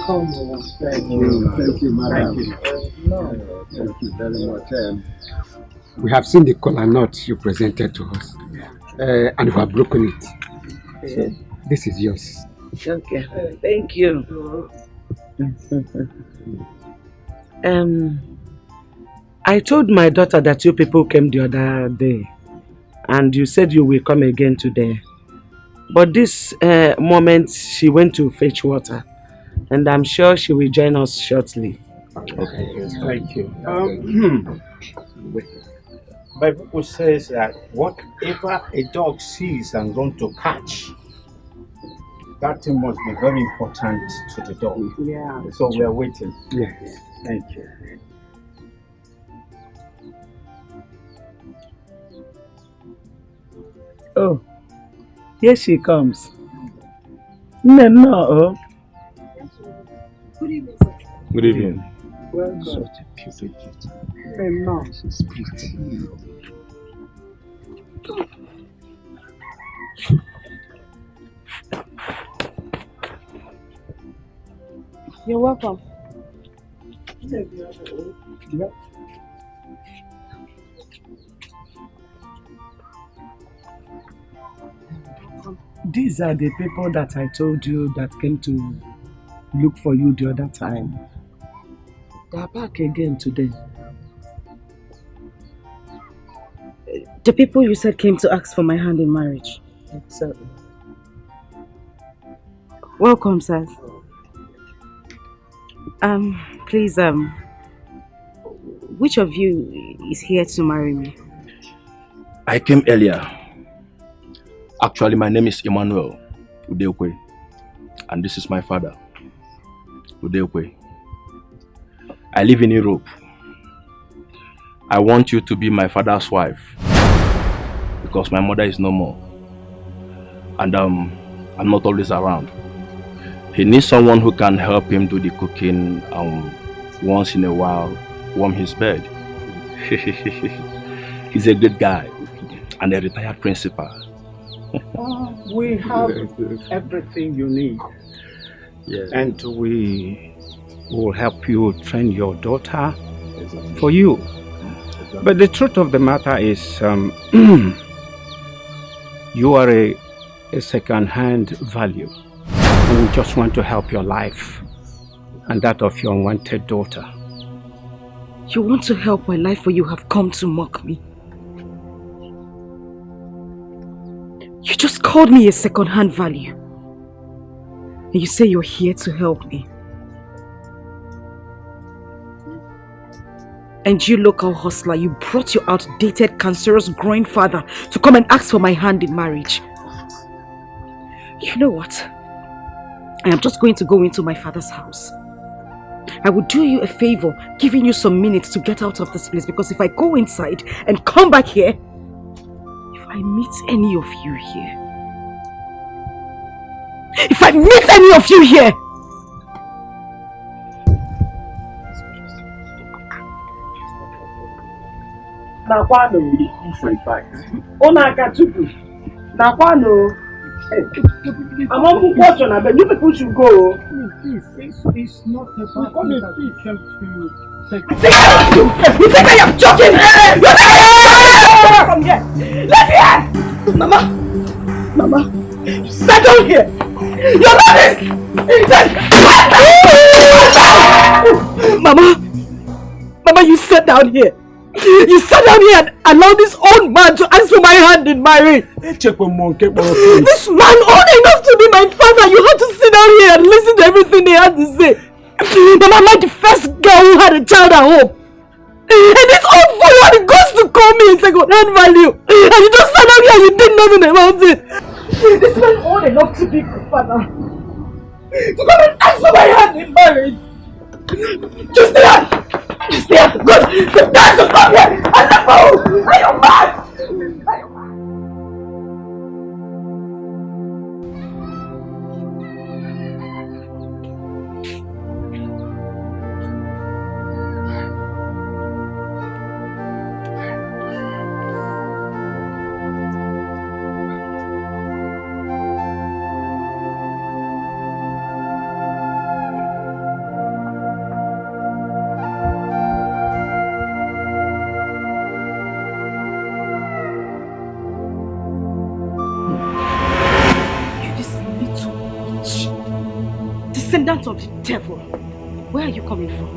welcome. Thank you, madam. Thank you very much. We have seen the kola nut you presented to us, and we have broken it. So this is yours. Okay, thank you. I told my daughter that you people came the other day, and you said you will come again today. But this moment, she went to fetch water, and I'm sure she will join us shortly. Okay, thank you. Bible says that whatever a dog sees and runs to catch, that thing must be very important to the dog. Yeah. So we are waiting. Yes. Thank you. Oh, here she comes. No. Good evening, sir. Good evening. Welcome. Such a beautiful gift. No. She's pretty. You're welcome. Yep. These are the people that I told you that came to look for you the other time. They are back again today. The people you said came to ask for my hand in marriage. Exactly. Welcome, sir. Please, which of you is here to marry me? I came earlier. Actually, my name is Emmanuel Udekwe, and this is my father, Udekwe. I live in Europe. I want you to be my father's wife because my mother is no more, and I'm not always around. He needs someone who can help him do the cooking once in a while, warm his bed. He's a good guy and a retired principal. We have everything you need. Yes. And we will help you train your daughter for you. But the truth of the matter is, you are a second-hand value. And we just want to help your life and that of your unwanted daughter. You want to help my life, or you have come to mock me? You just called me a second-hand value. And you say you're here to help me. And you, local hustler, you brought your outdated, cancerous grandfather to come and ask for my hand in marriage. You know what? I am just going to go into my father's house. I will do you a favor, giving you some minutes to get out of this place, because if I go inside and come back here, if I meet any of you here, Nakwano, in fact. Onakatuku. Nakwano. I'm on question, but you people should go. It's not about You think I am joking? Come here. Let me here. Mama, sit down here. You're not this. Mama, you sit down here. You sat down here and allowed this old man to ask for my hand in marriage. This man old enough to be my father. You had to sit down here and listen to everything they had to say. Mama, I'm like the first girl who had a child at home. And this old fool had the guts to call me a second-hand value. And you just sat down here and you did nothing about it. This man old enough to be my father. To come and ask for my hand in marriage. Just stay out! Just stay out! Good! The guys will come here! And the fool! Are you mad? Descendant of the devil. Where are you coming from?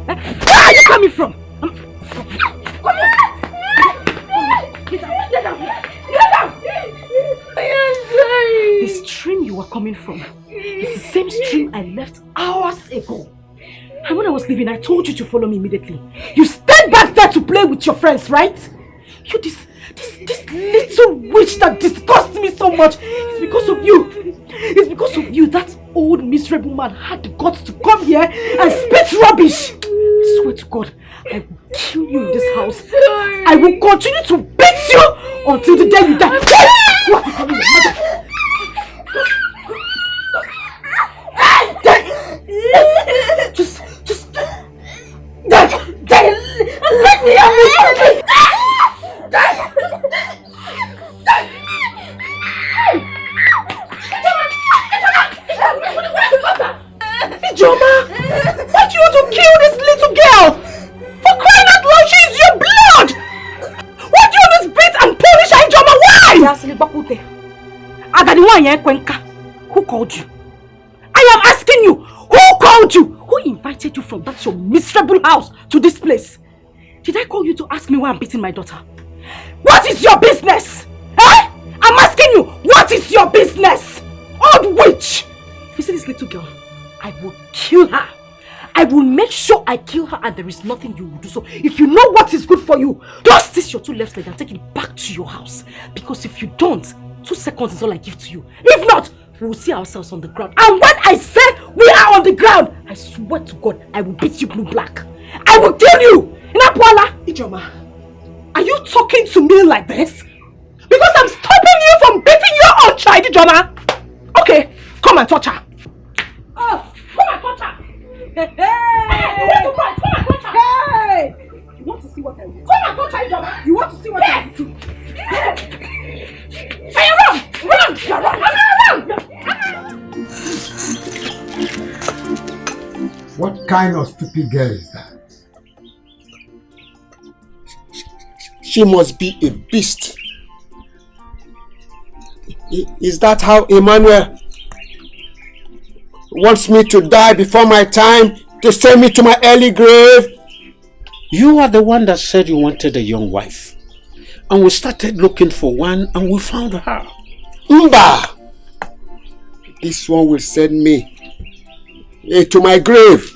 Where are you coming from? Come here! Get down! Get down! Get down! I am sorry. The stream you were coming from is the same stream I left hours ago. And when I was leaving, I told you to follow me immediately. You stayed back there to play with your friends, right? You this little witch that disgusts me so much. It's because of you. It's because of you that old miserable man had the guts to come here and spit rubbish. I swear to God, I will kill you in this house. I will continue to beat you until the day you die. What are you calling your mother? Just let me have it. Ijoma, why do you want to kill this little girl? For crying out loud, she is your blood. Why do you always beat and punish her, Ijoma? Why? Who called you? I am asking you, who called you? Who invited you from that your miserable house to this place? Did I call you to ask me why I'm beating my daughter? What is your business? Eh? I'm asking you, what is your business? Old witch! You see this little girl? I will kill her. I will make sure I kill her and there is nothing you will do. So if you know what is good for you, don't stitch your two left legs and take it back to your house. Because if you don't, 2 seconds is all I give to you. If not, we will see ourselves on the ground. And when I say we are on the ground, I swear to God, I will beat you blue black. I will kill you! Inapuala! Ijoma, are you talking to me like this? Because I'm stopping you from beating your own child, Ijoma! Okay, come and touch her. Oh, come and touch her! Hey! Come and touch her! Hey! You want to see what I will do? Come and touch her, Ijoma! You want to see what I will do? Hey, run! Run! Run! What kind of stupid girl is that? She must be a beast. Is that how Emmanuel wants me to die before my time, to send me to my early grave? You are the one that said you wanted a young wife. And we started looking for one and we found her. Mba! This one will send me to my grave.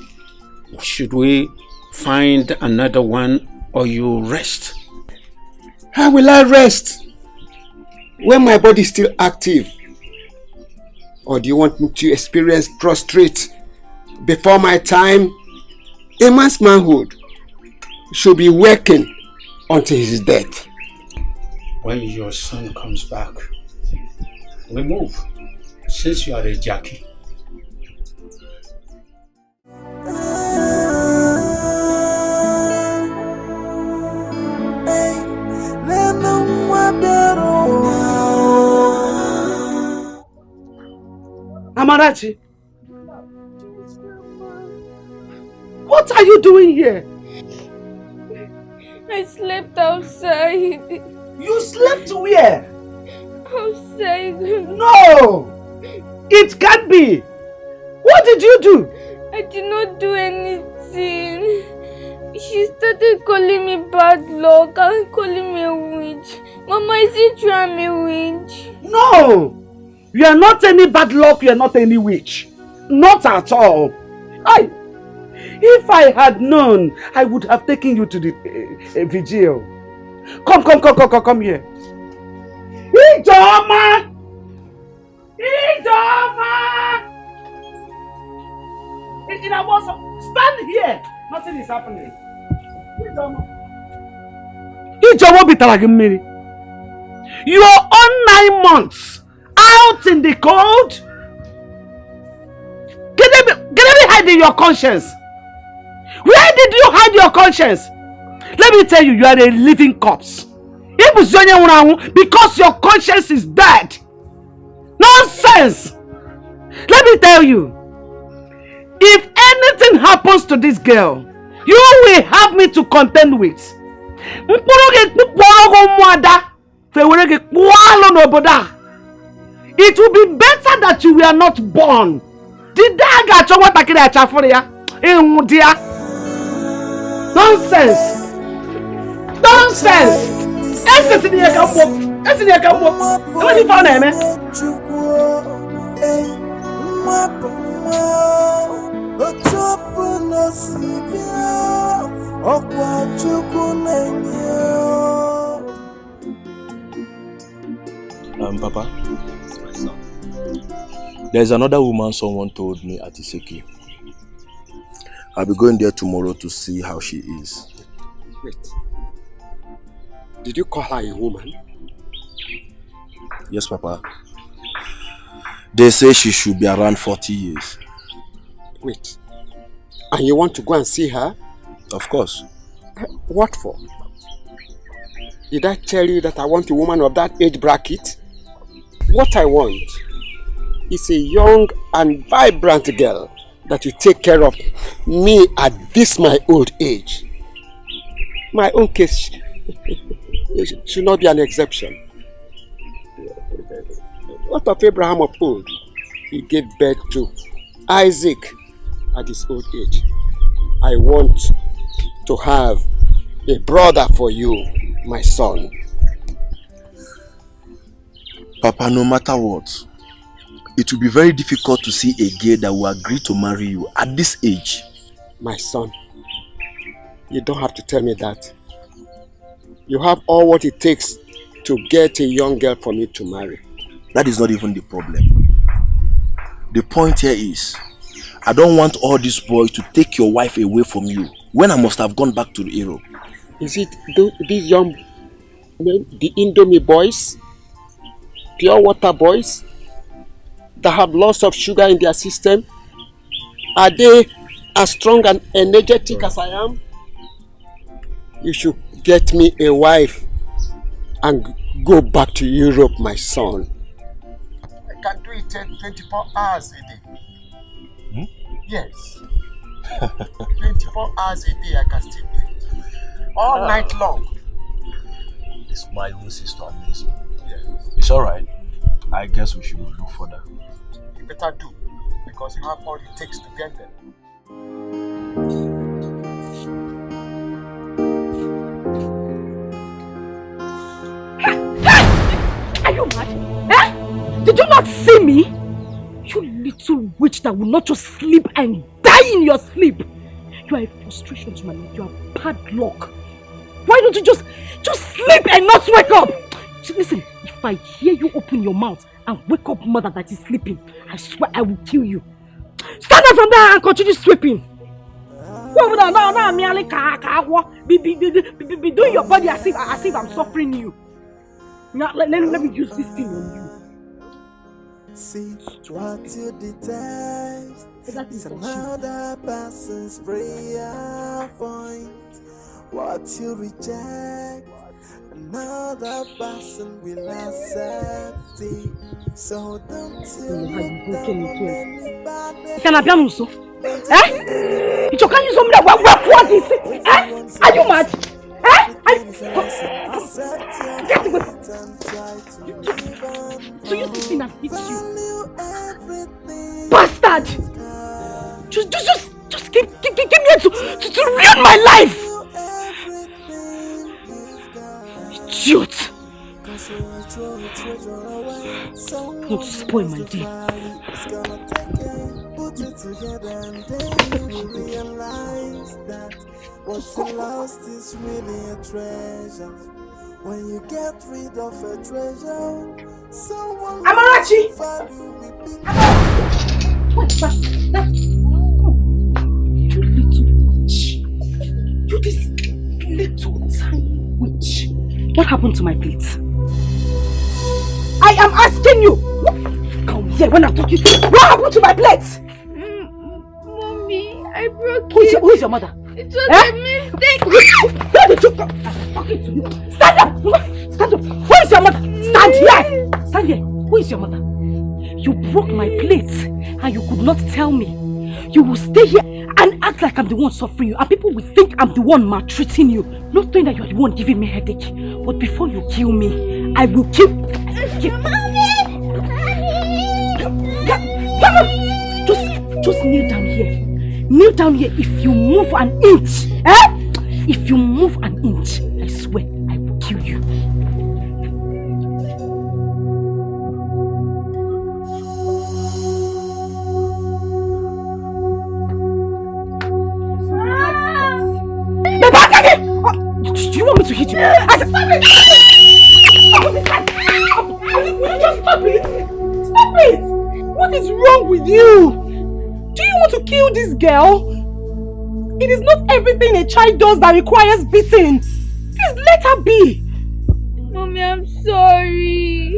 Should we find another one or you rest? How will I rest when my body is still active? Or do you want me to experience prostrate before my time? A man's manhood should be working until his death. When your son comes back, we move, since you are a Jackie. Amarachi, what are you doing here? I slept outside. You slept where? Outside. No! It can't be! What did you do? I did not do anything. She started calling me bad luck and calling me a witch. Mama, is it true I'm a witch? No! You are not any bad luck, you are not any witch. Not at all. If I had known, I would have taken you to the vigil. Come here. Ijoma! Stand here. Nothing is happening. Ijoma bitaragimiri. You are on 9 months. Out in the cold. Get me hiding your conscience. Where did you hide your conscience? Let me tell you, you are a living corpse. Because your conscience is dead. Nonsense! Let me tell you, if anything happens to this girl, you will have me to contend with. It will be better that you were not born Did I got you what I can at for ya? Dear. Nonsense! Nonsense! That's in here come. That's in here come. What you found him, Papa, there's another woman someone told me at Iseki. I'll be going there tomorrow to see how she is. Wait. Did you call her a woman? Yes, Papa. They say she should be around 40 years. Wait. And you want to go and see her? Of course. What for? Did I tell you that I want a woman of that age bracket? What I want is a young and vibrant girl that will take care of me at this my old age. My own case should not be an exception. What of Abraham of old? He gave birth to Isaac at his old age. I want to have a brother for you, my son. Papa, no matter what, it will be very difficult to see a girl that will agree to marry you at this age. My son, you don't have to tell me that. You have all what it takes to get a young girl for me to marry. That is not even the problem. The point here is, I don't want all these boys to take your wife away from you when I must have gone back to Europe. Is it these young men, the Indomie boys, pure water boys, that have lots of sugar in their system? Are they as strong and energetic as I am? You should get me a wife and go back to Europe, my son. I can do it 24 hours a day. Yes. 24 hours a day I can still do it. All night long. This my own sister amaze me. Yeah. It's alright. I guess we should look for that. You better do, because you have all it takes to get them. Are you mad? Eh? Did you not see me? You little witch that will not just sleep and die in your sleep. You are a frustration to my life. You are bad luck. Why don't you just sleep and not wake up? Listen, if I hear you open your mouth and wake up mother that is sleeping, I swear I will kill you. Stand up from there and continue sweeping. Now, be doing your body as if I'm suffering you. Now, let me use this thing on you. See what you detest. It's another person's prayer point. What you reject, another person will accept it. So don't you let anybody. Can I be also? Eh? You can't use something that what is it? Eh? Are you mad? So you sit in and hit you, bastard! Just give me to ruin my life, idiot! Want to spoil my day. Put it together and then you realize that what you lost is really a treasure. When you get rid of a treasure, someone Amarachi! What's that? You little witch. You this little tiny witch. What happened to my plate? I am asking you! Come here when I'm talking to you. What happened to my plate? Mommy, I broke it. Who is your mother? It was a mistake. Where did you go? I'm talking to you. Stand up! Stand up! Who is your mother? Stand here! Stand here! Who is your mother? You broke my plate and you could not tell me. You will stay here and act like I'm the one suffering you, and people will think I'm the one maltreating you, not knowing that you are the one giving me headache. But before you kill me, I will kill. Come on! Just Just kneel down here. Kneel down here. If you move an inch, if you move an inch, I swear I will kill you. Do you want me to hit you? I said, stop it! Will you just stop it? Stop it! What is wrong with you? Do you want to kill this girl? It is not everything a child does that requires beating. Please let her be. Mommy, I'm sorry.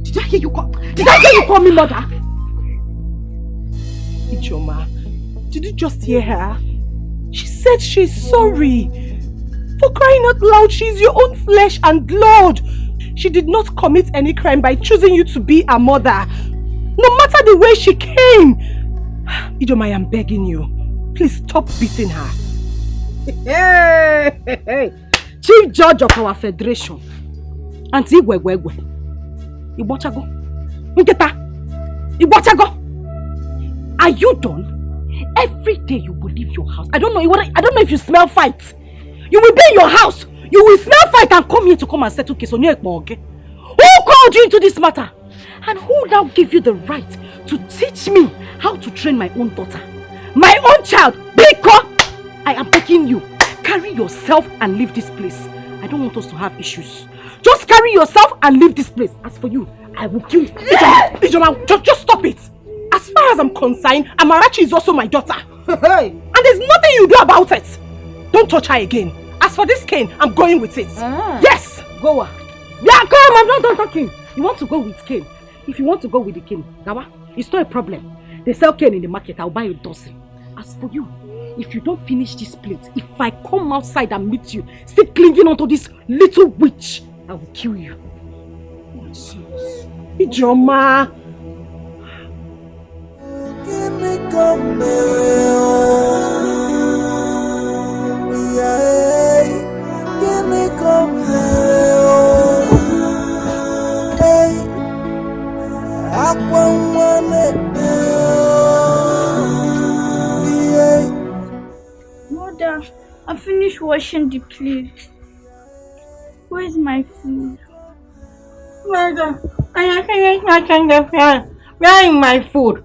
Did I hear you call me mother? Ichoma, did you just hear her? She said she's sorry. For crying out loud, she's your own flesh and blood. She did not commit any crime by choosing you to be a mother. No matter the way she came. Idoma, I am begging you. Please stop beating her. Hey. Chief Judge of our Federation. Auntie Igwegwegwe. Ibochago. Nketa. Ibochago. Are you done? Every day you will leave your house. I don't know if you smell fight. You will be in your house. You will smell fight and come here to come and settle case on your okay? Who called you into this matter? And who now gave you the right to teach me how to train my own daughter? My own child, Biko! I am begging you. Carry yourself and leave this place. I don't want us to have issues. Just carry yourself and leave this place. As for you, I will kill you. Ijoma, just stop it. As far as I'm concerned, Amarachi is also my daughter. And there's nothing you do about it. Don't touch her again. As for this cane, I'm going with it. Yes! Go. Yeah, come, I'm not done talking. You want to go with cane? If you want to go with the cane, Gawa, it's not a problem. They sell cane in the market, I'll buy a dozen. As for you, if you don't finish this plate, if I come outside and meet you, still clinging onto this little witch, I will kill you. Ijoma! Give me come give me come hey, Mother, I finished washing the plate. Where's my food? Mother, I finished watching the film. Where is my food?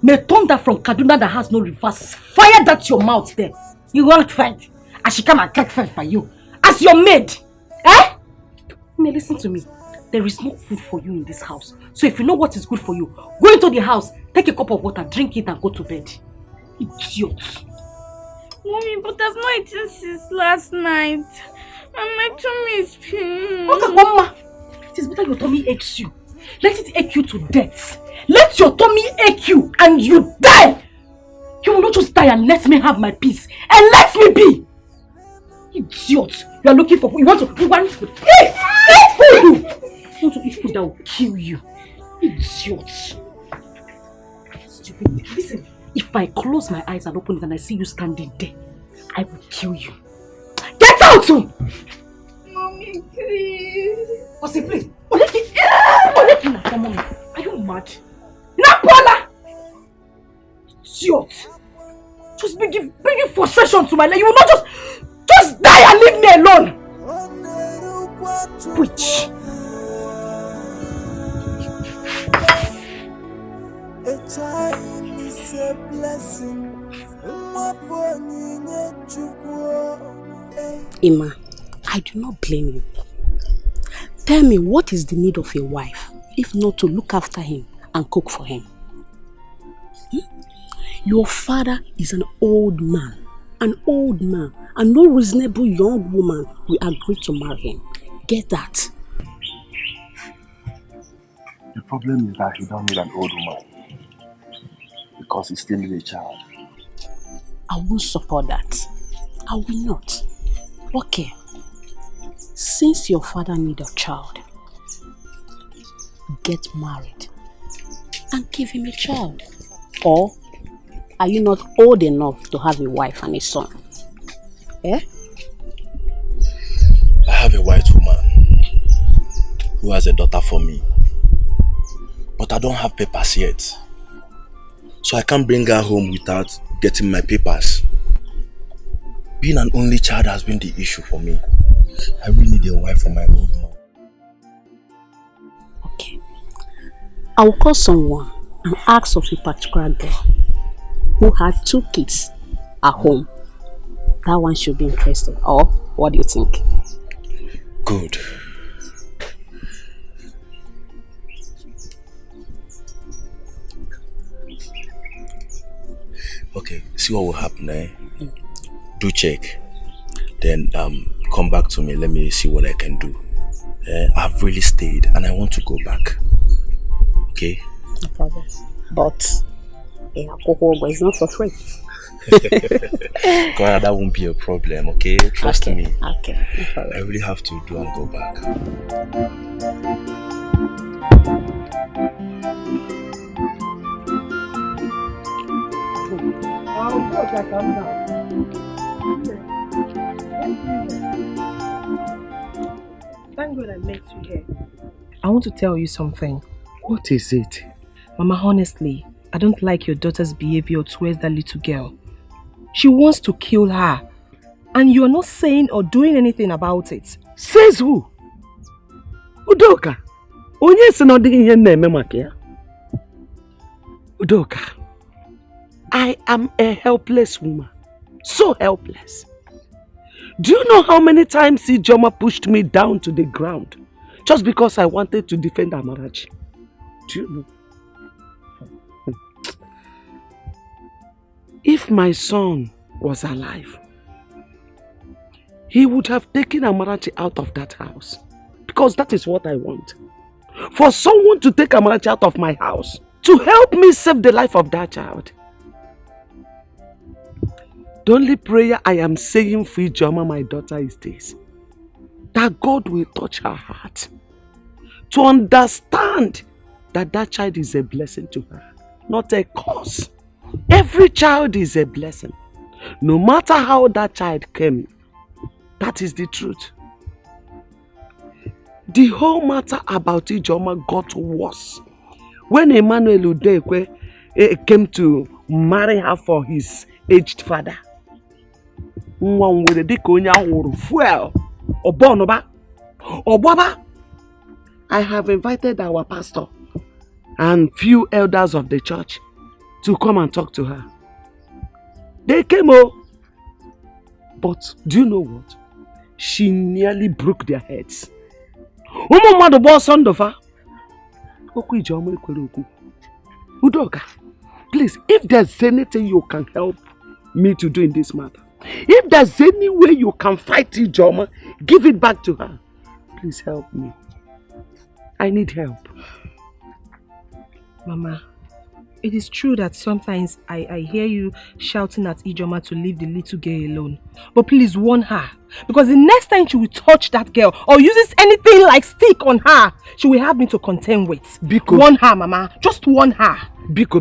May thunder from Kaduna that has no reverse fire that your mouth there. You won't fight. I should come and crack fight for you. As your maid. Eh? May listen to me. There is no food for you in this house. So if you know what is good for you, go into the house, take a cup of water, drink it and go to bed. Idiot. Mommy, but I've not eaten since last night. And my tummy is paining. Okay, Mama. It is better your tummy aches you. Let it ache you to death. Let your tummy ache you and you die. You will not just die and let me have my peace. And let me be. Idiot. You are looking for food. You want food. Eat food. You want to eat food that will kill you. Idiot. Stupid. Listen, if I close my eyes and open it and I see you standing there, I will kill you. Get out! Mommy, please. What's it, please? Are you mad? Napola! Idiot! Just bringing frustration to my life. You will not just die and leave me alone! Witch! A child is a blessing. Ima, I do not blame you. Tell me, what is the need of a wife, if not to look after him and cook for him? Your father is an old man, and no reasonable young woman will agree to marry him. Get that? The problem is that he don't need an old woman, because he still needs a child. I won't support that. I will not. Okay. Since your father needs a child, get married and give him a child. Or are you not old enough to have a wife and a son? Eh? I have a white woman who has a daughter for me. but I don't have papers yet. So I can't bring her home without getting my papers. Being an only child has been the issue for me. I really need a wife for my old mom. Okay. I will call someone and ask of a particular girl who had 2 kids at home. That one should be interested. Or what do you think? Good. Okay, see what will happen, eh? Do check. Then come back to me. Let me see what I can do. I've really stayed and I want to go back. Okay? No problem. But alcohol is not for free. God, that won't be a problem, okay? Trust me. Okay. No problem. I really have to do and go back. Thank God I met you here. I want to tell you something. What is it? Mama, honestly, I don't like your daughter's behavior towards that little girl. She wants to kill her. And you are not saying or doing anything about it. Says who? Udoka. Onye si no di ihe na-eme maka ya. Udoka. I am a helpless woman. So helpless. Do you know how many times Ijoma pushed me down to the ground just because I wanted to defend Amarachi? Do you know? If my son was alive, he would have taken Amarachi out of that house. Because that is what I want. For someone to take Amarachi out of my house to help me save the life of that child. The only prayer I am saying for Ijoma, my daughter, is this: that God will touch her heart to understand that that child is a blessing to her, not a curse. Every child is a blessing. No matter how that child came, that is the truth. The whole matter about Ijoma got worse when Emmanuel Udekwe came to marry her for his aged father. I have invited our pastor and few elders of the church to come and talk to her. They came but do you know what? She nearly broke their heads. Udoka, please, if there's anything you can help me to do in this matter, if there's any way you can fight Ijoma, give it back to her. Please help me. I need help. Mama, it is true that sometimes I hear you shouting at Ijoma to leave the little girl alone. But please warn her. Because the next time she will touch that girl or uses anything like stick on her, she will have me to contend with. Biko. Warn her, Mama. Just warn her. Biko,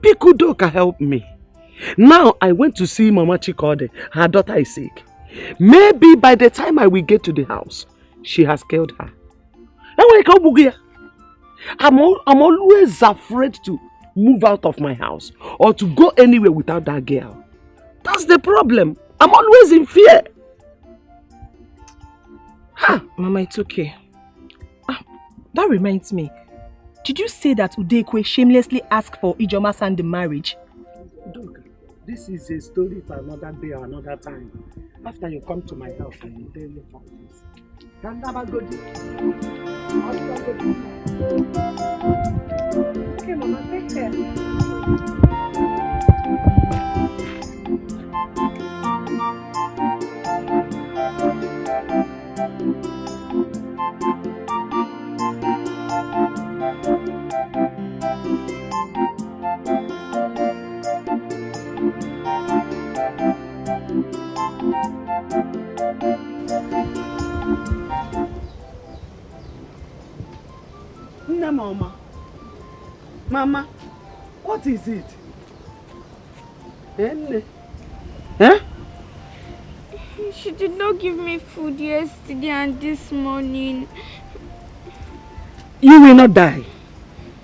Biko Doka, help me. Now I went to see Mama Chikode. Her daughter is sick. Maybe by the time I will get to the house, she has killed her. I'm always afraid to move out of my house or to go anywhere without that girl. That's the problem. I'm always in fear. Mama, it's okay. That reminds me. Did you say that Udekwe shamelessly asked for Ijoma's hand in marriage? Look, this is a story for another day or another time. After you come to my house, I will tell you about this. Okay, Mama, take care. Mama. Mama, what is it? Eh? She did not give me food yesterday and this morning. You will not die.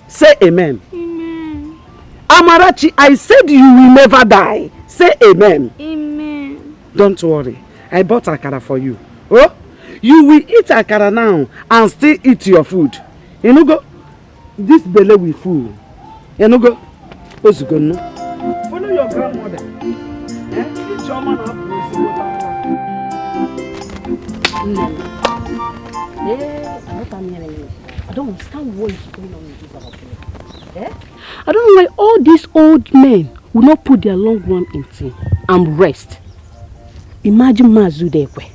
Say amen. Amen. Amarachi, I said you will never die. Say amen. Amen. Don't worry. I bought akara for you. Oh? You will eat akara now and still eat your food. You know go? This belly will full. You know go? What's going no? Follow your grandmother. Eat your man up. I don't understand what is going on with this affair. I don't know why all these old men will not put their long one in tea and rest. Imagine Mazudekwe.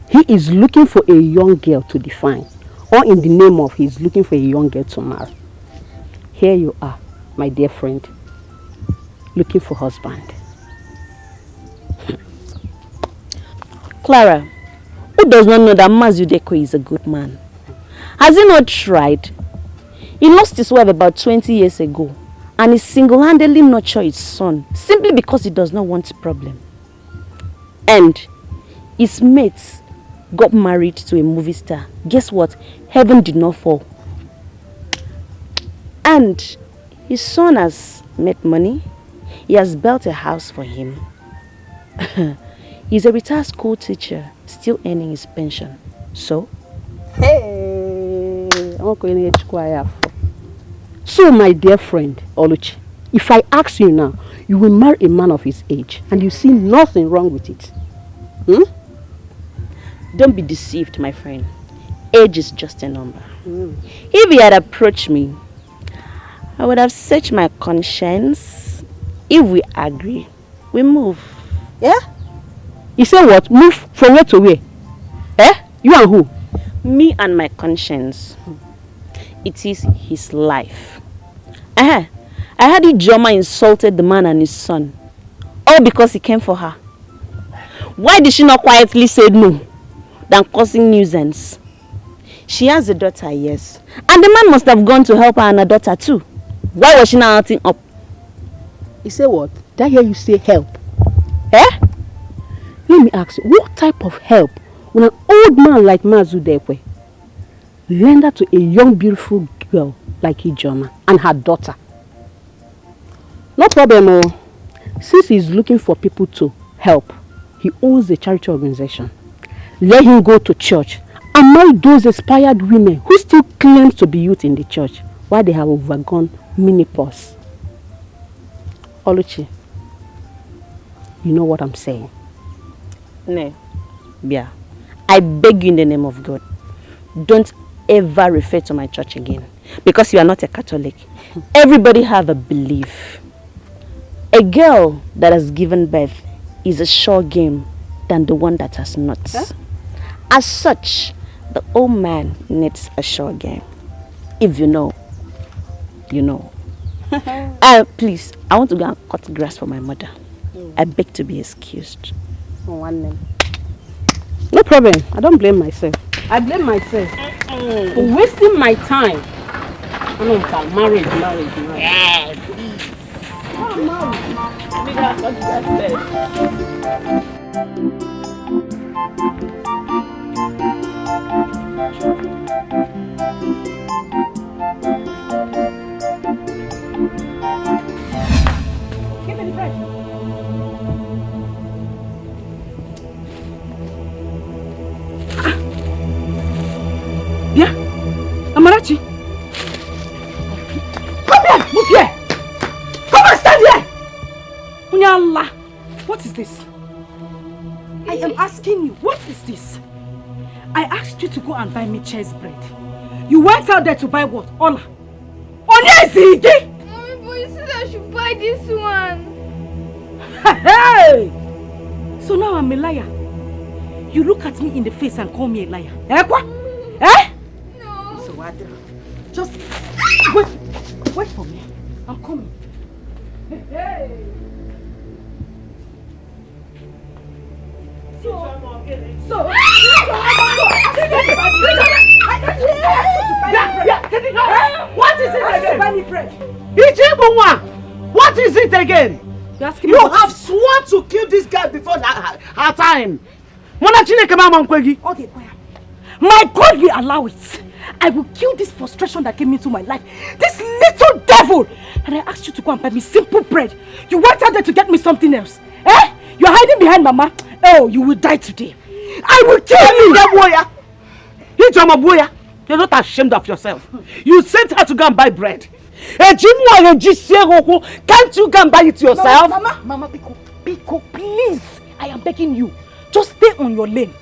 He is looking for a young girl to define, or in the name of he's looking for a young girl to marry. Here you are, my dear friend, looking for husband. Clara, who does not know that Mazudekwe is a good man? Has he not tried? He lost his wife about 20 years ago, and he single-handedly nurtured his son simply because he does not want a problem. And his mates got married to a movie star. Guess what? Heaven did not fall. And his son has made money. He has built a house for him. He's a retired school teacher, still earning his pension. So? Hey, so my dear friend, Oluchi, if I ask you now, you will marry a man of his age and you see nothing wrong with it. Don't be deceived, my friend. Age is just a number. If he had approached me, I would have searched my conscience. If we agree, we move. Yeah? You say what? Move from where to where? You and who? Me and my conscience. It is his life. I heard Ijoma insulted the man and his son. All because he came for her. Why did she not quietly say no than causing nuisance? She has a daughter, yes. And the man must have gone to help her and her daughter too. Why was she not acting up? You say what? Did I hear you say help? Let me ask you, what type of help will an old man like Mazudekwe render to a young beautiful girl like Ijoma and her daughter? No problem, since he's looking for people to help, he owns a charity organization. Let him go to church and marry those inspired women who still claim to be youth in the church while they have overgone menopause. Oluchi, you know what I'm saying? No, Bia, I beg you in the name of God, don't ever refer to my church again, because you are not a Catholic. Everybody have a belief. A girl that has given birth is a sure game than the one that has not. As such, the old man needs a sure game. If you know, you know. Please, I want to go and cut grass for my mother. I beg to be excused. No problem. I don't blame myself. I blame myself for wasting my time. Marriage. Yeah, please. Give me the bread. Yeah, Amarachi. Come here, move here. Come and stand here. Unyala, what is this? I am asking you, what is this? I asked you to go and buy me cheese bread. You went out there to buy what? Ola. Onyezigi! Mommy, but you said I should buy this one. Hey! So now I'm a liar. You look at me in the face and call me a liar. Eh, what? Eh? No. So what? Just wait for me. I'm coming. Hey! What is it again? Buy me bread. What is it again? You You have sworn to kill this girl before her time. Okay, quiet. My God will allow it. I will kill this frustration that came into my life. This little devil! And I asked you to go and buy me simple bread. You went out there to get me something else. Eh? You're hiding behind Mama. Oh, you will die today. I will kill you! You're not ashamed of yourself. You sent her to go and buy bread. Can't you go and buy it yourself? Mama, Biko, please. I am begging you. Just stay on your lane.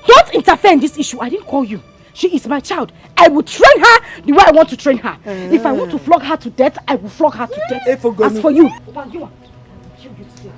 Don't interfere in this issue. I didn't call you. She is my child. I will train her the way I want to train her. If I want to flog her to death, I will flog her to death. As for you, I will kill you today.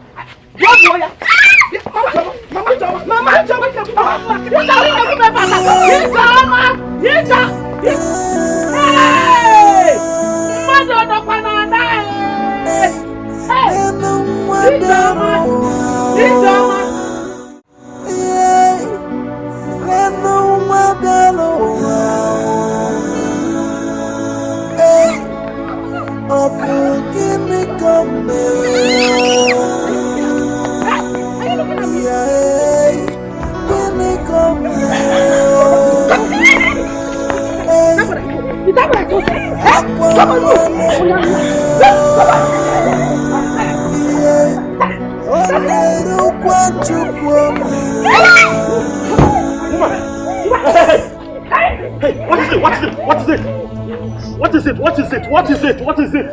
What is it?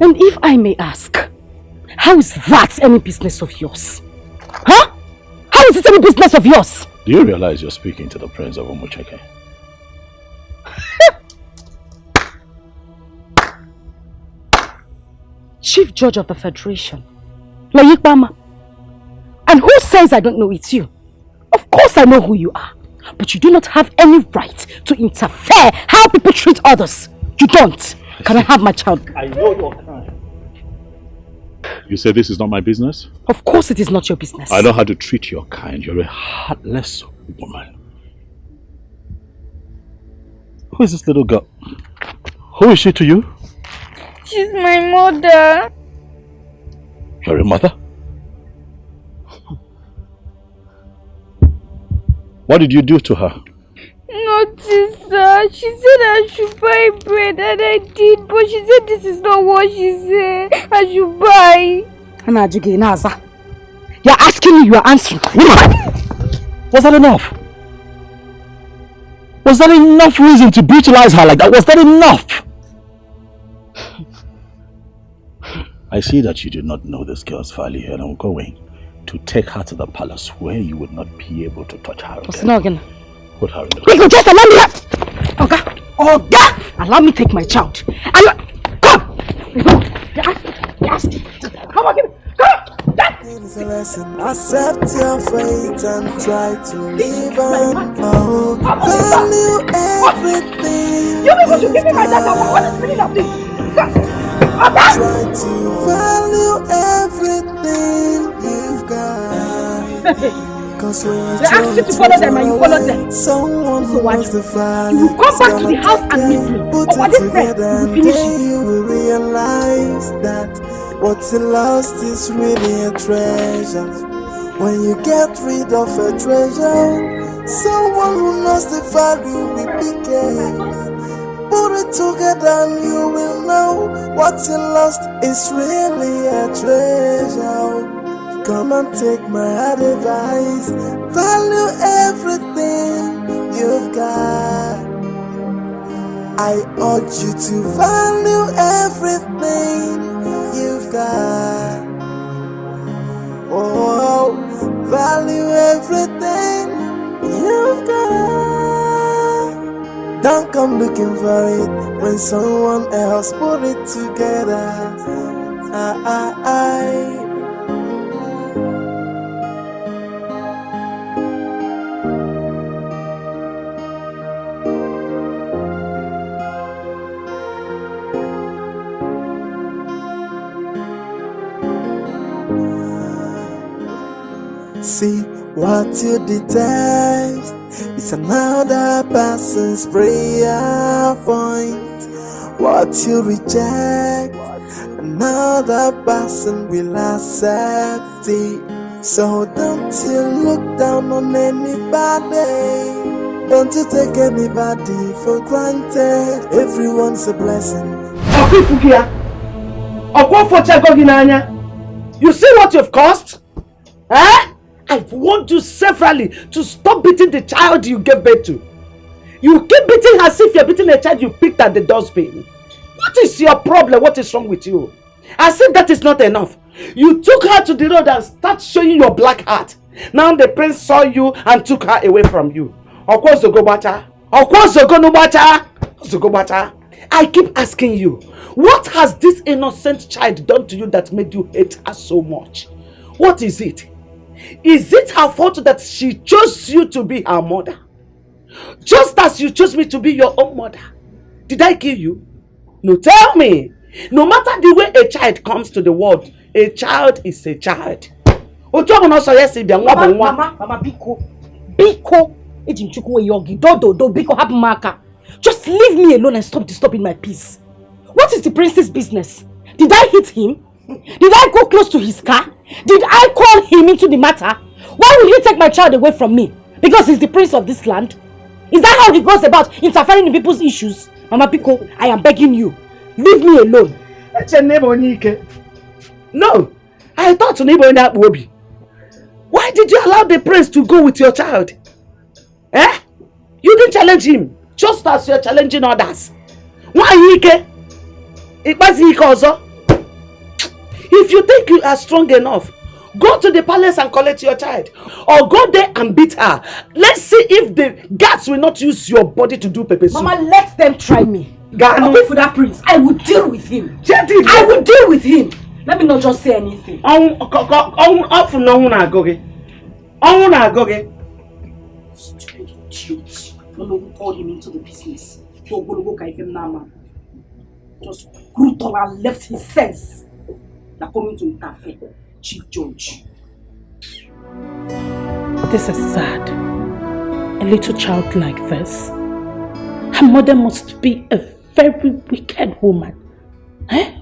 And if I may ask, how is that any business of yours? Huh? How is it any business of yours? Do you realize you're speaking to the Prince of Umucheke? Chief Judge of the Federation, Layikbama. And who says I don't know it's you? Of course I know who you are. But you do not have any right to interfere how people treat others. You don't. Can I have my child? I know your kind. You say this is not my business? Of course it is not your business. I know how to treat your kind. You're a heartless woman. Who is this little girl? Who is she to you? She's my mother. You're a mother? What did you do to her? Nothing, sir. She said I should buy bread and I did, but she said this is not what she said. I should buy. You're asking me, you are answering. Was that enough? Was that enough reason to brutalize her like that? Was that enough? I see that you do not know this girl's value and I'm going to take her to the palace where you would not be able to touch her again. Put her in the Wait, just allow me. Oga, allow me take my child. Come. Yes. Come on, give me. Come. It's a lesson. Accept your fate and try to live on. Oh, value everything. You people should give me my data. What is the meaning of this? Try to value everything you've got. Cause when they ask you to follow them and you follow them. Someone who wants to value, you will come back to the house and meet me. Put it together and then you will realize that what's lost is really a treasure. When you get rid of a treasure, someone who knows the value will be careful. Put it together and you will know what's lost is really a treasure. Come and take my advice. Value everything you've got. I urge you to value everything you've got. Oh, value everything you've got. Don't come looking for it when someone else put it together. See what you detest is another person's prayer point. What you reject, another person will accept it. So don't you look down on anybody. Don't you take anybody for granted. Everyone's a blessing. You see what you've caused? Eh? I've warned you severally to stop beating the child you gave birth to. You keep beating her as if you're beating a child you picked at the dustbin. What is your problem? What is wrong with you? As if that is not enough. You took her to the road and started showing your black heart. Now the prince saw you and took her away from you. I keep asking you, what has this innocent child done to you that made you hate her so much? What is it? Is it her fault that she chose you to be her mother? Just as you chose me to be your own mother. Did I kill you? No, tell me. No matter the way a child comes to the world, a child is a child. Mama, Biko. Just leave me alone and stop disturbing my peace. What is the prince's business? Did I hit him? Did I go close to his car? Did I call him into the matter? Why will he take my child away from me? Because he's the prince of this land? Is that how he goes about interfering in people's issues? Mama Biko, I am begging you. Leave me alone. No, I thought Obi. Why did you allow the prince to go with your child? Eh? You didn't challenge him, just as you're challenging others. Why Ike? It was Ike also. If you think you are strong enough, go to the palace and collect your child. Or go there and beat her. Let's see if the guards will not use your body to do pepper soup. Mama, let them try me. I'll wait for that prince. I will deal with him. I will deal with him. Let me not just say anything. Stupid idiot. No one called him into the business. Just brutal and left his sense. They're coming to interfere. Chief Judge. This is sad. A little child like this. Her mother must be a very wicked woman. Eh?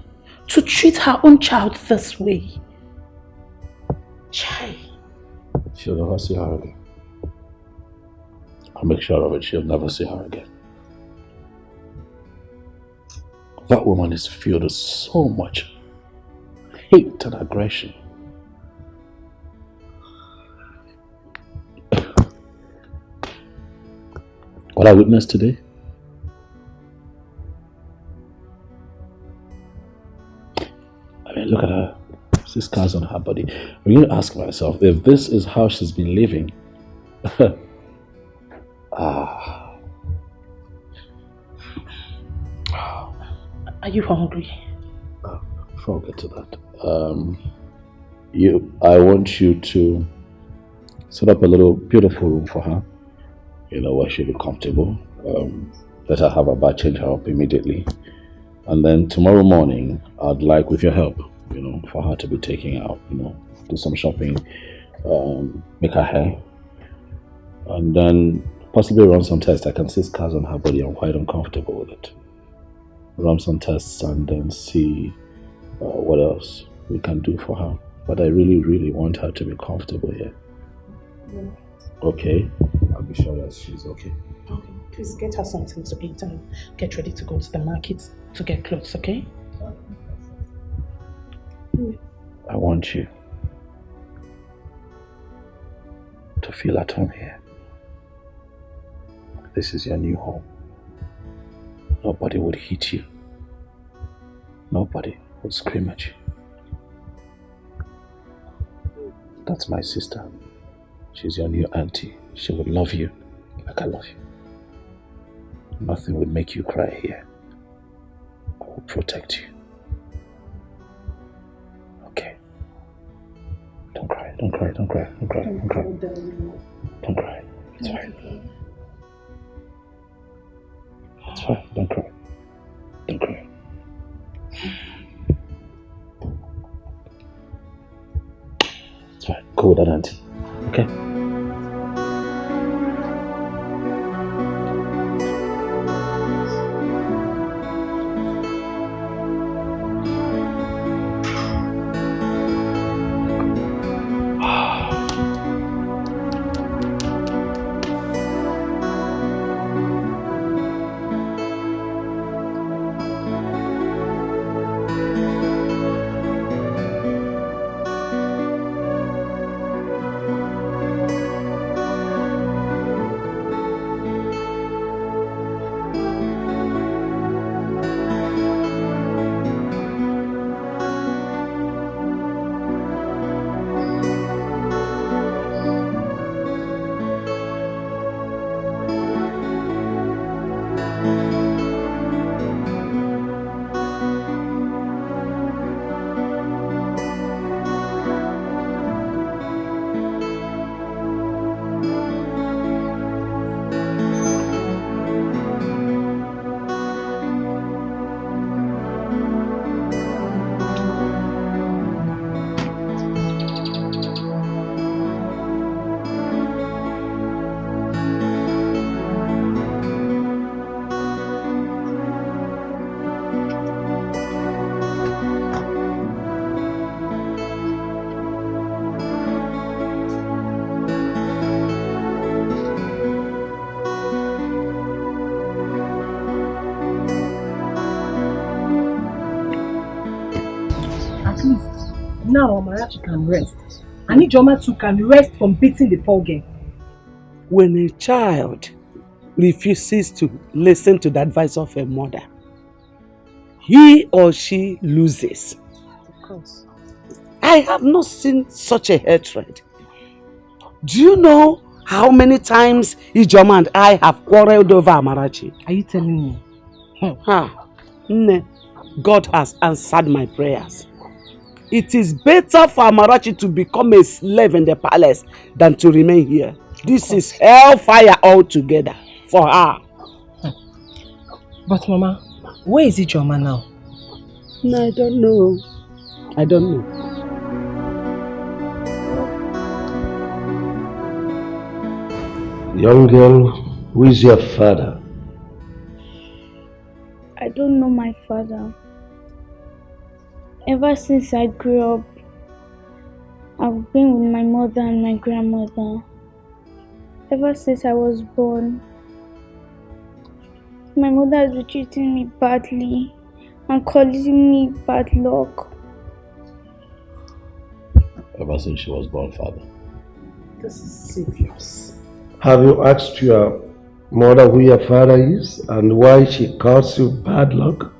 To treat her own child this way. Chai. She'll never see her again. I'll make sure of it. She'll never see her again. That woman is filled with so much hate and aggression. What I witnessed today, I mean, look at her. See scars on her body. I'm going to ask myself, if this is how she's been living, Are you hungry? Before I get to that, I want you to set up a little beautiful room for her, where she'll be comfortable. Let her have a bath, change her up immediately. And then tomorrow morning, I'd like, with your help, for her to be taking out, do some shopping, make her hair, and then possibly run some tests. I can see scars on her body. I'm quite uncomfortable with it. Run some tests and then see what else we can do for her. But I really, really want her to be comfortable here. Yeah. Okay? I'll be sure that she's okay. Okay. Please get her something to eat and get ready to go to the market to get clothes, okay? I want you to feel at home here. This is your new home. Nobody would hit you. Nobody would scream at you. That's my sister. She's your new auntie. She would love you like I love you. Nothing would make you cry here. I will protect you. Okay. Don't cry, don't cry, don't cry, don't cry, don't cry. Don't cry. It's fine. It's fine, don't cry. Don't cry. It's fine. Go with that auntie. Okay? At least now Amarachi can rest. And Ijoma too can rest from beating the poor girl. When a child refuses to listen to the advice of a mother, he or she loses. Of course. I have not seen such a hatred. Do you know how many times Ijoma and I have quarreled over Amarachi? Are you telling me? God has answered my prayers. It is better for Amarachi to become a slave in the palace than to remain here. This is hellfire altogether for her. But Mama, where is Ijoma now? No, I don't know. I don't know. Young girl, who is your father? I don't know my father. Ever since I grew up, I've been with my mother and my grandmother. Ever since I was born, my mother has been treating me badly and calling me bad luck. Ever since she was born, father. This is serious. Have you asked your mother who your father is and why she calls you bad luck?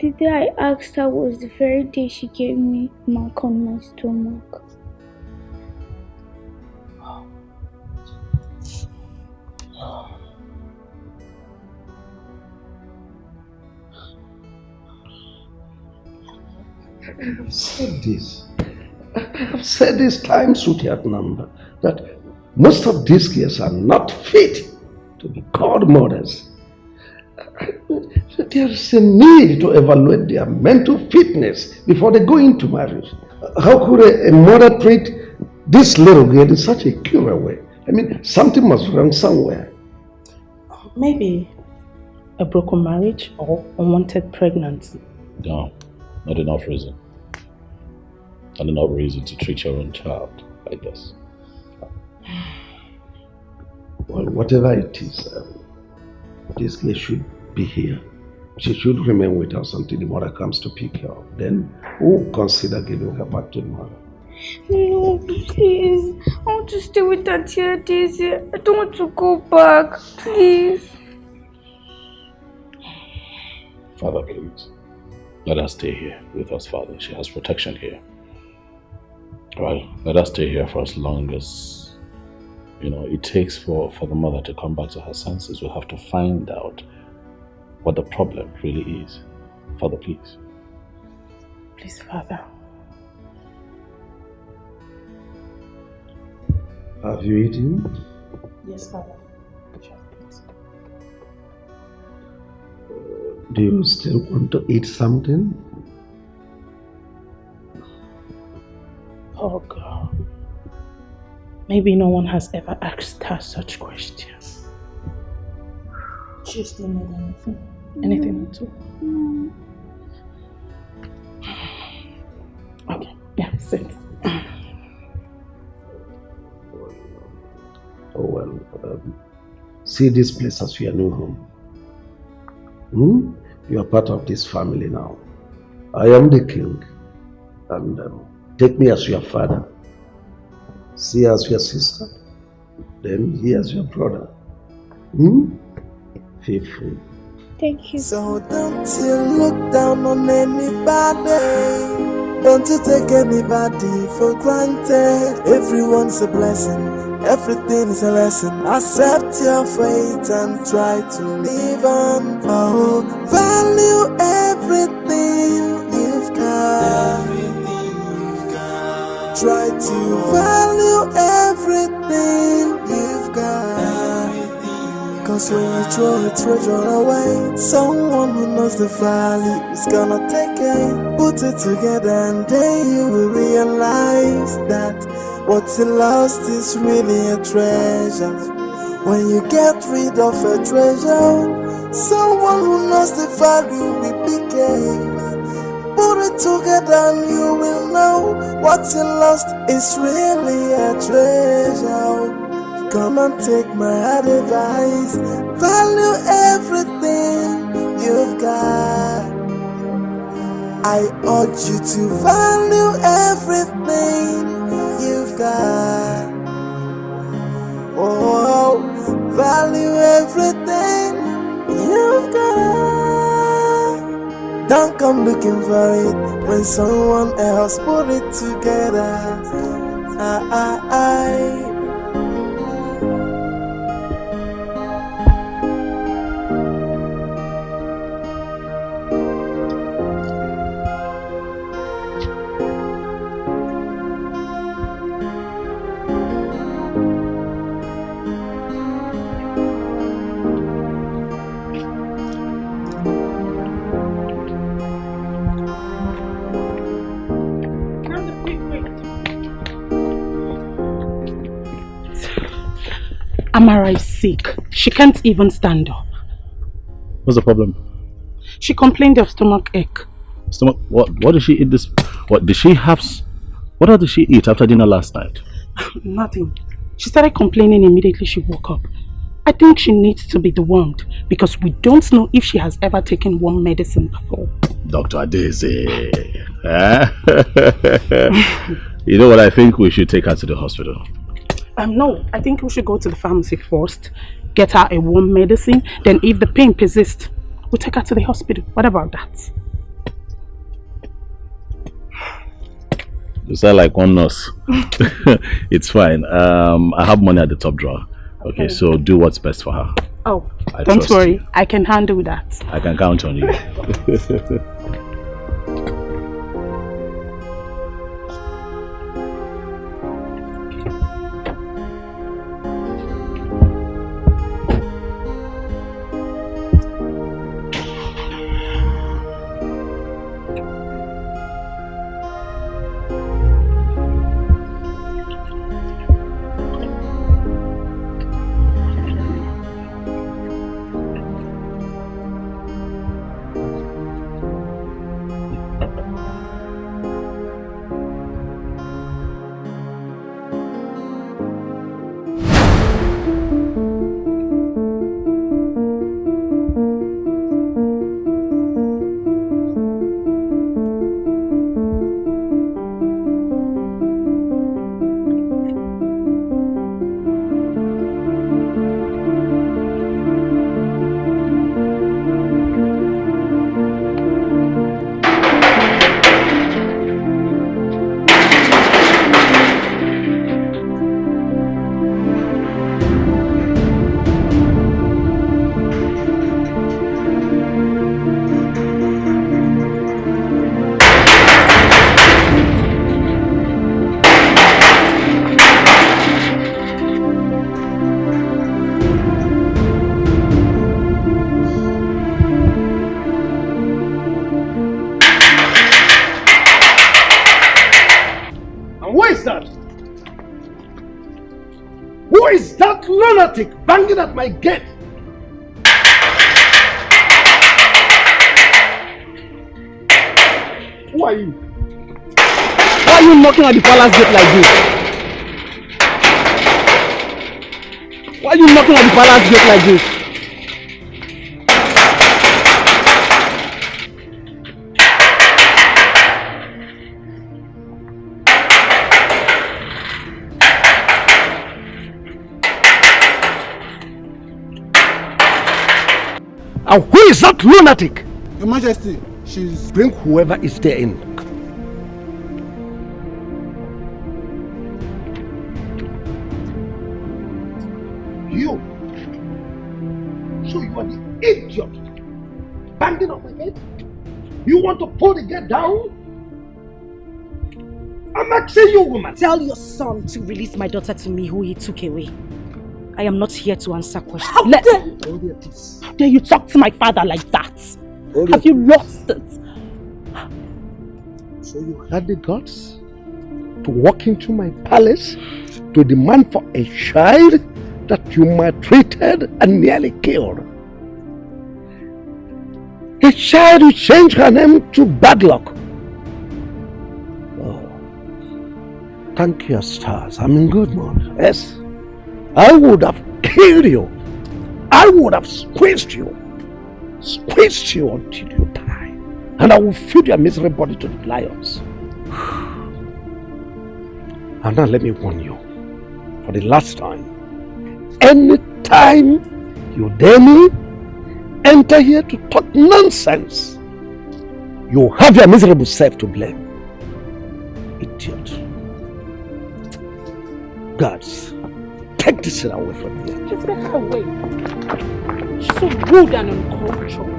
The day I asked her was the very day she gave me a mark on my stomach. I have said this. I have said this times without number that most of these girls are not fit to be called mothers. There is a need to evaluate their mental fitness before they go into marriage. How could a mother treat this little girl in such a cruel way? I mean, something must be wrong somewhere. Maybe a broken marriage or unwanted pregnancy. No, not enough reason. Not enough reason to treat your own child like this. Well, whatever it is, this girl should be here. She should remain with us until the mother comes to pick her up. Then we'll consider giving her back to the mother. No, please. I want to stay with Auntie Daisy. I don't want to go back. Please. Father, please. Let us stay here with us, Father. She has protection here. Right? Let us stay here for as long as, it takes for the mother to come back to her senses. We'll have to find out what the problem really is. Father, please. Please, Father. Have you eaten? Yes, Father. Do you still want to eat something? Oh God. Maybe no one has ever asked her such questions. She still need anything? Anything at all? Okay, yeah, sit. Oh well, see this place as your new home. You are part of this family now. I am the king, and take me as your father. See as your sister, then he as your brother. Feel free. Thank you. So don't you look down on anybody. Don't you take anybody for granted. Everyone's a blessing, everything is a lesson. Accept your fate and try to live on. Oh, value everything you've got. Try to value everything you've got. Cause when you throw a treasure away, someone who knows the value is gonna take it. Put it together and then you will realize that what's lost is really a treasure. When you get rid of a treasure, someone who knows the value will pick it. Put it together and you will know what's lost is really a treasure. Come and take my advice. Value everything you've got. I urge you to value everything you've got. Oh, value everything you've got. Don't come looking for it when someone else put it together. Amara is sick. She can't even stand up. What's the problem? She complained of stomach ache. Stomach? What did she eat this? What did she have? What did she eat after dinner last night? Nothing. She started complaining immediately she woke up. I think she needs to be dewormed because we don't know if she has ever taken worm medicine before. Dr. Adeze. You know what? I think we should take her to the hospital. No, I think we should go to the pharmacy first, get her a worm medicine, then if the pain persists, we'll take her to the hospital. What about that? You sound like one nurse. It's fine. I have money at the top drawer. Okay, so do what's best for her. Oh, don't worry. You. I can handle that. I can count on you. Banging at my gate. Who are you? Why are you knocking at the palace gate like this? Why are you knocking at the palace gate like this? And who is that lunatic? Your Majesty, she's... Bring whoever is there in. You. So you are the idiot. Banging on my gate? You want to pull the gate down? I'm asking you, woman. Tell your son to release my daughter to me who he took away. I am not here to answer questions. How dare you talk to my father like that? Have you lost it? So you had the guts to walk into my palace to demand for a child that you maltreated and nearly killed. A child who changed her name to Bad Luck. Oh, thank your stars. I'm in good mood. Yes. I would have killed you. I would have squeezed you until you die. and I will feed your miserable body to the lions. And now let me warn you, for the last time, anytime you dare me, enter here to talk nonsense, you have your miserable self to blame. Idiot. Guards, take this thing away from here. Just get her away. She's so rude and uncultured.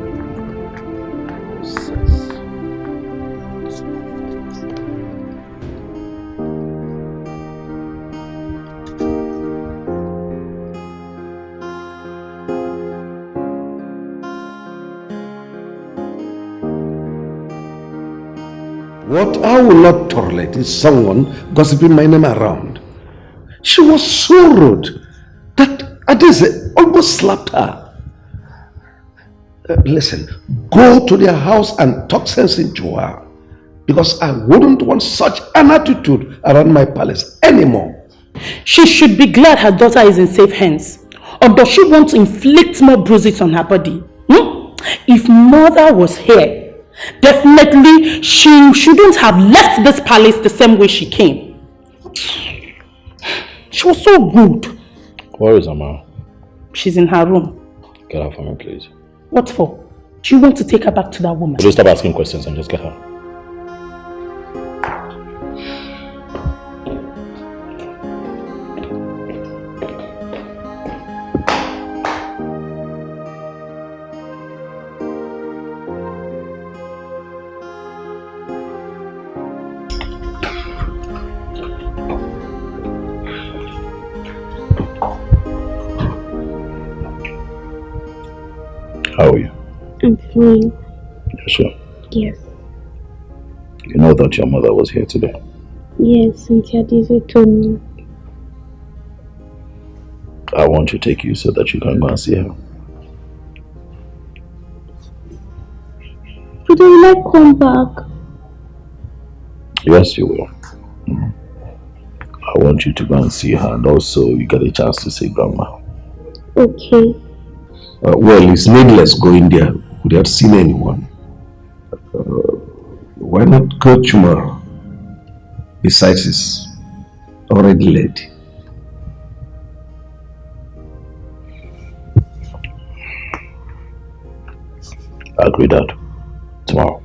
What I will not tolerate is someone gossiping my name around. She was so rude that Adeze almost slapped her. Listen, go to their house and talk sense into her, because I wouldn't want such an attitude around my palace anymore. She should be glad her daughter is in safe hands. Or does she want to inflict more bruises on her body? If mother was here, definitely she shouldn't have left this palace the same way she came. She was so rude. Where is Ama? She's in her room. Get her for me, please. What for? Do you want to take her back to that woman? Please stop asking questions and just get her. How are you? I'm fine. You're sure? Yes. You know that your mother was here today? Yes, Cynthia Dizzy told me. I want to take you so that you can go and see her. But will I come back? Yes, you will. I want you to go and see her, and also you get a chance to see Grandma. Okay. Well, it's needless going there without seeing anyone. Why not go tomorrow? Besides, it's already late. I agree, Dad. Tomorrow.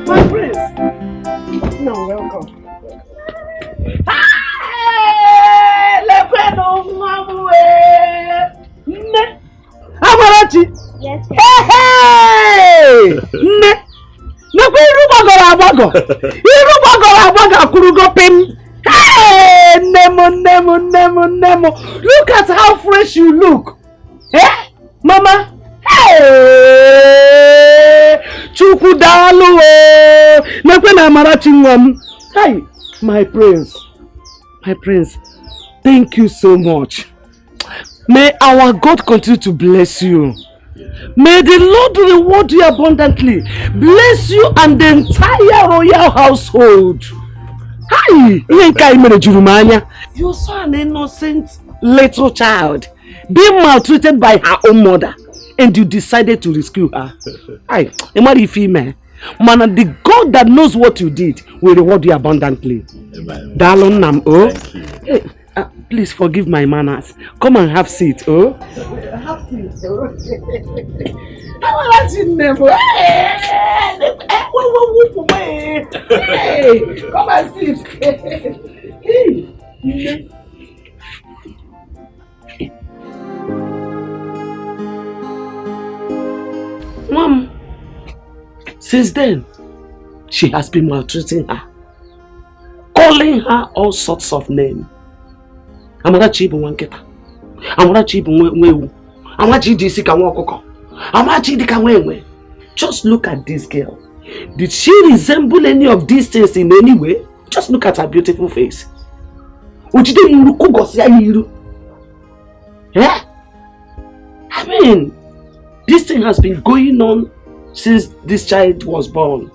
My prince! No, welcome. Amarachi! Yes, sir. Hey! Nakwa iru gbagoro agbago! Iru gbagoro agbago akurugo pim! Hey! Nemo! Look at how fresh you look! Eh? Mama? Hey! Chukwu dalu o! Nakwa na Amarachi nwam! Hey! My prince! Thank you so much. May our God continue to bless you. May the Lord reward you abundantly. Bless you and the entire royal household. Hi! You're so an innocent little child, being maltreated by her own mother, and you decided to rescue her. Hi, man, the God that knows what you did will reward you abundantly. Darling Nam, oh. Hey, please forgive my manners. Come and have seat, oh. Have seat, oh. Hey, come and sit. Mom, since then, she has been maltreating her, calling her all sorts of names. Amarachi ibu wanketa. Amarachi ibu nwewu. Amarachi disi ka nwokoko. Amarachi dika nwenwe. Just look at this girl. Did she resemble any of these things in any way? Just look at her beautiful face. Eh? I mean, this thing has been going on since this child was born.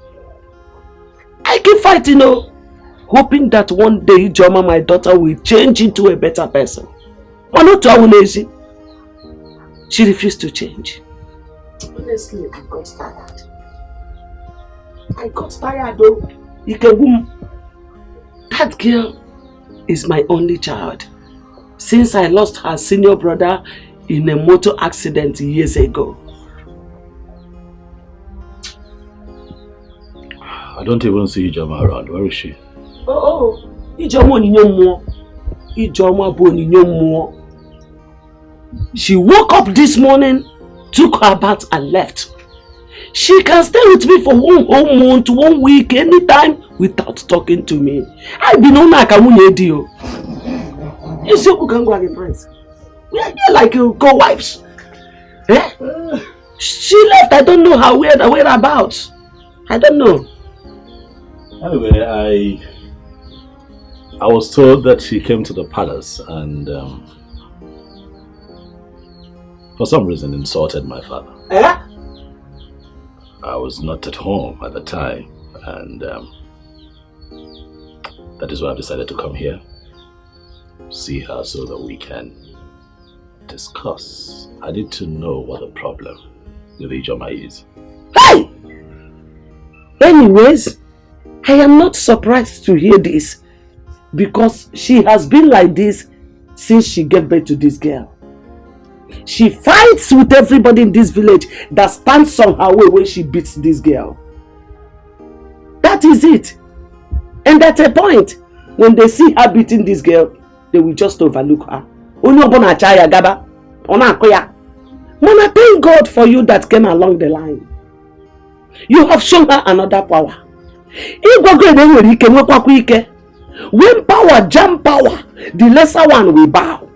I keep fighting, hoping that one day Joma, my daughter, will change into a better person. But not too lazy. She refused to change. Honestly, I got tired. I got tired though. That girl is my only child. Since I lost her senior brother in a motor accident years ago. I don't even see Ijoma around. Where is she? Ijoma Onyinyo Ijoma bu Onyinyo. She woke up this morning, took her bath and left. She can stay with me for one whole month, 1 week, anytime without talking to me. I be no like a Edo. You see who can go against friends? We are here like co-wives. Eh? She left. I don't know her whereabouts. I don't know. Anyway, I was told that she came to the palace and for some reason insulted my father. Eh? I was not at home at the time, and that is why I've decided to come here, see her so that we can discuss. I need to know what the problem with Ijoma is. Hey! Anyways, I am not surprised to hear this because she has been like this since she gave birth to this girl. She fights with everybody in this village that stands on her way when she beats this girl. That is it. And at a point, when they see her beating this girl, they will just overlook her. Mona, thank God for you that came along the line. You have shown her another power. When power jam power, the lesser one will bow.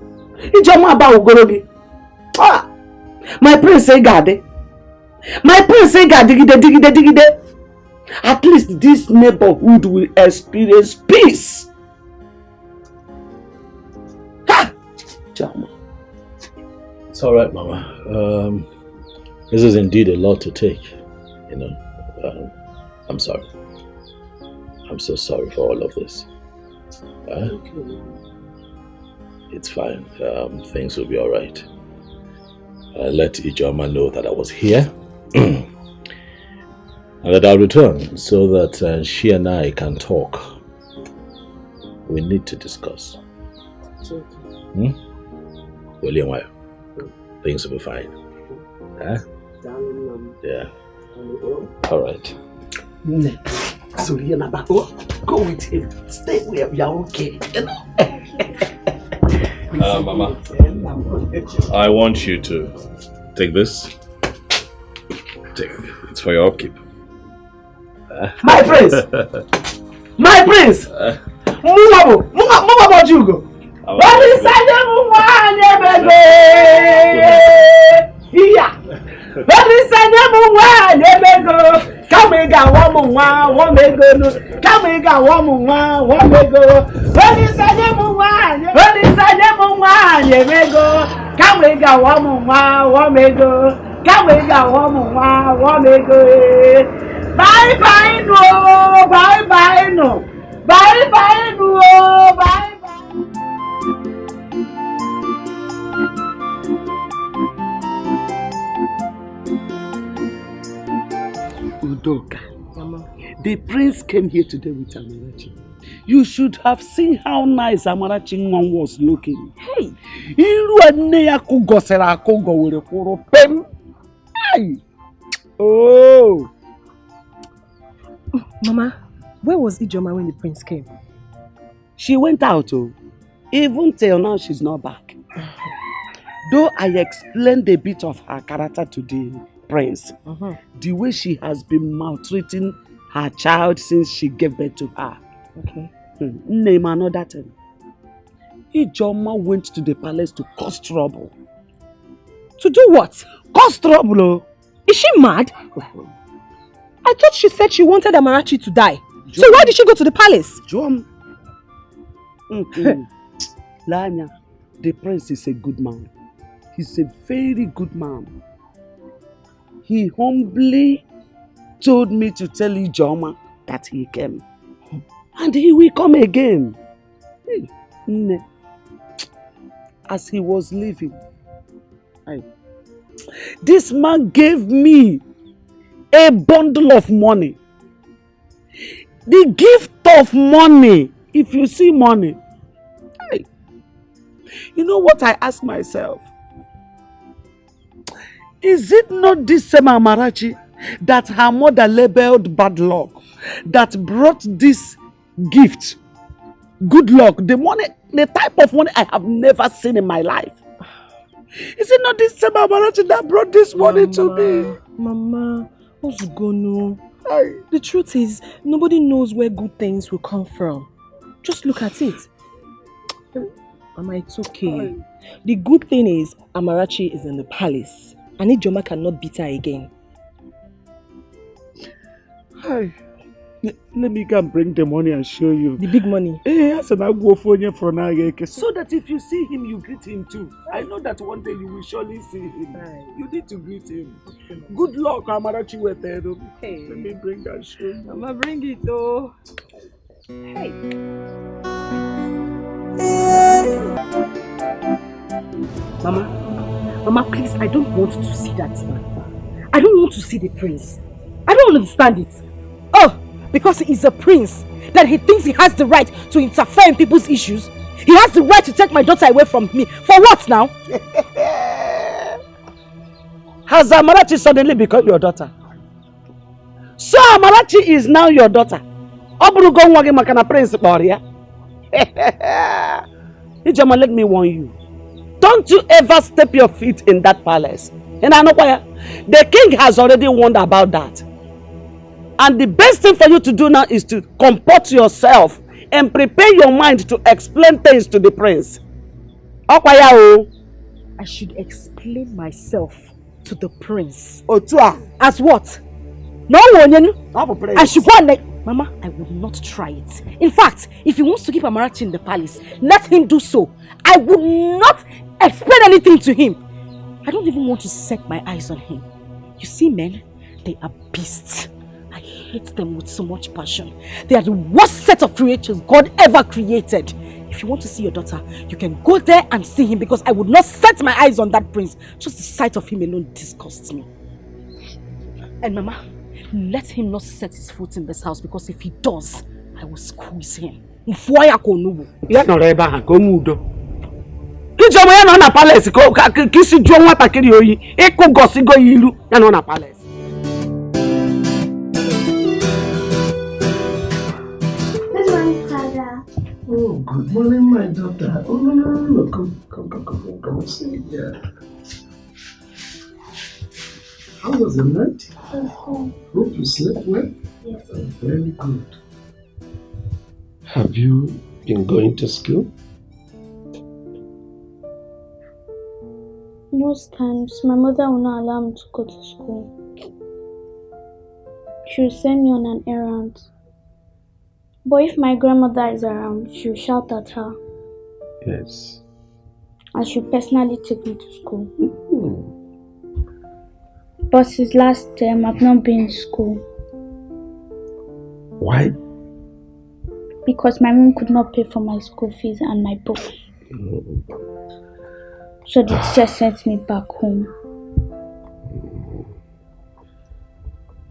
My prince say gade. My prince say digide. At least this neighborhood will experience peace. Ha! Jama. It's all right, Mama. This is indeed a lot to take. I'm sorry. I'm so sorry for all of this. It's fine. Things will be all right. Let Ijoma know that I was here and that I'll return so that she and I can talk. We need to discuss. It's okay. William, things will be fine. Huh? Yeah. All right. So go with him. Stay where we are okay. Mama, I want you to take this. Take it. It's for your upkeep. My prince! My prince! Move Jugo! What is that? What is that? Come and go, one may go. Come and go, one may go. What is that? What is that? You may go. Come and go, one may go. Come and go, one may go. Bye bye no, bye bye no, bye bye no, bye bye. Udoka, Mama. The prince came here today with Amarachi. You should have seen how nice Amarachi was looking. Hey, oh. Mama, where was Ijoma when the prince came? She went out. Even till now, she's not back. Though I explained a bit of her character to the prince, the way she has been maltreating her child since she gave birth to her. Okay. Name another thing. Ijoma went to the palace to cause trouble. To do what? Cause trouble. Is she mad? I thought she said she wanted Amarachi to die. So why did she go to the palace? Lanya, the prince is a good man. He's a very good man. He humbly told me to tell Ijoma that he came. And he will come again. Hey, as he was leaving, this man gave me a bundle of money. The gift of money. If you see money, you know what I ask myself? Is it not this same Amarachi that her mother labeled bad luck that brought this gift? Good luck, the money, the type of money I have never seen in my life. Is it not this same Amarachi that brought this money to me? Mama, what's going on? The truth is, nobody knows where good things will come from. Just look at it. Mama, it's okay. The good thing is, Amarachi is in the palace. And Ijoma cannot beat her again. Let me go and bring the money and show you. The big money? Yes, and I'll go for you for now. So that if you see him, you greet him too. I know that one day you will surely see him. You need to greet him. Okay. Good luck, Amarachi. Hey. Let me bring that show you. Mama, bring it though. Hey. Mama, please, I don't want to see that man. I don't want to see the prince. I don't understand it. Oh, because he is a prince, that he thinks he has the right to interfere in people's issues. He has the right to take my daughter away from me. For what now? Has Amarachi suddenly become your daughter? So Amarachi is now your daughter. Prince Ijoma, let me warn you. Don't you ever step your feet in that palace. And I know why. The king has already warned about that. And the best thing for you to do now is to comport yourself and prepare your mind to explain things to the prince. I should explain myself to the prince. As what? No one. I should go and Mama, I will not try it. In fact, if he wants to keep Amarachi in the palace, let him do so. I will not explain anything to him. I don't even want to set my eyes on him. You see, men, they are beasts. I hate them with so much passion. They are the worst set of creatures God ever created. If you want to see your daughter, you can go there and see him, because I would not set my eyes on that prince. Just the sight of him alone disgusts me. And Mama, let him not set his foot in this house, because if he does, I will squeeze him. Ijoma ya no na palace ko kisi jo nwata kiri oyi iku gosi go yilu ya no na palace. Good morning, Father. Oh, good morning, my daughter. Oh, no. Come sit here. How was the night? Okay. Hope you slept well? Yes. Oh, very good. Have you been going to school? Most times, my mother will not allow me to go to school. She will send me on an errand. But if my grandmother is around, she will shout at her. Yes. And she will personally take me to school. But since last term, I've not been in school. Why? Because my mom could not pay for my school fees and my books. So the teacher sent me back home.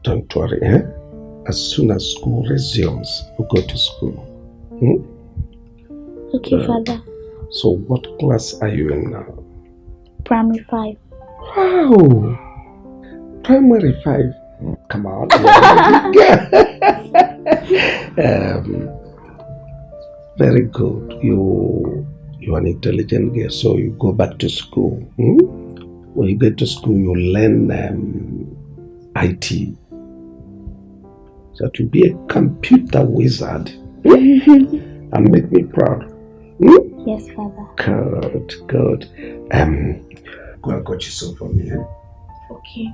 Don't worry, eh? As soon as school resumes, we'll go to school. Okay, Father. So what class are you in now? Primary 5. Wow! Primary 5. Come on. Very good. You're an intelligent girl, so you go back to school. When you get to school, you learn IT. So to be a computer wizard and make me proud. Yes, Father. Good. Go and got you some for me. Okay.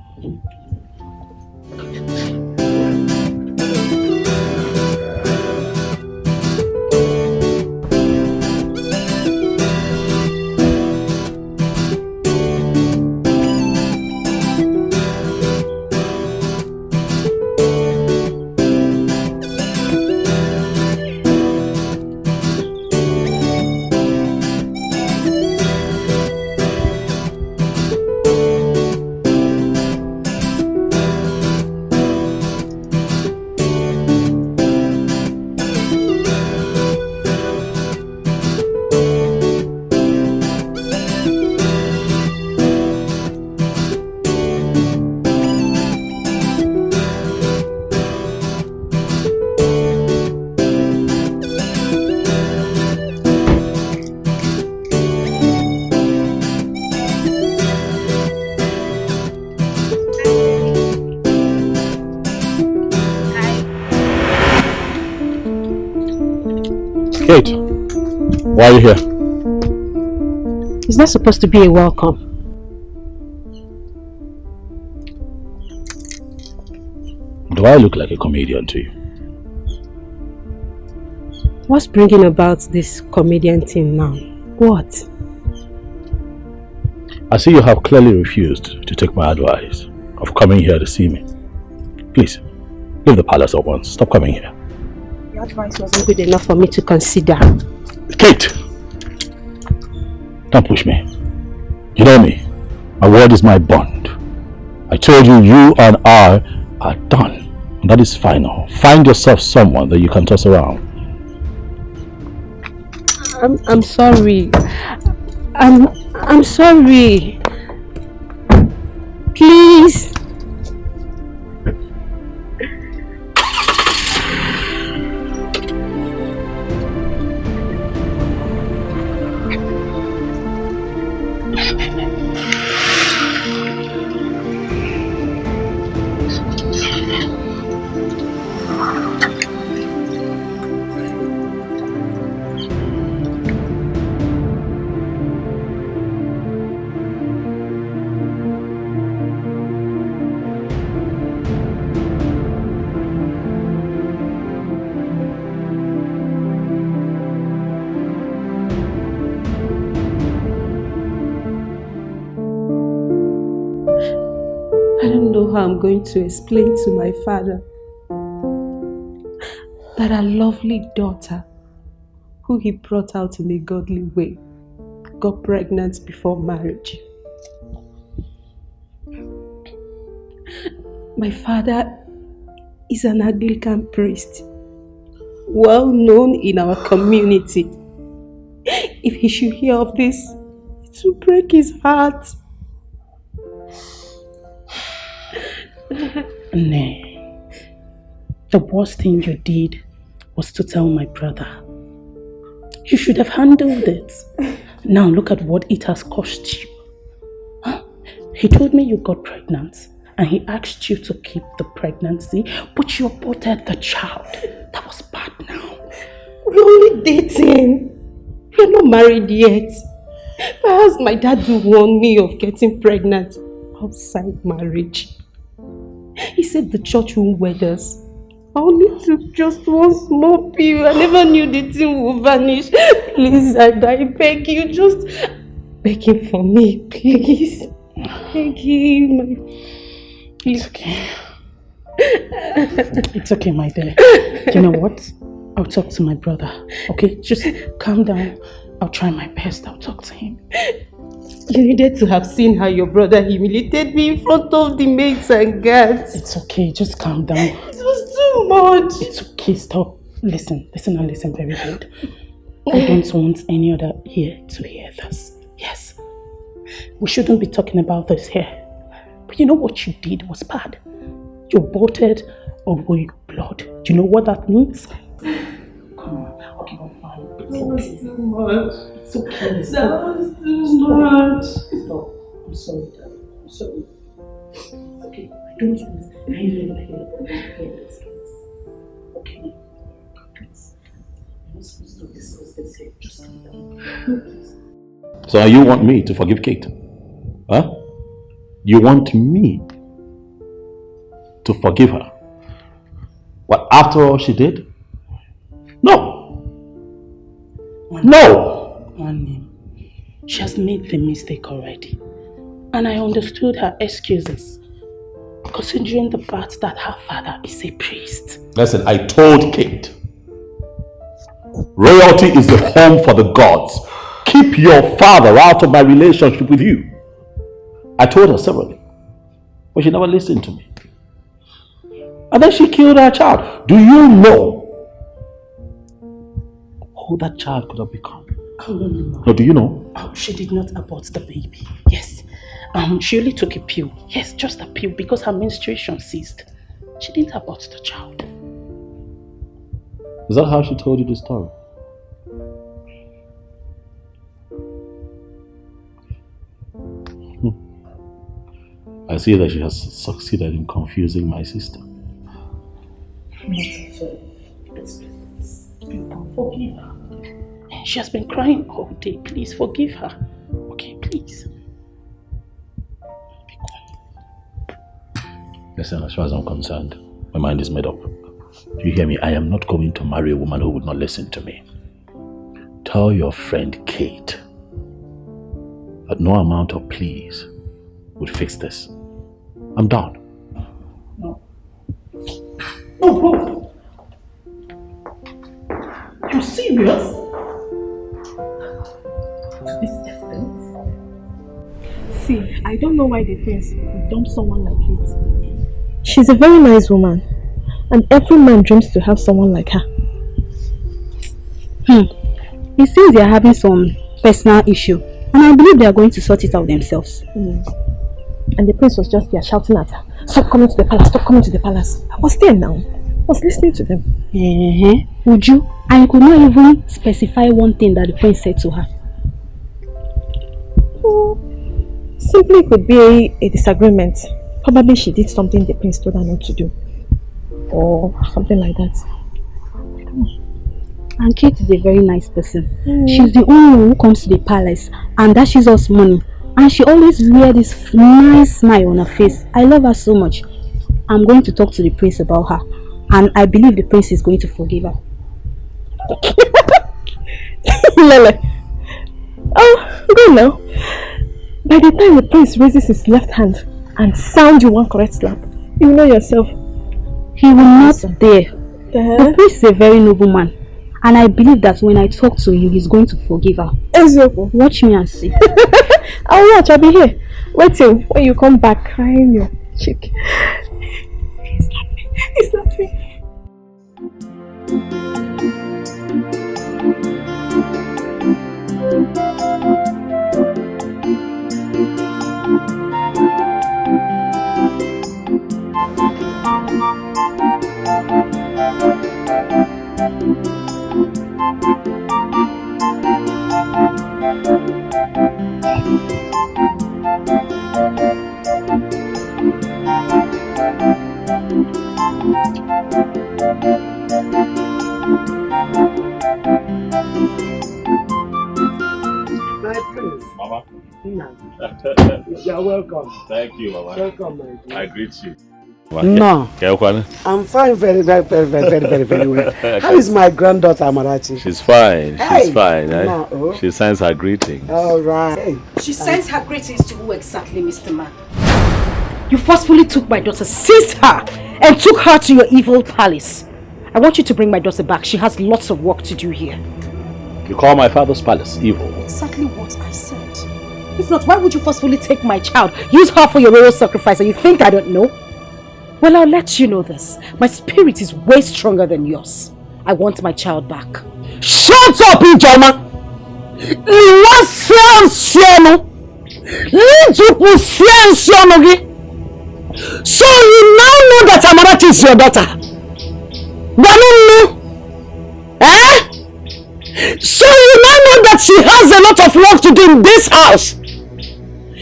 Why are you here? Is that supposed to be a welcome? Do I look like a comedian to you? What's bringing about this comedian thing now? What? I see you have clearly refused to take my advice of coming here to see me. Please, leave the palace at once. Stop coming here. Your advice wasn't good enough for me to consider. Kate! Don't push me. You know me. My word is my bond. I told you, you and I are done. And that is final. Find yourself someone that you can toss around. I'm sorry. I'm sorry. Please. How I'm going to explain to my father that our lovely daughter, who he brought out in a godly way, got pregnant before marriage. My father is an Anglican priest, well known in our community. If he should hear of this, it will break his heart. Nay, the worst thing you did was to tell my brother. You should have handled it. Now look at what it has cost you. Huh? He told me you got pregnant and he asked you to keep the pregnancy, but you aborted the child. That was bad now. We're only dating. We're not married yet. Perhaps my dad will warn me of getting pregnant outside marriage. He said the church won't wed us. I only took just one small pill. I never knew the thing would vanish. Please, I beg you, just beg him for me, please. Beg him. It's okay. It's okay, my dear. You know what? I'll talk to my brother. Okay, just calm down. I'll try my best. I'll talk to him. You needed to have seen how your brother humiliated me in front of the maids and guards. It's okay, just calm down. It was too much. It's okay, stop. Listen and listen very good. I don't want any other here to hear this. Yes, we shouldn't be talking about this here. But you know what you did was bad. You aborted a royal blood. Do you know what that means? Come on. Okay, I'm fine. That was too much. It's okay. That was too much. Stop. I'm sorry, Dad. I'm sorry. It's okay. I don't want any other here. Okay? Please. You're not supposed to discuss this here. Just calm down. So you want me to forgive Kate? Huh? You want me to forgive her? What, after all she did? No! No! One, she has made the mistake already. And I understood her excuses. Considering the fact that her father is a priest. Listen, I told Kate. Royalty is the home for the gods. Keep your father out of my relationship with you. I told her severally. But she never listened to me. And then she killed her child. Do you know who that child could have become? Oh, no. No, do you know? Oh, she did not abort the baby. Yes. She only took a pill. Yes, just a pill because her menstruation ceased. She didn't abort the child. Is that how she told you the story? I see that she has succeeded in confusing my sister. She has been crying all day. Please forgive her. Okay, please. Listen, as far as I'm concerned, my mind is made up. Do you hear me? I am not going to marry a woman who would not listen to me. Tell your friend Kate that no amount of pleas would fix this. I'm done. No. Oh. You're serious? See, I don't know why the prince would dump someone like Kate. She's a very nice woman, and every man dreams to have someone like her. It seems they are having some personal issue, and I believe they are going to sort it out themselves. And the prince was just there shouting at her, "Stop coming to the palace, stop coming to the palace." I was there now. I was listening to them. Would you? I could not even specify one thing that the prince said to her. Simply could be a disagreement. Probably she did something the prince told her not to do. Or something like that. I don't know. And Kate is a very nice person. She's the only one who comes to the palace and dashes us money. And she always wears this nice smile on her face. I love her so much. I'm going to talk to the prince about her. And I believe the prince is going to forgive her. Lele. Oh, go now. By the time the prince raises his left hand and sound you one correct slap, you know yourself. He will not dare. The prince is a very noble man. And I believe that when I talk to him, he's going to forgive her. Watch me and see. I'll watch, I'll be here. Wait till when you come back crying your cheek. He's laughing. Mama. You're welcome. Thank you, Mama. Welcome, my dear. I greet you. No. I'm fine, very well. How is my granddaughter Amarachi? She's fine. She's fine. No. She sends her greetings. All right. She sends her greetings to who exactly, Mr. Man? You forcefully took my daughter, seized her, and took her to your evil palace. I want you to bring my daughter back. She has lots of work to do here. You call my father's palace evil? Exactly what I said. If not, why would you forcefully take my child? Use her for your royal sacrifice, and you think I don't know? Well, I'll let you know this. My spirit is way stronger than yours. I want my child back. Shut up, Ijoma! So you now know that Amarachi is your daughter? Eh? So you now know that she has a lot of work to do in this house?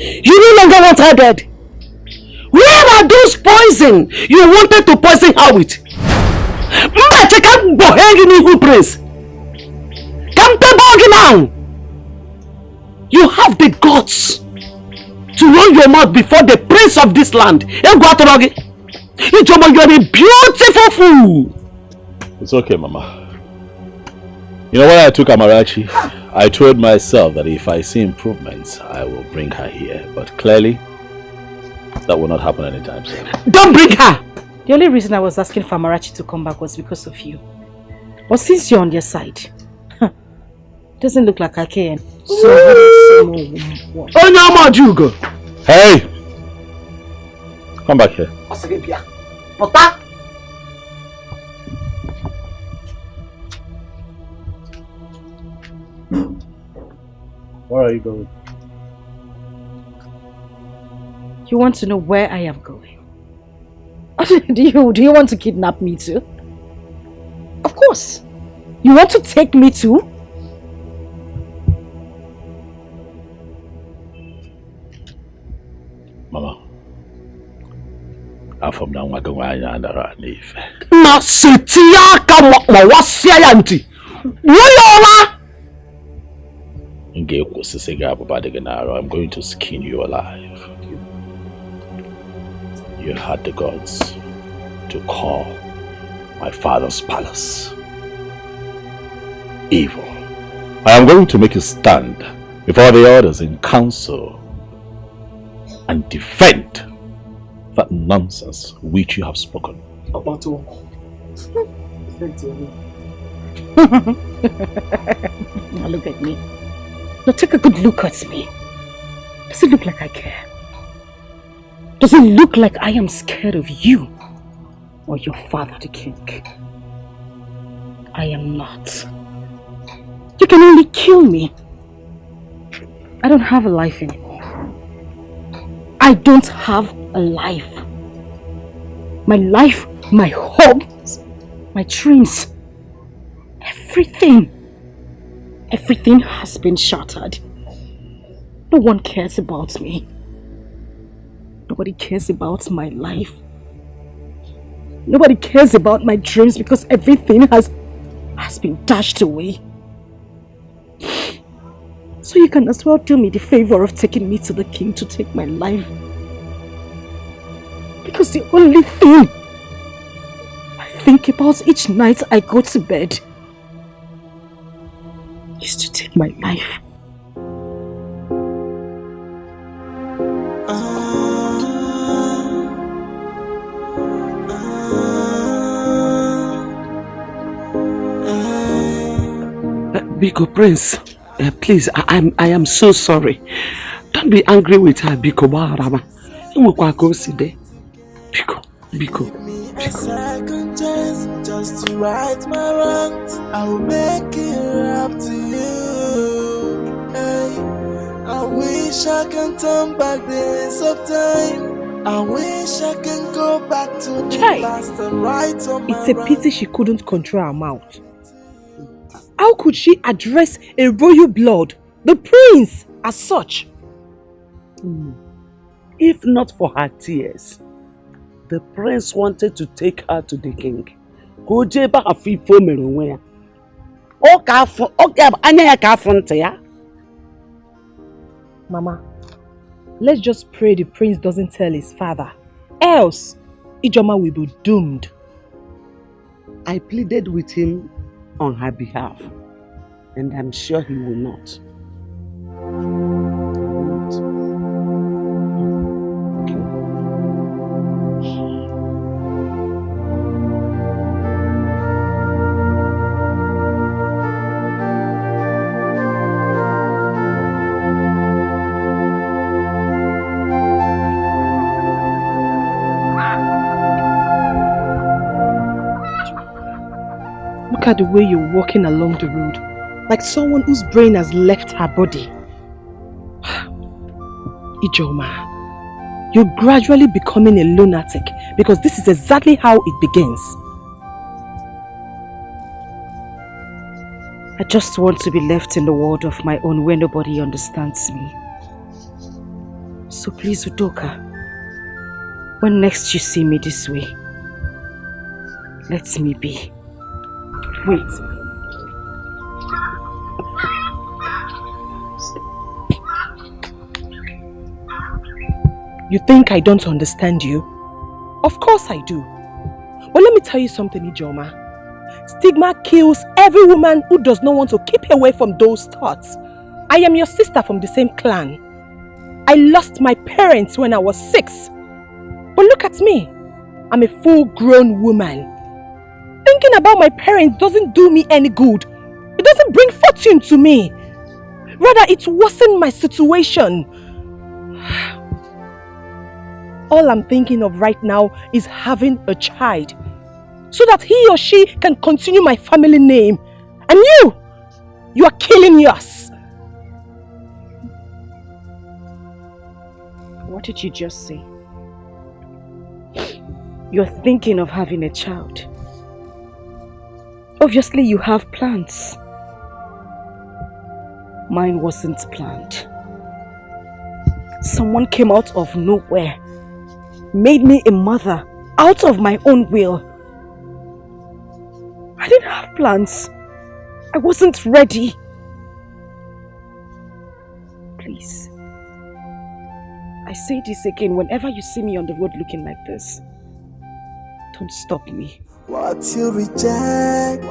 You no longer want her dead? Where are those poison you wanted to poison her with? You have the guts to run your mouth before the prince of this land. You are a beautiful fool. It's okay, Mama. You know, when I took Amarachi, I told myself that if I see improvements, I will bring her here. But clearly, that will not happen anytime soon. Don't bring her! The only reason I was asking for Amarachi to come back was because of you. But since you're on their side, doesn't look like I can. So hey! Come back here. Where are you going? You want to know where I am going? Do you want to kidnap me too? Of course. You want to take me too? Mama, I'm from Namwagawanya and Aranife. Na sitiaka mwasia yanti. Woyola! I'm going to skin you alive. You had the gods to call my father's palace evil. I am going to make you stand before the others in council and defend that nonsense which you have spoken. Now look at me. Now take a good look at me. Does it look like I care? Does it look like I am scared of you or your father, the king? I am not. You can only kill me. I don't have a life anymore. I don't have a life. My life, my hopes, my dreams, everything has been shattered. No one cares about me. Nobody cares about my life. Nobody cares about my dreams because everything has been dashed away. So you can as well do me the favor of taking me to the king to take my life. Because the only thing I think about each night I go to bed is to take my life. Biko Prince, please, I am so sorry. Don't be angry with her, Biko Baharama. Biko. A second chance just to right my wrongs. I will make it up to you. Hey, I wish I can turn back days of time. I wish I can go back to the past and right on my It's a pity she couldn't control her mouth. How could she address a royal blood, the prince, as such? If not for her tears, the prince wanted to take her to the king. Mama, let's just pray the prince doesn't tell his father. Else, Ijoma will be doomed. I pleaded with him on her behalf, and I'm sure he will not. Look at the way you're walking along the road, like someone whose brain has left her body. Ijoma, you're gradually becoming a lunatic because this is exactly how it begins. I just want to be left in the world of my own where nobody understands me. So please, Udoka, when next you see me this way, let me be. Wait. You think I don't understand you? Of course I do. But let me tell you something, Ijoma. Stigma kills every woman who does not want to keep away from those thoughts. I am your sister from the same clan. I lost my parents when I was 6. But look at me. I'm a full-grown woman. Thinking about my parents doesn't do me any good. It doesn't bring fortune to me. Rather, it worsens my situation. All I'm thinking of right now is having a child, so that he or she can continue my family name. And you are killing yours. What did you just say? You're thinking of having a child. Obviously, you have plans. Mine wasn't planned. Someone came out of nowhere, made me a mother out of my own will. I didn't have plans. I wasn't ready. Please. I say this again, whenever you see me on the road looking like this, don't stop me. What you reject,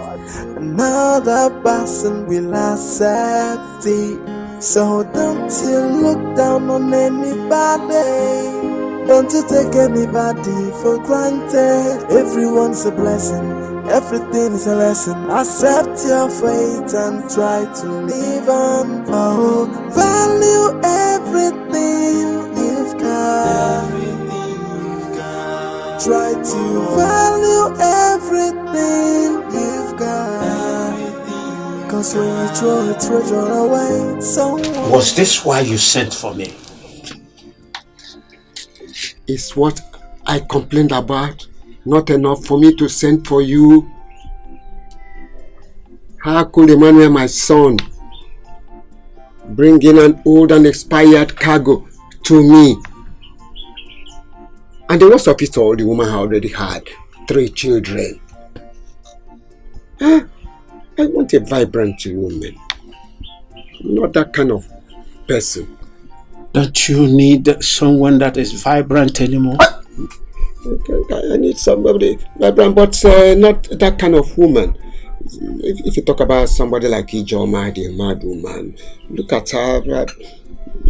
another person will accept it. So don't you look down on anybody. Don't you take anybody for granted. Everyone's a blessing, everything is a lesson. Accept your fate and try to live on. Oh, value everything you've got. Try to value everything you've got. Cause when you throw a treasure away, someone... Was this why you sent for me? Is what I complained about not enough for me to send for you? How could Emmanuel, my son, bring in an old and expired cargo to me? And the worst of it all, the woman already had 3 children. I want a vibrant woman, not that kind of person. Don't you need someone that is vibrant anymore? I need somebody vibrant, but not that kind of woman. If you talk about somebody like Ijoma, the mad woman, look at her.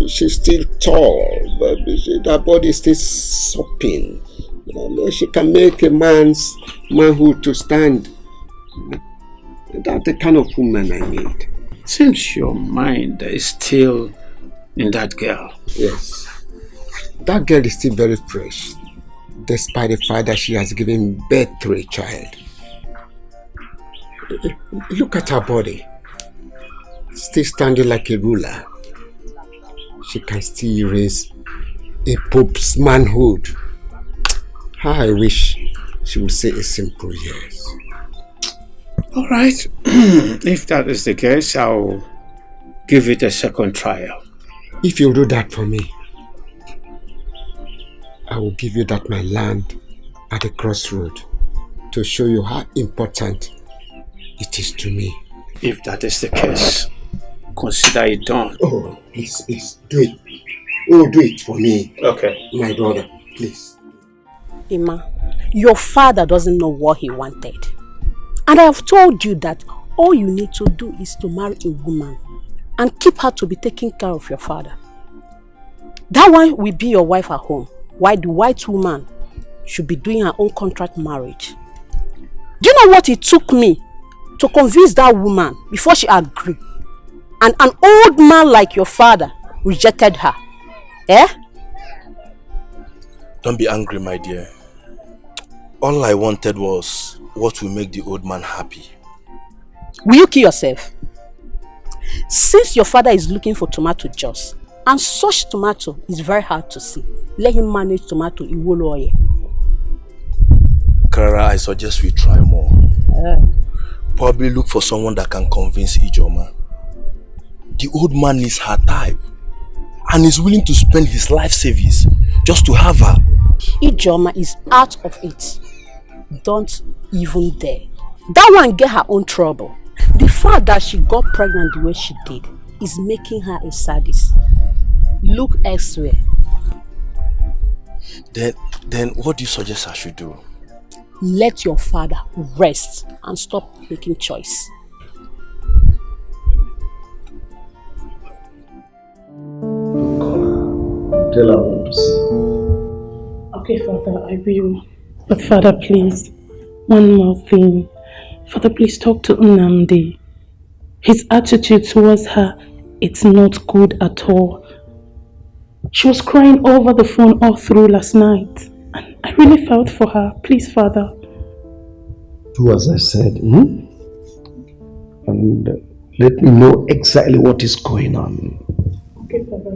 She's still tall, but her body is still sopping. She can make a man's manhood to stand. That's the kind of woman I need. Seems your mind is still in that girl. Yes. That girl is still very fresh, despite the fact that she has given birth to a child. Look at her body. Still standing like a ruler. She can still raise a pope's manhood. How I wish she would say a simple yes. Alright, if that is the case, I'll give it a second trial. If you do that for me, I will give you that my land at the crossroad to show you how important it is to me. If that is the case, consider it done. Oh, please, do it. Oh, do it for me. Okay. My brother, please. Ima, your father doesn't know what he wanted. And I have told you that all you need to do is to marry a woman and keep her to be taking care of your father. That one will be your wife at home, while the white woman should be doing her own contract marriage. Do you know what it took me to convince that woman before she agreed? And an old man like your father rejected her. Eh? Don't be angry, my dear. All I wanted was what will make the old man happy. Will you kill yourself? Since your father is looking for tomato juice, and such tomato is very hard to see, let him manage tomato Iwolo. Clara, I suggest we try more. Probably look for someone that can convince Ijoma. The old man is her type and is willing to spend his life savings just to have her. Ijoma is out of it. Don't even dare. That one get her own trouble. The fact that she got pregnant the way she did is making her a sadist. Look elsewhere. Then what do you suggest I should do? Let your father rest and stop making choice. Tell her what to say. Okay, Father, I will. But Father, please, one more thing. Father, please talk to Nnamdi. His attitude towards her, it's not good at all. She was crying over the phone all through last night. And I really felt for her. Please, Father. Do as I said, and let me know exactly what is going on. Okay, Father.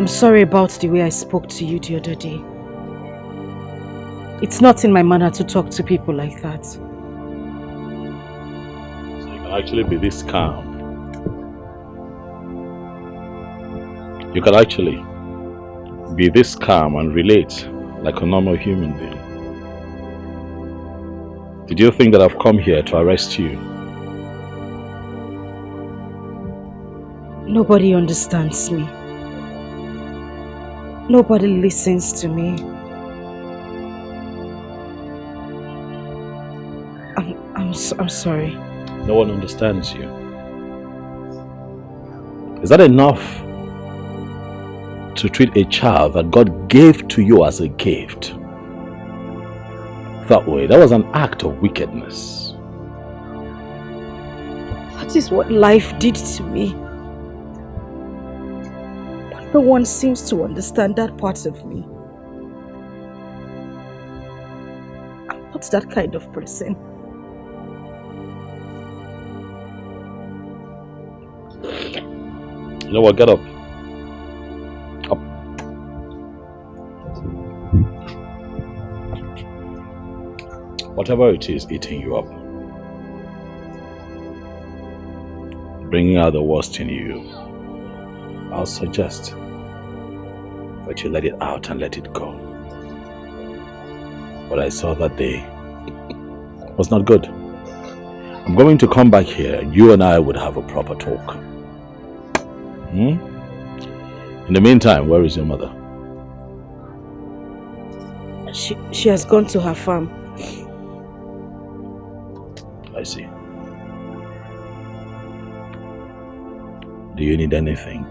I'm sorry about the way I spoke to you the other day. It's not in my manner to talk to people like that. So you can actually be this calm. You can actually be this calm and relate like a normal human being. Did you think that I've come here to arrest you? Nobody understands me. Nobody listens to me. I'm sorry. No one understands you. Is that enough to treat a child that God gave to you as a gift that way? That was an act of wickedness. That is what life did to me. But no one seems to understand that part of me. I'm not that kind of person. You know what? Get up. Up. Whatever it is eating you up, bringing out the worst in you, I'll suggest that you let it out and let it go. What I saw that day was not good. I'm going to come back here and you and I would have a proper talk. In the meantime, where is your mother? She has gone to her farm. I see. Do you need anything?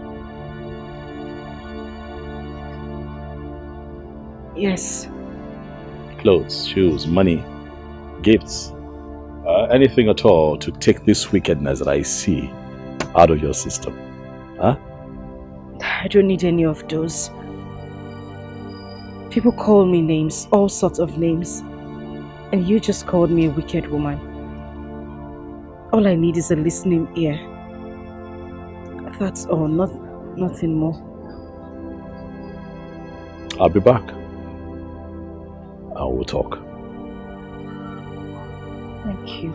Yes. Clothes, shoes, money, gifts, anything at all to take this wickedness that I see out of your system. Huh? I don't need any of those. People call me names, all sorts of names. And you just called me a wicked woman. All I need is a listening ear. That's all, nothing more. I'll be back. I will talk. Thank you.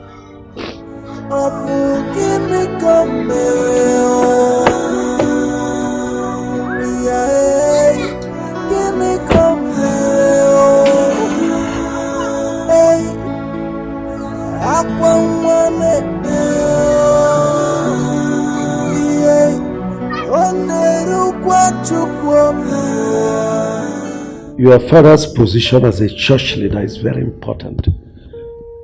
Your father's position as a church leader is very important.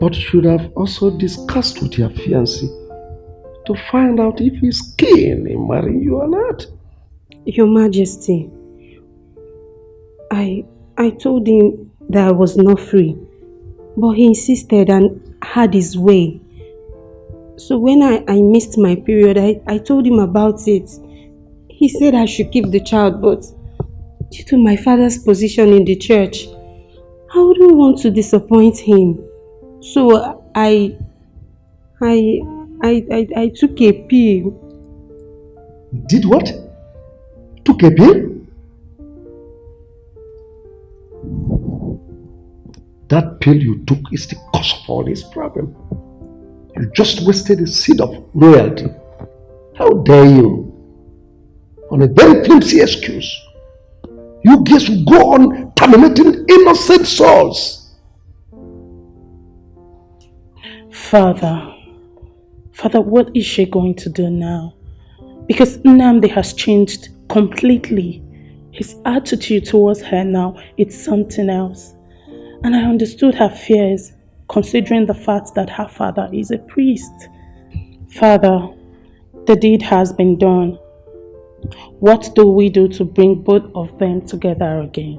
But you should have also discussed with your fiancé to find out if he's keen in marrying you or not. Your Majesty, I told him that I was not free, but he insisted and had his way. So when I missed my period, I told him about it. He said I should keep the child, but due to my father's position in the church, I wouldn't want to disappoint him. So I took a pill. Did what? Took a pill? That pill you took is the cause of all this problem. You just wasted a seed of royalty. How dare you? On a very flimsy excuse, you guys will go on terminating innocent souls. Father, what is she going to do now? Because Nnamdi has changed completely. His attitude towards her now, it's something else. And I understood her fears, considering the fact that her father is a priest. Father, the deed has been done. What do we do to bring both of them together again?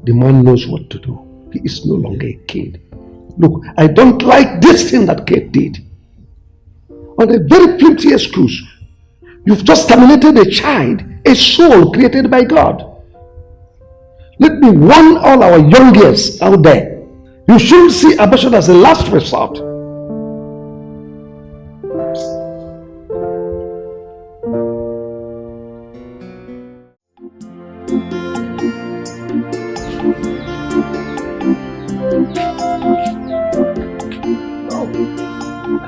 The man knows what to do. He is no longer a kid. Look, I don't like this thing that Kate did. On a very flimsy excuse, you've just terminated a child, a soul created by God. Let me warn all our young girls out there. You shouldn't see abortion as a last resort.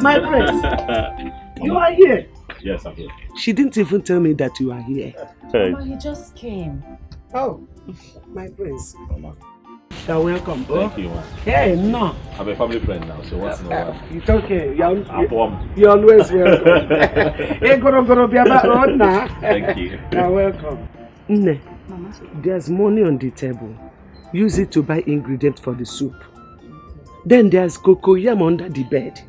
My friends, you are here. Yes, I'm here. She didn't even tell me that you are here. Mama, he just came. Oh, my friends. Mama. You're welcome. Thank you, man. Hey, no. I'm a family friend now, so once in a while. It's okay. You're always welcome. Hey, gonna be about road now. Thank you. You're welcome. Nne, there's money on the table. Use it to buy ingredients for the soup. Then there's cocoyam under the bed.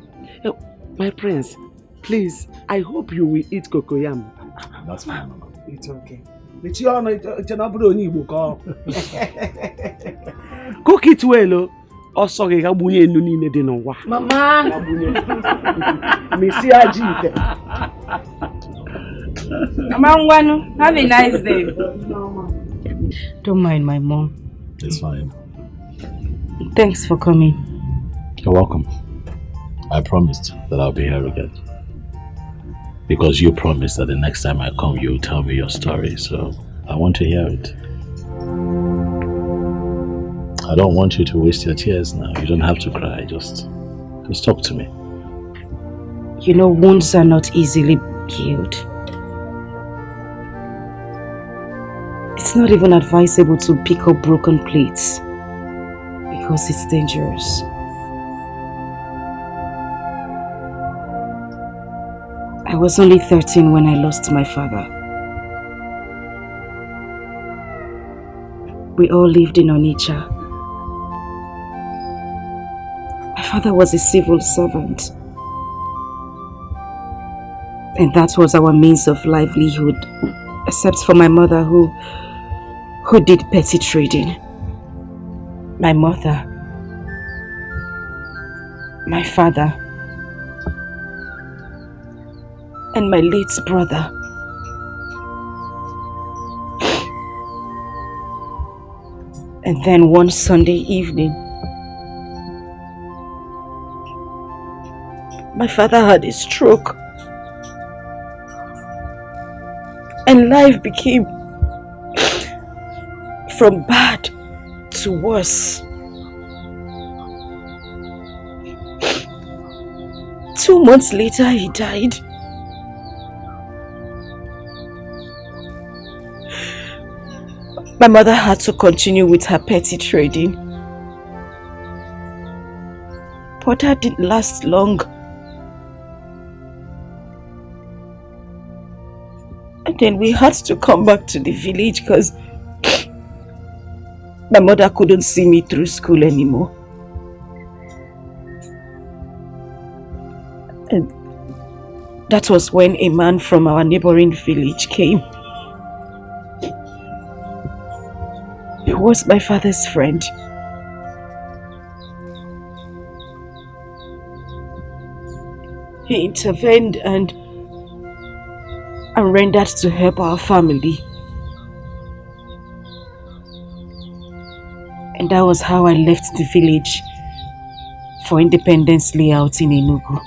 My friends, please, I hope you will eat cocoyam. That's fine, Mama. It's okay. Cook it well, oh. Sorry, Rabunye no need de no wa. Mama. Missy Ajite. Mama Wanu, have a nice day. Don't mind my mom. It's fine. Thanks for coming. You're welcome. I promised that I'll be here again. Because you promised that the next time I come, you'll tell me your story, so I want to hear it. I don't want you to waste your tears now. You don't have to cry, just talk to me. You know, wounds are not easily healed. It's not even advisable to pick up broken plates because it's dangerous. I was only 13 when I lost my father. We all lived in Onitsha. My father was a civil servant. And that was our means of livelihood, except for my mother who did petty trading. My mother, my father, and my late brother. And then one Sunday evening, my father had a stroke. And life became from bad to worse. 2 months later, he died. My mother had to continue with her petty trading. But that didn't last long. And then we had to come back to the village because my mother couldn't see me through school anymore. And that was when a man from our neighboring village came. He was my father's friend. He intervened and rendered to help our family. And that was how I left the village for Independence Layout in Enugu.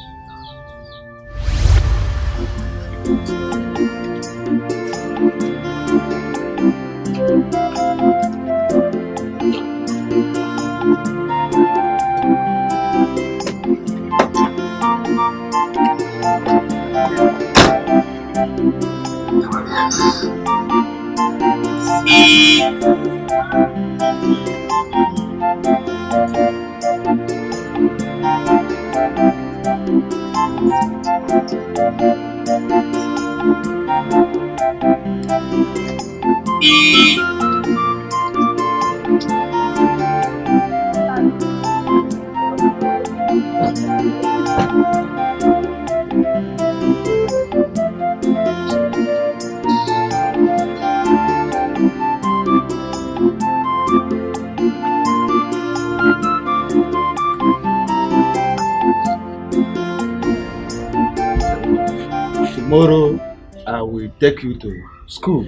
Tomorrow, I will take you to school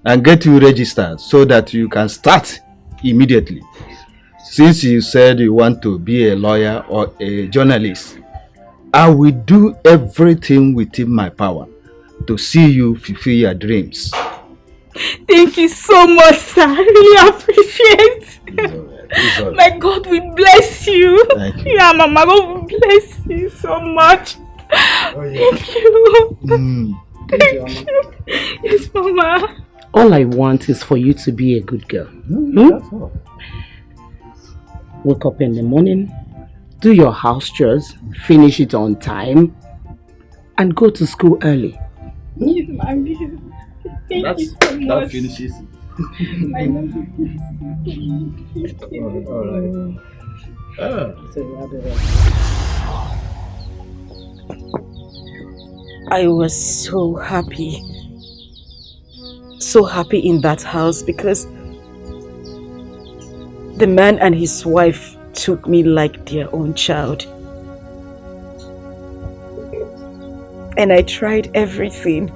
and get you registered so that you can start immediately. Since you said you want to be a lawyer or a journalist, I will do everything within my power to see you fulfill your dreams. Thank you so much, sir. I really appreciate it. It's all right. My God will bless you. Thank you. Yeah, Mama, God will bless you so much. Oh, yeah. Thank you. Thank you. Yes, Mama. All I want is for you to be a good girl. That's all. Wake up in the morning, do your house chores, finish it on time, and go to school early. Yes, Mommy. Thank you so much. That finishes it. I love you. All right. I was so happy in that house because the man and his wife took me like their own child. And I tried everything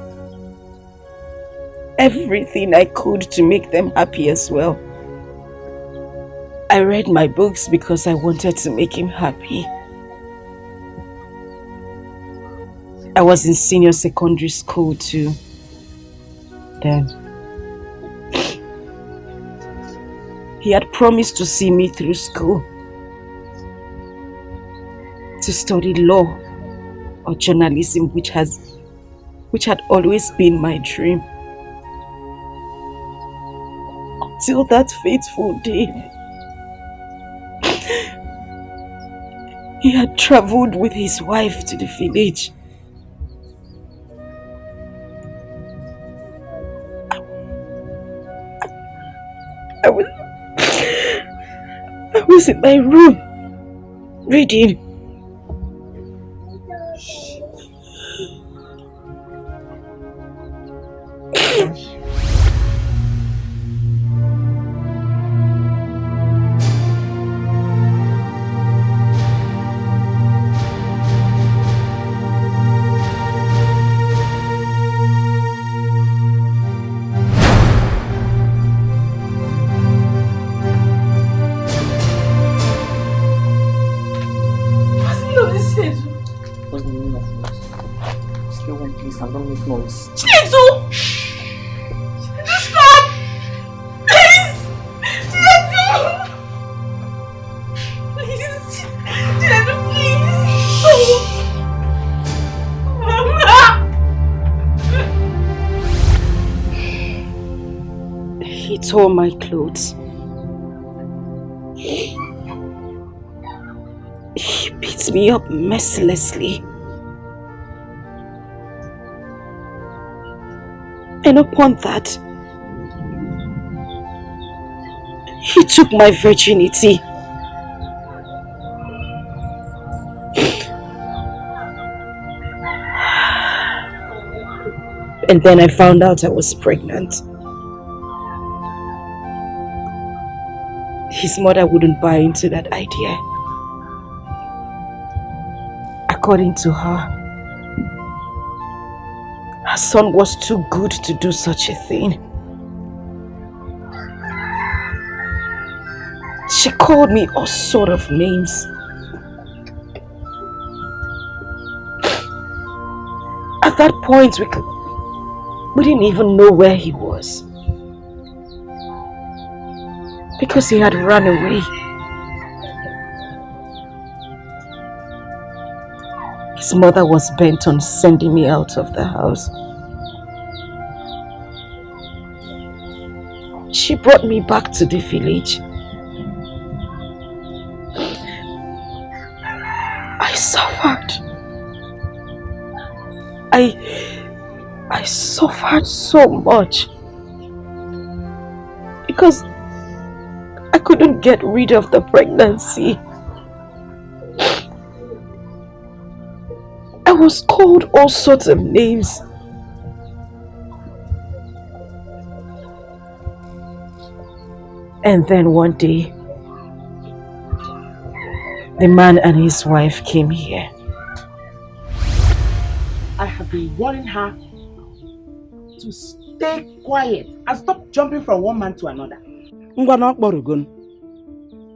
I could to make them happy as well. I read my books because I wanted to make him happy. I was in senior secondary school too. Then he had promised to see me through school, to study law or journalism, which had always been my dream. Till that fateful day, he had traveled with his wife to the village. I was in my room reading. And don't make noise. Chintu! Just stop! Please! Chintu! Please! Chintu, please! Mama! He tore my clothes. He beat me up mercilessly. And upon that, he took my virginity. And then I found out I was pregnant. His mother wouldn't buy into that idea. According to her, her son was too good to do such a thing. She called me all sort of names. At that point, we didn't even know where he was, because he had run away. His mother was bent on sending me out of the house. She brought me back to the village. I suffered. I suffered so much because I couldn't get rid of the pregnancy. I was called all sorts of names. And then one day, the man and his wife came here. I have been warning her to stay quiet and stop jumping from one man to another.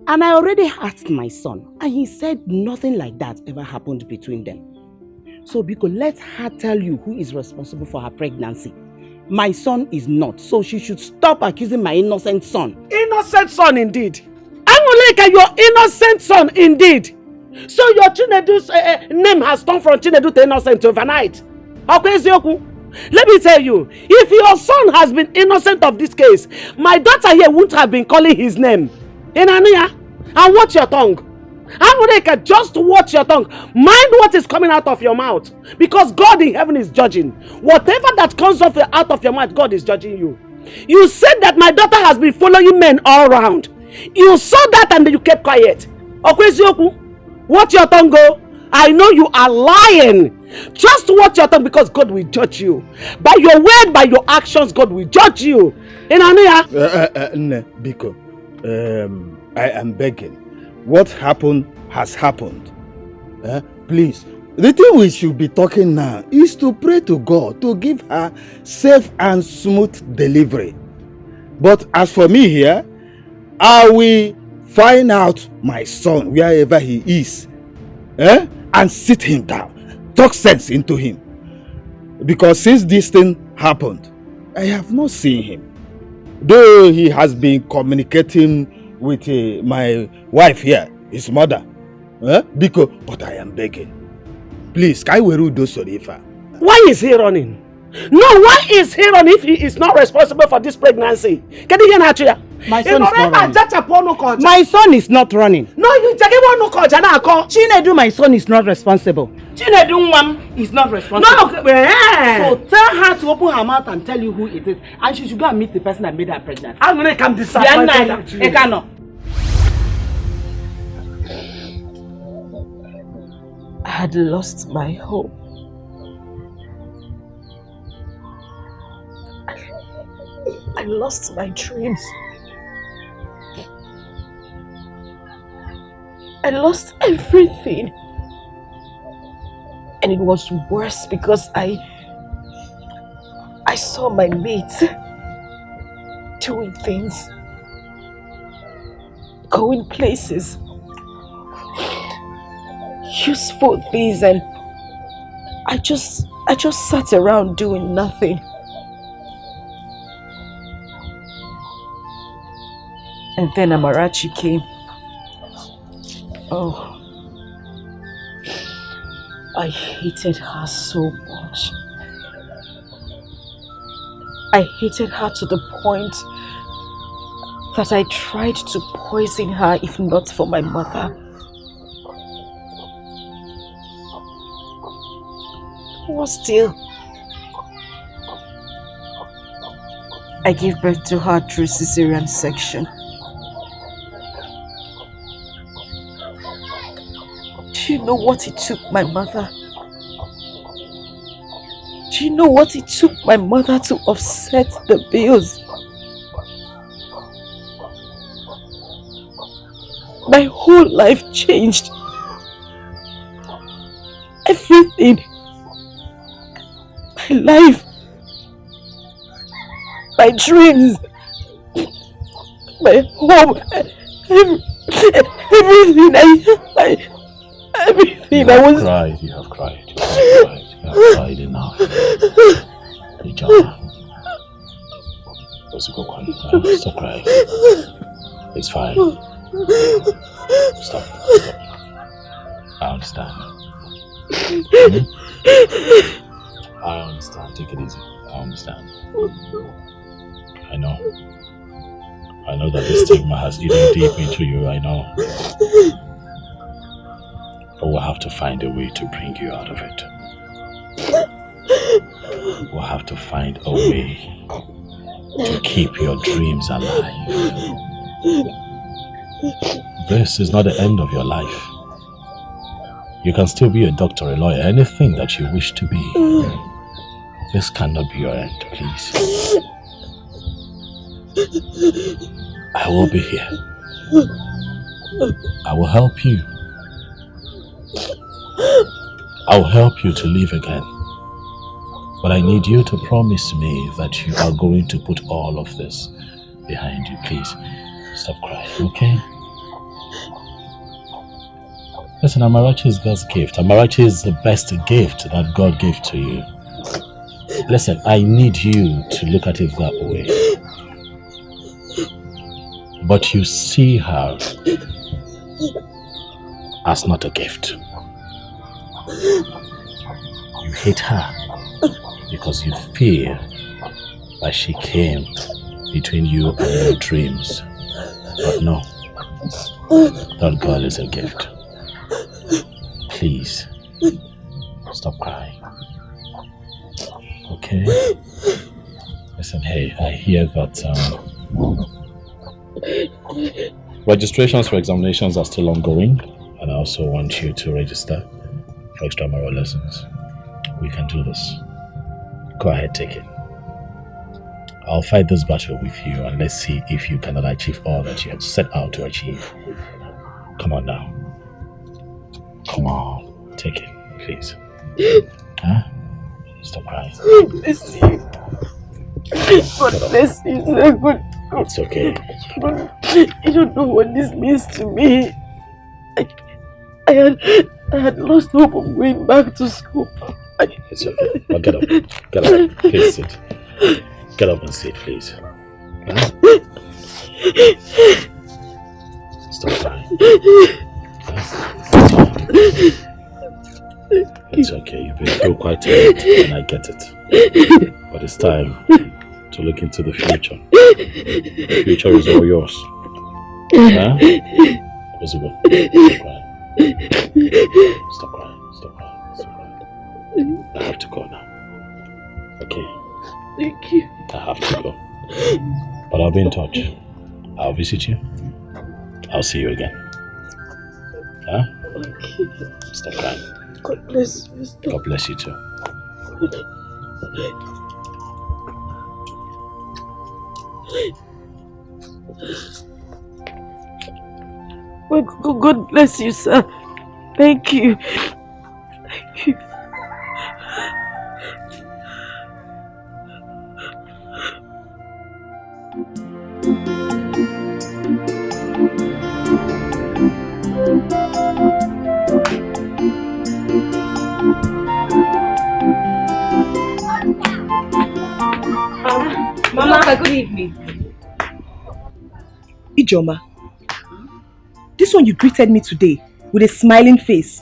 And I already asked my son, and he said nothing like that ever happened between them. So Biko, let her tell you who is responsible for her pregnancy. My son is not, so she should stop accusing my innocent son. Innocent son indeed. Angoleka, your innocent son indeed. So your Chinedu's name has turned from Chinedu to innocent overnight. Let me tell you, if your son has been innocent of this case, my daughter here wouldn't have been calling his name. Inania, and watch your tongue. Amuneka, just watch your tongue. Mind what is coming out of your mouth. Because God in heaven is judging. Whatever that comes out of your mouth, God is judging you. You said that my daughter has been following men all around. You saw that and you kept quiet. Watch your tongue go. I know you are lying. Just watch your tongue because God will judge you. By your word, by your actions, God will judge you. Biko, I am begging. What happened has happened. Please, the thing we should be talking now is to pray to God to give her safe and smooth delivery. But as for me here, I will find out my son wherever he is, and sit him down, talk sense into him. Because since this thing happened, I have not seen him. Though he has been communicating with my wife here, his mother. But I am begging. Please, why is he running? No, why is he running if he is not responsible for this pregnancy? My son is not running. My son is not running. No, you Chinedu, my son is not responsible. Chinedu mom is not responsible. No, so tell her to open her mouth and tell you who it is, and she should go and meet the person that made her pregnant. I'm gonna come disappointed. I had lost my hope. I lost my dreams. I lost everything. And it was worse because I saw my mates doing things, going places, useful things, and I just sat around doing nothing. And then Amarachi came. Oh, I hated her so much. I hated her to the point that I tried to poison her if not for my mother. But still, I gave birth to her through cesarean section. Do you know what it took my mother? Do you know what it took my mother to offset the bills? My whole life changed. Everything. My life. My dreams. My home. Everything everything I was... You have cried. You have cried enough. Stop crying. It's fine. Stop. I understand. I understand. Take it easy. I understand. I know that the stigma has eaten deep into you. I know. But we'll have to find a way to bring you out of it. We'll have to find a way to keep your dreams alive. This is not the end of your life. You can still be a doctor, a lawyer, anything that you wish to be. This cannot be your end, please. I will be here. I will help you. I'll help you to live again. But I need you to promise me that you are going to put all of this behind you. Please, stop crying, okay? Listen, Amarachi is God's gift. Amarachi is the best gift that God gave to you. Listen, I need you to look at it that way. But you see her as not a gift. You hate her because you feel like she came between you and your dreams. But no, that girl is a gift. Please, stop crying. Okay? Listen, hey, I hear that registrations for examinations are still ongoing, and I also want you to register for extramural lessons. We can do this. Go ahead, take it. I'll fight this battle with you, and let's see if you cannot achieve all that you have set out to achieve. Come on now. Come on, take it, please. Huh? Stop crying. Bless you. God bless you, sir. God. It's okay. You don't know what this means to me. I had lost hope of going back to school. It's okay. Well, get up. Get up. Please sit. Get up and sit, please. Huh? Stop crying. It's okay. You've been through quite a lot, and I get it. But it's time to look into the future. The future is all yours. Huh? Possible. Stop crying. Stop crying. Stop crying. I have to go now. Okay. Thank you. I have to go. But I'll be in touch. I'll visit you. I'll see you again. Huh? Thank you. Stop crying. God bless you. God bless you too. God bless you, sir. Thank you. Thank you. Mama, good evening. Ijoma, this one you greeted me today with a smiling face.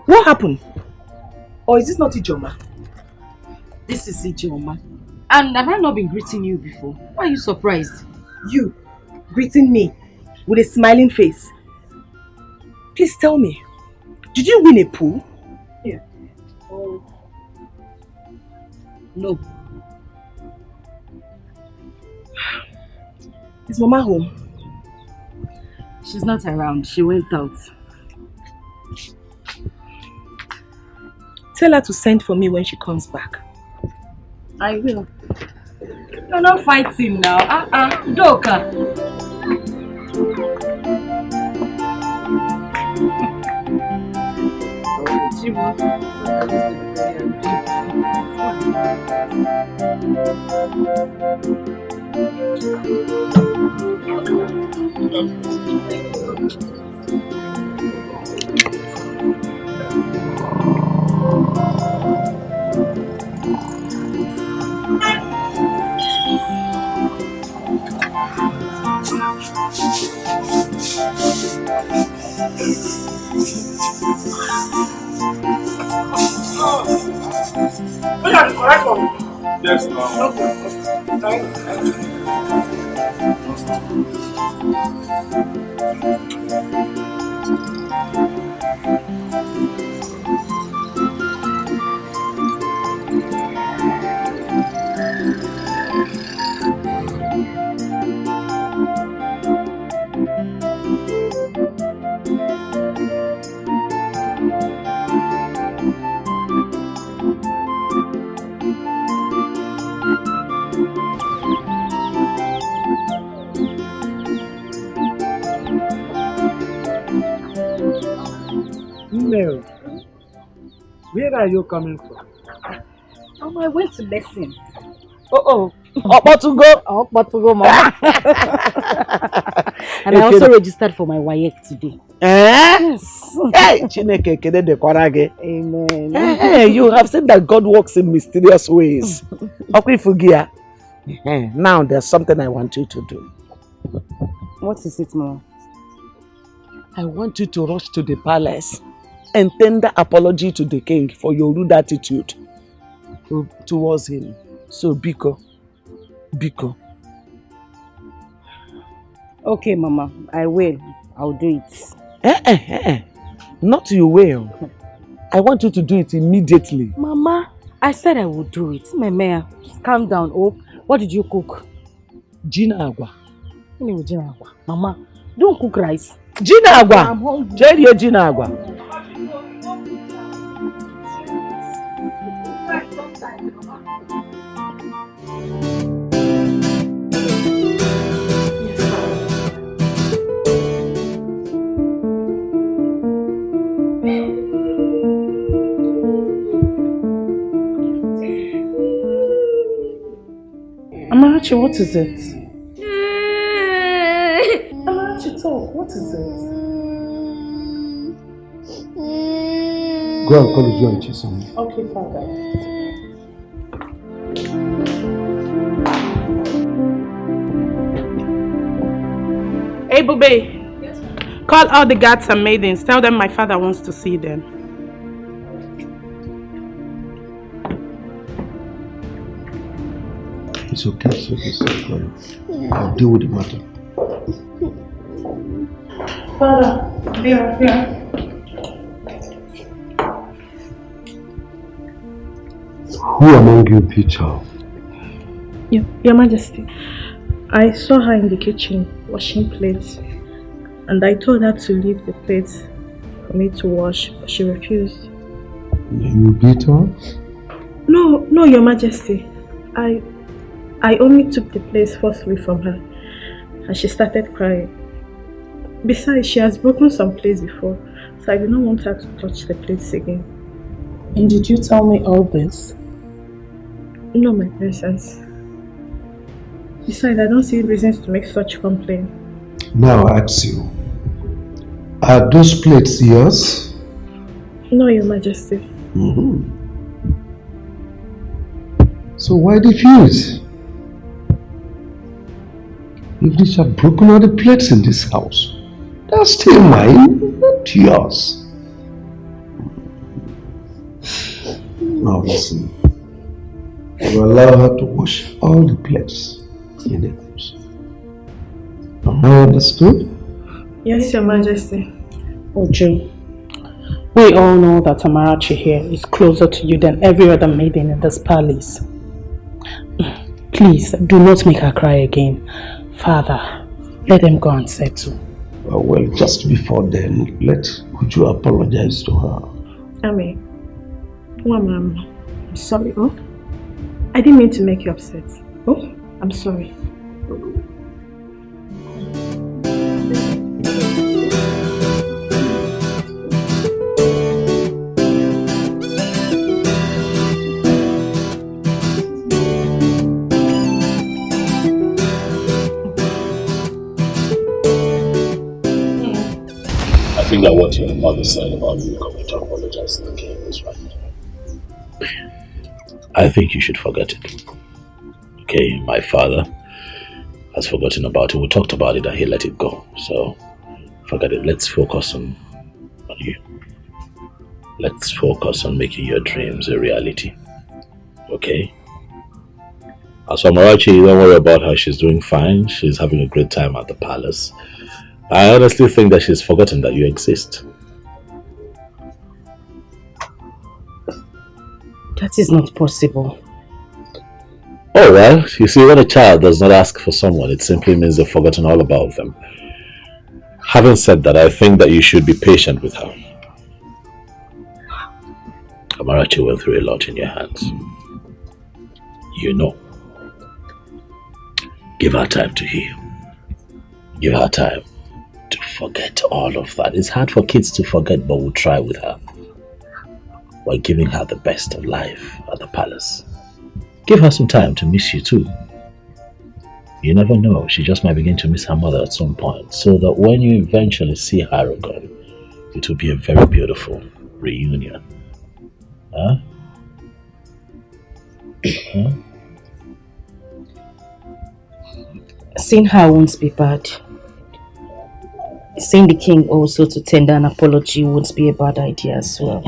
What happened? Or is this not Ijoma? This is Ijoma. And have I not been greeting you before? Why are you surprised? You greeting me with a smiling face. Please tell me, did you win a pool? Yeah. Oh. No. Is Mama home? She's not around. She went out. Tell her to send for me when she comes back. I will. You're not fighting now. Doka. Yes, ma'am. No. Where are you coming from? I went to lesson. Oh, Mama. And I also registered for my WAEC today. Yes. Hey, Chineke kede dekwara gị. Amen. Hey, you have seen that God works in mysterious ways. Now there's something I want you to do. What is it, Mama? I want you to rush to the palace and tender apology to the king for your rude attitude towards him. So, Biko. Okay, Mama, I will. I'll do it. Not you will. I want you to do it immediately. Mama, I said I would do it. Mama, just calm down. Oh, what did you cook? Gina agwa. Gina agwa. Mama, don't cook rice. Gina agwa. Jerry Gina agwa. Amarachi, what is it? Amarachi, talk. What is it? Go and call you and Chisom. Okay, Father. Hey, Bube. Yes, call all the guards and maidens. Tell them my father wants to see them. It's okay, so it's okay. I'll deal with the matter. Father, here. Who among you beat her? Your Majesty, I saw her in the kitchen washing plates, and I told her to leave the plates for me to wash, but she refused. You beat her? No, Your Majesty. I only took the plates forcefully from her, and she started crying. Besides, she has broken some plates before, so I did not want her to touch the plates again. And did you tell me all this? No, my princess. Besides, I don't see reasons to make such complaint. Now I ask you, are those plates yours? No, Your Majesty. So why refuse? If these are broken all the plates in this house, they're still mine, not yours. Now listen, you allow her to wash all the plates in the house. Am I understood? Yes, Your Majesty. Oju, we all know that Amarachi here is closer to you than every other maiden in this palace. Please, do not make her cry again. Father, let them go and settle. Well, just before then, could you apologize to her? Ami, Mama, I'm sorry, oh? I didn't mean to make you upset. Oh, I'm sorry. I think that what your mother said about you coming to apologize to the king is right. I think you should forget it. Okay, my father has forgotten about it. We talked about it and he let it go. So forget it. Let's focus on you. Let's focus on making your dreams a reality. Okay? As for Amarachi, don't worry about her. She's doing fine. She's having a great time at the palace. I honestly think that she's forgotten that you exist. That is not possible. Oh well, you see, when a child does not ask for someone, it simply means they've forgotten all about them. Having said that, I think that you should be patient with her. Amarachi went through a lot in your hands. You know. Give her time to heal. Give her time to forget all of that. It's hard for kids to forget, but we'll try with her. We're giving her the best of life at the palace. Give her some time to miss you too. You never know, she just might begin to miss her mother at some point, so that when you eventually see her again, it will be a very beautiful reunion. Huh? Huh? Seeing her won't be bad. seeing the king also to tender an apology would be a bad idea as well.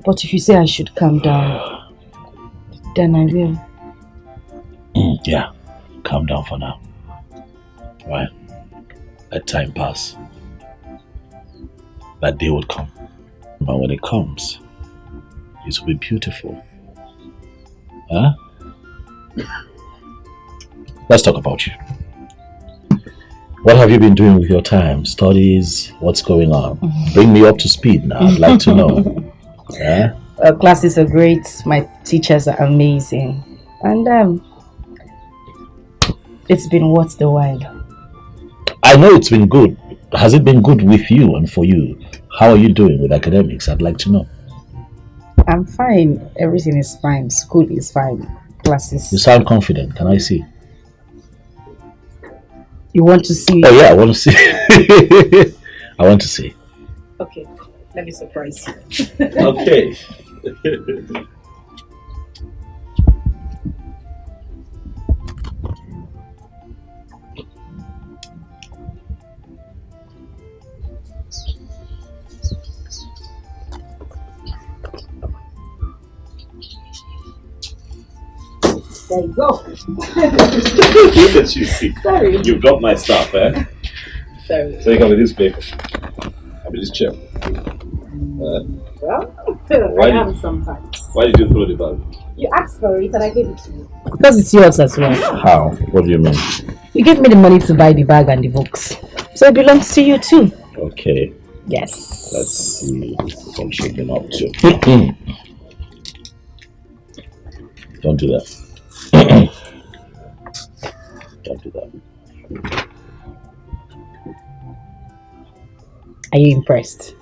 But if you say I should calm down, then I will. Yeah, calm down for now. Right? Let time pass. That day will come. But when it comes, it will be beautiful. Huh? Let's talk about you. What have you been doing with your time? Studies? What's going on? Bring me up to speed now. I'd like to know. Yeah? Classes are great. My teachers are amazing. And it's been worth the while. I know it's been good. Has it been good with you and for you? How are you doing with academics? I'd like to know. I'm fine. Everything is fine. School is fine. Classes. You sound confident. Can I see? You want to see? Oh yeah, I want to see. I want to see. Okay, let me surprise you. Okay. There you go. Look at you. Sorry. You got my stuff, eh? Sorry. So you got with this paper. I mean this chair. Well, Why I did- am sometimes. Why did you throw the bag? You asked for it and I gave it to you. Because it's yours as well. How? What do you mean? You gave me the money to buy the bag and the books. So it belongs to you too. Okay. Yes. Let's see what you've been up to. Don't do that. Don't do that. Are you impressed?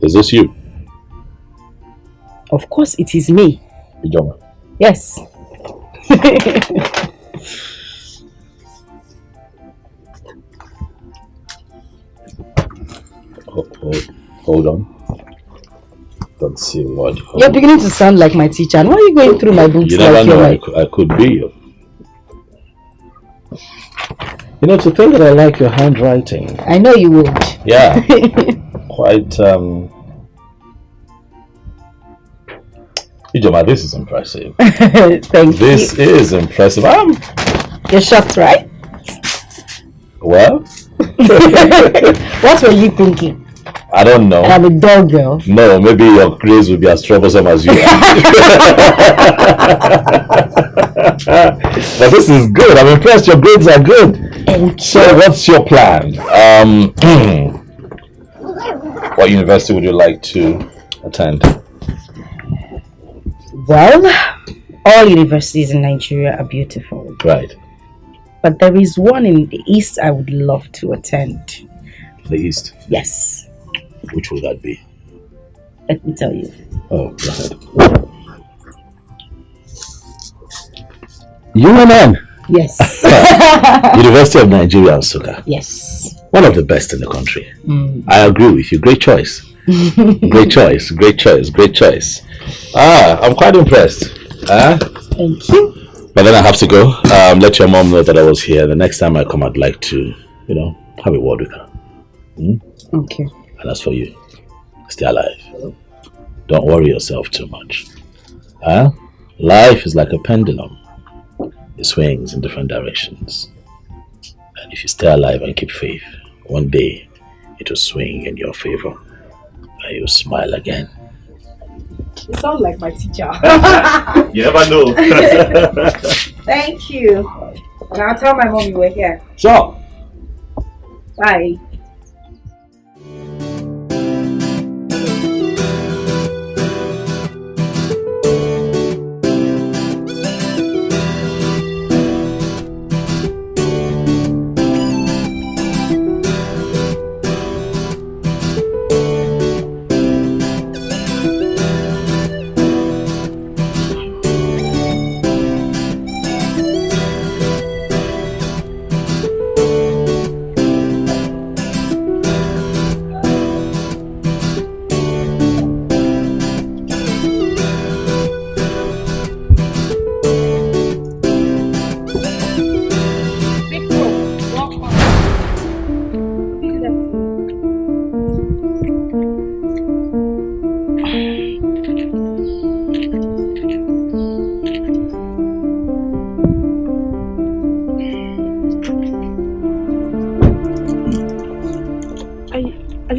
Is this you? Of course it is me. Ijoma. Yes. Hold on. Let's see what. You're beginning to sound like my teacher. And why are you going through my books You never like know. you're I could be you. You know, to think that I like your handwriting. I know you would. Yeah. Quite. Ijoma, this is impressive. Thank you. This is impressive. You're shocked, right? Well. What were you thinking? I don't know. I'm a dog girl. No, maybe your grades will be as troublesome as you are. But this is good. I'm impressed. Your grades are good. So, what's your plan? What university would you like to attend? Well, all universities in Nigeria are beautiful. Right. But there is one in the east I would love to attend. The east? Yes. Which will that be? Let me tell you. Oh, go ahead. UNN. Yes. University of Nigeria, Nsukka. Yes. One of the best in the country. Mm. I agree with you. Great choice. Great choice. Great choice. Great choice. I'm quite impressed. Thank you. But then I have to go. Let your mom know that I was here. The next time I come, I'd like to, have a word with her. Okay. And as for you, stay alive. Don't worry yourself too much. Life is like a pendulum. It swings in different directions. And if you stay alive and keep faith, one day it will swing in your favor. And you'll smile again. You sound like my teacher. You never know. Thank you. And I'll tell my mom you were here. Sure. Bye.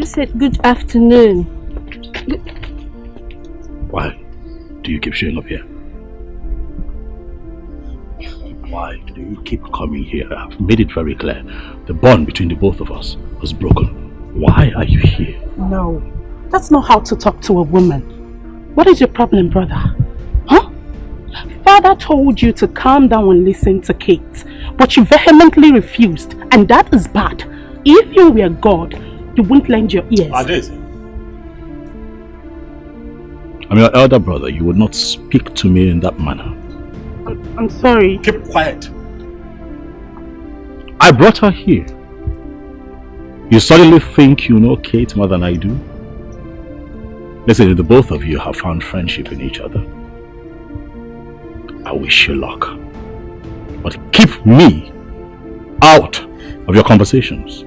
said good afternoon. Why do you keep showing up here? Why do you keep coming here? I've made it very clear. The bond between the both of us was broken. Why are you here? No, that's not how to talk to a woman. What is your problem, brother? Huh? Father told you to calm down and listen to Kate, but you vehemently refused, and that is bad. If you were God, you wouldn't lend your ears. I'm your elder brother. You would not speak to me in that manner. I'm sorry. Keep quiet. I brought her here. You suddenly think you know Kate more than I do? Listen, the both of you have found friendship in each other. I wish you luck. But keep me out of your conversations.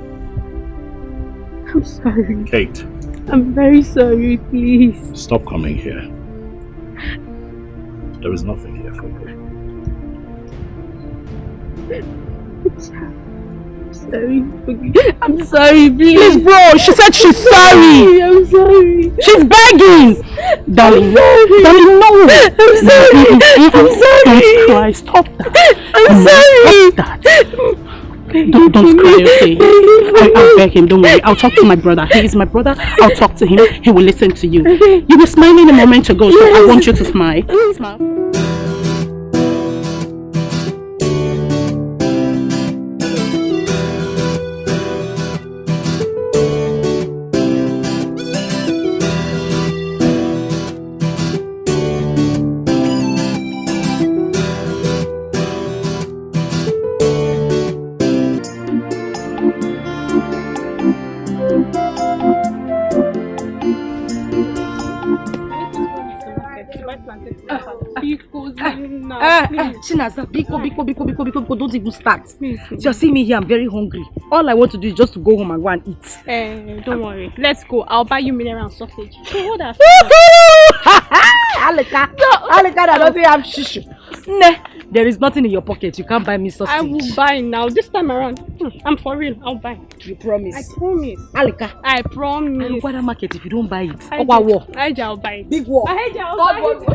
I'm sorry. Kate. I'm very sorry, please. Stop coming here. There is nothing here for you. I'm sorry, please. Please, bro, she said she's sorry. I'm sorry. She's begging. Darling, darling, no. I'm sorry. I'm sorry. Don't cry. Stop that. I'm sorry. Stop that. Don't cry, okay? I'll beg him, don't worry. I'll talk to my brother. He is my brother. I'll talk to him. He will listen to you. You were smiling a moment ago, so I want you to smile. Smile. Chinaza, biko, don't even start. You see me here, I'm very hungry. All I want to do is just to go home and go and eat. Don't worry. Let's go. I'll buy you mineral and sausage. Hold on. Aleka, I don't have shishu. Nah, there is nothing in your pocket. You can't buy me sausage. I will buy now. This time around. I'm for real. I'll buy. You promise? I promise. Aleka. I promise. I'll go to the market if you don't buy it. I'll buy it. Big war. I'll buy it.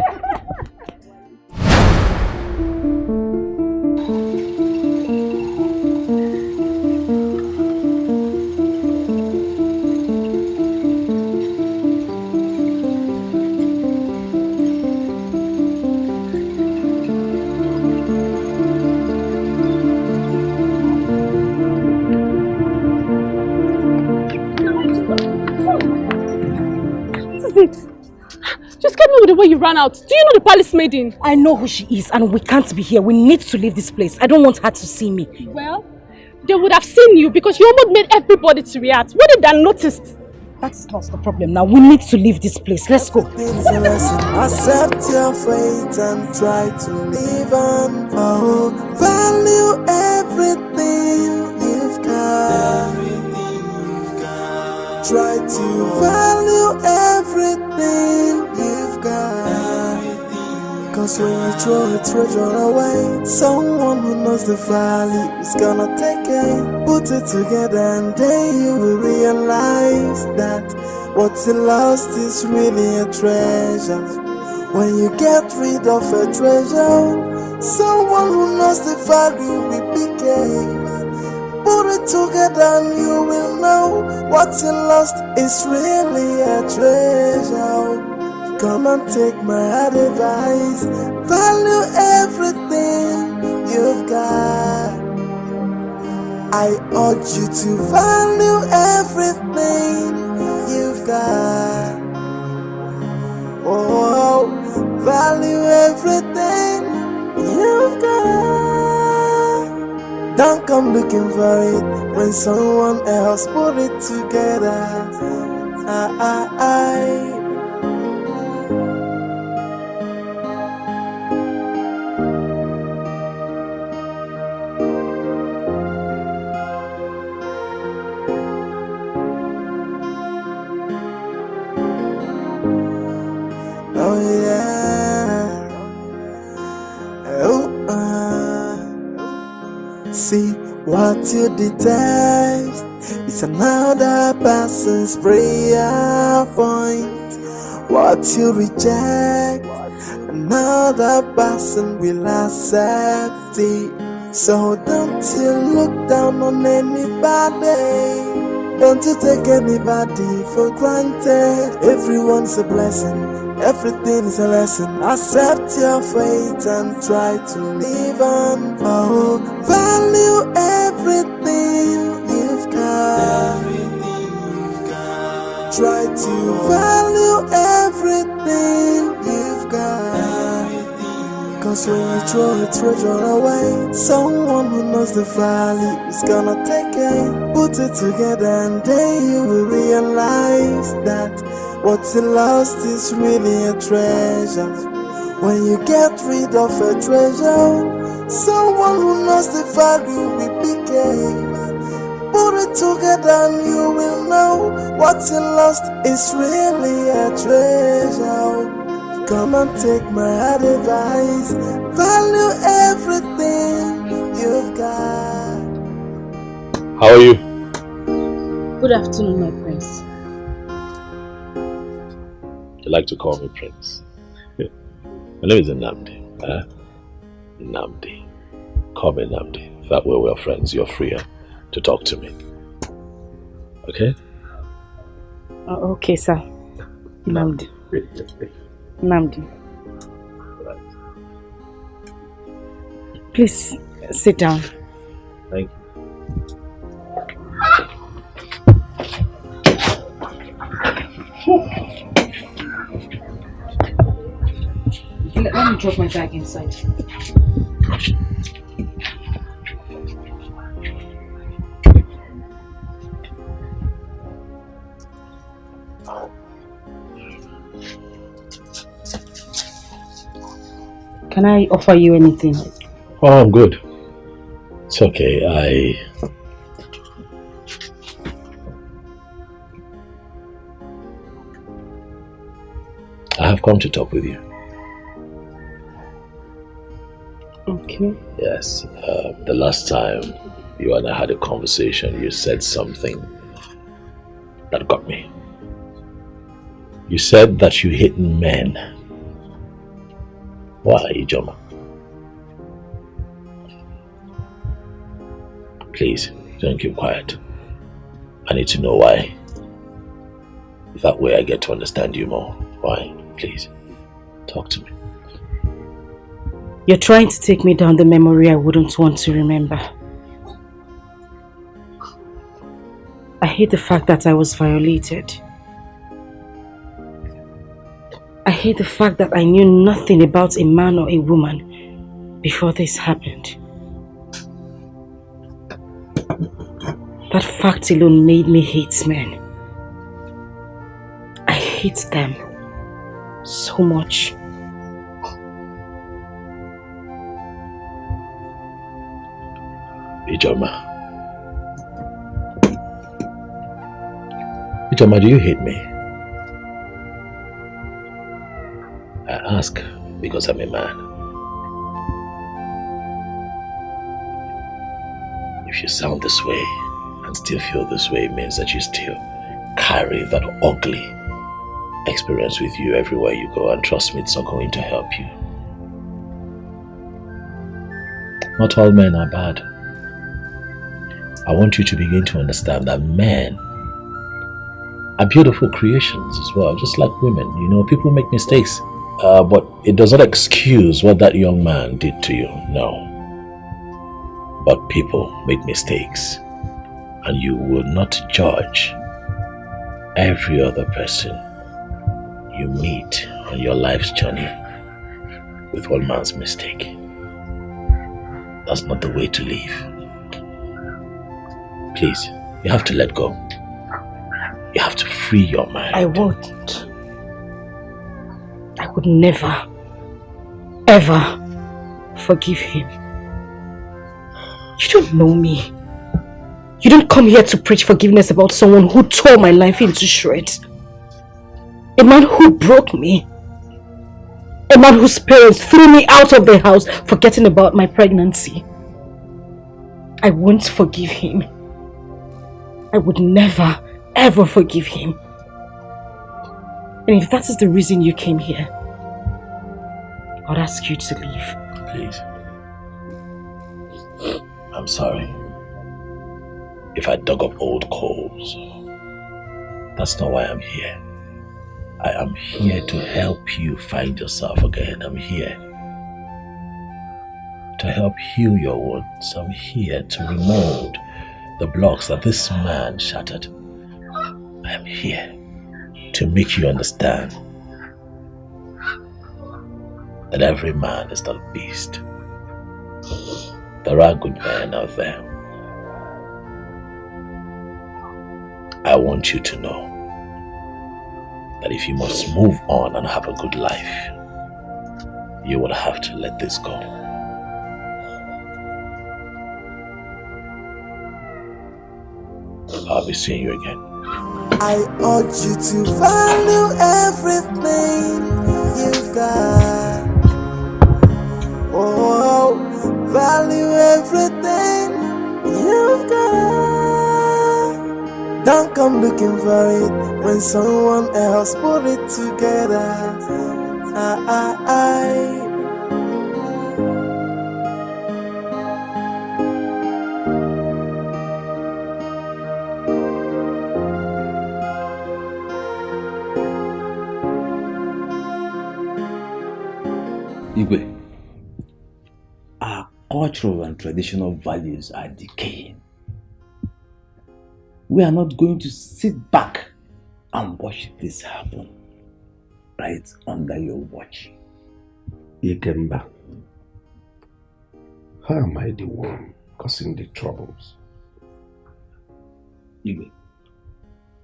Just get me with the way you ran out. Do you know the palace maiden? I know who she is and we can't be here. We need to leave this place. I don't want her to see me. Well, they would have seen you because you almost made everybody to react. What if they noticed? That's not the problem now. We need to leave this place. Let's go. Accept your fate and try to live on. Oh, value everything you've got. Try to value everything you've got. Cause when you throw a treasure away, someone who knows the value is gonna take it. Put it together and then you will realize that what you lost is really a treasure. When you get rid of a treasure, someone who knows the value will become. Put it together and you will know what you lost is really a treasure. Come and take my advice. Value everything you've got. I urge you to value everything you've got. Oh, value everything you've got. Don't come looking for it when someone else put it together. Oh yeah. Oh, see what you detest It's another person's prayer point. What you reject, another person will accept it. So don't you look down on anybody. Don't you take anybody for granted. Everyone's a blessing, everything is a lesson. Accept your fate and try to live on. Oh, value everything you've got. Try to value everything you've got. Cause when you throw a treasure away, someone who knows the value is gonna take it. Put it together and then you will realize that what's lost is really a treasure. When you get rid of a treasure, someone who knows the value will become. Put it together and you will know what's lost is really a treasure. Come and take my advice. Value everything you've got. How are you? Good afternoon, my prince. You like to call me Prince? My name is Nnamdi. Nnamdi. Call me Nnamdi. That way we're friends. You're freer to talk to me. Okay? Okay, sir. Nnamdi. Nnamdi. Please sit down. Thank you. Let me drop my bag inside. Can I offer you anything? Oh, I'm good. It's okay. I have come to talk with you. Okay. Yes. The last time you and I had a conversation, you said something that got me. You said that you hate men. Why, Ijoma? Please, don't keep quiet. I need to know why. That way I get to understand you more. Why? Please, talk to me. You're trying to take me down the memory I wouldn't want to remember. I hate the fact that I was violated. I hate the fact that I knew nothing about a man or a woman before this happened. That fact alone made me hate men. I hate them so much. Ijoma, do you hate me? I ask because I'm a man. If you sound this way and still feel this way, it means that you still carry that ugly experience with you everywhere you go, and trust me, it's not going to help you. Not all men are bad. I want you to begin to understand that men are beautiful creations as well, just like women. You know, people make mistakes. But it does not excuse what that young man did to you, no. But people make mistakes, and you will not judge every other person you meet on your life's journey with one man's mistake. That's not the way to live. Please, you have to let go. You have to free your mind. I won't. I would never, ever forgive him. You don't know me. You don't come here to preach forgiveness about someone who tore my life into shreds. A man who broke me. A man whose parents threw me out of the house forgetting about my pregnancy. I won't forgive him. I would never, ever forgive him. And if that is the reason you came here, I'd ask you to leave. Please. I'm sorry. If I dug up old coals, that's not why I'm here. I am here to help you find yourself again. I'm here to help heal your wounds. I'm here to remold the blocks that this man shattered. I am here to make you understand that every man is not a beast. There are good men out there. I want you to know that if you must move on and have a good life, you will have to let this go. I'll be seeing you again. I urge you to value everything you've got. Oh, value everything you've got. Don't come looking for it when someone else put it together. Igwe, our cultural and traditional values are decaying. We are not going to sit back and watch this happen right under your watch. Ikemba, how am I the one causing the troubles? Igwe,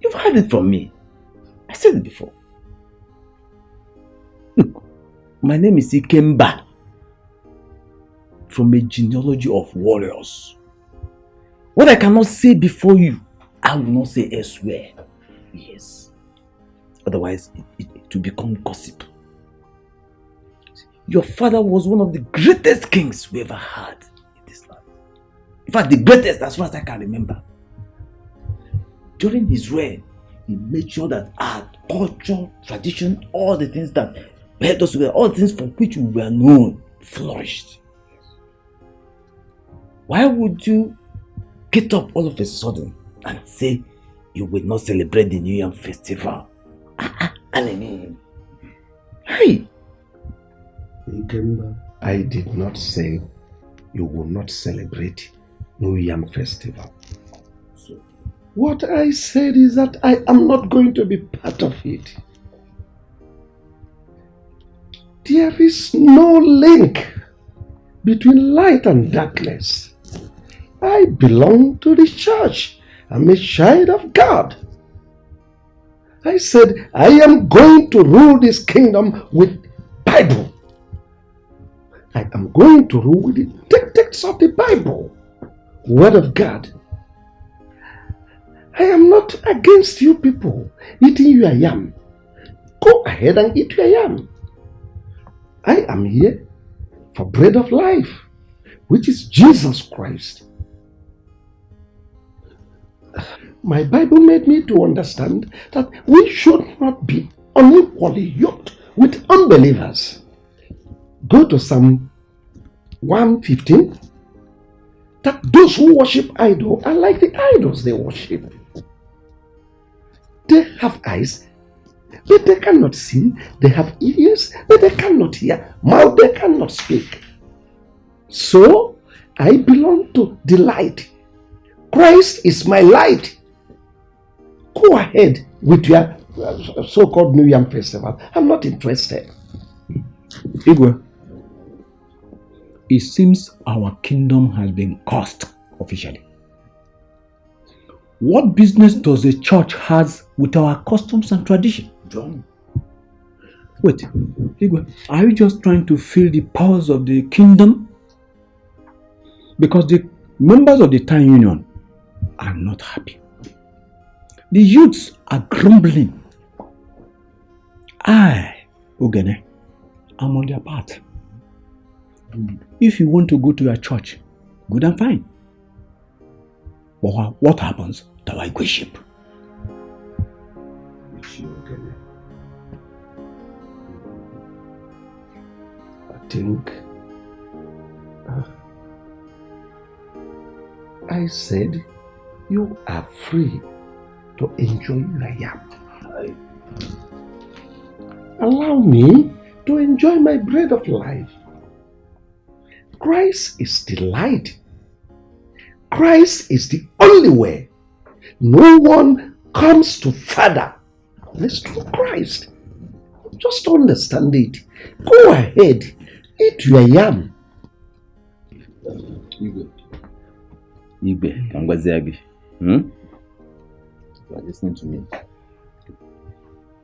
you've heard it from me. I said it before. Look, my name is Ikemba, from a genealogy of warriors. What I cannot say before you, I will not say elsewhere. Yes. Otherwise, it will become gossip. Your father was one of the greatest kings we ever had in this land. In fact, the greatest as far as I can remember. During his reign, he made sure that our culture, tradition, all the things that helped us together, all the things for which we were known, flourished. Why would you get up all of a sudden and say you will not celebrate the New Year festival? Hey! Ikemba, I did not say you will not celebrate New Yam Festival. What I said is that I am not going to be part of it. There is no link between light and darkness. I belong to the church. I'm a child of God. I said I am going to rule this kingdom with Bible. I am going to rule with the texts of the Bible, Word of God. I am not against you people eating your yam. Go ahead and eat your yam. I am here for bread of life, which is Jesus Christ. My Bible made me to understand that we should not be unequally yoked with unbelievers. Go to Psalm 115. That those who worship idols are like the idols they worship. They have eyes, but they cannot see. They have ears, but they cannot hear. Mouth, they cannot speak. So, I belong to the light. Christ is my light. Go ahead with your so-called New Yam Festival. I'm not interested. Igwe, it seems our kingdom has been cursed officially. What business does the church has with our customs and tradition? John. Wait, Igwe, are you just trying to feel the powers of the kingdom? Because the members of the town union are not happy. The youths are grumbling. I, Ogene, am on their part. If you want to go to your church, good and fine. But what happens to our Igwe ship? I think I said you are free to enjoy your yam. Allow me to enjoy my bread of life. Christ is the light. Christ is the only way. No one comes to Father unless through Christ. Just understand it. Go ahead, eat your yam. Igwe, Kangwaziagi. You are listening to me.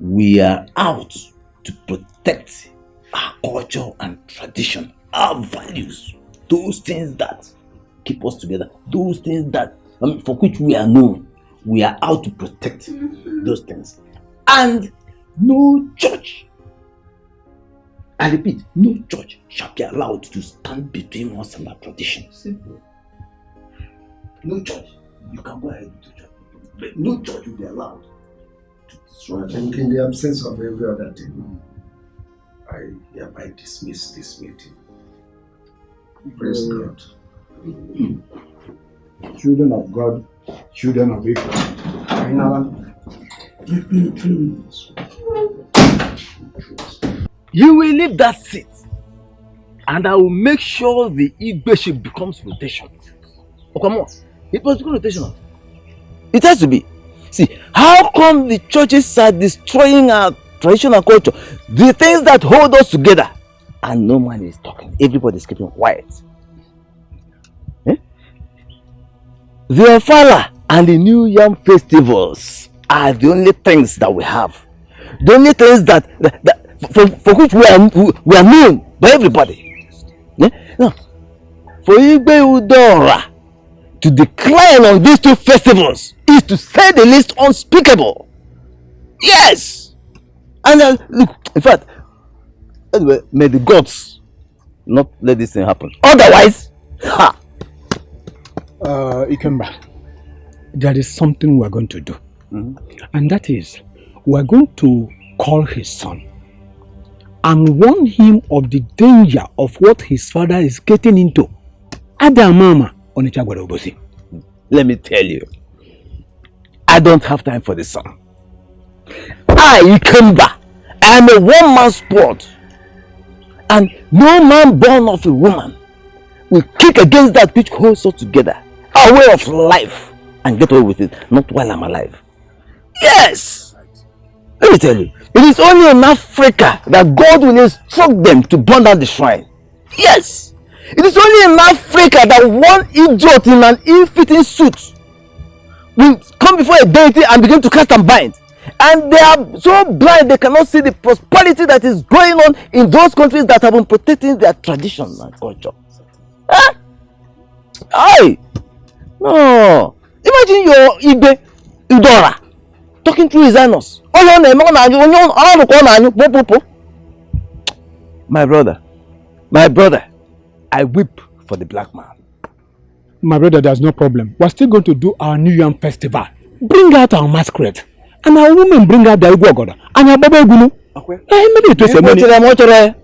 We are out to protect our culture and tradition, our values, those things that keep us together, those things that for which we are known. We are out to protect those things. And no church, I repeat, no church shall be allowed to stand between us and our tradition. Simple. No church. You can go ahead to church, but no church will be allowed to destroy. I think in the absence of every other thing, I hereby dismiss this meeting. Praise God. Children of God, children of Israel. You will leave that seat, and I will make sure the Igwe ship becomes rotation. Oh, come on. It must become rotational. It has to be. See, how come the churches are destroying our traditional culture? The things that hold us together, and no man is talking. Everybody is keeping quiet. The Ofala and the New Yam festivals are the only things that we have. The only things that for which we are known by everybody. Now, for Igwe Udora to decline on these two festivals is to say the least unspeakable. Yes! And look, in fact, anyway, may the gods not let this thing happen. Otherwise, ha! Ikemba, there is something we are going to do. And that is, we are going to call his son and warn him of the danger of what his father is getting into. Adamama Onichagwarobosi. Let me tell you, I don't have time for this son. I, Ikemba, I am a one-man sport. And no man born of a woman will kick against that which holds us together. Our way of life, and get away with it, not while I'm alive. Yes! Let me tell you, it is only in Africa that God will instruct them to burn down the shrine. Yes! It is only in Africa that one idiot in an ill-fitting suit will come before a deity and begin to cast and bind. And they are so blind they cannot see the prosperity that is going on in those countries that have been protecting their tradition and culture. Huh? Aye! No! Imagine your Igwe Udora talking through his anus. My brother, I weep for the black man. My brother, there's no problem. We're still going to do our New Yam festival. Bring out our masquerade. And our women bring out the Igwe Goda. And our Baba Egunu. Maybe it was a money.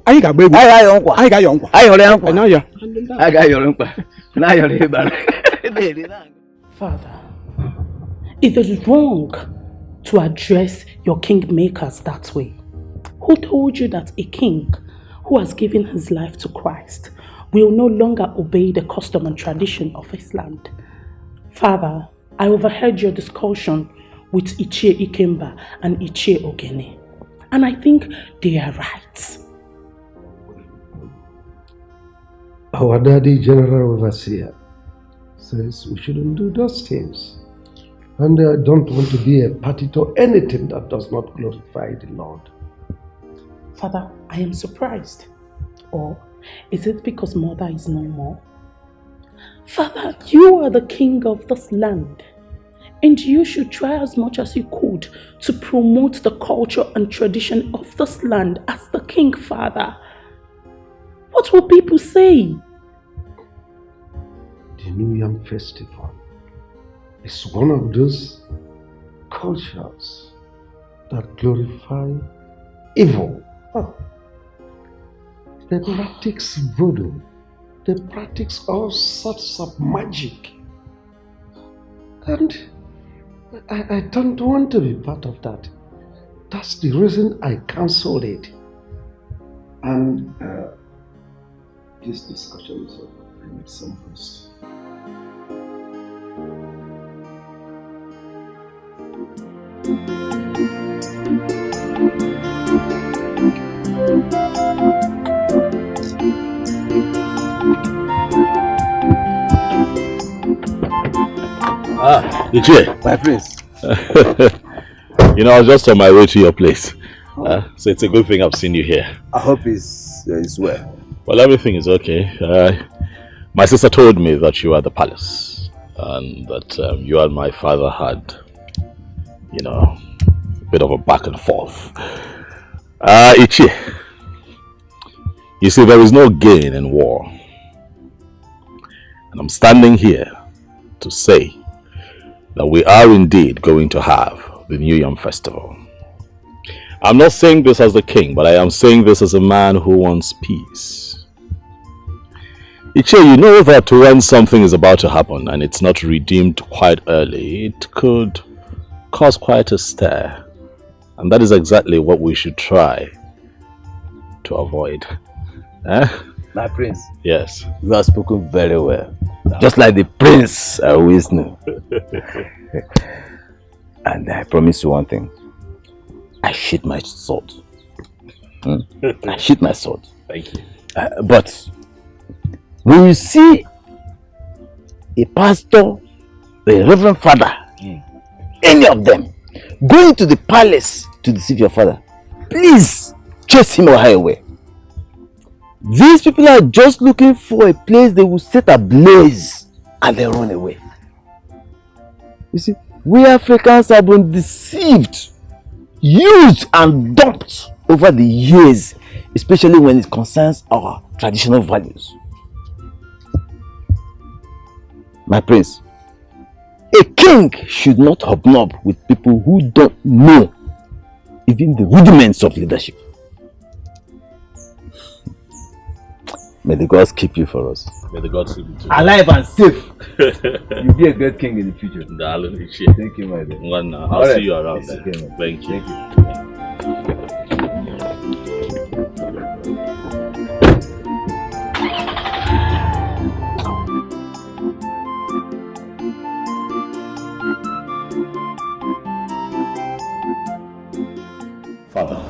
I got baby. I got your uncle. I got your uncle. Father, it is wrong to address your kingmakers that way. Who told you that a king who has given his life to Christ will no longer obey the custom and tradition of his land? Father, I overheard your discussion with Ichie Ikemba and Ichie Ogene, and I think they are right. Our daddy, General Overseer, says we shouldn't do those things. And I don't want to be a party to anything that does not glorify the Lord. Father, I am surprised. Or is it because mother is no more? Father, you are the king of this land, and you should try as much as you could to promote the culture and tradition of this land as the king, Father. What will people say? The New Yam Festival is one of those cultures that glorify evil. They practice voodoo. They practice all sorts of magic. And I don't want to be part of that. That's the reason I cancelled it. And this discussion is over. I need some rest. Dikeh. My prince. You know, I was just on my way to your place. So it's a good thing I've seen you here. I hope it's well. Well, everything is okay. My sister told me that you were at the palace and that you and my father had, you know, a bit of a back and forth. Ichi, you see, there is no gain in war. And I'm standing here to say that we are indeed going to have the New Yam Festival. I'm not saying this as the king, but I am saying this as a man who wants peace. Ichi, you know that when something is about to happen and it's not redeemed quite early, it could cause quite a stir. And that is exactly what we should try to avoid. My prince. Yes. You have spoken very well. Just like the prince I always knew. And I promise you one thing. I sheath my sword. I sheath my sword. Thank you. But when you see a pastor, a reverend father, any of them going to the palace to deceive your father, please chase him or her away. These people are just looking for a place they will set ablaze and then run away. You see, we Africans have been deceived, used and dumped over the years, especially when it concerns our traditional values. My prince, a king should not hobnob with people who don't know even the rudiments of leadership. May the gods keep you for us. May the gods keep you too. Alive and safe. You'll be a great king in the future. Thank you, my dear. I'll see you around there. Okay, Thank you. Father,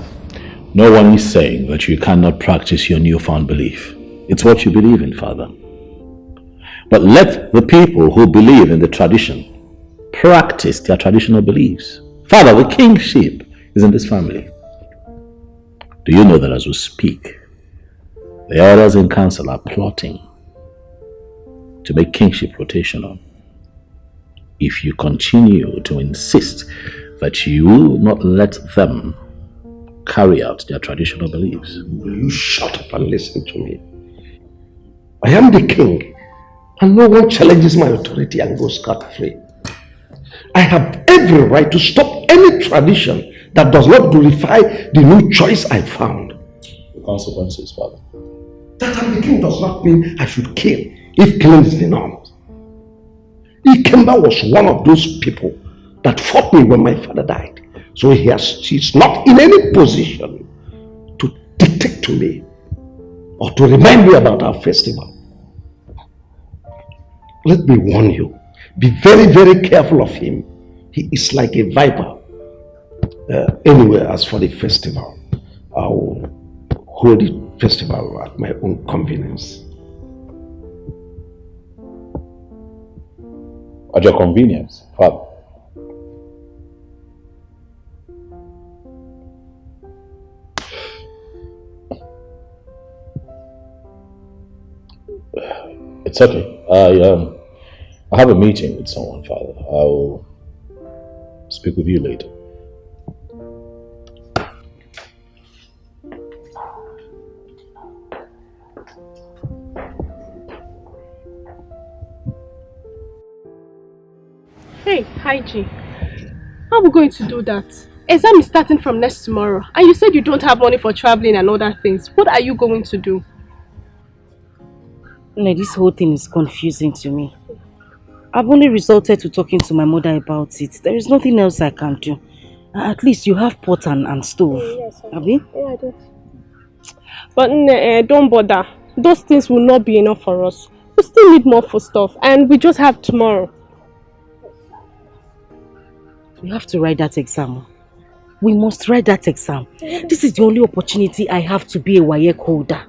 no one is saying that you cannot practice your newfound belief. It's what you believe in, Father. But let the people who believe in the tradition practice their traditional beliefs. Father, the kingship is in this family. Do you know that as we speak, the elders in council are plotting to make kingship rotational? If you continue to insist that you will not let them carry out their traditional beliefs. Will you shut up and listen to me? I am the king, and no one challenges my authority and goes scot-free. I have every right to stop any tradition that does not glorify the new choice I found. The consequences, Father. That I'm the king does not mean I should kill if killing is the norm. Ikemba was one of those people that fought me when my father died. So he's not in any position to dictate to me or to remind me about our festival. Let me warn you, be very, very careful of him. He is like a viper. Anyway, as for the festival, I will hold the festival at my own convenience. At your convenience, Father. It's okay. I have a meeting with someone, Father. I will speak with you later. Aji, how are we going to do that? Exam is starting from next tomorrow, and you said you don't have money for traveling and other things. What are you going to do? No, this whole thing is confusing to me. I've only resorted to talking to my mother about it. There is nothing else I can do. At least you have pot and stove. Yes, Abi? Yeah, I do. But don't bother. Those things will not be enough for us. We still need more food stuff, and we just have tomorrow. We have to write that exam. We must write that exam. This is the only opportunity I have to be a WAEC holder.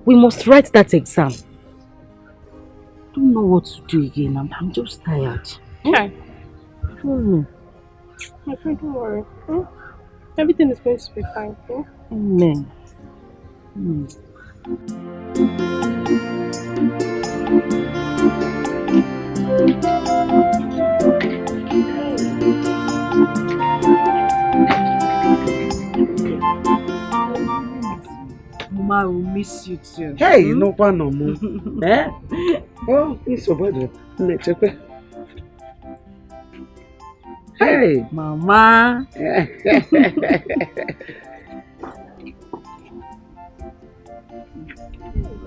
We must write that exam. I don't know what to do again. I'm just tired. Okay. My friend, don't worry. Everything is going to be fine. Amen. Mama will miss you too. Hey, no one no more. Eh? Oh, it's so bad. Let's check. Hey, Mama.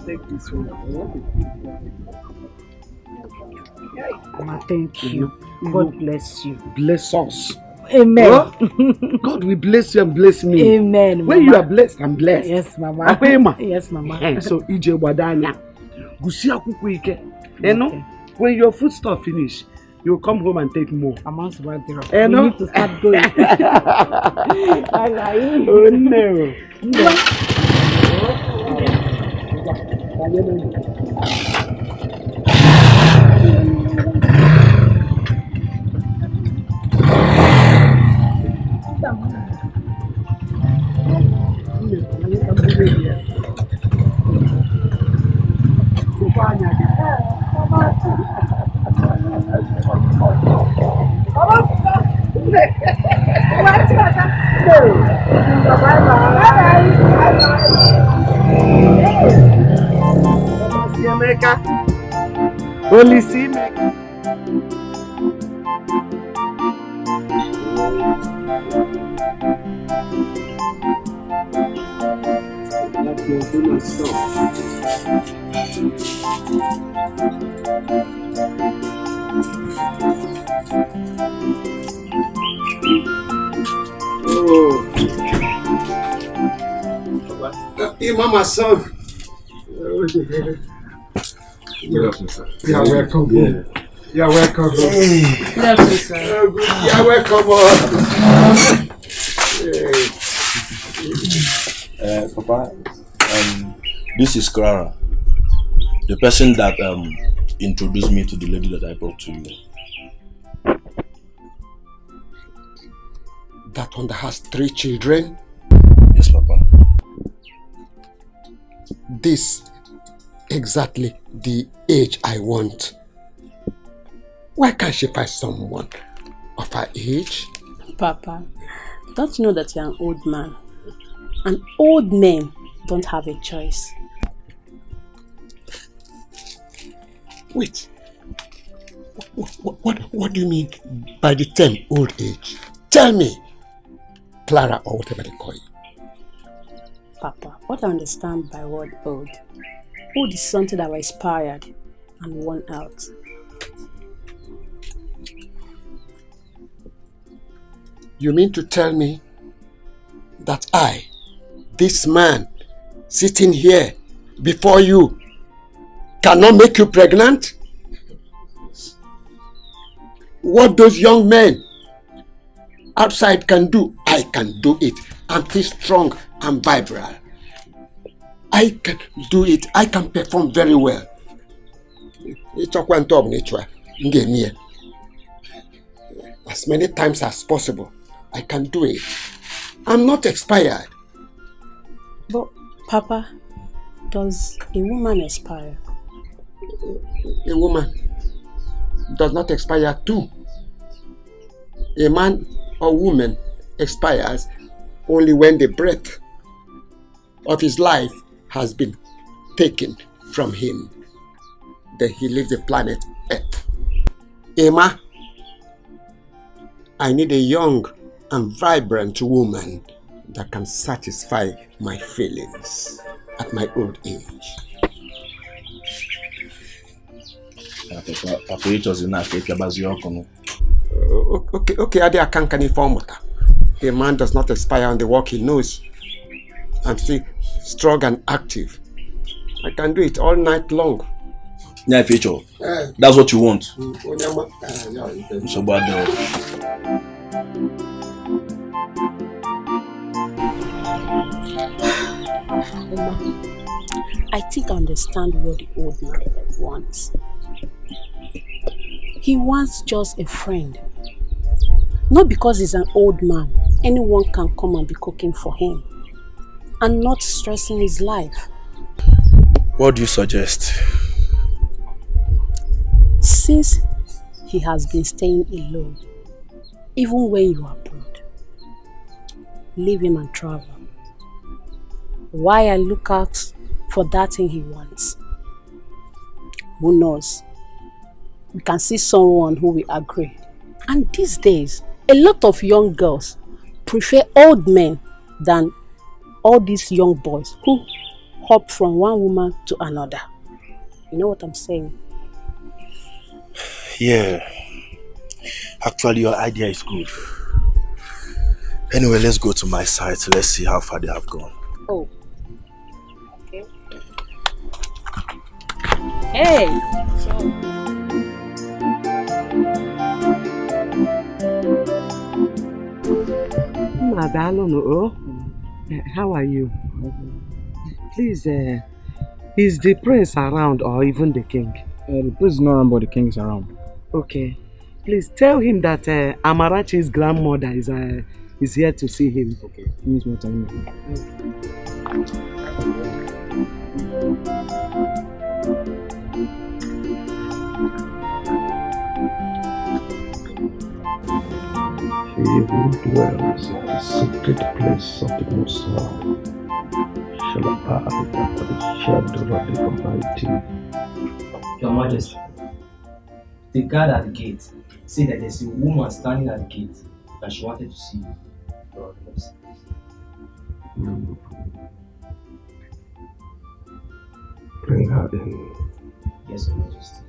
Take this one. Mama, thank you. God bless you. Bless us. Amen. Oh, God will bless you and bless me. Amen. When Mama. you are blessed, I'm blessed. Yes, Mama. Apema. Yes, Mama. So, ije wadanya. Gusi akuku ike. You know, when your food stuff finish, you come home and take more. We You need to start going. Oh no. Police Mecca. That's your famous song. Oh. Mama's son. You're welcome. You're welcome. Yes, sir. You're welcome. Papa, this is Clara, the person that introduced me to the lady that I brought to you. That one that has 3 children? Yes, Papa. This exactly the age I want. Why can't she find someone of her age? Papa, don't you know that you're an old man? And old men don't have a choice. Wait. What do you mean by the term old age? Tell me, Clara, or whatever they call you. Papa, what I understand by word old. Old is something that was expired and worn out. You mean to tell me that I, this man, sitting here before you, cannot make you pregnant? What those young men outside can do, I can do it. I'm still strong and vibrant. I can do it. I can perform very well. As many times as possible, I can do it. I'm not expired. But, Papa, does a woman expire? A woman does not expire too. A man or woman expires only when the breath of his life has been taken from him. Then he leaves the planet Earth. Emma, I need a young and vibrant woman that can satisfy my feelings at my old age. Okay, I can't inform. A man does not expire on the work he knows. I'm still strong and active. I can do it all night long. Yeah, Feature. That's what you want. So bad though. I think I understand what the old man wants. He wants just a friend. Not because he's an old man, anyone can come and be cooking for him and not stressing his life. What do you suggest? Since he has been staying alone, even when you are abroad, leave him and travel. While I look out for that thing he wants. Who knows? We can see someone who will agree. And these days, a lot of young girls prefer old men than all these young boys who hop from one woman to another. You know what I'm saying? Yeah. Actually, your idea is good. Anyway, let's go to my site. Let's see how far they have gone. Oh. Okay. Hey! How are you? Please, is the prince around or even the king? The prince is not around, but the king is around. Okay. Please tell him that Amarachi's grandmother is here to see him. Okay. Means more time. He who dwells in the secret place of the Most High shall abide under the shadow of the Almighty. Your Majesty, the guard at the gate said that there's a woman standing at the gate and she wanted to see you. Bring her in. Yes, Your Majesty.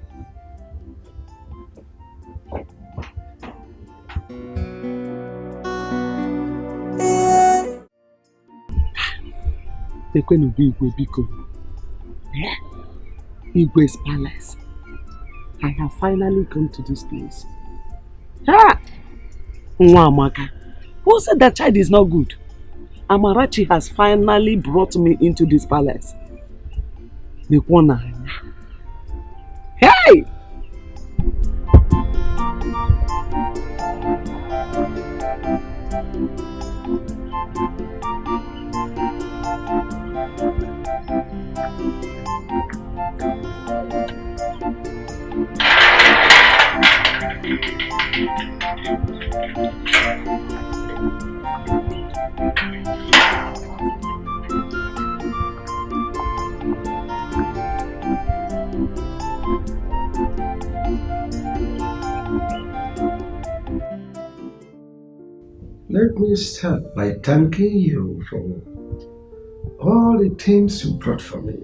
Igwe's palace. I have finally come to this place. Ah! Nwamaka, who said that child is not good? Amarachi has finally brought me into this palace. Hey! Let me start by thanking you for all the things you brought for me.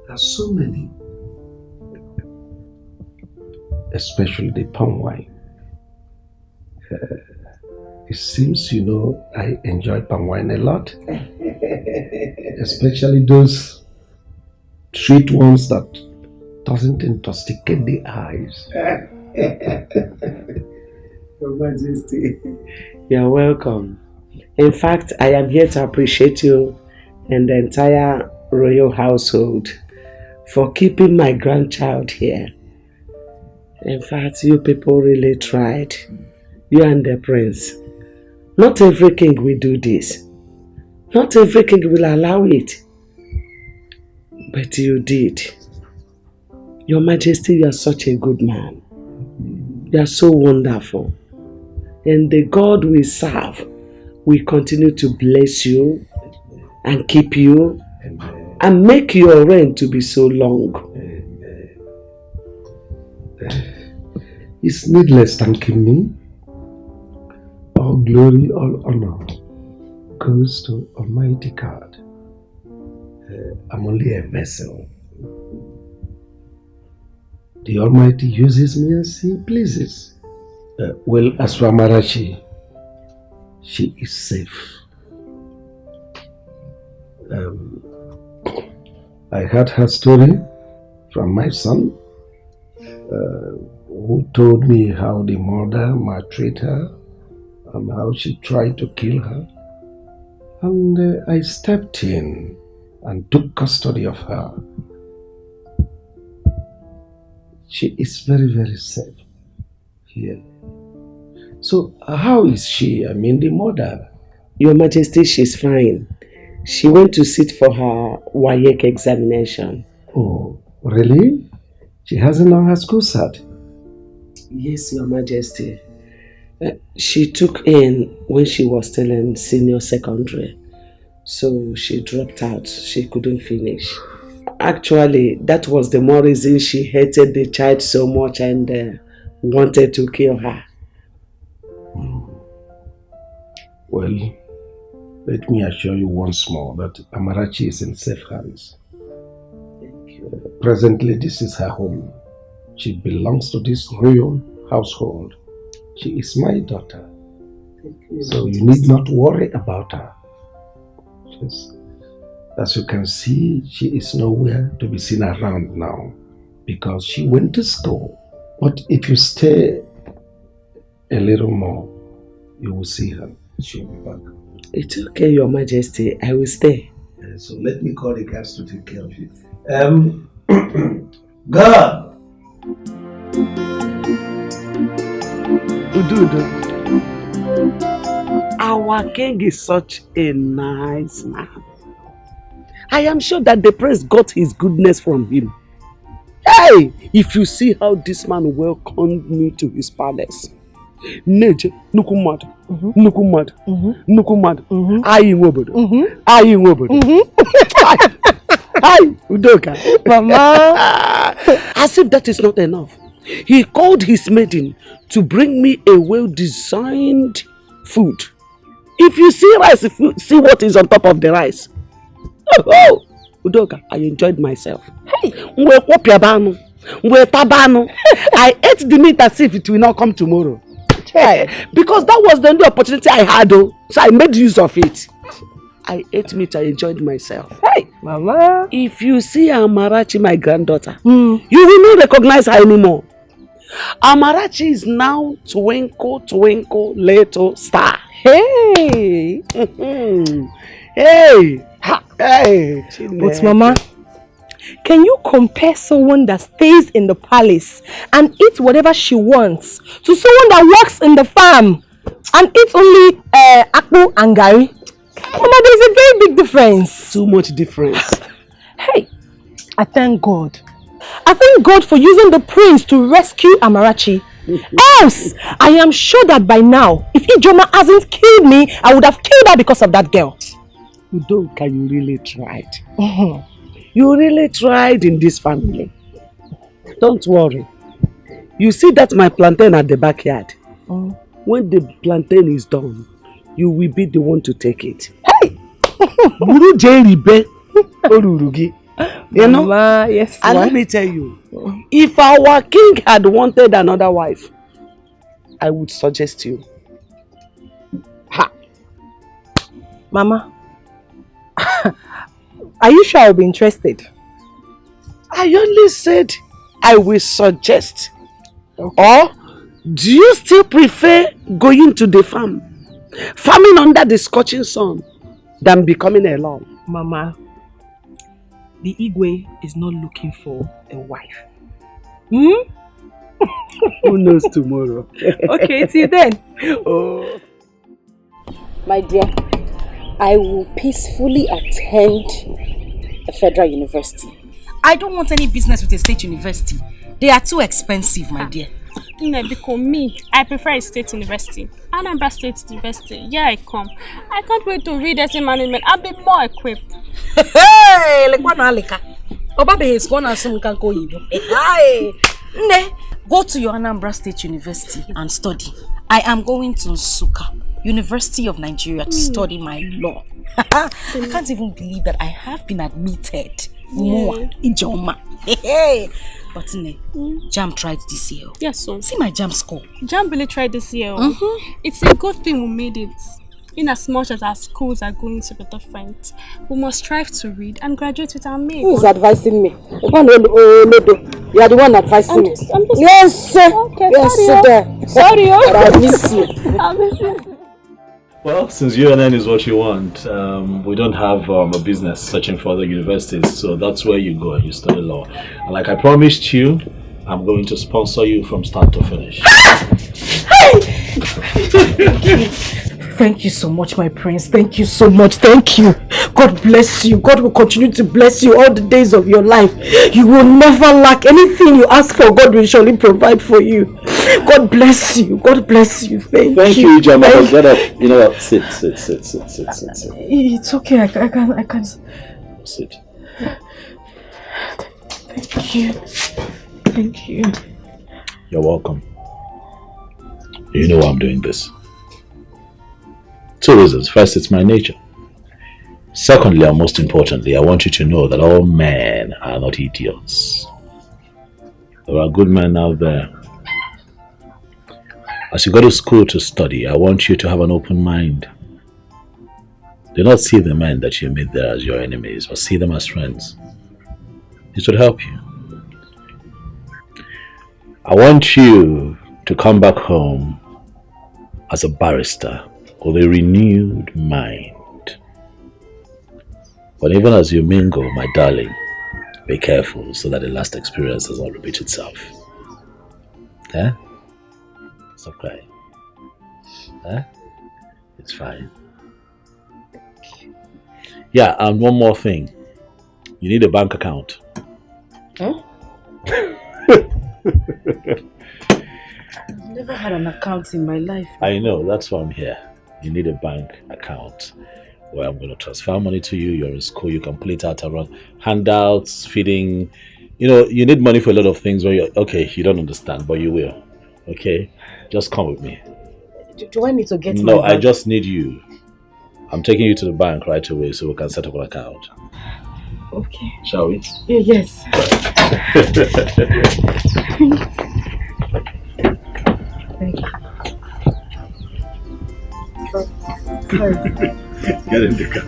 There's so many. Especially the palm wine. It seems you know I enjoy palm wine a lot. Especially those sweet ones that doesn't intoxicate the eyes. Your Majesty, you're welcome. In fact, I am here to appreciate you and the entire royal household for keeping my grandchild here. In fact, you people really tried. You and the prince. Not every king will do this. Not every king will allow it. But you did. Your Majesty, you are such a good man. You are so wonderful. And the God we serve will continue to bless you and keep you and make your reign to be so long. It's needless thanking me. All glory, all honor goes to Almighty God. I'm only a vessel. The Almighty uses me as He pleases. Well, as for Amarachi, she is safe. I heard her story from my son, who told me how the mother maltreated her and how she tried to kill her. And I stepped in and took custody of her. She is very, very safe here. So how is she? I mean, the mother? Your Majesty, she's fine. She went to sit for her WAEC examination. Oh, really? She hasn't done her school cert? Yes, Your Majesty. She took in when she was still in senior secondary. So she dropped out. She couldn't finish. Actually, that was the more reason she hated the child so much and wanted to kill her. Well, let me assure you once more that Amarachi is in safe hands. Thank you. Presently, this is her home. She belongs to this royal household. She is my daughter. Thank you. So you need not worry about her. Yes. As you can see, she is nowhere to be seen around now because she went to school. But if you stay a little more, you will see her. She'll be back. It's okay, Your Majesty. I will stay. So let me call the guards to take care of you. God! Ududu. Our king is such a nice man. I am sure that the prince got his goodness from him. Hey! If you see how this man welcomed me to his palace. Neje, nukumad, nukumad, nukumad. Ayi ngobodo, ayi ngobodo. Hi, Udoka. Mama. As if that is not enough, he called his maiden to bring me a well-designed food. If you see rice, if you see what is on top of the rice. Oh, Udoka, I enjoyed myself. Hey, I ate the meat as if it will not come tomorrow. Because that was the only opportunity I had, so I made use of it. I ate meat, I enjoyed myself. Hey, Mama. If you see Amarachi, my granddaughter, you will not recognize her anymore. Amarachi is now twinkle, twinkle, little star. Hey! Hey! Hey! But Mama, can you compare someone that stays in the palace and eats whatever she wants to someone that works in the farm and eats only akpu and gari? Mama, there's a very big difference. Too much difference. Hey, I thank God. I thank God for using the prince to rescue Amarachi. Else, I am sure that by now, if Ijoma hasn't killed me, I would have killed her because of that girl. Udoka, you really tried. You really tried in this family. Don't worry. You see that my plantain at the backyard? When the plantain is done, you will be the one to take it. Hey! You know? Mama, yes, and let me tell you, if our king had wanted another wife, I would suggest you. Ha! Mama, are you sure I'll be interested? I only said I will suggest. Okay. Or do you still prefer going to the farm, farming under the scorching sun, than becoming a lord? Mama, the Igwe is not looking for a wife. Hmm? Who knows tomorrow? Okay, till then. Oh. My dear, I will peacefully attend a federal university. I don't want any business with a state university. They are too expensive, my dear. Because me, I prefer a state university. Anambra State University. Yeah, I come. I can't wait to read essay management. I'll be more equipped. Hey, like what Alika? Obabe is one and some can go. Hey, Go to your Anambra State University and study. I am going to Nsukka, University of Nigeria, to study my law. I can't even believe that I have been admitted. In Joma. But JAMB tried this year. Yes, so. See my JAMB score. JAMB really tried this year. It's a good thing we made it. In as much as our schools are going to be different, we must strive to read and graduate with our mates. Who is advising me? You are the one advising me. Yes, sir. Okay, yes, sir. Sorry. I miss you. I miss you. Well, since UNN is what you want, we don't have a business searching for other universities, so that's where you go and you study law. And like I promised you, I'm going to sponsor you from start to finish. Thank you so much, my prince. Thank you so much. Thank you. God bless you. God will continue to bless you all the days of your life. You will never lack anything you ask for. God will surely provide for you. God bless you. God bless you. Thank you. Jama. Get up. You know what? Sit. It's okay. I can. Sit. Thank you. Thank you. You're welcome. You know why I'm doing this. 2 reasons. First, it's my nature. Secondly, and most importantly, I want you to know that all men are not idiots. There are good men out there. As you go to school to study, I want you to have an open mind. Do not see the men that you meet there as your enemies, but see them as friends. It would help you. I want you to come back home as a barrister with a renewed mind. But even as you mingle, my darling, be careful so that the last experience does not repeat itself. Eh? Stop crying. Eh? It's fine. Yeah, and one more thing. You need a bank account. Huh? I've never had an account in my life. I know, that's why I'm here. You need a bank account where I'm going to transfer money to you. You're in school, you can play it out around handouts, feeding. You know, you need money for a lot of things where you're, okay, you don't understand, but you will. Okay? Just come with me. Do I need to get No, I just need you. I'm taking you to the bank right away so we can set up an account. Okay. Shall we? Yes. Thank you. Get in the car.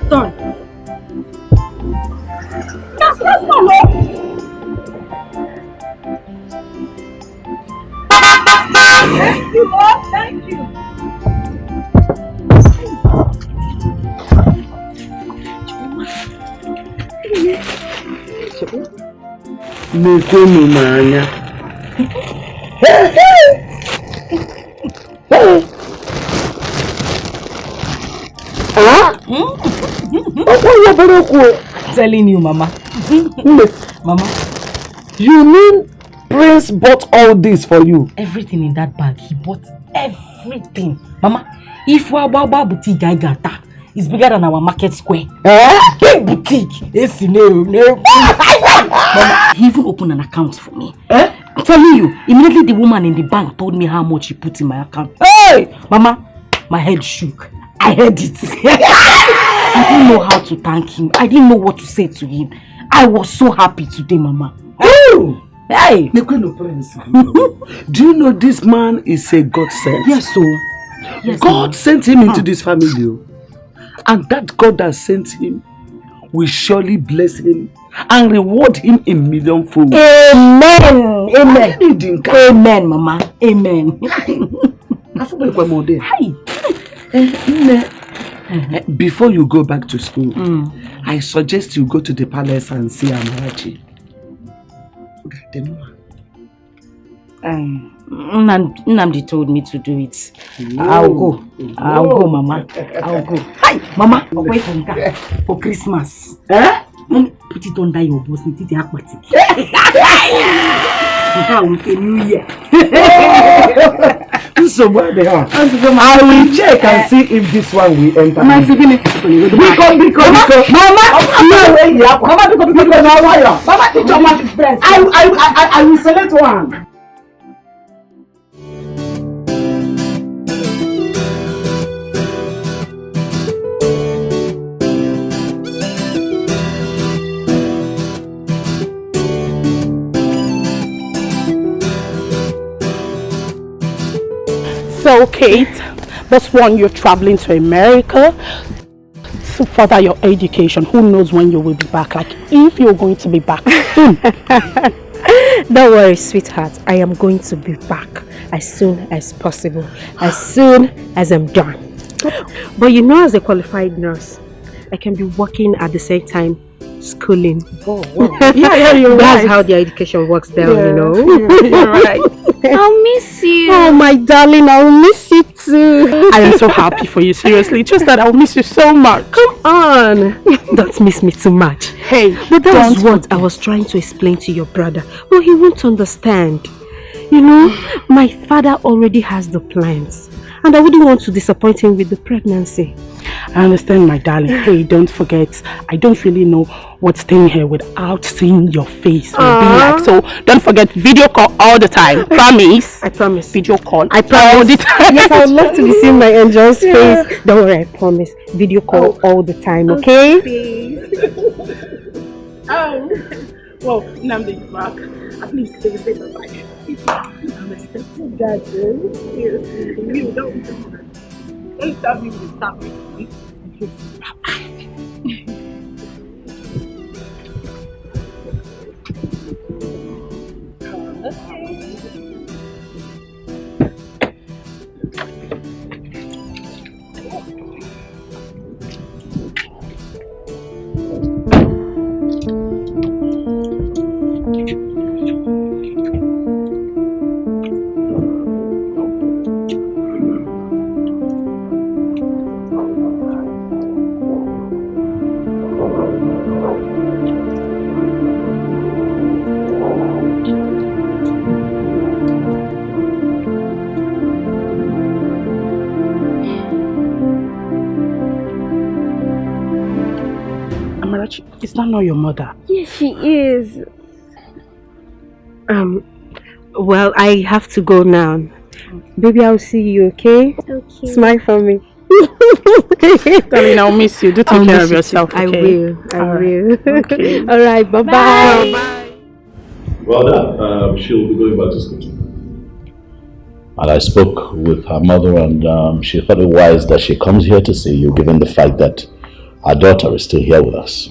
Done. That's not Thank you, Lord. Thank you. Nekonu manya. Telling you, Mama. Mama. You mean Prince bought all this for you? Everything in that bag, he bought everything. Mama, if Wababa boutique I got that, it's bigger than our market square. Big boutique. Yes, no. Mama, he even opened an account for me. I'm telling you, immediately the woman in the bank told me how much he put in my account. Hey! Mama, my head shook. I heard it. I didn't know how to thank him. I didn't know what to say to him. I was so happy today, Mama. Oh! Hey! Do you know this man is a godsend? Yes, so. Yes, God sent him into this family. And that God that sent him will surely bless him and reward him in millionfold. Amen. Amen. Amen, Mama. Amen. Before you go back to school, I suggest you go to the palace and see Amarachi. Nnamdi told me to do it. I'll go. I'll go, Mama. I'll go. Hi, Mama. Away from that for Christmas. Put it under your boss. It is aquatic. With a new year. So where they are? I will check and see if this one will enter. Mama, I will select one. So, Kate, that's one, you're traveling to America to further your education. Who knows when you will be back? Like, if you're going to be back soon. Don't worry, sweetheart. I am going to be back as soon as possible. As soon as I'm done. But you know, as a qualified nurse, I can be working at the same time schooling. Oh, wow. Yeah, you're That's right. how the education works there, you know. You're right. I'll miss you. Oh, my darling, I'll miss you too. I am so happy for you, seriously. Just that I'll miss you so much. Come on. Don't miss me too much. Hey, but that was what I was trying to explain to your brother. Well, he won't understand. You know, my father already has the plans. And I wouldn't want to disappoint him with the pregnancy. I understand, my darling. Hey, don't forget, I don't really know what's staying here without seeing your face. Like, so don't forget, video call all the time. Promise? I promise. Video call. I promise. All the time. Yes, I would love to be seeing my angel's face. Don't worry, I promise. Video call all the time, okay? Well, Nnamdi is back. At least they say bye-bye. I'm expecting that, seriously. You don't stop me with stop me. Is that not your mother? Yes, she is. Well, I have to go now. Baby, I'll see you, okay? Okay. Smile for me. Darling, I'll miss you. Do take care of yourself, okay? I will. I will. Okay. All right, bye-bye. Bye. Well done. She'll be going back to school tomorrow. And I spoke with her mother and she thought it wise that she comes here to see you, given the fact that our daughter is still here with us.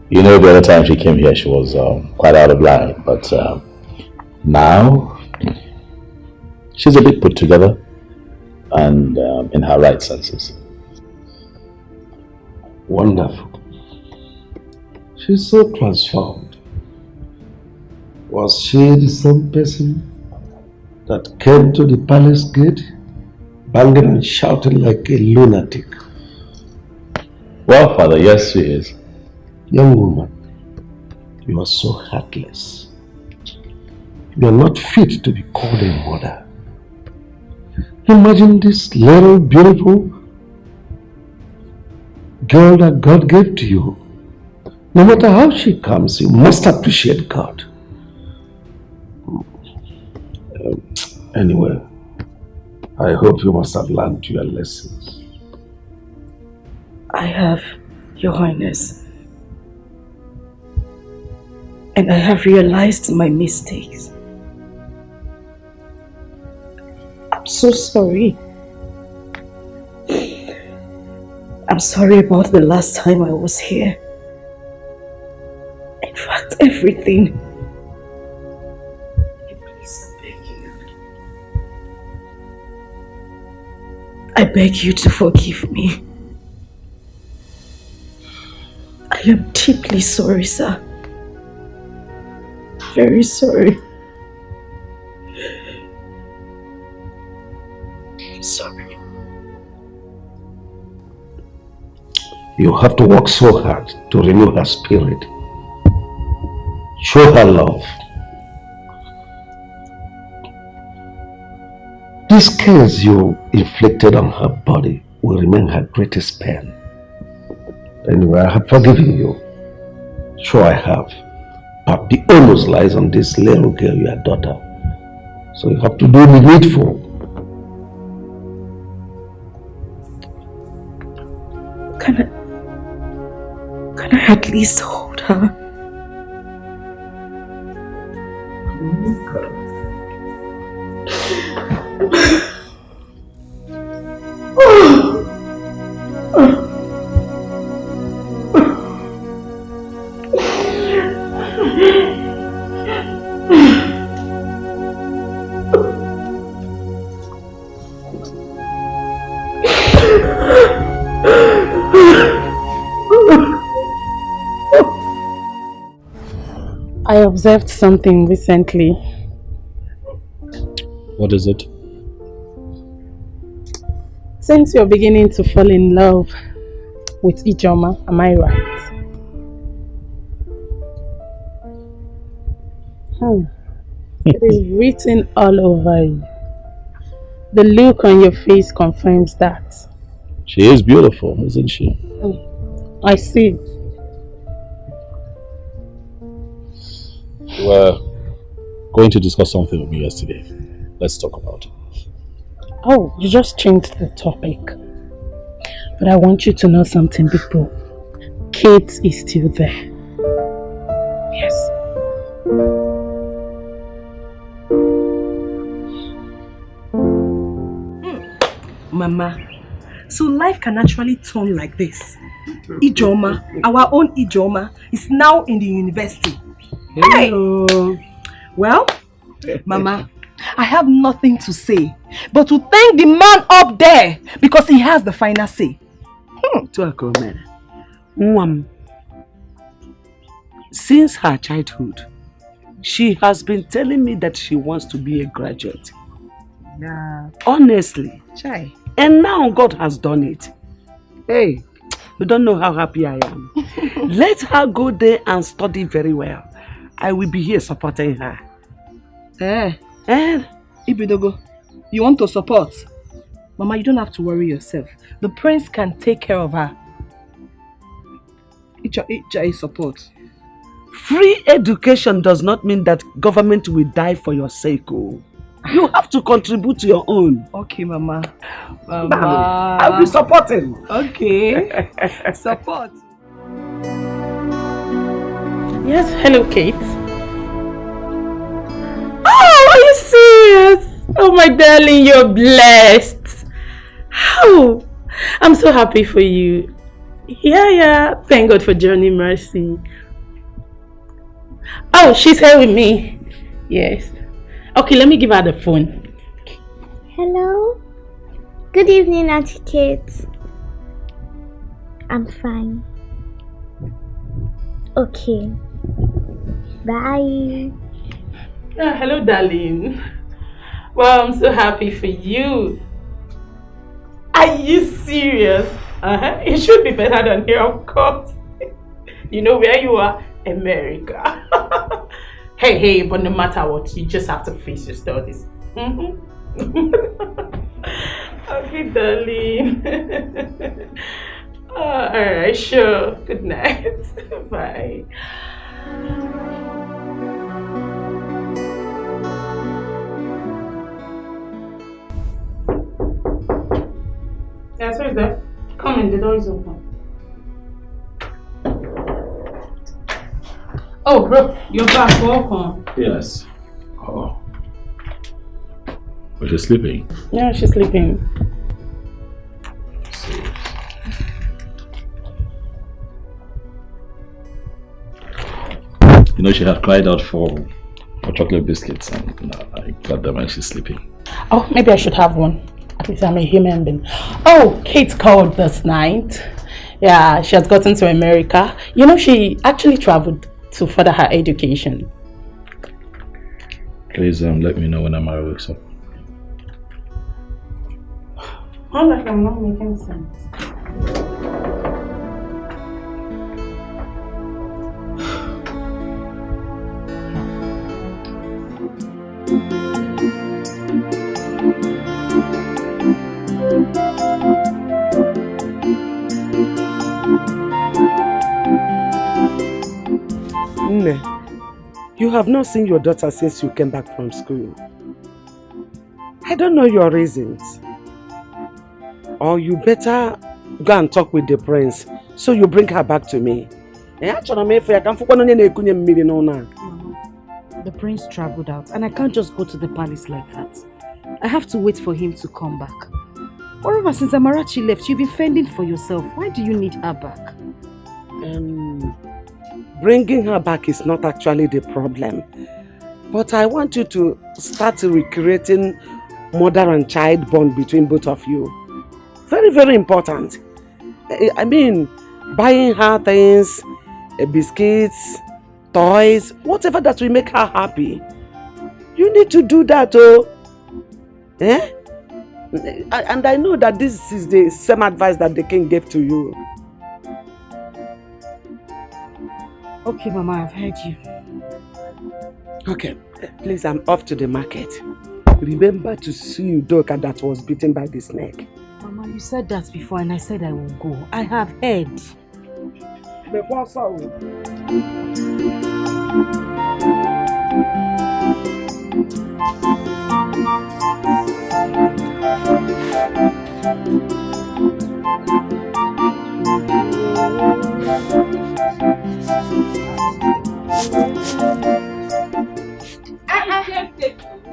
You know, the other time she came here, she was quite out of line, but now she's a bit put together and in her right senses. Wonderful. She's so transformed. Was she the same person that came to the palace gate, banging and shouting like a lunatic? Well, Father, yes, she is. Young woman, you are so heartless. You are not fit to be called a mother. Imagine this little beautiful girl that God gave to you. No matter how she comes, you must appreciate God. Anyway, I hope you must have learned your lessons. I have, Your Highness. And I have realized my mistakes. I'm so sorry. I'm sorry about the last time I was here. In fact, everything. Please, I beg you. I beg you to forgive me. I am deeply sorry, sir. Very sorry. I'm sorry. You have to work so hard to renew her spirit. Show her love. This curse you inflicted on her body will remain her greatest pain. Anyway, I have forgiven you. Sure I have. But the onus lies on this little girl, your daughter. So you have to do the needful. Can I at least hold her? I observed something recently. What is it? Since you're beginning to fall in love with Ijoma, am I right? It is written all over you. The look on your face confirms that. She is beautiful, isn't she? I see. You were going to discuss something with me yesterday. Let's talk about it. Oh, you just changed the topic. But I want you to know something, people. Kate is still there. Yes. Mama, so life can actually turn like this. Ijoma, our own Ijoma, is now in the university. Hello. Hey. Well, Mama, I have nothing to say but to thank the man up there because he has the final say. Since her childhood, she has been telling me that she wants to be a graduate. Yeah. Honestly. Chai. And now God has done it. Hey, you don't know how happy I am. Let her go there and study very well. I will be here supporting her. Ibidogo, you want to support? Mama, you don't have to worry yourself. The prince can take care of her. Icha is support. Free education does not mean that government will die for your sake. Oh. You have to contribute to your own. Okay, Mama. I'll be supporting. Okay. Support. Yes, hello, Kate. Oh, are you serious? Oh, my darling, you're blessed. Oh, I'm so happy for you. Yeah. Thank God for Johnny Mercy. Oh, she's here with me. Yes. Okay, let me give her the phone. Hello. Good evening, Auntie Kate. I'm fine. Okay. Bye. Oh, hello, darling. Well, I'm so happy for you. Are you serious? It should be better than here, of course. You know where you are? America. Hey, but no matter what, you just have to face your studies. Okay, darling. Alright, sure. Good night. Bye. Yes, who's there? Come in, the door is open. Oh, bro, you're back. Welcome. Yes. Oh. But she's sleeping. Yeah, she's sleeping. You know, she had cried out for chocolate biscuits, and I got them and she's sleeping. Oh, maybe I should have one. At least I'm a human being. Oh, Kate called this night. Yeah, she has gotten to America. You know, she actually traveled to further her education. Please let me know when Amara wakes up. I'm not making sense. Nne, you have not seen your daughter since you came back from school. I don't know your reasons. Or you better go and talk with the prince so you bring her back to me. The prince traveled out and I can't just go to the palace like that. I have to wait for him to come back. Moreover, since Amarachi left, you've been fending for yourself. Why do you need her back? Bringing her back is not actually the problem. But I want you to start recreating mother and child bond between both of you. Very, very important. I mean, buying her things, biscuits, toys, whatever that will make her happy. You need to do that, oh. Eh? And I know that this is the same advice that the king gave to you. Okay, Mama, I've heard you. Okay, please, I'm off to the market. Remember to see Udoka that was bitten by the snake. Mama, you said that before and I said I will go. I have heard.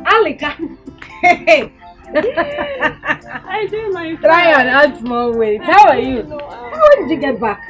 Alika. Hey. I did my Try and add small weight. How are you? How did you get back?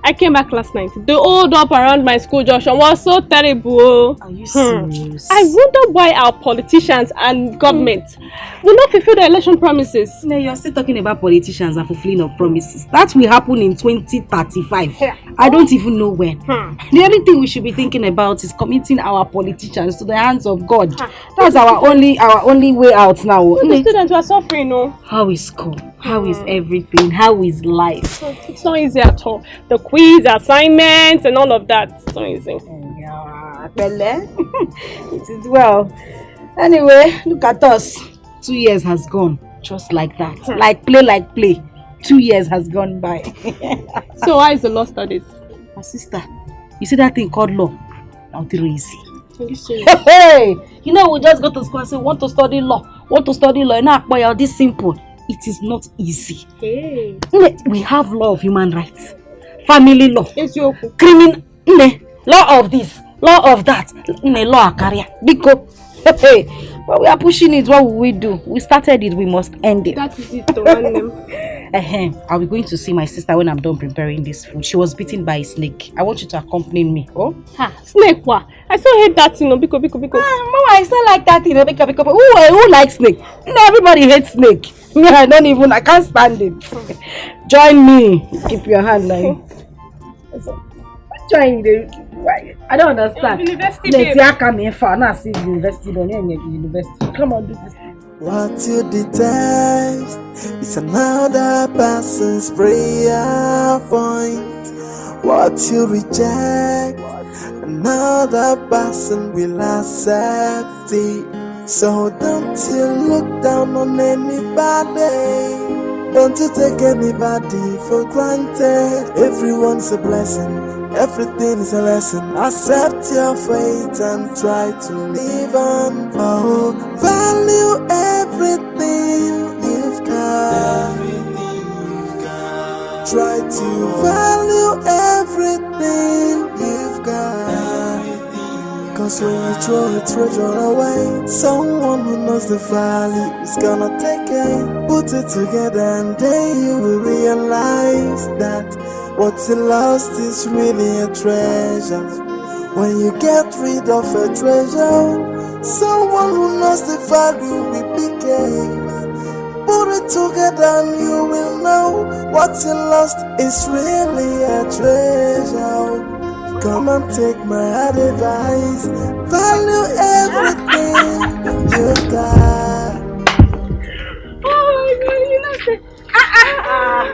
I came back last night. The hold up around my school junction was so terrible. Are you serious? I wonder why our politicians and government will not fulfill the election promises. No, you're still talking about politicians and fulfilling of promises. That will happen in 2035. I don't even know when. The only thing we should be thinking about is committing our politicians to the hands of God. That's our only way out now. The students were suffering, no? How is school? How is everything? How is life? It's not easy at all. The quiz, assignments, and all of that. It's not easy. Yeah, it is well. Anyway, look at us. 2 years has gone. Just like that. Like play. 2 years has gone by. So why is the law studies? My sister, you see that thing called law? Not really easy. Hey! You know, we just go to school and say, want to study law. Now, this simple. It is not easy. Hey. We have law of human rights, family law, criminal law of this, law of that, law of career. Because but we are pushing it. What will we do? We started it, we must end it. That is it, to run them. I'll be going to see my sister when I'm done preparing this food. She was bitten by a snake. I want you to accompany me. Oh? Snake what? I still hate that, Biko. Mama, I still like that, Biko. Who likes snake? Everybody hates snake. Me, I can't stand it. Join me. Keep your hand like. Join the. I don't understand. University, university. Come on, do this. What you detest is another person's prayer point. What you reject, another person will accept it. So don't you look down on anybody. Don't you take anybody for granted. Everyone's a blessing. Everything is a lesson. Accept your fate and try to live on. Oh, value everything you've got. Try to value everything you've got. Cause when you throw a treasure away, someone who knows the value is gonna take it. Put it together and then you will realize that what's lost is really a treasure. When you get rid of a treasure, someone who knows the value will be gained. Put it together and you will know what you lost is really a treasure. Come and take my advice. Value everything you've got. Oh, you know,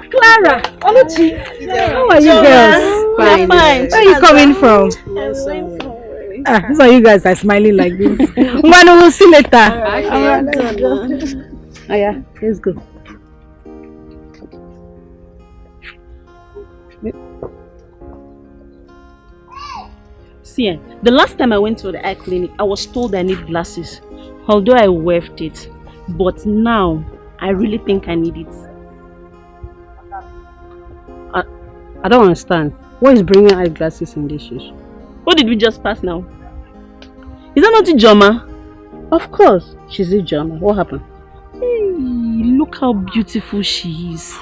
Clara, Oluchi, how are you girls? Fine. Where are you coming from? These are you guys are smiling like this. We'll see later. Oh yeah, let's go. See, the last time I went to the eye clinic, I was told I need glasses. Although I waived it. But now, I really think I need it. I don't understand. What is bringing eyeglasses in these shoes? What did we just pass now? Is that not Ijoma? Of course, she's Ijoma. What happened? Hey, look how beautiful she is.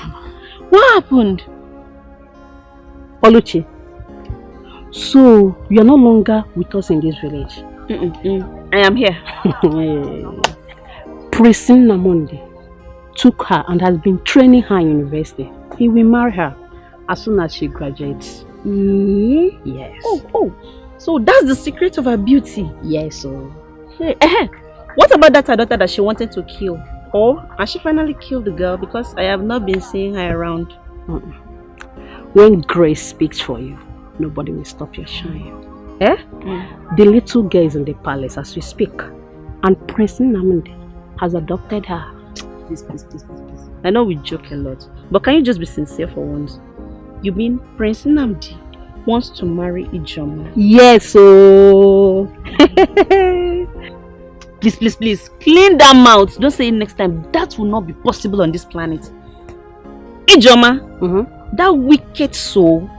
What happened? Oluchi, so you are no longer with us in this village? I am here. Prince Namonde took her and has been training her in university. He will marry her as soon as she graduates. Yes. Oh, so that's the secret of her beauty? Yes. What about that her daughter that she wanted to kill? Or has she finally killed the girl? Because I have not been seeing her around. When grace speaks for you, nobody will stop your shine. The little girl is in the palace as we speak, and Prince Namonde has adopted her. Please. I know we joke a lot, but can you just be sincere for once? You mean Prince Nnamdi wants to marry Ijoma? Yes, Please, clean that mouth. Don't say it next time. That will not be possible on this planet. Ijoma, that wicked soul,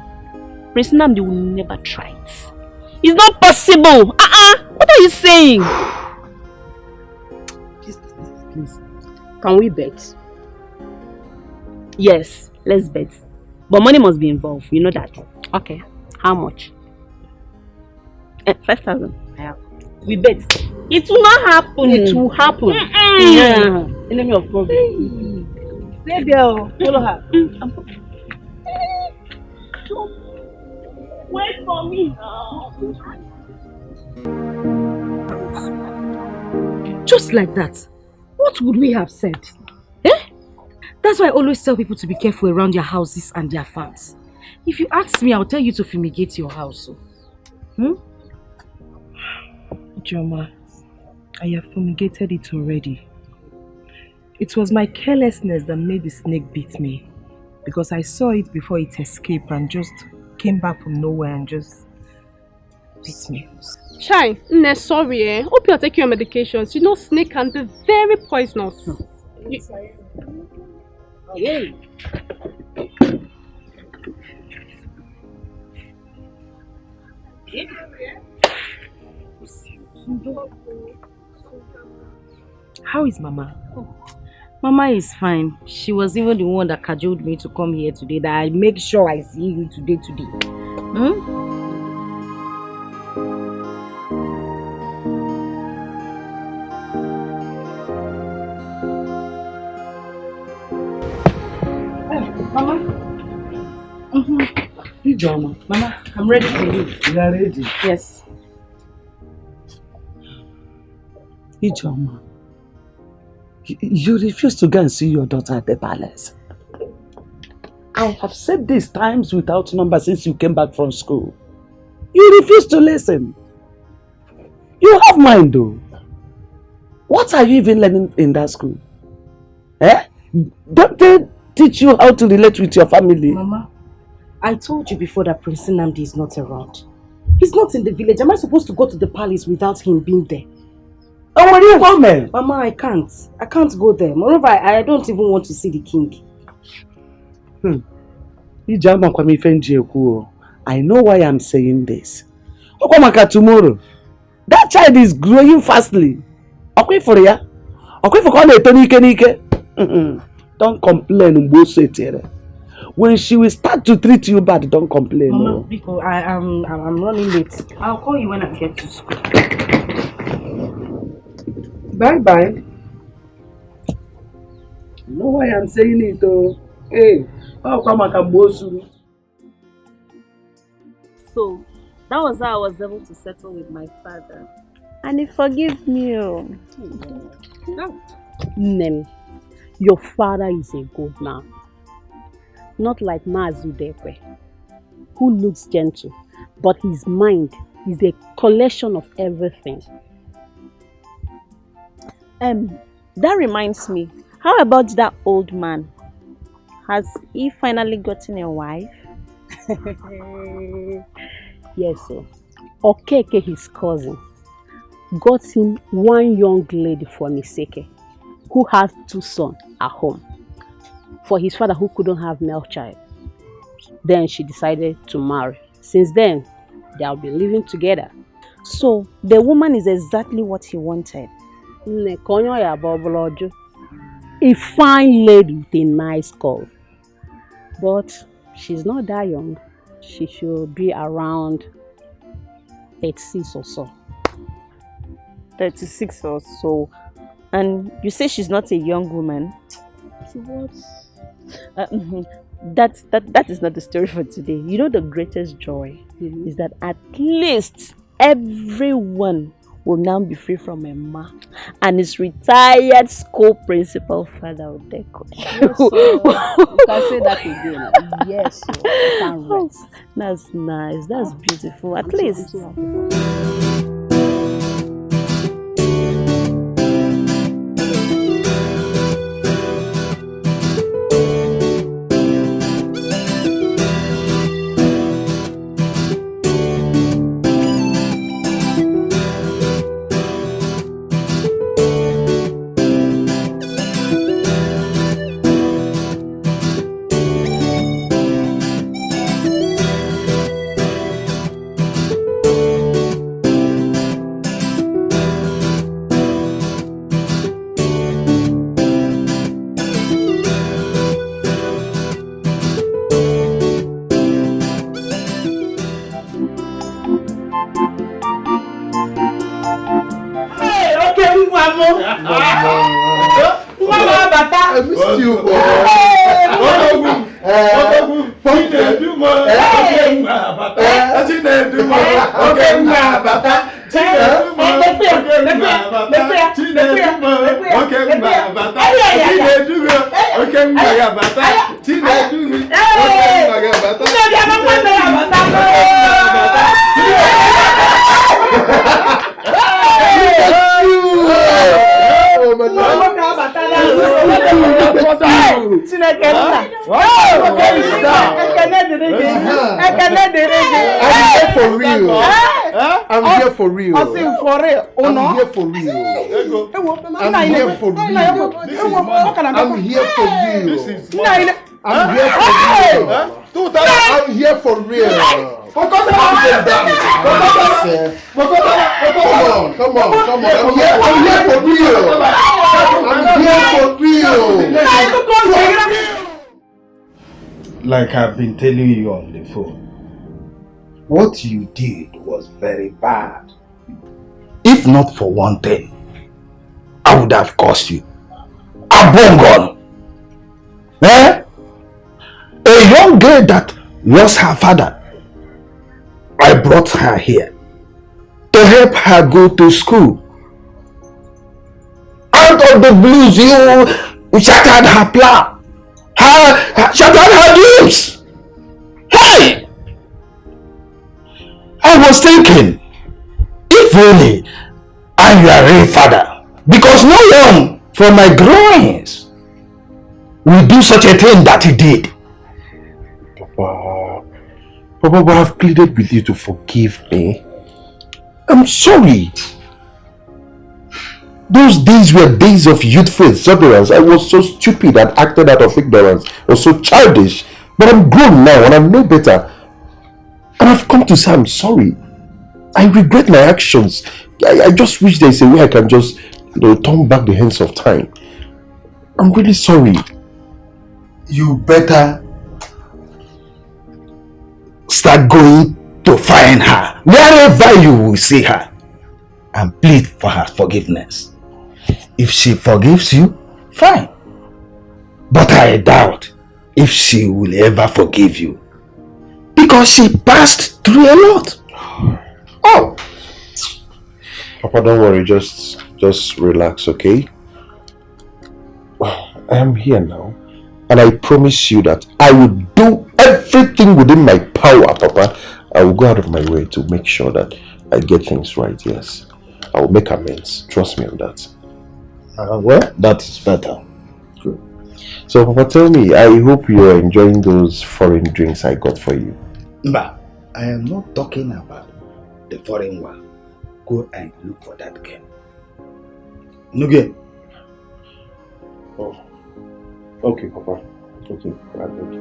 Prince Nnamdi will never try it. It's not possible. What are you saying? Please. Can we bet? Yes, let's bet. But money must be involved, you know that. Okay. How much? 5,000. We bet. It will not happen. It will happen. Yeah. Enemy of God. Hey girl, follow her. Wait for me now. Just like that. What would we have said? That's why I always tell people to be careful around their houses and their farms. If you ask me, I'll tell you to fumigate your house. Joma, I have fumigated it already. It was my carelessness that made the snake beat me. Because I saw it before it escaped and just came back from nowhere and just beat me. Chai, sorry Hope you're taking your medications. You know snake can be very poisonous. Hey. How is Mama? Mama is fine. She was even the one that cajoled me to come here today, that I make sure I see you today. Mama. Ijoma. Mama, I'm ready to leave. You are ready? Yes. Ijoma, you refuse to go and see your daughter at the palace. I have said this times without number since you came back from school. You refuse to listen. You have mind though. What are you even learning in that school? Don't they teach you how to relate with your family? Mama, I told you before that Prince Nnamdi is not around. He's not in the village. Am I supposed to go to the palace without him being there? Oh, when you come here? Mama, I can't. I can't go there. Moreover, I don't even want to see the king. I know why I'm saying this. Tomorrow, that child is growing fastly. Don't complain. when she will start to treat you bad, don't complain. Mama, No? because I'm running late. I'll call you when I get to school. Bye. You know why I'm saying it, though? Hey, how come I can boast you? So, that was how I was able to settle with my father. And he forgave me. Nem, your father is a good man. Not like Mazu Dikeh, who looks gentle, but his mind is a collection of everything. That reminds me, how about that old man? Has he finally gotten a wife? Yes, sir. Okeke, his cousin, got him one young lady from Iseke, who has 2 sons at home, for his father who couldn't have male child. Then she decided to marry. Since then, they have been living together. So, the woman is exactly what he wanted. A fine lady with a nice curve. But she's not that young. She should be around 36 or so. 36 or so. And you say she's not a young woman? What? That is not the story for today. You know, the greatest joy is that at least everyone will now be free from a ma and his retired school principal father Odeko. Yes, you can say that again. Yes, you can rest. That's nice. That's beautiful. At least. I missed you, boy. I'm here for real. I'm here for real. I'm here for real. I'm here for real. I'm here for real. I'm here for real. Come on. I'm here for real. Like I've been telling you on the phone, what you did was very bad. If not for one thing, I would have cursed you. Abongon! A young girl that lost her father. I brought her here to help her go to school. Out of the blues, you shattered her plan. Shattered her dreams. Hey! I was thinking, if only I'm your real father, because no one from my groins will do such a thing that he did. Papa, I've pleaded with you to forgive me. I'm sorry. Those days were days of youthful exuberance. I was so stupid and acted out of ignorance. I was so childish. But I'm grown now and I know better. And I've come to say I'm sorry. I regret my actions. I just wish there's a way I can just, turn back the hands of time. I'm really sorry. You better start going to find her wherever you will see her and plead for her forgiveness. If she forgives you, fine. But I doubt if she will ever forgive you, because she passed through a lot. Oh, Papa, don't worry. Just relax, okay? I am here now, and I promise you that I will do everything within my power, Papa. I will go out of my way to make sure that I get things right. Yes, I will make amends. Trust me on that. Well, that's better. Good. So, Papa, tell me, I hope you are enjoying those foreign drinks I got for you. But I am not talking about the foreign one. Go and look for that girl. Nuge. Oh. Okay, Papa. Okay, I thank you.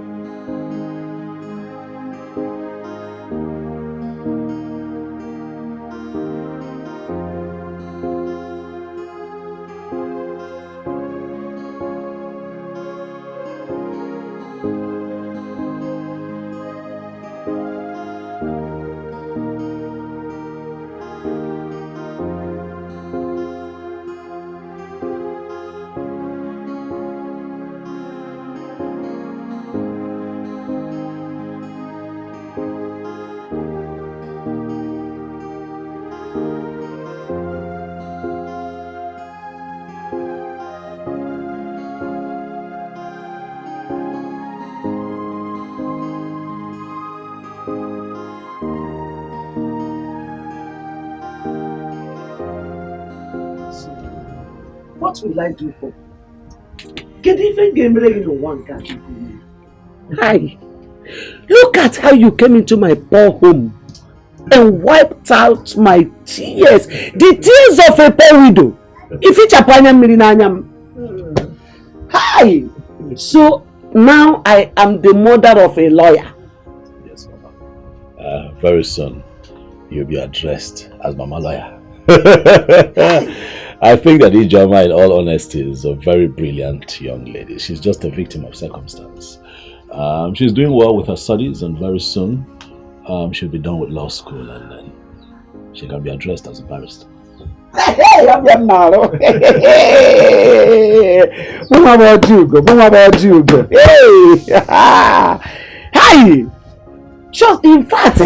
What will I do for? Get even game ready in one guy. Hi. Look at how you came into my poor home and wiped out my tears. The tears of a poor widow. If it's a Hi. So now I am the mother of a lawyer. Yes, Mama. Very soon you'll be addressed as Mama Lawyer. I think that Ijoma, in all honesty, is a very brilliant young lady. She's just a victim of circumstance. She's doing well with her studies, and very soon she'll be done with law school, and then she can be addressed as a barrister. Hey, I'm young now. What about you? What about you? Hey, hi. Just in fact,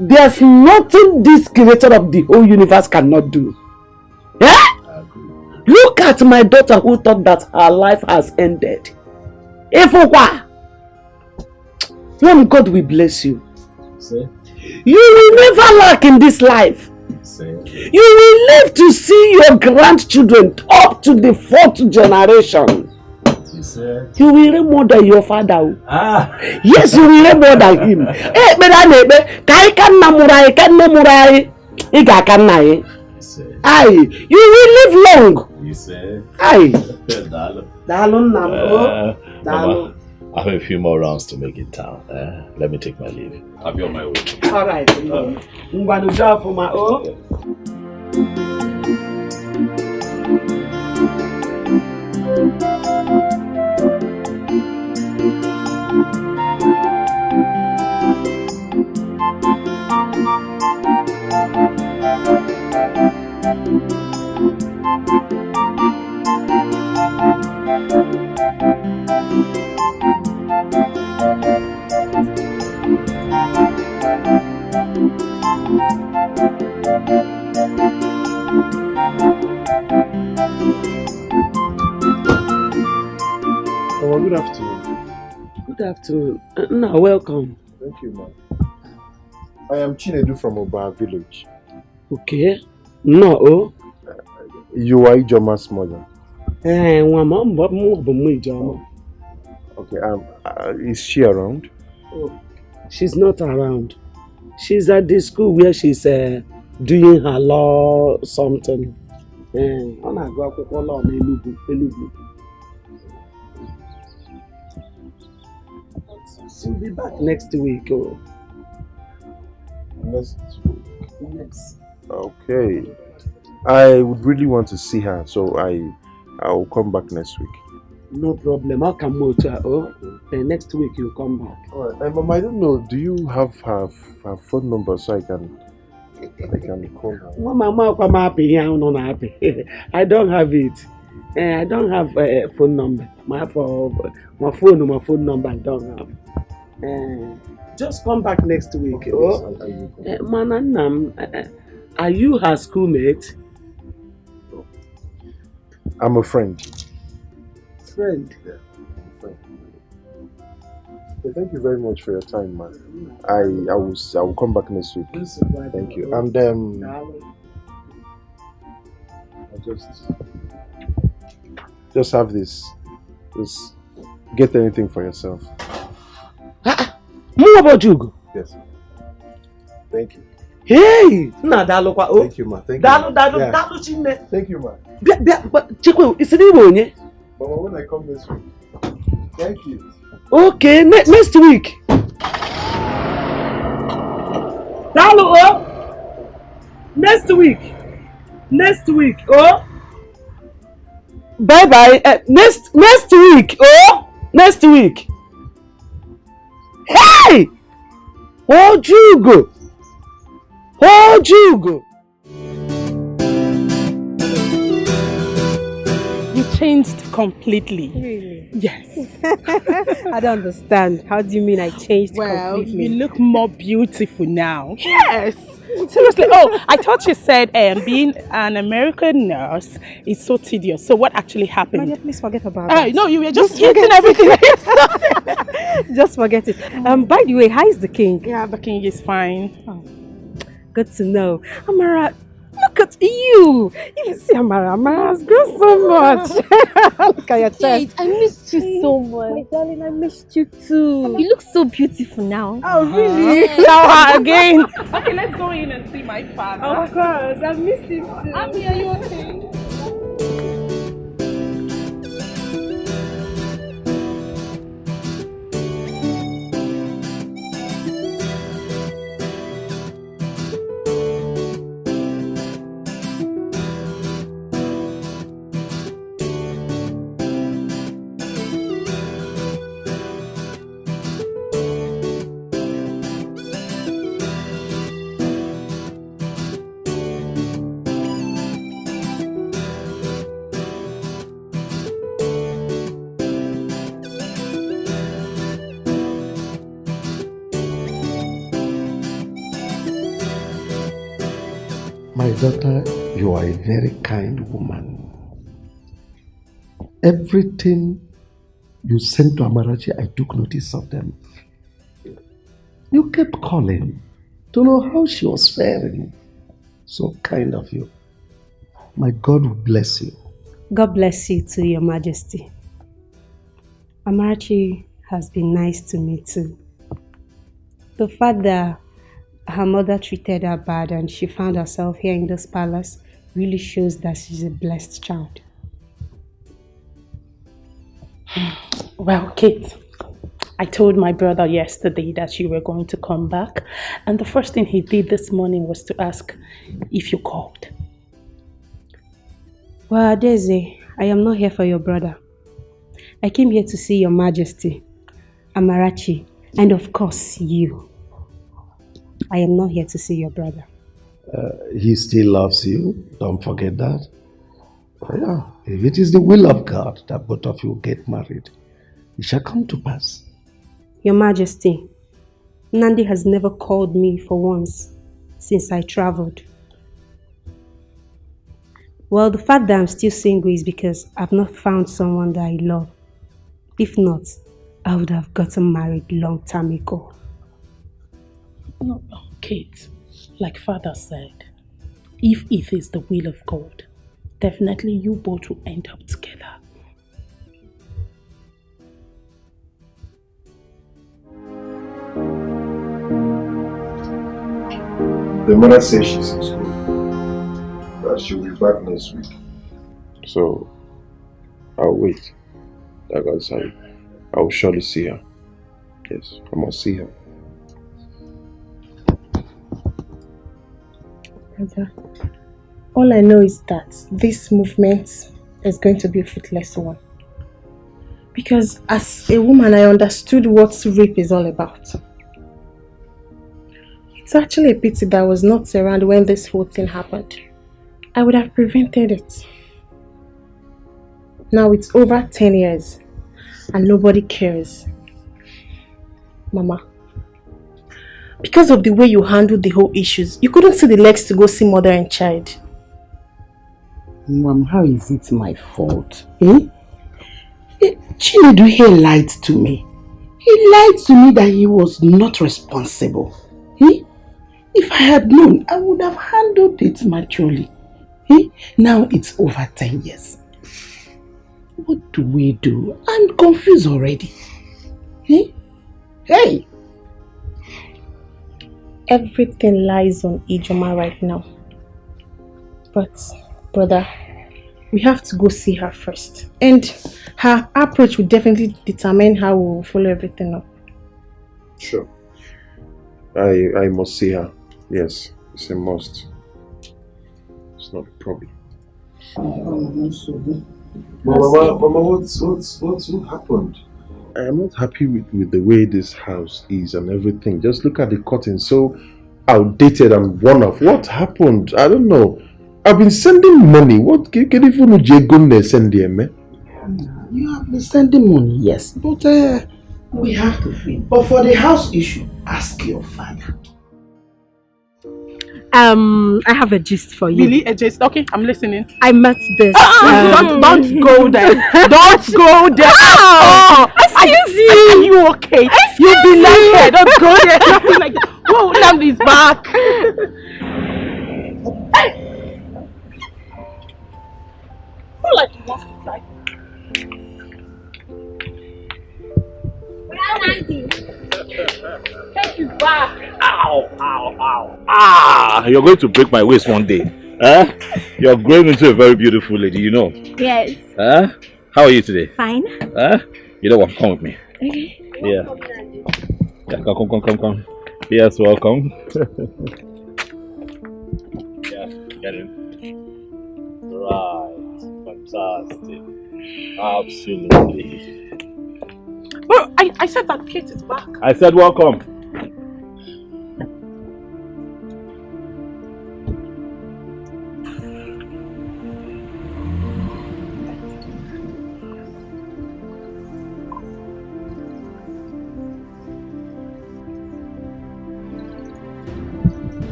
there's nothing this creator of the whole universe cannot do. Yeah? Look at my daughter who thought that her life has ended. If what? When God will bless you. See? You will never lack in this life. See? You will live to see your grandchildren up to the 4th generation. You will reign more than your father. Yes, you will reign more than him. Aye, you will live long. Aye. Mama, I have a few more rounds to make in town. Let me take my leave. I'll be on my way. All right. Oh, good afternoon. Good afternoon. No, welcome. Thank you, ma'am. I am Chinedu from Oba village. Okay. No. You are Ijoma's mother. Okay, is she around? Oh, she's not around. She's at the school where she's doing her law something. She'll be back next week. Oh. Next week? Yes. Okay. I would really want to see her, so I'll come back next week. No problem. I'll come out. Next week you'll come back. Alright, Mama, I don't know. Do you have her phone number so I can call her? Mama, come happy. I'm not happy. I don't have it. I don't have a phone number. My phone number I don't have. Just come back next week. Okay, Mananam, are you her schoolmate? I'm a friend. Friend? Yeah, friend. Okay, thank you very much for your time, man. I will come back next week. Thank you. And I just have this. Just get anything for yourself. More about you? Yes. Thank you. Hey! Thank you, ma. Thank you. Thank you, ma. Chekwe, it's an Igbo, Mama, when I come next week. Thank you. Okay, next week. Next week. Oh. Bye bye. Next week. Oh. Next week. Hey! Oh, Jugo. You changed completely. Really? Yes. I don't understand. How do you mean I changed completely? You look more beautiful now. Yes. Seriously. Oh, I thought you said being an American nurse is so tedious. So what actually happened? Maria, please forget about that. No, you were just hitting everything. Just forget it. By the way, how is the king? Yeah, the king is fine. Oh, good to know. Amara, look at you. You see Amara's grown so much. Look at your chest. Kate, I missed you so much. My darling, I missed you too. You look so beautiful now. Oh, really? Now again. Okay, let's go in and see my father. Of course, I missed him too. Abby, are you okay? My daughter, you are a very kind woman. Everything you sent to Amarachi, I took notice of them. You kept calling to know how she was faring. So kind of you. My God will bless you. God bless you too, Your Majesty. Amarachi has been nice to me too. The fact that her mother treated her bad and she found herself here in this palace really shows that she's a blessed child. Well, Kate, I told my brother yesterday that you were going to come back, and the first thing he did this morning was to ask if you called. Well, Daisy, I am not here for your brother. I came here to see Your Majesty, Amarachi, and of course you. I am not here to see your brother. He still loves you. Don't forget that. Yeah, if it is the will of God that both of you get married, it shall come to pass. Your Majesty, Nandi has never called me for once since I traveled. Well, the fact that I'm still single is because I've not found someone that I love. If not, I would have gotten married long time ago. No, Kate, like Father said, if it is the will of God, definitely you both will end up together. The mother says she's in school, that she'll be back next week. So, I'll wait. Like I said, I will surely see her. Yes, I must see her. Brother, all I know is that this movement is going to be a fruitless one. Because as a woman, I understood what rape is all about. It's actually a pity that I was not around when this whole thing happened. I would have prevented it. Now it's over 10 years and nobody cares. Mama, because of the way you handled the whole issues, you couldn't see the legs to go see mother and child. Mom, how is it my fault? Chinedu here lied to me. He lied to me that he was not responsible. If I had known, I would have handled it maturely. Now it's over 10 years. What do we do? I'm confused already. Hey! Everything lies on Ijoma right now. But, brother, we have to go see her first. And her approach will definitely determine how we will follow everything up. Sure. I must see her. Yes, it's a must. It's not a problem. Mama, what happened? I am not happy with the way this house is and everything. Just look at the curtain, so outdated and worn off. What happened? I don't know. I've been sending money. What can you send them? You have been sending money, yes, but we have to feed. But for the house issue, ask your father. I have a gist for you. Really? A gist? Okay, I'm listening. I met this. Don't go there. Don't go there. Oh, excuse you. Are you okay? You'll be like that. Don't go there. Nothing like that. Whoa, Lamb is back. Hey. Who like wants to fly? Take his back. Ow, ow, ow. Ah, you're going to break my waist one day. Huh? You're growing into a very beautiful lady, you know. Yes. Huh? How are you today? Fine. Huh? You know what? Come with me. Okay. Yeah. Yeah, come. Yes, welcome. Yeah, get in. Right. Fantastic. Absolutely. Well, I said that Kate is back. I said welcome.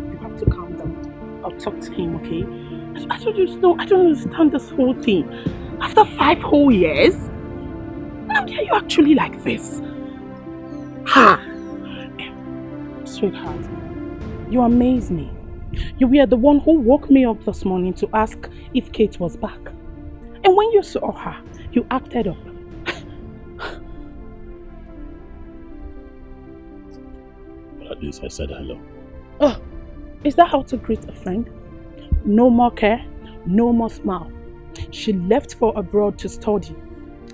You have to calm down. I'll talk to him, okay? I don't understand this whole thing. After 5 whole years? How dare you actually like this? Ha! Sweetheart, you amaze me. You were the one who woke me up this morning to ask if Kate was back. And when you saw her, you acted up. But at least I said hello. Oh, is that how to greet a friend? No more care, no more smile. She left for abroad to study.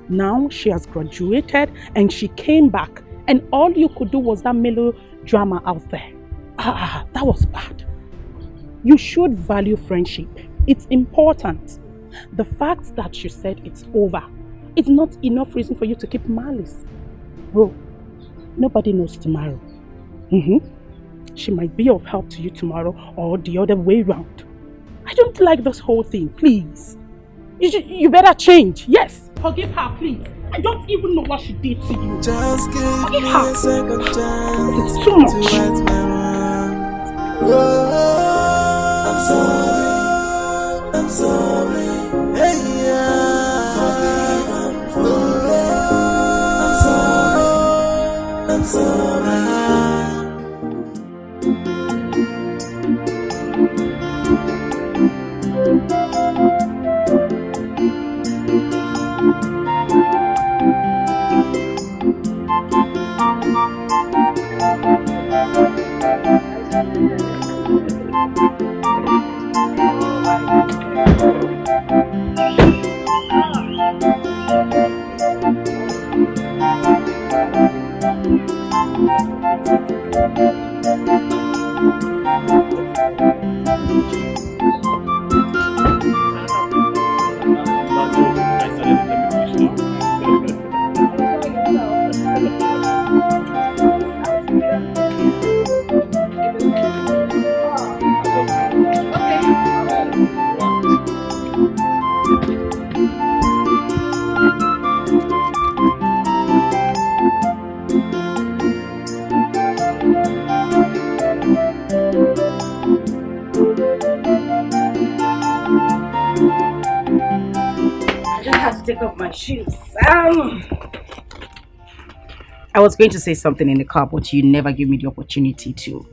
Now she has graduated and she came back, and all you could do was that melodrama out there. That was bad. You should value friendship. It's important. The fact that you said it's over, it's not enough reason for you to keep malice. Bro, nobody knows tomorrow. She might be of help to you tomorrow or the other way round. I don't like this whole thing, please. You better change, yes. Forgive her, please. I don't even know what she did to you. Just give Forgive me her. a second chance. It's too much. To wet my mind. I'm sorry. Hey, yeah. Forgive, I'm sorry. Take off my shoes. I was going to say something in the car, but you never give me the opportunity to.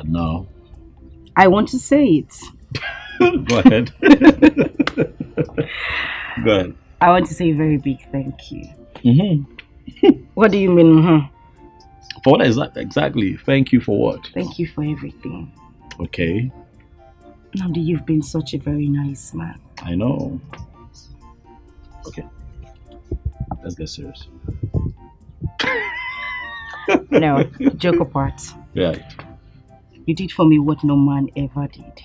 No. I want to say it. Go ahead. Go ahead. I want to say a very big thank you. Mm-hmm. What do you mean? Mm-hmm? For what exactly? Thank you for what? Thank you for everything. Okay. Namdi, you've been such a very nice man. I know. Okay. Let's get serious. No, joke apart. Yeah. You did for me what no man ever did.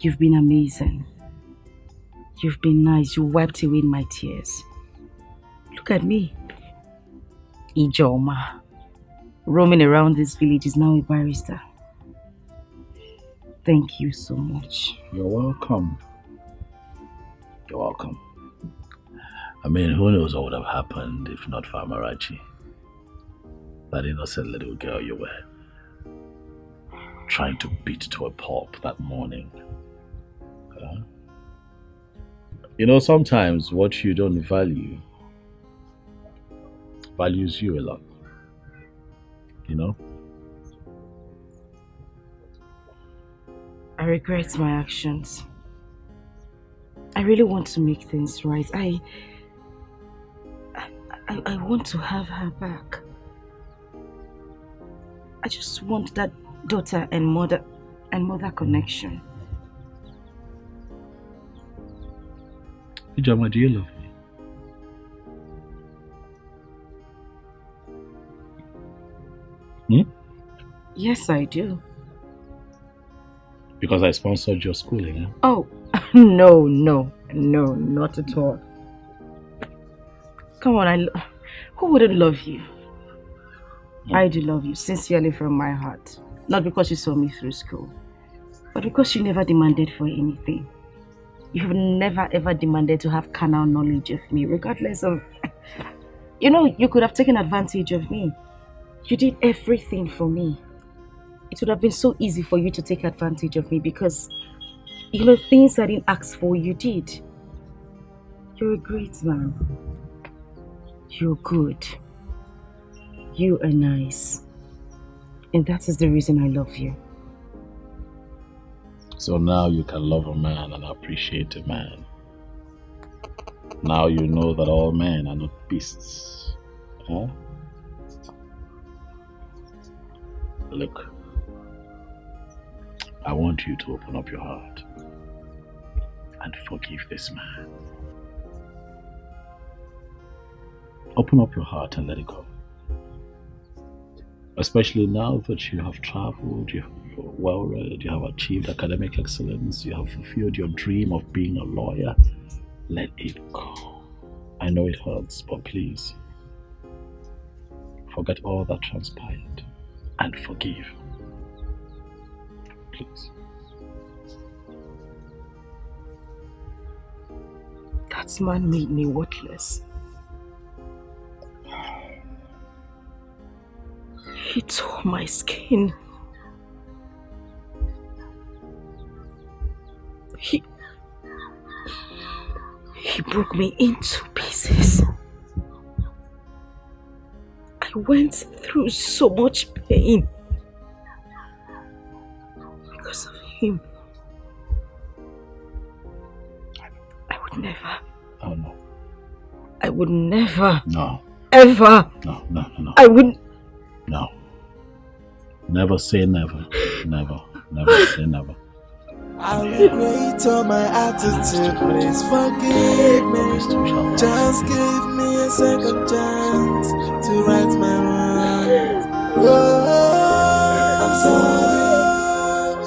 You've been amazing. You've been nice. You wiped away my tears. Look at me. Ijoma. Roaming around this village is now a barrister. Thank you so much. You're welcome. You're welcome. I mean, who knows what would have happened if not for Amarachi? That innocent little girl you were trying to beat to a pulp that morning. You know, sometimes what you don't value values you a lot. You know? I regret my actions. I really want to make things right. I want to have her back. I just want that daughter and mother connection. Ijoma, do you love me? Yes, I do. Because I sponsored your schooling, huh? Oh, no, not at all. Come on, who wouldn't love you? I do love you sincerely from my heart. Not because you saw me through school, but because you never demanded for anything. You have never ever demanded to have carnal knowledge of me, regardless of... You know, you could have taken advantage of me. You did everything for me. It would have been so easy for you to take advantage of me because, you know, things I didn't ask for, you did. You're a great man. You're good. You are nice. And that is the reason I love you. So now you can love a man and appreciate a man. Now you know that all men are not beasts. Huh? Look, I want you to open up your heart and forgive this man. Open up your heart and let it go. Especially now that you have traveled, you're well read, you have achieved academic excellence, you have fulfilled your dream of being a lawyer. Let it go. I know it hurts, but please, forget all that transpired and forgive. Please. That man made me worthless. He tore my skin. He broke me into pieces. I went through so much pain because of him. I would never. Oh no. I would never. No. Ever. No. I wouldn't. No. Never say never. Never say never. I regret all my attitude, please forgive me. Just give me a second chance to right my wrongs. Oh,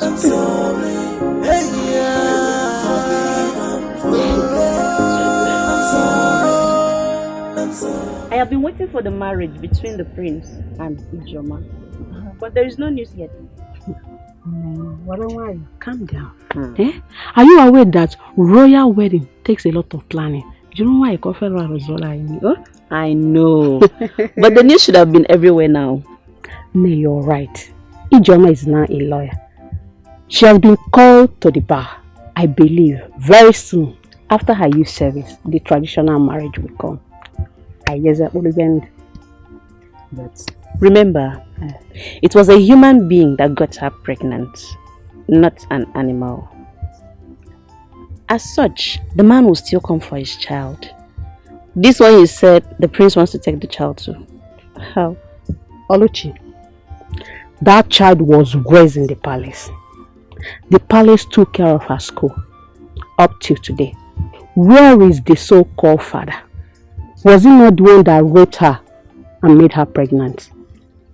I'm sorry. Hey, yeah. I'm sorry. have been waiting for the marriage between the prince and Ijoma. But there is no news yet. Calm down. Eh? Are you aware that royal wedding takes a lot of planning? Do you know why I call Rozola? I know. But the news should have been everywhere now. No, you're right. Ijoma is now a lawyer. She has been called to the bar. I believe very soon, after her youth service, the traditional marriage will come. But remember, it was a human being that got her pregnant, not an animal. As such, the man will still come for his child. This one you said the prince wants to take the child to. How? Oluchi, that child was raised in the palace. The palace took care of her school up till today. Where is the so-called father? Was he not the one that raped her and made her pregnant?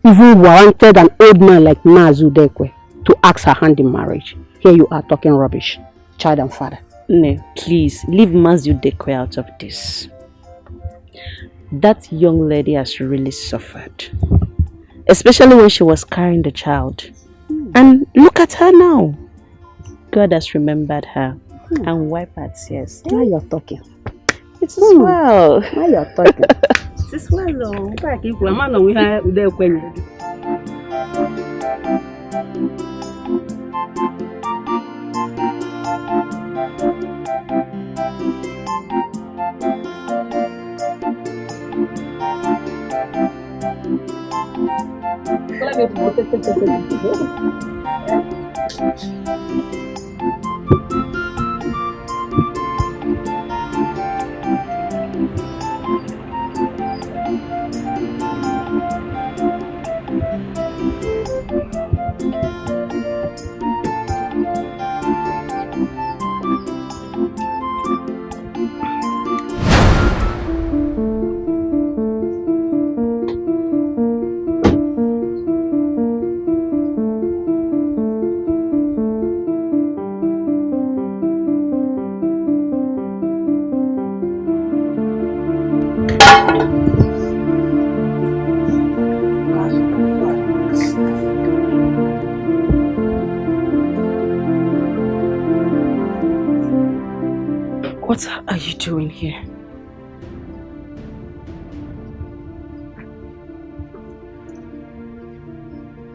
Even warranted an old man like Mazu Dikeh to ask her hand in marriage. Here you are talking rubbish. Child and father. No, please, leave Mazu Dikeh out of this. That young lady has really suffered. Especially when she was carrying the child. And look at her now. God has remembered her and wiped her tears. Now you're talking. It is well. Now you're talking. It is well, though. What are you doing here?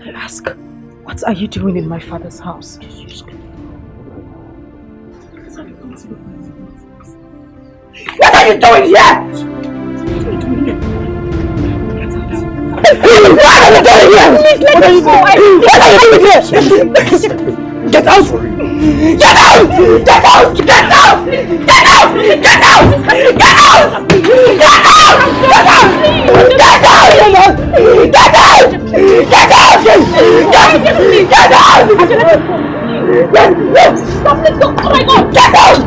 I ask, what are you doing in my father's house? What are you doing here? What are you doing here? Get out! Get out! Get out! Get out! Get out! Get out! Get out! Get out! Get out! Get out! Get out! Get out! Get out! Stop! Let's go! Oh my God! Get out!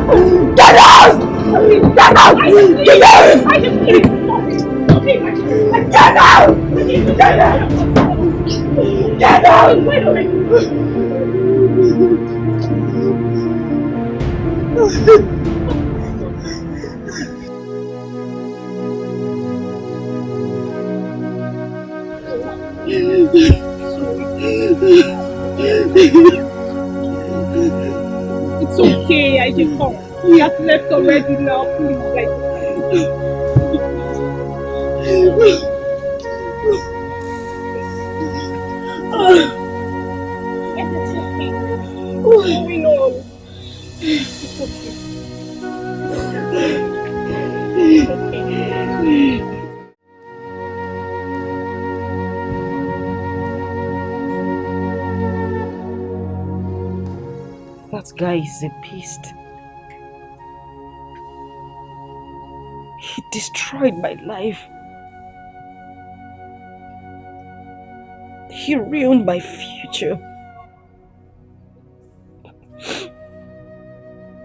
Get out! Get out! Get out! Get out! Get out! Get out! It's okay, I just come. We have left already now, please. What's going on? It's okay. That guy is a beast. He destroyed my life. He ruined my future.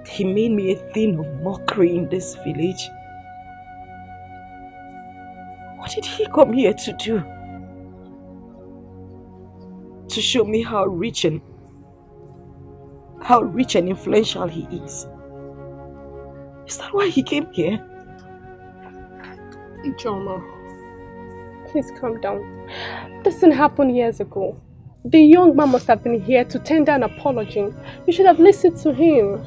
He made me a thing of mockery in this village. What did he come here to do? To show me how rich and influential he is. Is that why he came here? Ijoma, Please calm down. This didn't happen years ago. The young man must have been here to tender an apology. You should have listened to him.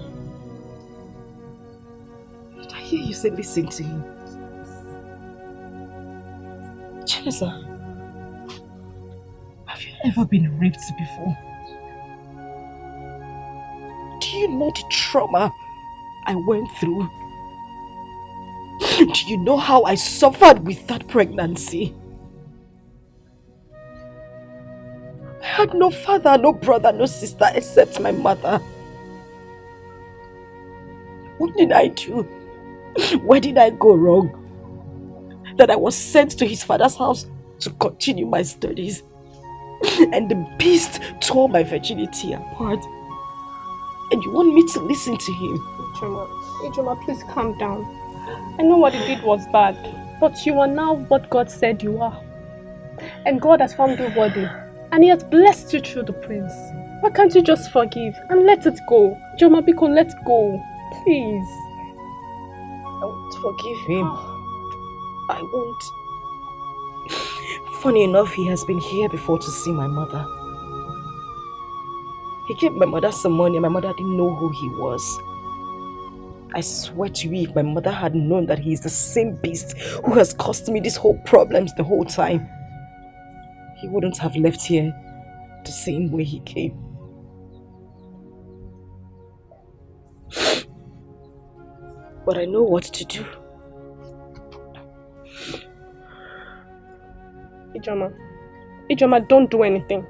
Did I hear you say listen to him? Chelsa, have you ever been raped before? Do you know the trauma I went through? Do you know how I suffered with that pregnancy? I had no father, no brother, no sister except my mother. What did I do? Where did I go wrong? That I was sent to his father's house to continue my studies. And the beast tore my virginity apart. And you want me to listen to him? Ijoma, please calm down. I know what he did was bad, but you are now what God said you are. And God has found you worthy. And he has blessed you through the prince. Why can't you just forgive and let it go? Ijoma Biko, let go. Please. I won't forgive him. I won't. Funny enough, he has been here before to see my mother. He gave my mother some money and my mother didn't know who he was. I swear to you, if my mother had known that he is the same beast who has caused me these whole problems the whole time, he wouldn't have left here the same way he came. But I know what to do. Ijoma, don't do anything.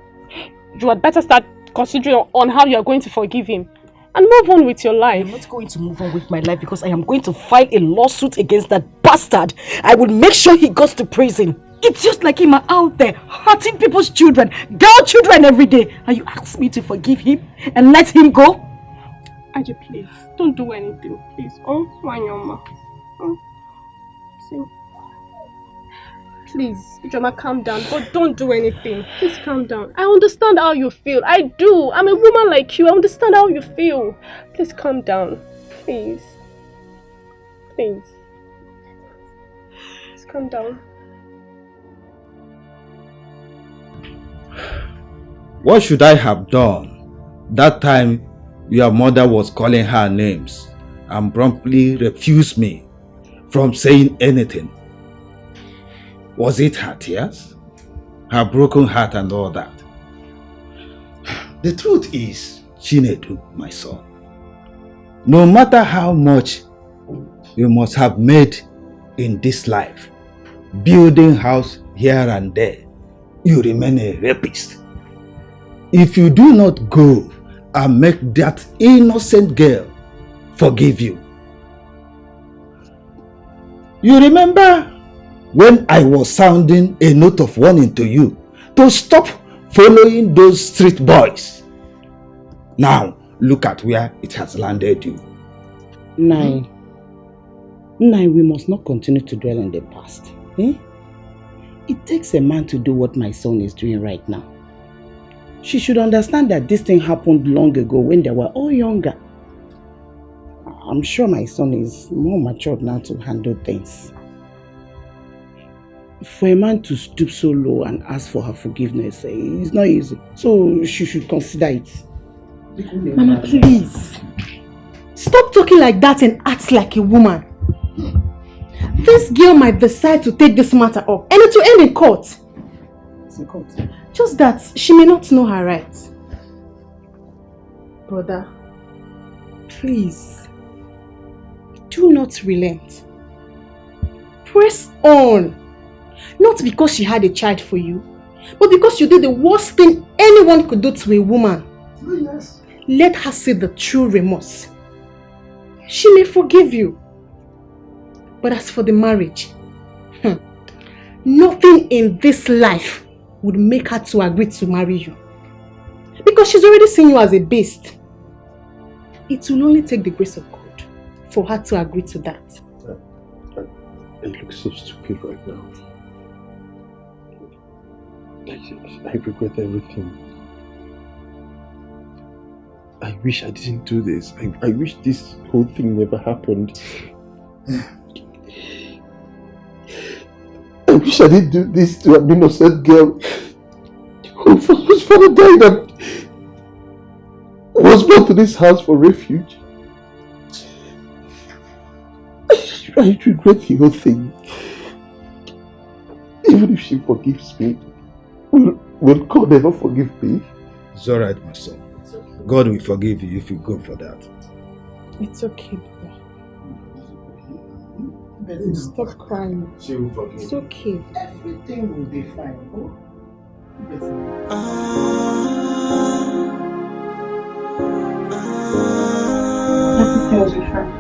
You had better start considering on how you are going to forgive him and move on with your life. I'm not going to move on with my life because I am going to file a lawsuit against that bastard. I will make sure he goes to prison. It's just like him out there hurting people's children, girl children every day. And you ask me to forgive him and let him go? Aji, please, don't do anything, please. Oh, Wanyoma. Oh, see. Please, Ijoma, calm down, but don't do anything. Please calm down. I understand how you feel. I do. I'm a woman like you. I understand how you feel. Please calm down. Please. Please. Please calm down. What should I have done that time your mother was calling her names and promptly refused me from saying anything? Was it her tears? Her broken heart and all that? The truth is, Chinedu, my son, no matter how much you must have made in this life, building house here and there, you remain a rapist. If you do not go and make that innocent girl forgive you. You remember when I was sounding a note of warning to you to stop following those street boys? Now, look at where it has landed you. Nai, we must not continue to dwell in the past. Eh? It takes a man to do what my son is doing right now. She should understand that this thing happened long ago when they were all younger. I'm sure my son is more matured now to handle things. For a man to stoop so low and ask for her forgiveness, it's not easy. So she should consider it. Mama, please. Stop talking like that and act like a woman. This girl might decide to take this matter up and it will end in court. It's in court. Just that she may not know her rights. Brother, please, do not relent. Press on. Not because she had a child for you, but because you did the worst thing anyone could do to a woman. Yes. Let her see the true remorse. She may forgive you. But as for the marriage, nothing in this life would make her to agree to marry you. Because she's already seen you as a beast. It will only take the grace of God for her to agree to that. I look so stupid right now. I regret everything. I wish I didn't do this. I wish this whole thing never happened. I wish I didn't do this to an innocent girl whose father died and was brought to this house for refuge. I regret the whole thing. Even if she forgives me, will God ever forgive me? It's alright, my son. God will forgive you if you go for that. It's okay, Baba. Stop crying. She will forgive you. It's okay. Everything will be fine. Oh? Everything will be fine.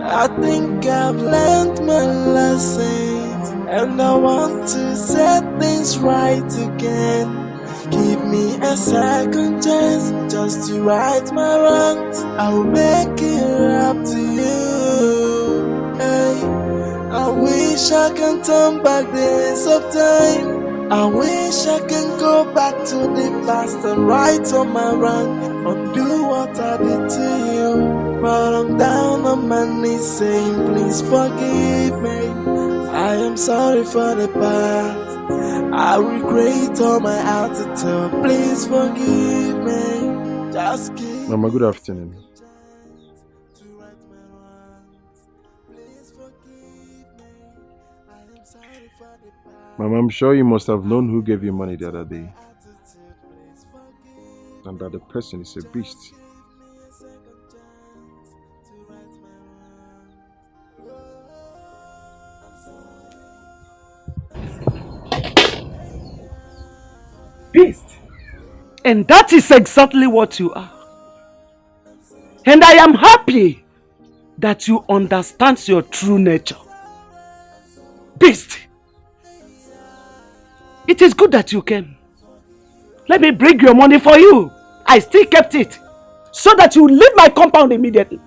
I think I've learned my lessons, and I want to set things right again. Give me a second chance just to right my wrongs. I will make it up to you. Hey, I wish I can turn back the hands of time. I wish I can go back to the past and right on my wrong, undo what I did to you. But I'm down on my knees saying, please forgive me. I am sorry for the past. I regret all my attitude. Please forgive me. Just give Mama, good afternoon. Mama, I'm sure you must have known who gave you money the other day. And that the person is a beast. Beast. And that is exactly what you are. And I am happy that you understand your true nature. Beast. It is good that you came. Let me bring your money for you. I still kept it so that you leave my compound immediately.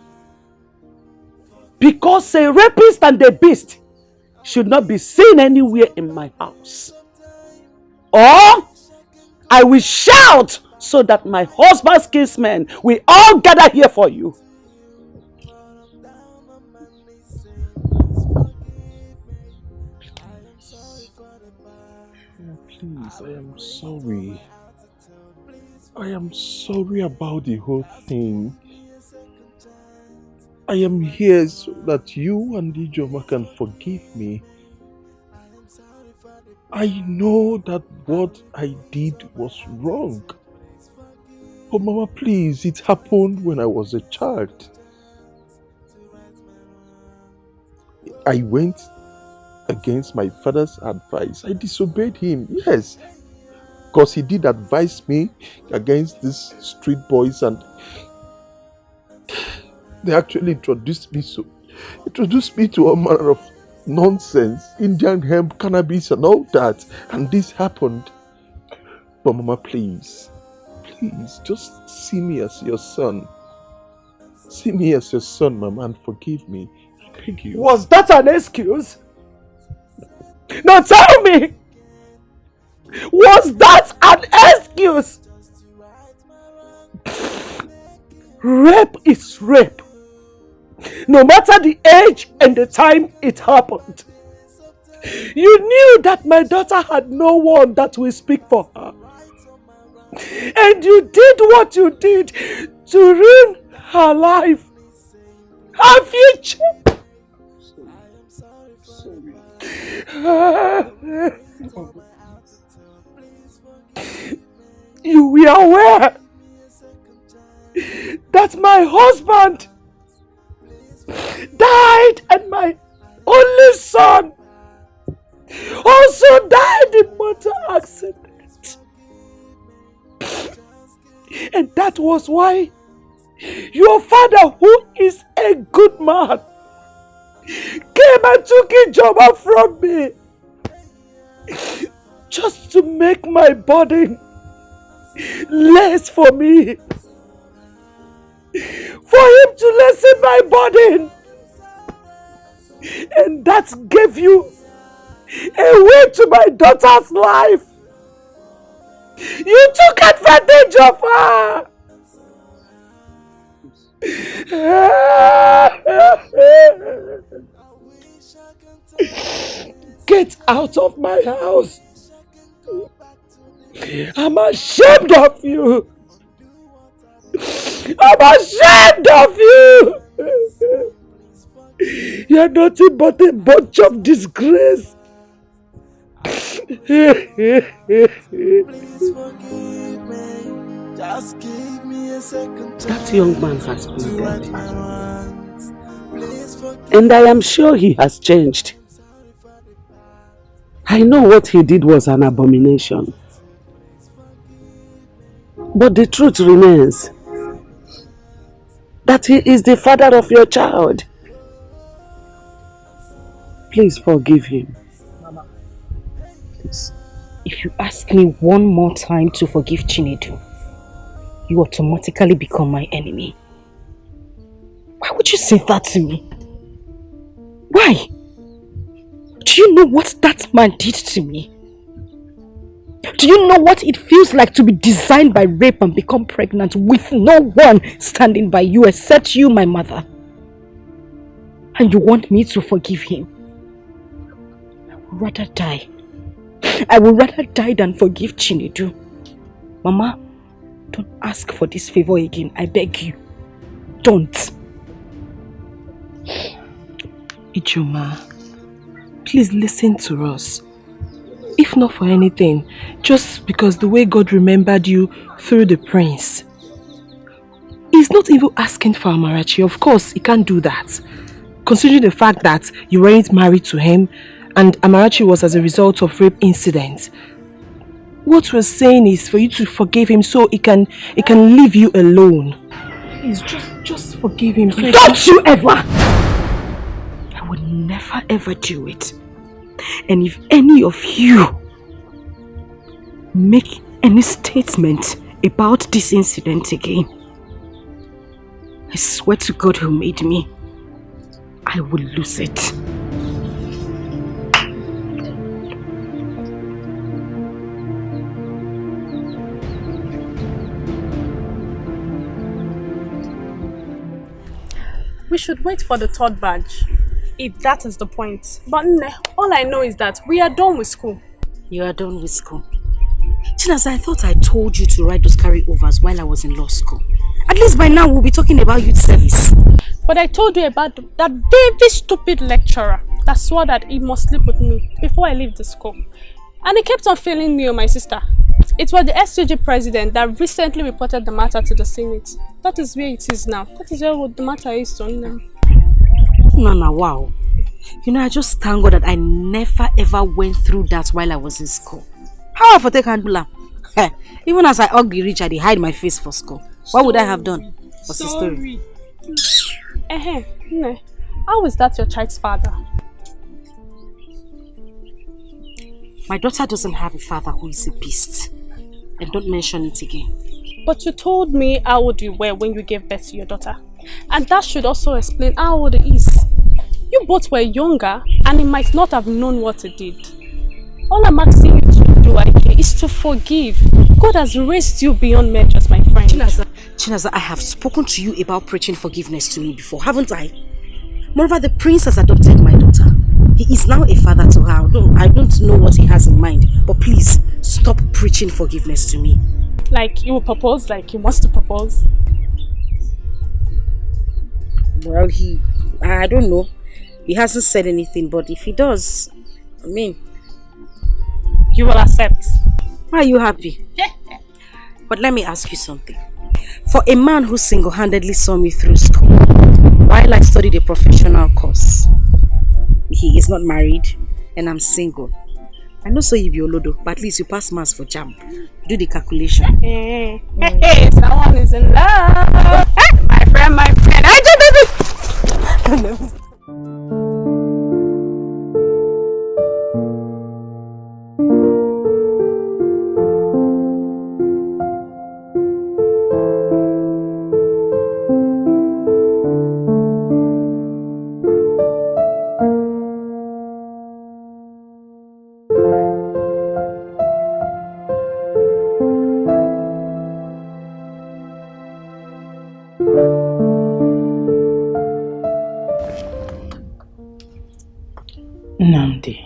Because a rapist and a beast should not be seen anywhere in my house. Or I will shout so that my husband's kinsmen will all gather here for you. Please, I am sorry. I am sorry about the whole thing. I am here so that you and Ijoma can forgive me. I know that what I did was wrong. But Mama, please, it happened when I was a child. I went against my father's advice. I disobeyed him, yes. Because he did advise me against these street boys and they actually introduced me to all manner of nonsense, Indian hemp, cannabis and all that. And this happened. But Mama, please, just see me as your son. See me as your son, Mama, and forgive me. I beg you. Was that an excuse? Now tell me! Was that an excuse? Rape is rape. No matter the age and the time it happened. You knew that my daughter had no one that will speak for her. And you did what you did to ruin her life, her future. You were aware that my husband died and my only son also died in motor accident. And that was why your father, who is a good man, came and took Ijoma from me just to make my burden less for me. For him to lessen my burden. And that gave you a way to my daughter's life. You took advantage of her. Get out of my house. I'm ashamed of you. I'm ashamed of you. You're nothing but a bunch of disgrace. That young man has been dead. And I am sure he has changed. I know what he did was an abomination. But the truth remains that he is the father of your child. Please forgive him. Mama, please. If you ask me one more time to forgive Chinedu, you automatically become my enemy. Why would you say that to me? Why? Do you know what that man did to me? Do you know what it feels like to be designed by rape and become pregnant with no one standing by you except you, my mother? And you want me to forgive him? I would rather die. I would rather die than forgive Chinedu. Mama, don't ask for this favor again. I beg you. Don't. Ijoma, please listen to us. If not for anything, just because the way God remembered you through the prince. He's not even asking for Amarachi. Of course, he can't do that. Considering the fact that you weren't married to him and Amarachi was as a result of rape incident. What we're saying is for you to forgive him so he can leave you alone. Please, just forgive him. So Don't you ever! I would never ever do it. And if any of you make any statement about this incident again, I swear to God who made me, I will lose it. We should wait for the third badge, if that is the point. But all I know is that we are done with school. You are done with school. Chinas, I thought I told you to write those carryovers while I was in law school. At least by now we'll be talking about youth service. But I told you about that very stupid lecturer that swore that he must sleep with me before I leave the school. And he kept on failing me and my sister. It was the SCG president that recently reported the matter to the Senate. That is where it is now. That is where the matter is done now. Nana, wow. You know, I just thank God that I never ever went through that while I was in school. How I for take handle? Even as I ugly rich, I hide my face for school. What would I have done? What's the story? How is that your child's father? My daughter doesn't have a father who is a beast. And don't mention it again. But you told me how old you were when you gave birth to your daughter. And that should also explain how old he is. You both were younger and he might not have known what he did. All I'm asking you to do, Ike, is to forgive. God has raised you beyond measures, my friend. Chinaza, I have spoken to you about preaching forgiveness to me before, haven't I? Moreover, the prince has adopted my daughter. He is now a father to her. I don't know what he has in mind, but please stop preaching forgiveness to me. Like he will propose, like he wants to propose. Well, I don't know. He hasn't said anything, but if he does, I mean, you will accept. Are you happy? But let me ask you something. For a man who single-handedly saw me through school, while I studied a professional course, he is not married and I'm single. I know so you be Olodo, but at least you pass maths for JAMB. Do the calculation. Hey, someone is in love. Hey, my friend. Namdi,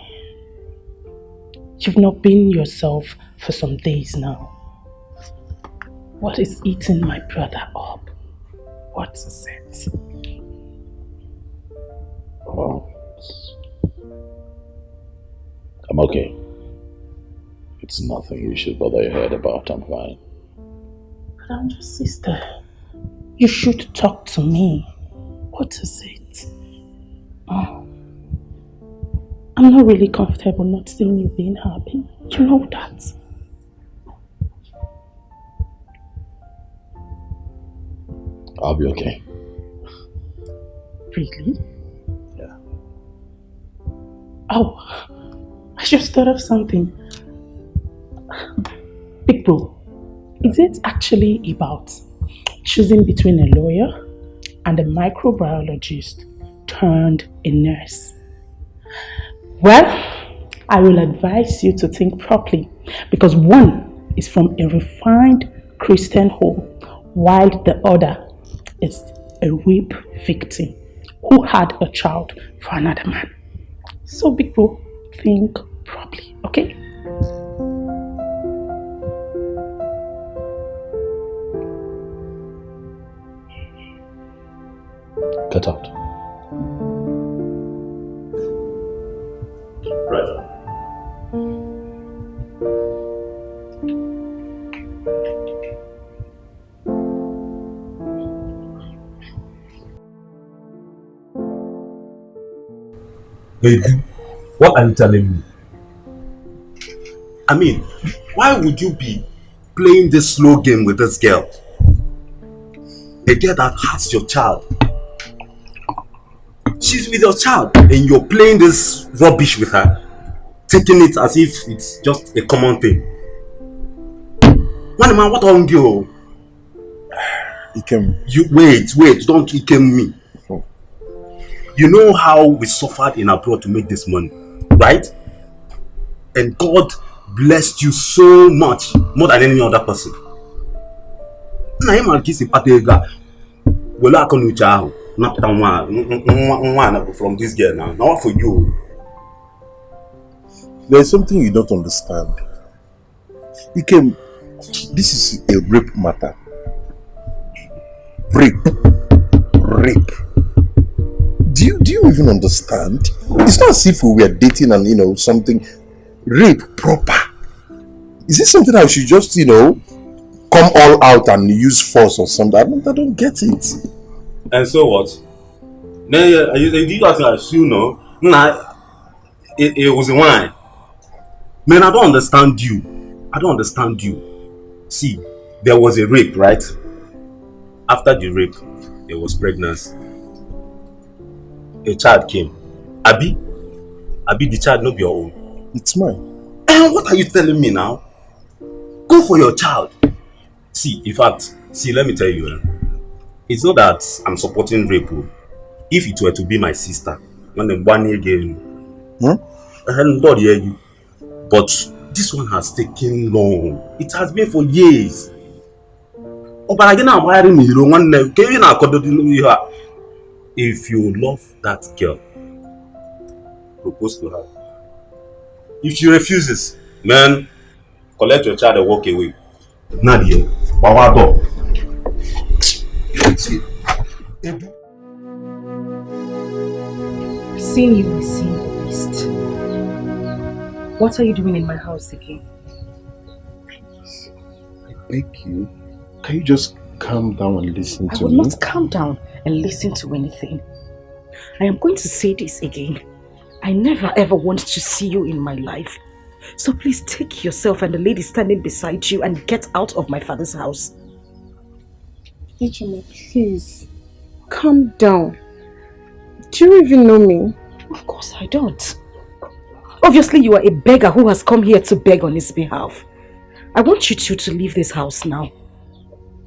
you've not been yourself for some days now. What is eating my brother up? What is it? Oh. I'm okay. It's nothing you should bother your head about. I'm fine. But I'm your sister. You should talk to me. What is it? Oh. I'm not really comfortable not seeing you being happy. You know that. I'll be okay. Really? Yeah. Oh, I just thought of something. Big bro, is it actually about choosing between a lawyer and a microbiologist turned a nurse? Well, I will advise you to think properly, because one is from a refined Christian home while the other is a rape victim who had a child for another man. So big bro, think properly, okay? Get out. Right. Hey, what are you telling me? I mean, why would you be playing this slow game with this girl? A girl that has your child. She's with your child and you're playing this rubbish with her. Taking it as if it's just a common thing. One man, what on you? You wait, don't Ikem me. You know how we suffered in abroad to make this money, right? And God blessed you so much, more than any other person. Now I'm kissing Patega. Well, I can not one from this girl now. Now for you. There's something you don't understand. This is a rape matter. Rape. Do you even understand? It's not as if we were dating and something. Rape proper. Is this something I should just come all out and use force or something? I don't get it. And so what? You guys assume it was a wine. Man, I don't understand you. See, there was a rape, right? After the rape, there was pregnancy. A child came. Abi, the child not be your own. It's mine. And what are you telling me now? Go for your child. See, in fact, let me tell you. It's not that I'm supporting rape. If it were to be my sister, when I'm 1 year again, I hadn't done you. But this one has taken long. It has been for years. Oh, but again, I'm wearing me. If you love that girl, propose to her. If she refuses, man, collect your child and walk away. Nadia, Bawado. Seeing you is seeing the beast. What are you doing in my house again? Please, I beg you. Can you just calm down and listen to me? I will not calm down and listen to anything. I am going to say this again. I never ever want to see you in my life. So please take yourself and the lady standing beside you and get out of my father's house. Ejima, please. Calm down. Do you even know me? Of course I don't. Obviously you are a beggar who has come here to beg on his behalf. I want you two to leave this house now.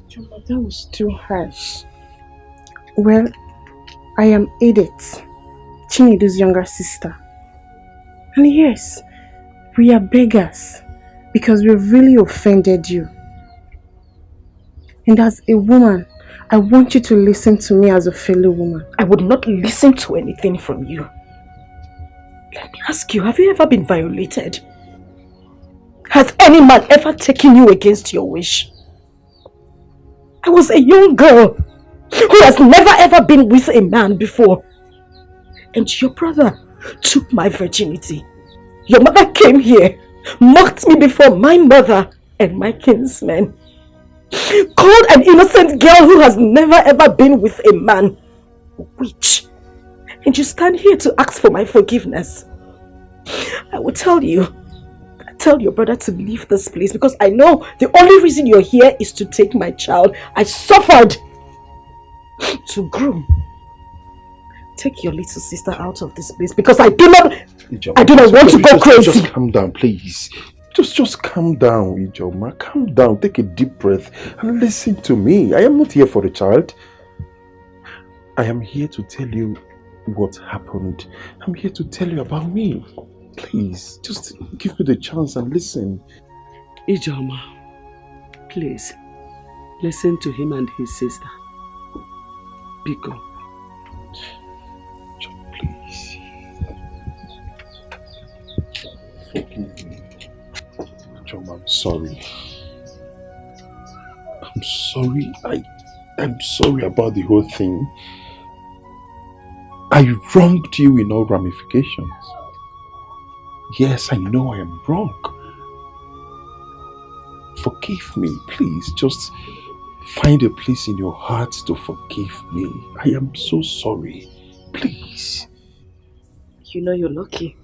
Ejima, that was too harsh. Well, I am Edith, Chinedu's younger sister. And yes, we are beggars because we really offended you. And as a woman, I want you to listen to me as a fellow woman. I would not listen to anything from you. Let me ask you, have you ever been violated? Has any man ever taken you against your wish? I was a young girl who has never ever been with a man before. And your brother took my virginity. Your mother came here, mocked me before my mother and my kinsmen. Called an innocent girl who has never ever been with a man a witch. And you stand here to ask for my forgiveness. I will tell you, tell your brother to leave this place because I know the only reason you're here is to take my child. I suffered to groom. Take your little sister out of this place because I do not want to go crazy. Just calm down, please. Just calm down, Ijoma. Calm down. Take a deep breath and listen to me. I am not here for the child. I am here to tell you what happened. I'm here to tell you about me. Please, just give me the chance and listen. Ijoma, please, listen to him and his sister. Biko. Please. Forgive me. Ijoma, I'm sorry. I'm sorry. I'm sorry about the whole thing. I wronged you in all ramifications. Yes, I know I am wrong. Forgive me, please. Just find a place in your heart to forgive me. I am so sorry. Please. You know you're lucky.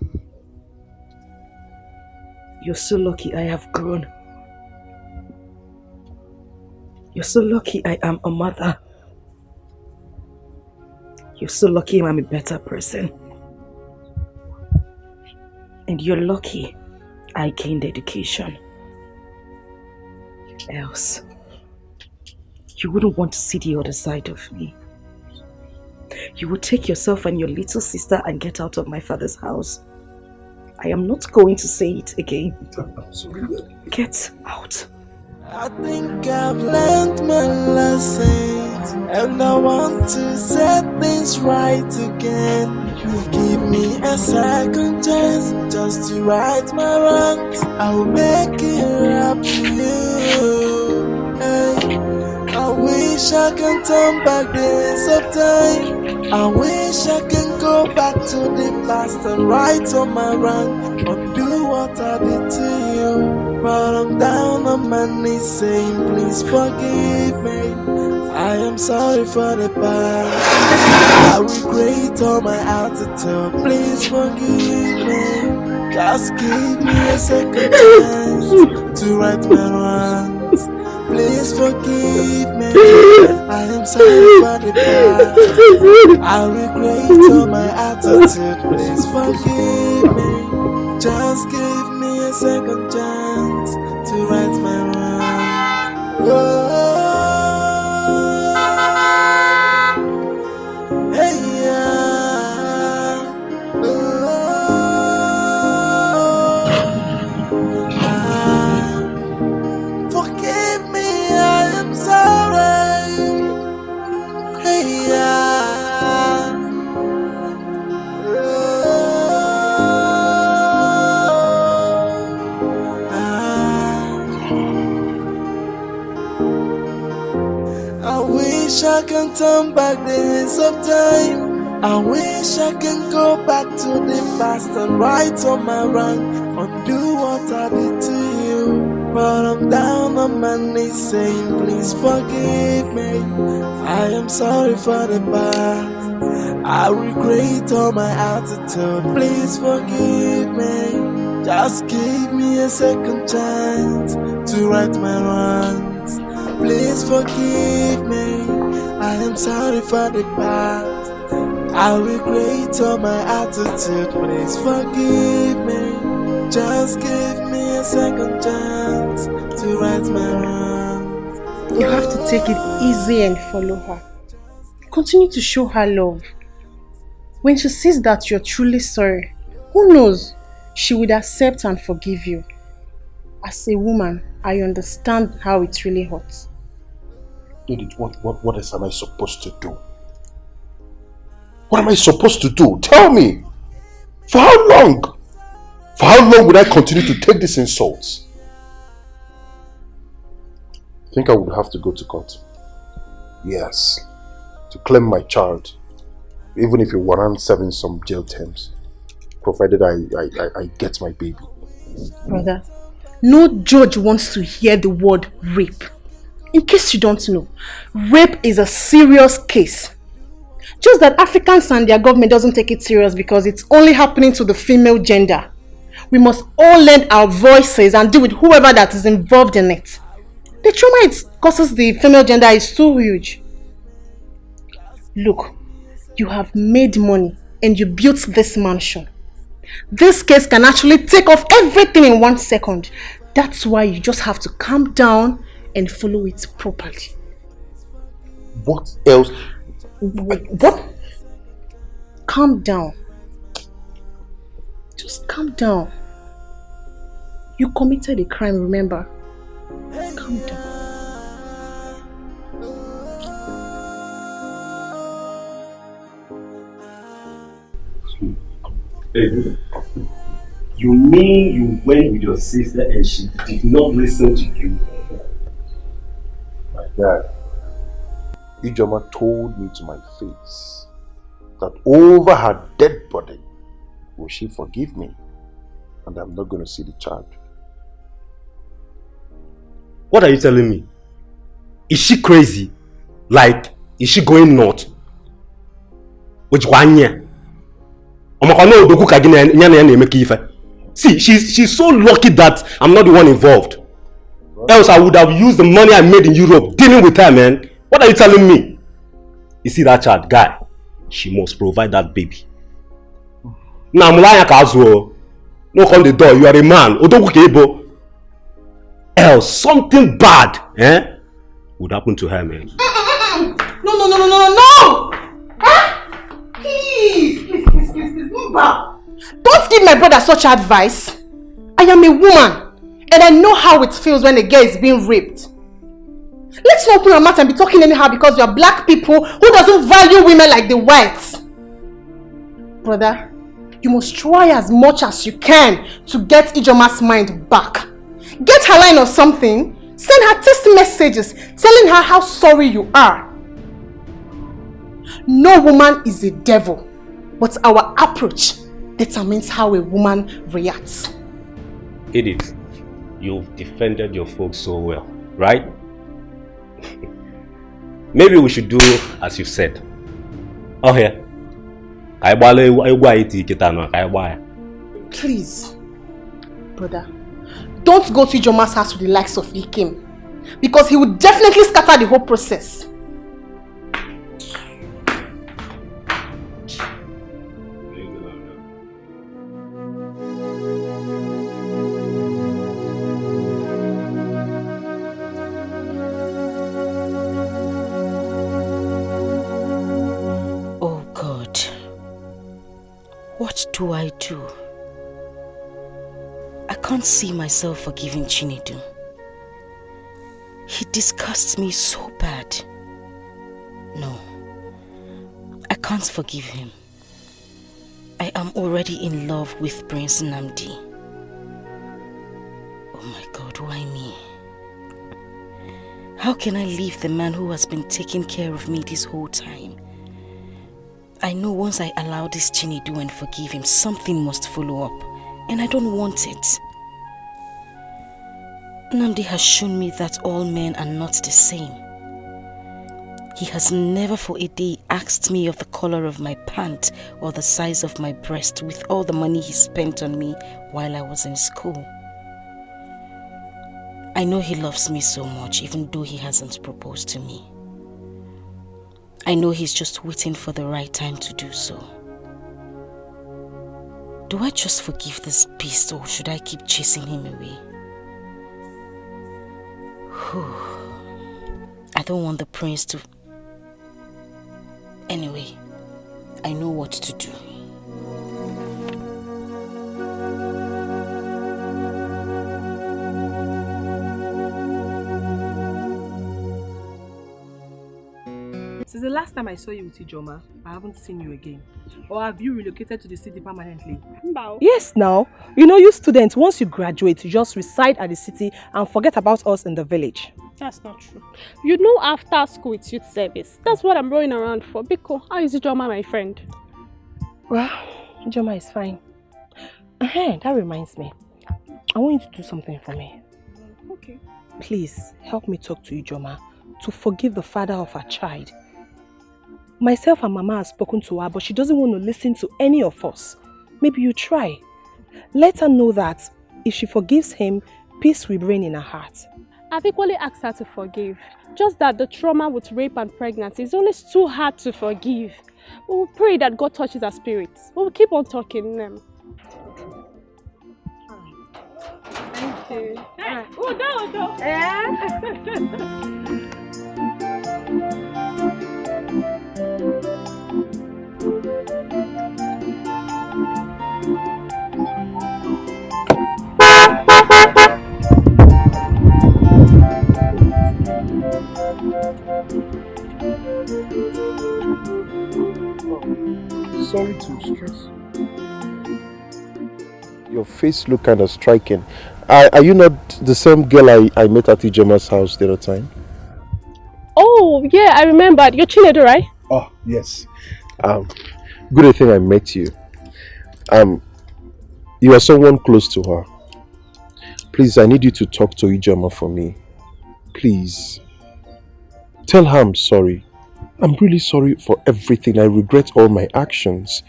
You're so lucky I have grown. You're so lucky I am a mother. You're so lucky I'm a better person. And you're lucky I gained education. Else, you wouldn't want to see the other side of me. You would take yourself and your little sister and get out of my father's house. I am not going to say it again. I'm sorry. Get out. I think I've learned my lessons, and I want to set things right again. Give me a second chance just to right my wrongs. I will make it up to you. Hey, I wish I can turn back the hands of time. I wish I can go back to the past and right on my wrong, undo what I did to you. But I'm down on my knees saying, please forgive me. I am sorry for the past. I regret all my attitude. Please forgive me. Just give me a second chance to right my wrongs. Please forgive me. I am sorry for the past. I regret all my attitude. Please forgive me. Just give me a second chance to right my wrongs. Oh, hey, yeah. Forgive me, I am sorry. Hey, yeah. I wish I can turn back the hands of time. I wish I can go back to the past and right on my wrong, undo what I did to you. But I'm down on my knees saying, please forgive me. I am sorry for the past. I regret all my attitude. Please forgive me. Just give me a second chance to right my wrongs. Please forgive me. I am sorry for the past. I regret all my attitude. Please forgive me. Just give me a second chance to right my wrongs. You have to take it easy and follow her. Continue to show her love. When she sees that you're truly sorry, who knows, she would accept and forgive you. As a woman, I understand how it really hurts. Edith, what else am I supposed to do? What am I supposed to do? Tell me! For how long? For how long would I continue to take these insults? I think I would have to go to court. Yes, to claim my child, even if it warrants serving some jail terms, provided I get my baby. Brother, no judge wants to hear the word rape. In case you don't know, rape is a serious case. Just that Africans and their government doesn't take it serious because it's only happening to the female gender. We must all lend our voices and deal with whoever that is involved in it. The trauma it causes the female gender is too huge. Look, you have made money and you built this mansion. This case can actually take off everything in 1 second. That's why you just have to calm down and follow it properly. What else? What? Calm down. Just calm down. You committed a crime, remember? Calm down. Hey, you mean you went with your sister and she did not listen to you? My dad, Ijoma told me to my face that over her dead body will she forgive me, and I'm not going to see the child. What are you telling me? Is she crazy? Like, is she going nuts? Which one year? See, she's so lucky that I'm not the one involved. Else I would have used the money I made in Europe dealing with her, man. What are you telling me? You see that child, guy? She must provide that baby. Now, no on the door, you are a man. Else something bad would happen to her, man. No! Please, move back. Don't give my brother such advice. I am a woman and I know how it feels when a girl is being raped. Let's not open our mouth and be talking anyhow because we are black people who doesn't value women like the whites. Brother, you must try as much as you can to get Ijoma's mind back. Get her line or something. Send her text messages telling her how sorry you are. No woman is a devil, but our approach determines how a woman reacts. Edith, you've defended your folks so well, right? Maybe we should do as you said. Oh yeah. Please, brother, don't go to Ijoma's house with the likes of Ikem, because he would definitely scatter the whole process. What do I do? I can't see myself forgiving Chinedu. He disgusts me so bad. No, I can't forgive him. I am already in love with Prince Nnamdi. Oh my God, why me? How can I leave the man who has been taking care of me this whole time? I know once I allow this Chinedu and forgive him, something must follow up, and I don't want it. Nnamdi has shown me that all men are not the same. He has never for a day asked me of the color of my pant or the size of my breast with all the money he spent on me while I was in school. I know he loves me so much even though he hasn't proposed to me. I know he's just waiting for the right time to do so. Do I just forgive this beast or should I keep chasing him away? I don't want the prince to... Anyway, I know what to do. Since the last time I saw you with Ijoma, I haven't seen you again. Or have you relocated to the city permanently? Wow. Yes, now. You know, you students, once you graduate, you just reside at the city and forget about us in the village. That's not true. You know, after school it's youth service. That's what I'm rolling around for. Biko, how is Ijoma, my friend? Well, Ijoma is fine. That reminds me. I want you to do something for me. Okay. Please, help me talk to Ijoma to forgive the father of her child. Myself and Mama have spoken to her, but she doesn't want to listen to any of us. Maybe you try. Let her know that if she forgives him, peace will reign in her heart. I've equally asked her to forgive. Just that the trauma with rape and pregnancy is always too hard to forgive. We will pray that God touches her spirits. We will keep on talking them. Thank you. Udo. Sorry to stress. Your face look kind of striking. Are you not the same girl I met at Ijoma's house the other time? Oh, yeah, I remembered. You're Chinedu, right? Oh, yes. Good thing I met you. You are someone close to her. Please, I need you to talk to Ijoma for me. Please. Tell her I'm sorry. I'm really sorry for everything. I regret all my actions.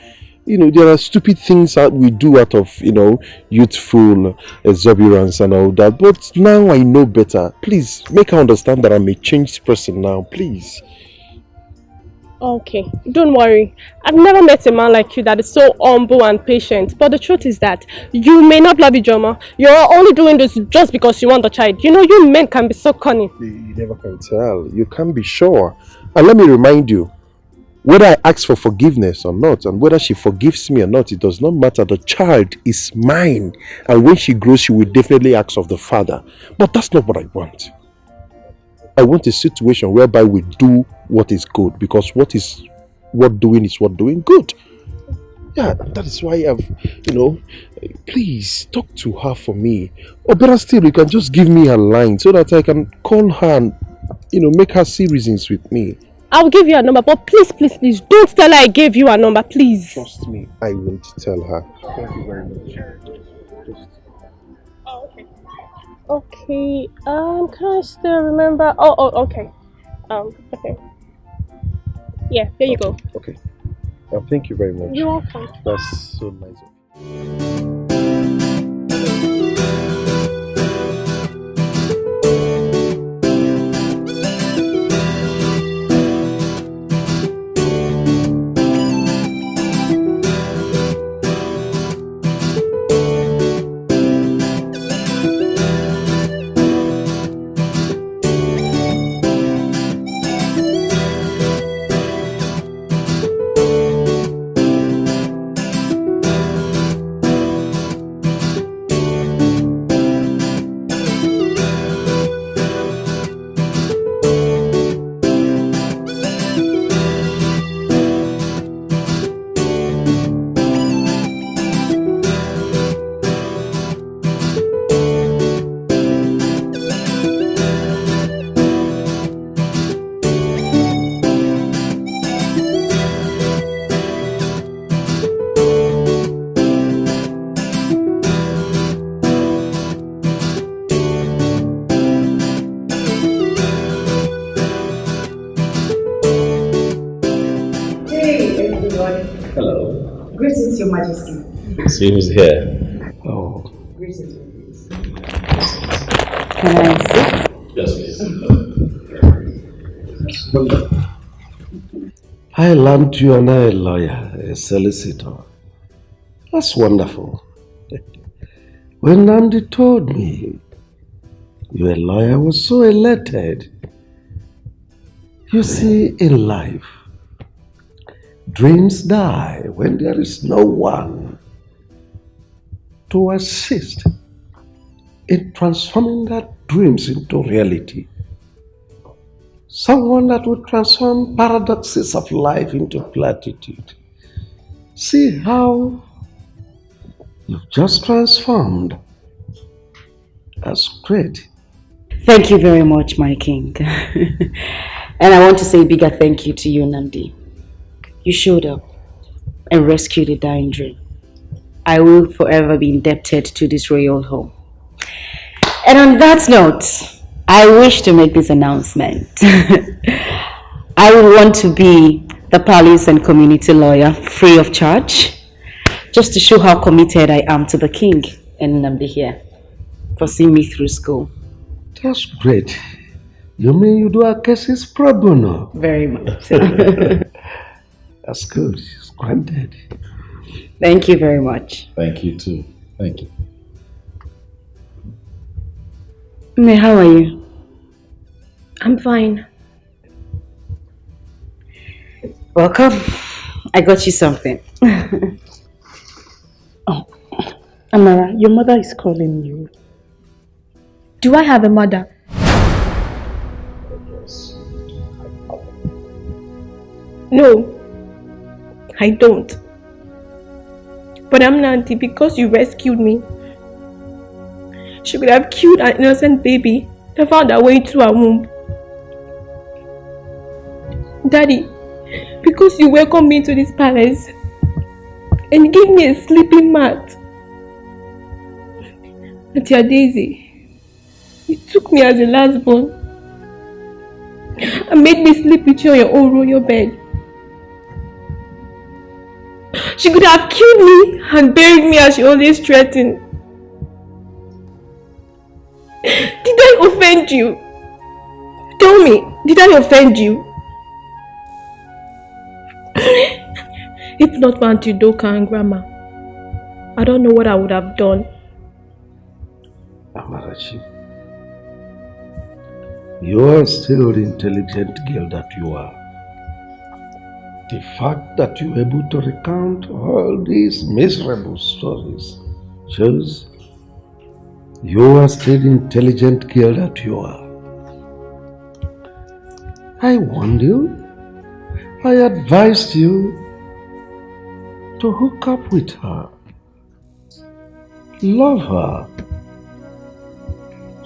You know, there are stupid things that we do out of, youthful exuberance and all that. But now I know better. Please, make her understand that I'm a changed person now. Please. Okay, don't worry. I've never met a man like you that is so humble and patient. But the truth is that you may not love Ijoma. You're only doing this just because you want the child. You know, you men can be so cunning. You never can tell. You can't be sure. And let me remind you, whether I ask for forgiveness or not, and whether she forgives me or not, it does not matter. The child is mine. And when she grows, she will definitely ask of the father. But that's not what I want. I want a situation whereby we do what is good, because what doing is what doing good. Yeah, that is why please talk to her for me. Or better still, you can just give me a line so that I can call her and, make her see reasons with me. I'll give you a number, but please, don't tell her I gave you a number, please. Trust me, I won't tell her. Thank you very much. Okay, can I still remember? Okay. Okay. Yeah, there you go. Okay. Thank you very much. You're welcome. That's so nice of you. Greetings, Your Majesty. See who's here. Oh. Greetings, please. Can I sit? Yes, please. I learned you are now a lawyer, a solicitor. That's wonderful. When Namdi told me you're a lawyer, I was so elated. You see, in life, dreams die when there is no one to assist in transforming that dreams into reality. Someone that would transform paradoxes of life into platitude. See how You've just transformed. That's great. Thank you very much, my king. And I want to say a bigger thank you to you, Namdi. You showed up and rescued a dying dream. I will forever be indebted to this royal home. And on that note, I wish to make this announcement. I will want to be the palace and community lawyer free of charge, just to show how committed I am to the king and Namdi here for seeing me through school. That's great. You mean you do our cases pro bono? Very much. That's good. It's granted. Thank you very much. Thank you too. Thank you. May, how are you? I'm fine. Welcome. I got you something. Oh, Amara, your mother is calling you. Do I have a mother? No, I don't. But I'm Nanti because you rescued me. She could have killed an innocent baby and found her way to her womb. Daddy, because you welcomed me to this palace and gave me a sleeping mat. Auntie Daisy, you took me as a last born and made me sleep with you on your own royal bed. She could have killed me and buried me as she always threatened. Did I offend you? Tell me, did I offend you? If not for Auntie Doka and Grandma, I don't know what I would have done. Amarachi, you are still the intelligent girl that you are. The fact that you are able to recount all these miserable stories shows you are still the intelligent girl that you are. I warned you. I advised you to hook up with her. Love her.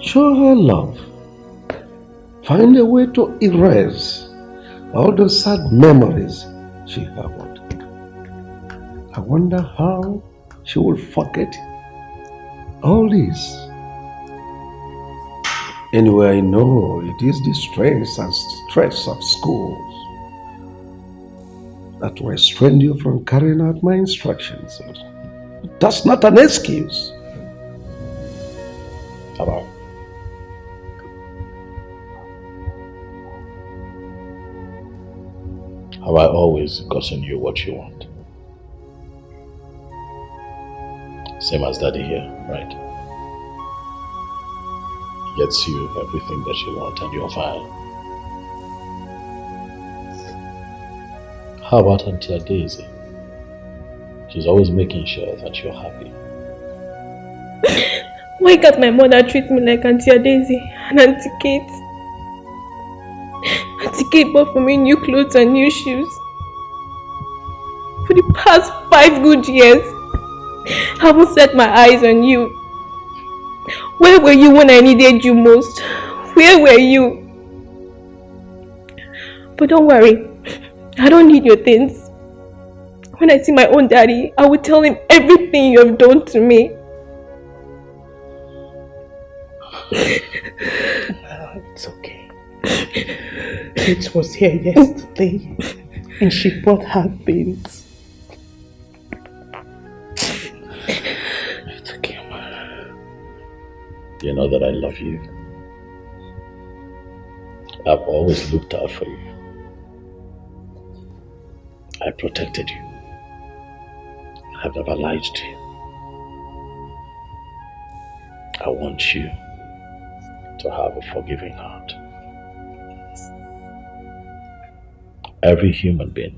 Show her love. Find a way to erase all the sad memories she harbored. I wonder how she will forget all this. Anyway, I know it is the strains and stress of schools that will restrain you from carrying out my instructions. That's not an excuse. Hello. Have I always gotten you what you want? Same as Daddy here, right? He gets you everything that you want and you're fine. How about Auntie Daisy? She's always making sure that you're happy. Why can't my mother treat me like Auntie Daisy and Auntie Kate? Auntie Kate bought for me new clothes and new shoes. For the past 5 good years, I haven't set my eyes on you. Where were you when I needed you most? Where were you? But don't worry, I don't need your things. When I see my own daddy, I will tell him everything you have done to me. It's okay. Kate was here yesterday and she brought her things. It's okay, Mama. You know that I love you. I've always looked out for you. I protected you. I've never lied to you. I want you to have a forgiving heart. Every human being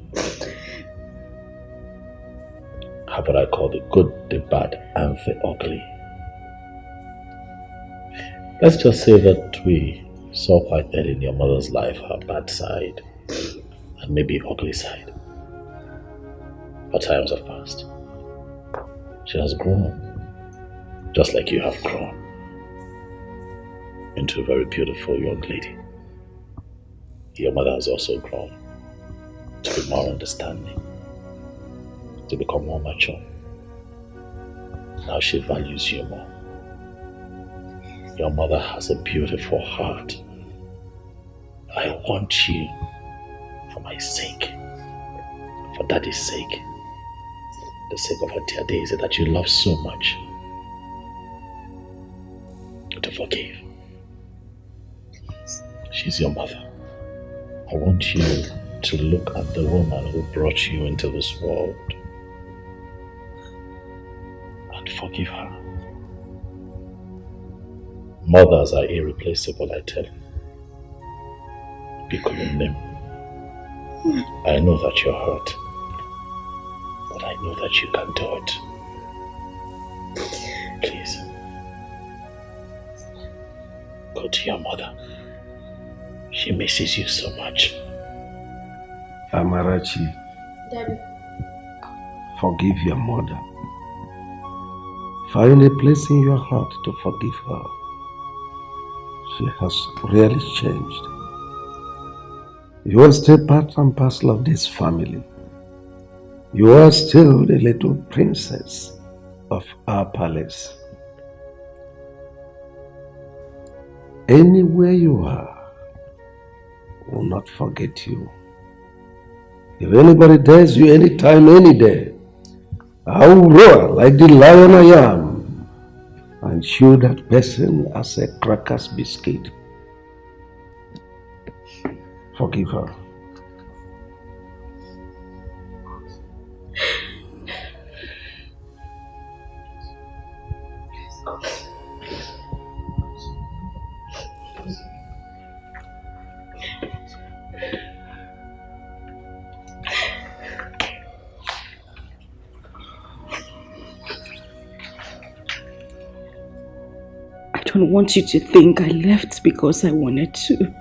have what I call the good, the bad, and the ugly. Let's just say that we saw quite early in your mother's life her bad side and maybe ugly side. But times have passed. She has grown, just like you have grown, into a very beautiful young lady. Your mother has also grown to be more understanding, to become more mature. Now she values you more. Your mother has a beautiful heart. I want you, for my sake, for Daddy's sake, the sake of her dear Daisy that you love so much, to forgive. She's your mother. I want you to look at the woman who brought you into this world and forgive her. Mothers are irreplaceable, I tell you. Pick your name. I know that you're hurt, but I know that you can do it. Please, go to your mother. She misses you so much. Amarachi, Daddy. forgive your mother. Find a place in your heart to forgive her. She has really changed. You are still part and parcel of this family. You are still the little princess of our palace. Anywhere you are, I will not forget you. If anybody dares you anytime, any day, I will roar like the lion I am and chew that person as a cracker's biscuit. Forgive her. I don't want you to think I left because I wanted to.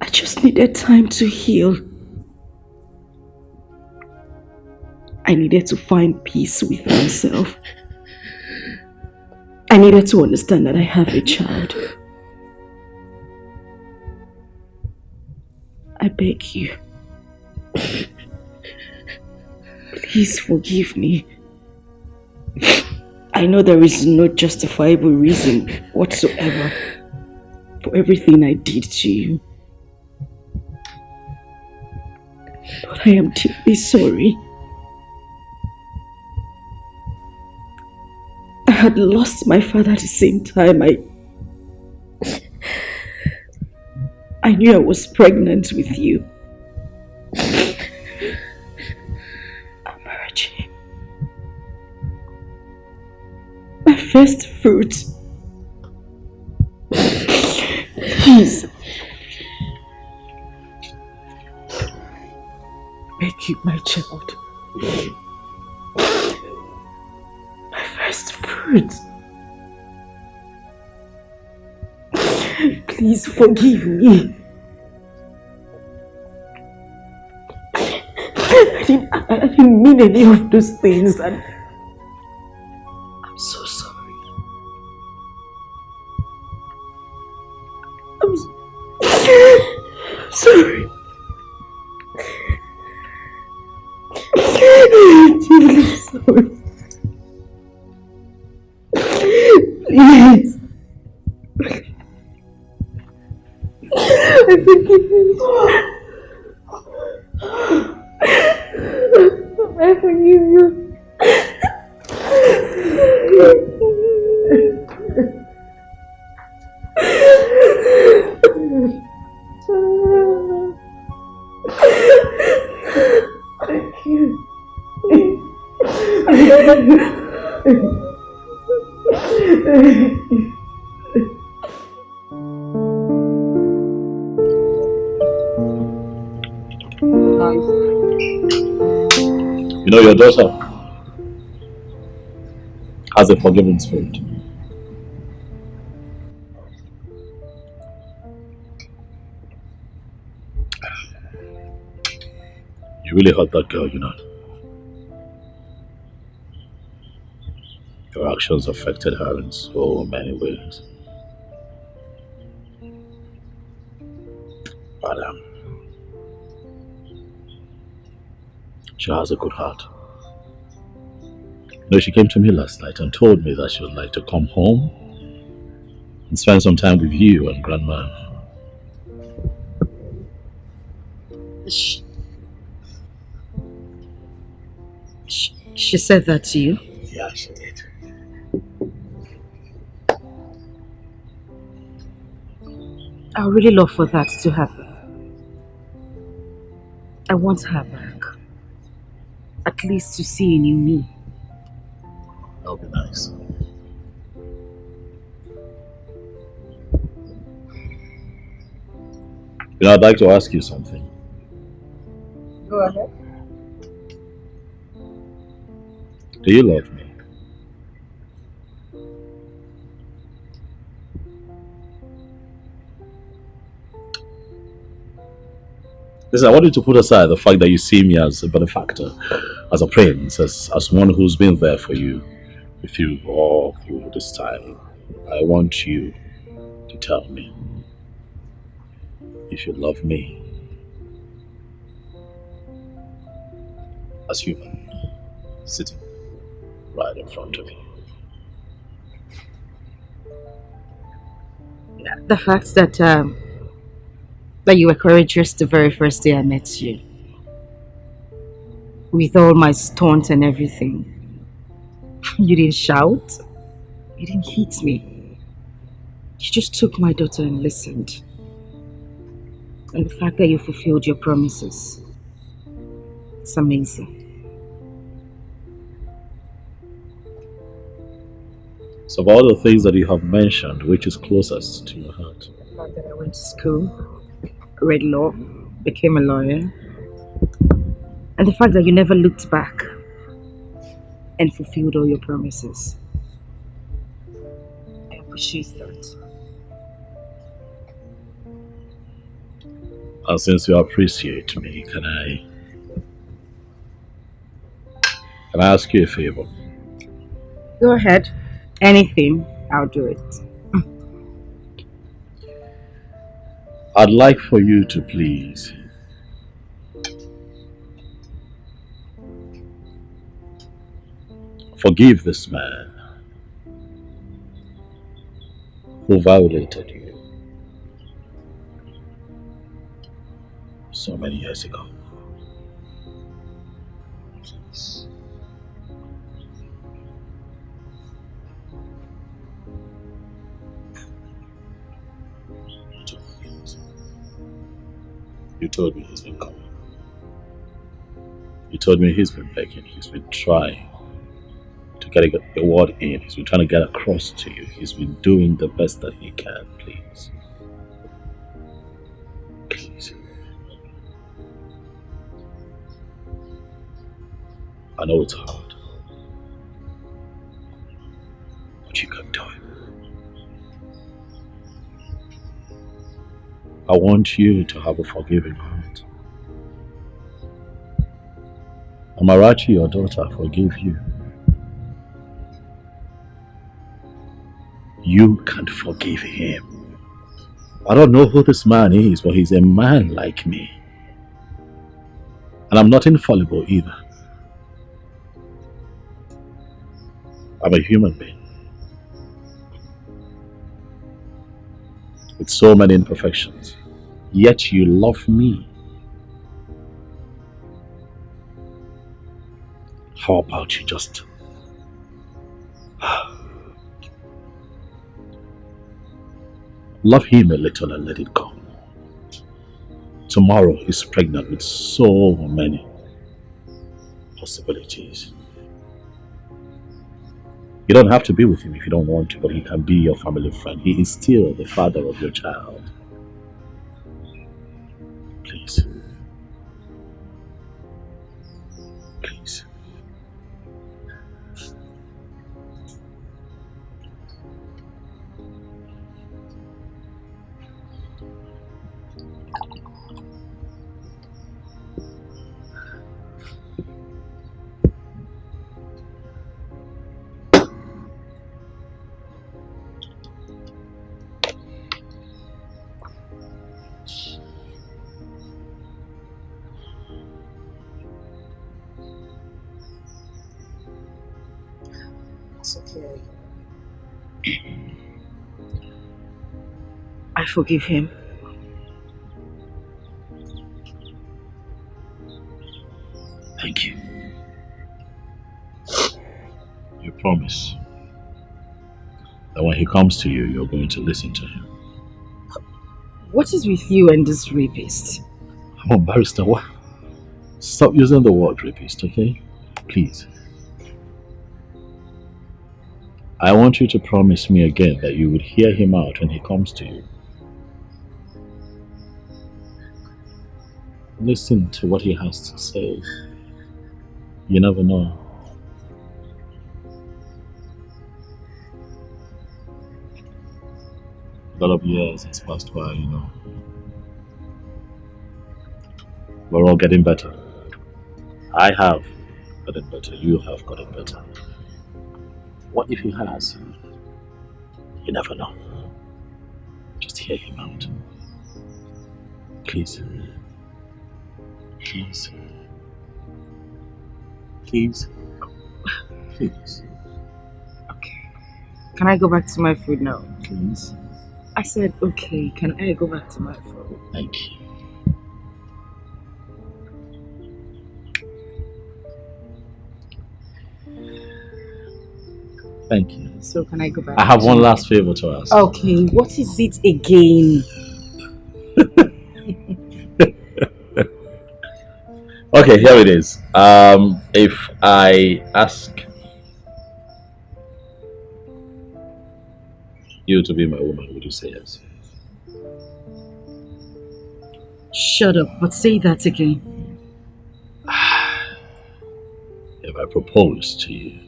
I just needed time to heal. I needed to find peace with myself. I needed to understand that I have a child. I beg you. Please forgive me. I know there is no justifiable reason whatsoever for everything I did to you. But I am deeply sorry. I had lost my father at the same time. I knew I was pregnant with you. Amarachi. My first fruit. Please. Make you my child. My first fruit. Please forgive me. I didn't mean any of those things, and I'm so sorry. I'm sorry. I'm really sorry. Please. I forgive you. I forgive you. Thank you. You know, your daughter has a forgiving spirit. You really hurt that girl, you know. Your actions affected her in so many ways. But she has a good heart. You know, she came to me last night and told me that she would like to come home and spend some time with you and Grandma. She said that to you? Yeah, she did. I would really love for that to happen. I want her back. At least to see a new me. That would be nice. You know, I'd like to ask you something. Go ahead. Do you love me? Listen, I want you to put aside the fact that you see me as a benefactor, as a prince, as one who's been there for you, with you all through this time. I want you to tell me if you love me as human, sitting right in front of you. The fact that that you were courageous the very first day I met you, with all my stunts and everything. You didn't shout, you didn't hit me. You just took my daughter and listened. And the fact that you fulfilled your promises, it's amazing. So of all the things that you have mentioned, which is closest to your heart? The fact that I went to school, read law, became a lawyer, and the fact that you never looked back and fulfilled all your promises. I appreciate that. And since you appreciate me, can I ask you a favor? Go ahead. Anything, I'll do it. I'd like for you to please forgive this man who violated you so many years ago. Please. You told me he's been coming. You told me he's been begging, he's been trying to get a word in, he's been trying to get across to you, he's been doing the best that he can, please. Please. I know it's hard, but you can do it. I want you to have a forgiving heart. Amarachi, your daughter, forgive you. You can't forgive him. I don't know who this man is, but he's a man like me. And I'm not infallible either. I'm a human being. With so many imperfections. Yet you love me. How about you just love him a little and let it go? Tomorrow he's pregnant with so many possibilities. You don't have to be with him if you don't want to, but he can be your family friend. He is still the father of your child. Please. Please. It's okay. I forgive him. Thank you. You promise that when he comes to you, you're going to listen to him. What is with you and this rapist? Come on, barrister, what? Stop using the word rapist, okay? Please. I want you to promise me again that you would hear him out when he comes to you. Listen to what he has to say. You never know. A lot of years has passed by, you know. We're all getting better. I have gotten better. You have gotten better. What if he has? You never know. Just hear him out. Please. Please. Please. Please. Okay. Can I go back to my food now? Please. I said, okay. Can I go back to my food? Thank you. Thank you. So can I go back? I have one last favor to ask. Okay, what is it again? Okay, here it is. If I ask you to be my woman, would you say yes? Shut up, but say that again. If I propose to you,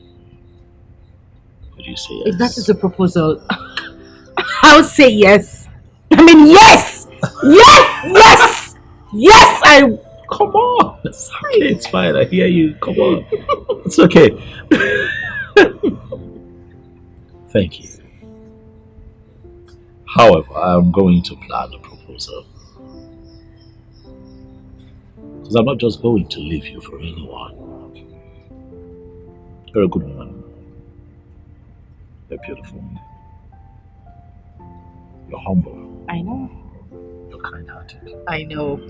would you say yes? If that is a proposal, I'll say yes. I mean, yes! Yes! Yes! Yes! Come on! It's okay, it's fine. I hear you. Come on. It's okay. Thank you. However, I'm going to plan a proposal. Because I'm not just going to leave you for anyone. You're a good woman. You're beautiful. You're humble. I know. You're kind-hearted. I know.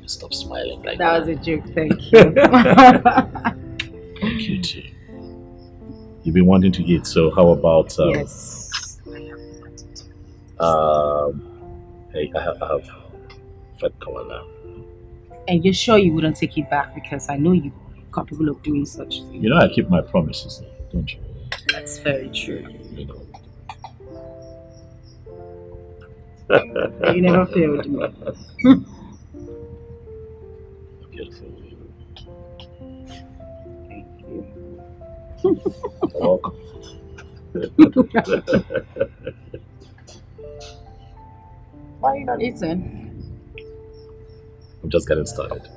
Stop smiling like that. That was a joke, thank you. Thank you too. You've been wanting to eat, so how about yes. Hey, I have fed cover now. And you're sure you wouldn't take it back, because I know you're capable of doing such things. You know I keep my promises, don't you? That's very true. You know. You never failed me. Beautiful. Thank you. You're welcome. Why are you not eating? I'm just getting started.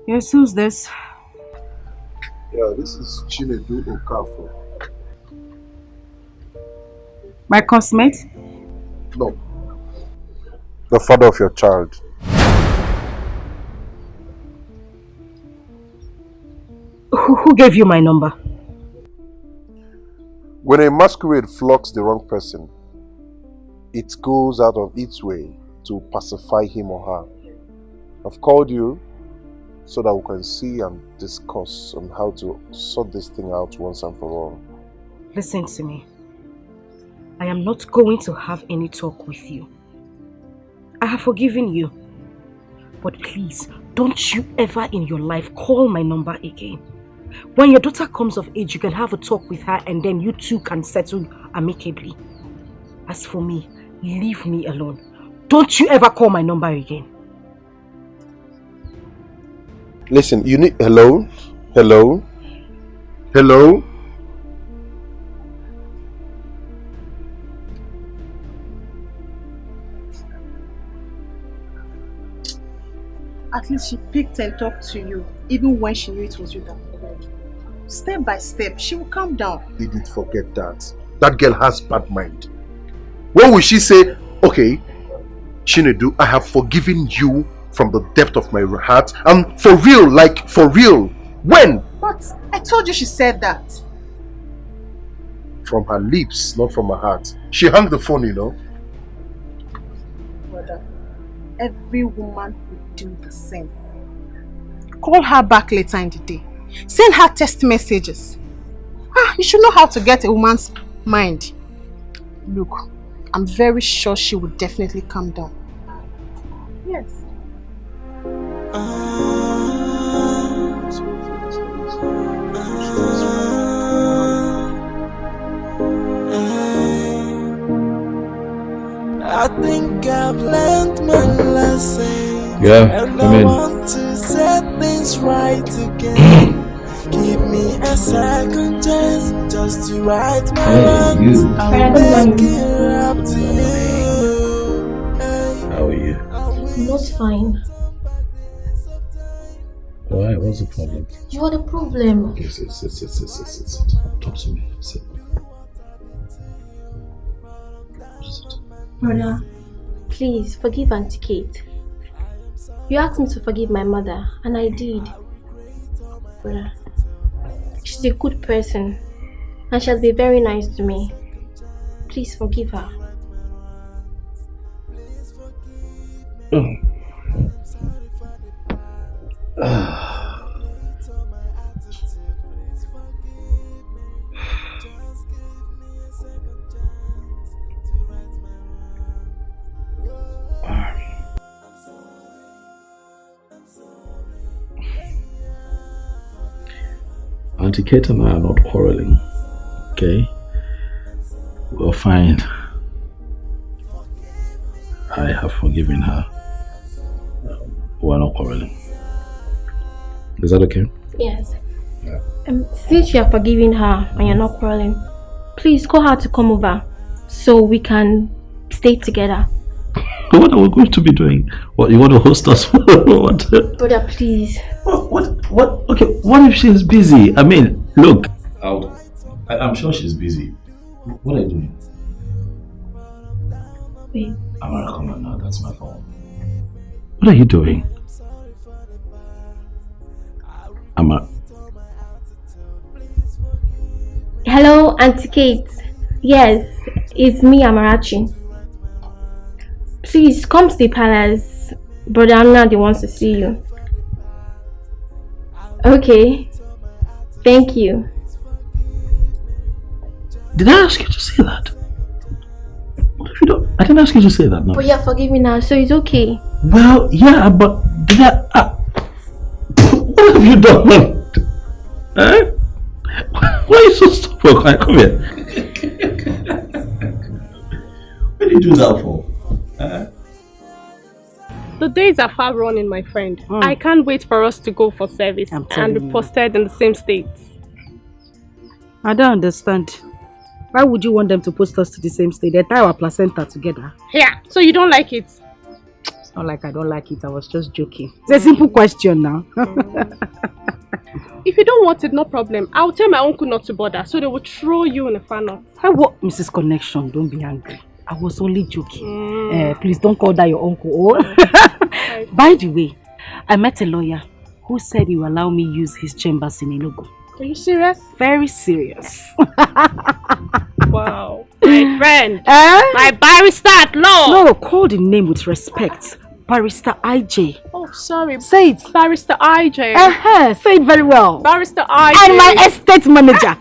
Yes, who's this? Yeah, this is Chinedu Okafor. My classmate? No. The father of your child. Who gave you my number? When a masquerade flocks the wrong person, it goes out of its way to pacify him or her. I've called you so that we can see and discuss on how to sort this thing out once and for all. Listen to me. I am not going to have any talk with you. I have forgiven you. But please, don't you ever in your life call my number again. When your daughter comes of age, you can have a talk with her and then you two can settle amicably. As for me, leave me alone. Don't you ever call my number again. Listen, you need... Hello? Hello? Hello? At least she picked and talked to you, even when she knew it was you that called. Step by step, she will calm down. Didn't forget that. That girl has bad mind. When will she say, okay, Chinedu, I have forgiven you from the depth of my heart, and for real, like for real? When? But I told you she said that. From her lips, not from her heart. She hung the phone, you know. Brother, every woman would do the same. Call her back later in the day. Send her text messages. You should know how to get a woman's mind. Look, I'm very sure she would definitely calm down. Yes. I think I've learned my lesson. Yeah, and come I in. want to set things right again. Give me a second chance just to right my wrongs. I'll make it up to you. How are you? Not fine. Why? What's the problem? You are the problem. Okay, sit. Talk to me. Sit. Brother, please forgive Auntie Kate. You asked me to forgive my mother, and I did. Brother, she's a good person, and she'll be very nice to me. Please forgive her. Auntie Kate and I are not quarreling, okay? We're fine. I have forgiven her. We're not quarreling. Is that okay? Yes. Since you are forgiving her and you're not quarreling, please call her to come over so we can stay together. What are we going to be doing? What, you want to host us? What? Brother, please. What? Okay, what if she's busy? I mean, look. I'm sure she's busy. What are you doing? Wait. Amara, come on now, that's my phone. What are you doing? Amara. Hello, Auntie Kate. Yes, it's me, Amarachi. Please come to the palace. Brother Amnadi wants to see you. Okay. Thank you. Did I ask you to say that? What if you don't? I didn't ask you to say that, no. But you're forgiving now, so it's okay. Well, yeah, but did I? What have you done? Eh? Why are you so stupid? Come here. What did you do that for? The days are far running, my friend. I can't wait for us to go for service and be posted in the same states. I don't understand. Why would you want them to post us to the same state? They tie our placenta together. Yeah, so you don't like it? It's not like I don't like it. I was just joking. It's a simple question now. If you don't want it, no problem. I'll tell my uncle not to bother, so they will throw you in a funnel. Hey, what? Mrs. Connection, don't be angry. I was only joking. Please don't call that your uncle. Oh. By the way, I met a lawyer who said he will allow me use his chambers in Enugu. Are you serious? Very serious. Wow. My friend. My barrister at law. No, call the name with respect. Barrister IJ. Oh, sorry. Say it. Barrister IJ. Say it very well. Barrister IJ. And my estate manager.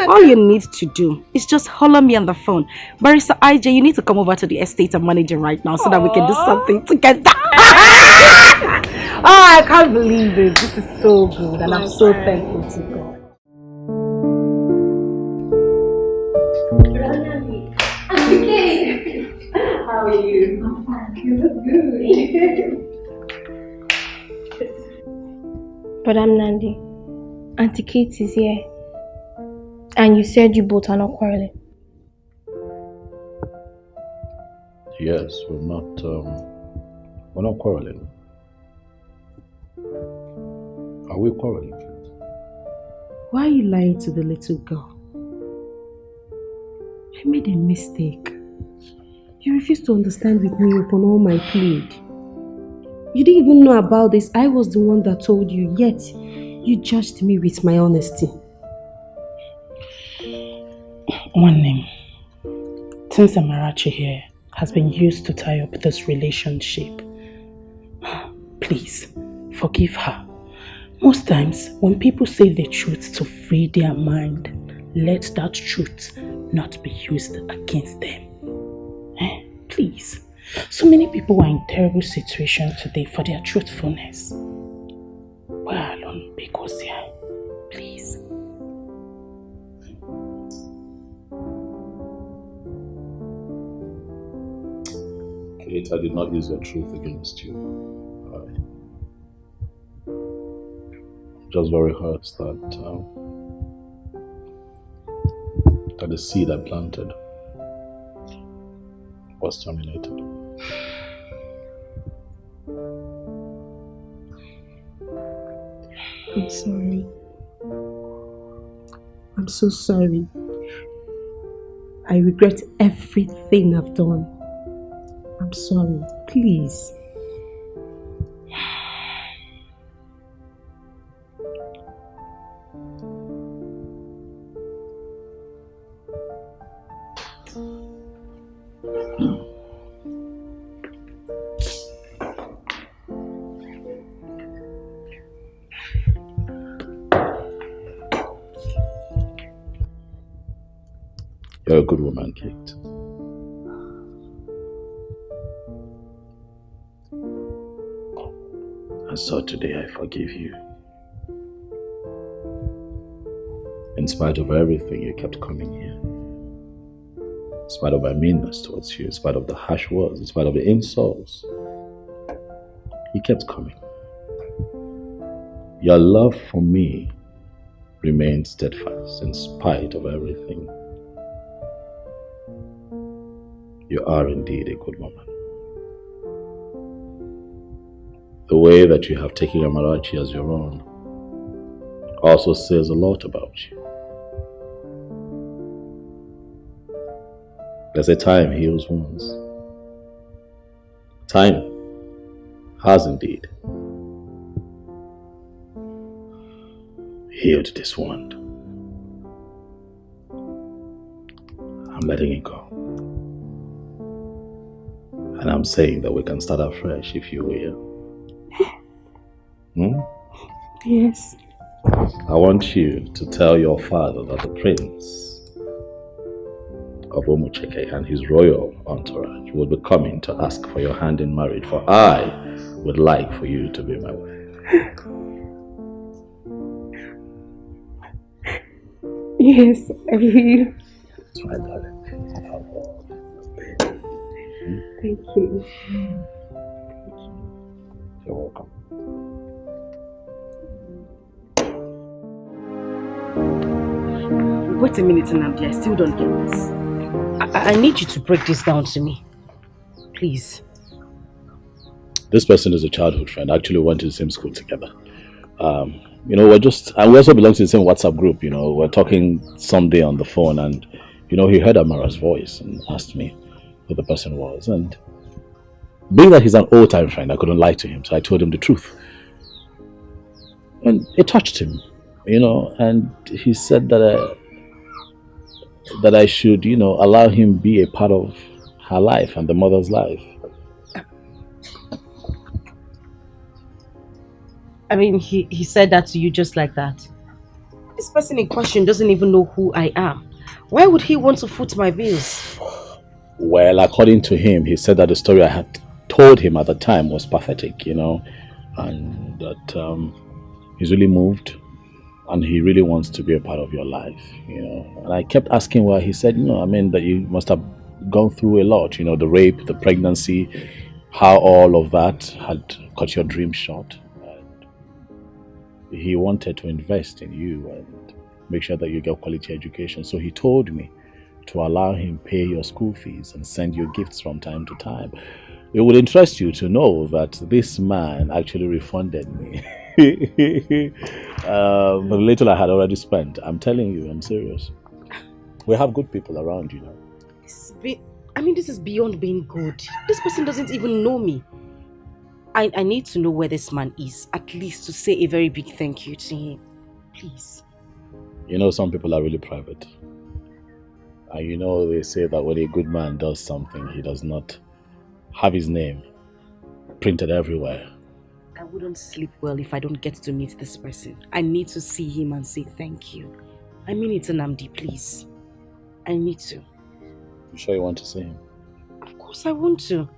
All you need to do is just holler me on the phone. Barrister IJ, you need to come over to the estate I'm managing right now so that we can do something together. Oh, I can't believe it. This is so good and I'm so thankful to God. How are you? I'm fine. You look good. But I'm Nandi. Auntie Kate is here. And you said you both are not quarreling. Yes, we're not quarreling. Are we quarreling? Why are you lying to the little girl? I made a mistake. You refused to understand with me upon all my plead. You didn't even know about this. I was the one that told you, yet you judged me with my honesty. One name. Since Amarachi here has been used to tie up this relationship, please forgive her. Most times, when people say the truth to free their mind, let that truth not be used against them. Please. So many people are in terrible situations today for their truthfulness. We're alone because yeah, please. Kate, I did not use your truth against you. I'm just very hurt that the seed I planted was terminated. I'm sorry. I'm so sorry. I regret everything I've done. I'm sorry. Please. You're a good woman, Kate. And so today I forgive you. In spite of everything, you kept coming here. In spite of my meanness towards you, in spite of the harsh words, in spite of the insults, you kept coming. Your love for me remained steadfast in spite of everything. You are indeed a good woman. The way that you have taken Amarachi as your own also says a lot about you. There's a time heals wounds. Time has indeed healed this wound. I'm letting it go. And I'm saying that we can start afresh, if you will. Yes. I want you to tell your father that the prince of Umucheke and his royal entourage will be coming to ask for your hand in marriage, for I would like for you to be my wife. Yes, I will. That's my darling. Thank you. You're welcome. Wait a minute, Nnamdi. I still don't get this. I need you to break this down to me. Please. This person is a childhood friend. Actually, we went to the same school together. We also belong to the same WhatsApp group. We're talking someday on the phone, and he heard Amara's voice and asked me who the person was. And being that he's an old-time friend, I couldn't lie to him, so I told him the truth. And it touched him, and he said that I should, allow him be a part of her life and the mother's life. I mean, he said that to you just like that. This person in question doesn't even know who I am. Why would he want to foot my bills? Well, according to him, he said that the story I had told him at the time was pathetic, and that he's really moved and he really wants to be a part of your life, And I kept asking why. He said, that you must have gone through a lot, the rape, the pregnancy, how all of that had cut your dream short. He wanted to invest in you and make sure that you get quality education. So he told me to allow him pay your school fees and send you gifts from time to time. It would interest you to know that this man actually refunded me. But the little I had already spent, I'm telling you, I'm serious. We have good people around, you know. This is beyond being good. This person doesn't even know me. I need to know where this man is, at least to say a very big thank you to him. Please. You know, some people are really private. And you know, they say that when a good man does something, he does not have his name printed everywhere. I wouldn't sleep well if I don't get to meet this person. I need to see him and say thank you. I mean it, Nnamdi, please. I need to. You sure you want to see him? Of course I want to.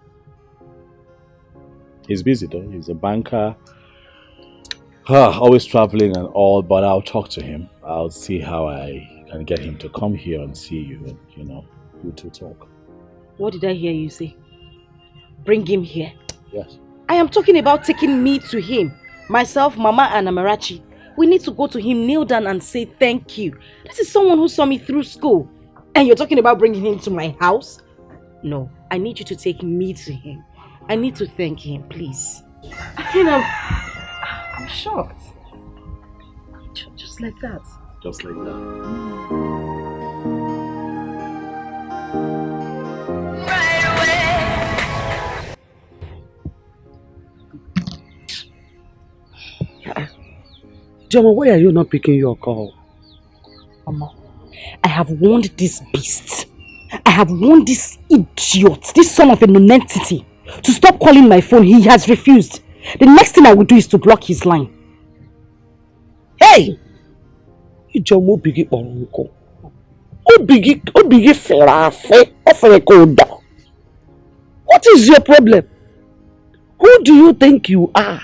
He's busy though. He's a banker. Always traveling and all, but I'll talk to him. I'll see how I can get him to come here and see you and, you know, you two talk. What did I hear you say? Bring him here? Yes. I am talking about taking me to him. Myself, Mama and Amarachi. We need to go to him, kneel down and say thank you. This is someone who saw me through school. And you're talking about bringing him to my house? No, I need you to take me to him. I need to thank him, please. I'm shocked. Just like that. Just like that. Joma, why are you not picking your call? Mama, I have warned this beast. I have warned this idiot, this son of a nonentity, to stop calling my phone. He has refused. The next thing I will do is to block his line. Hey! Joma, bigi oronko. Obigi ferafe, oferekoda. What is your problem? Who do you think you are?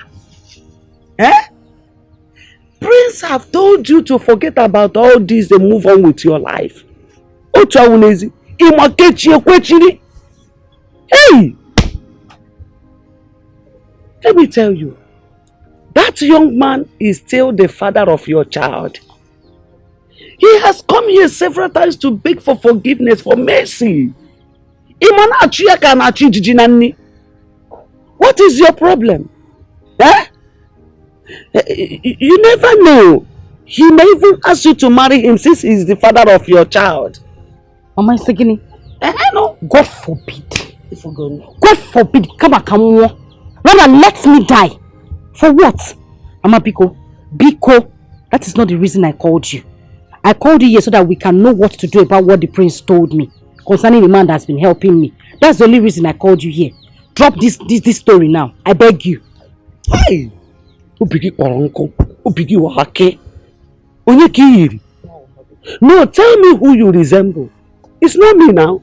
Eh? Prince have told you to forget about all this and move on with your life. Hey! Let me tell you, that young man is still the father of your child. He has come here several times to beg for forgiveness, for mercy. What is your problem? Eh? You never know. He may even ask you to marry him since he is the father of your child. Mama Isegini, no. God forbid. God forbid. Come on. Rather let me die. For what? Mama Biko, that is not the reason I called you. I called you here so that we can know what to do about what the prince told me concerning the man that's been helping me. That's the only reason I called you here. Drop this story now. I beg you. Hey! No, tell me who you resemble. It's not me now.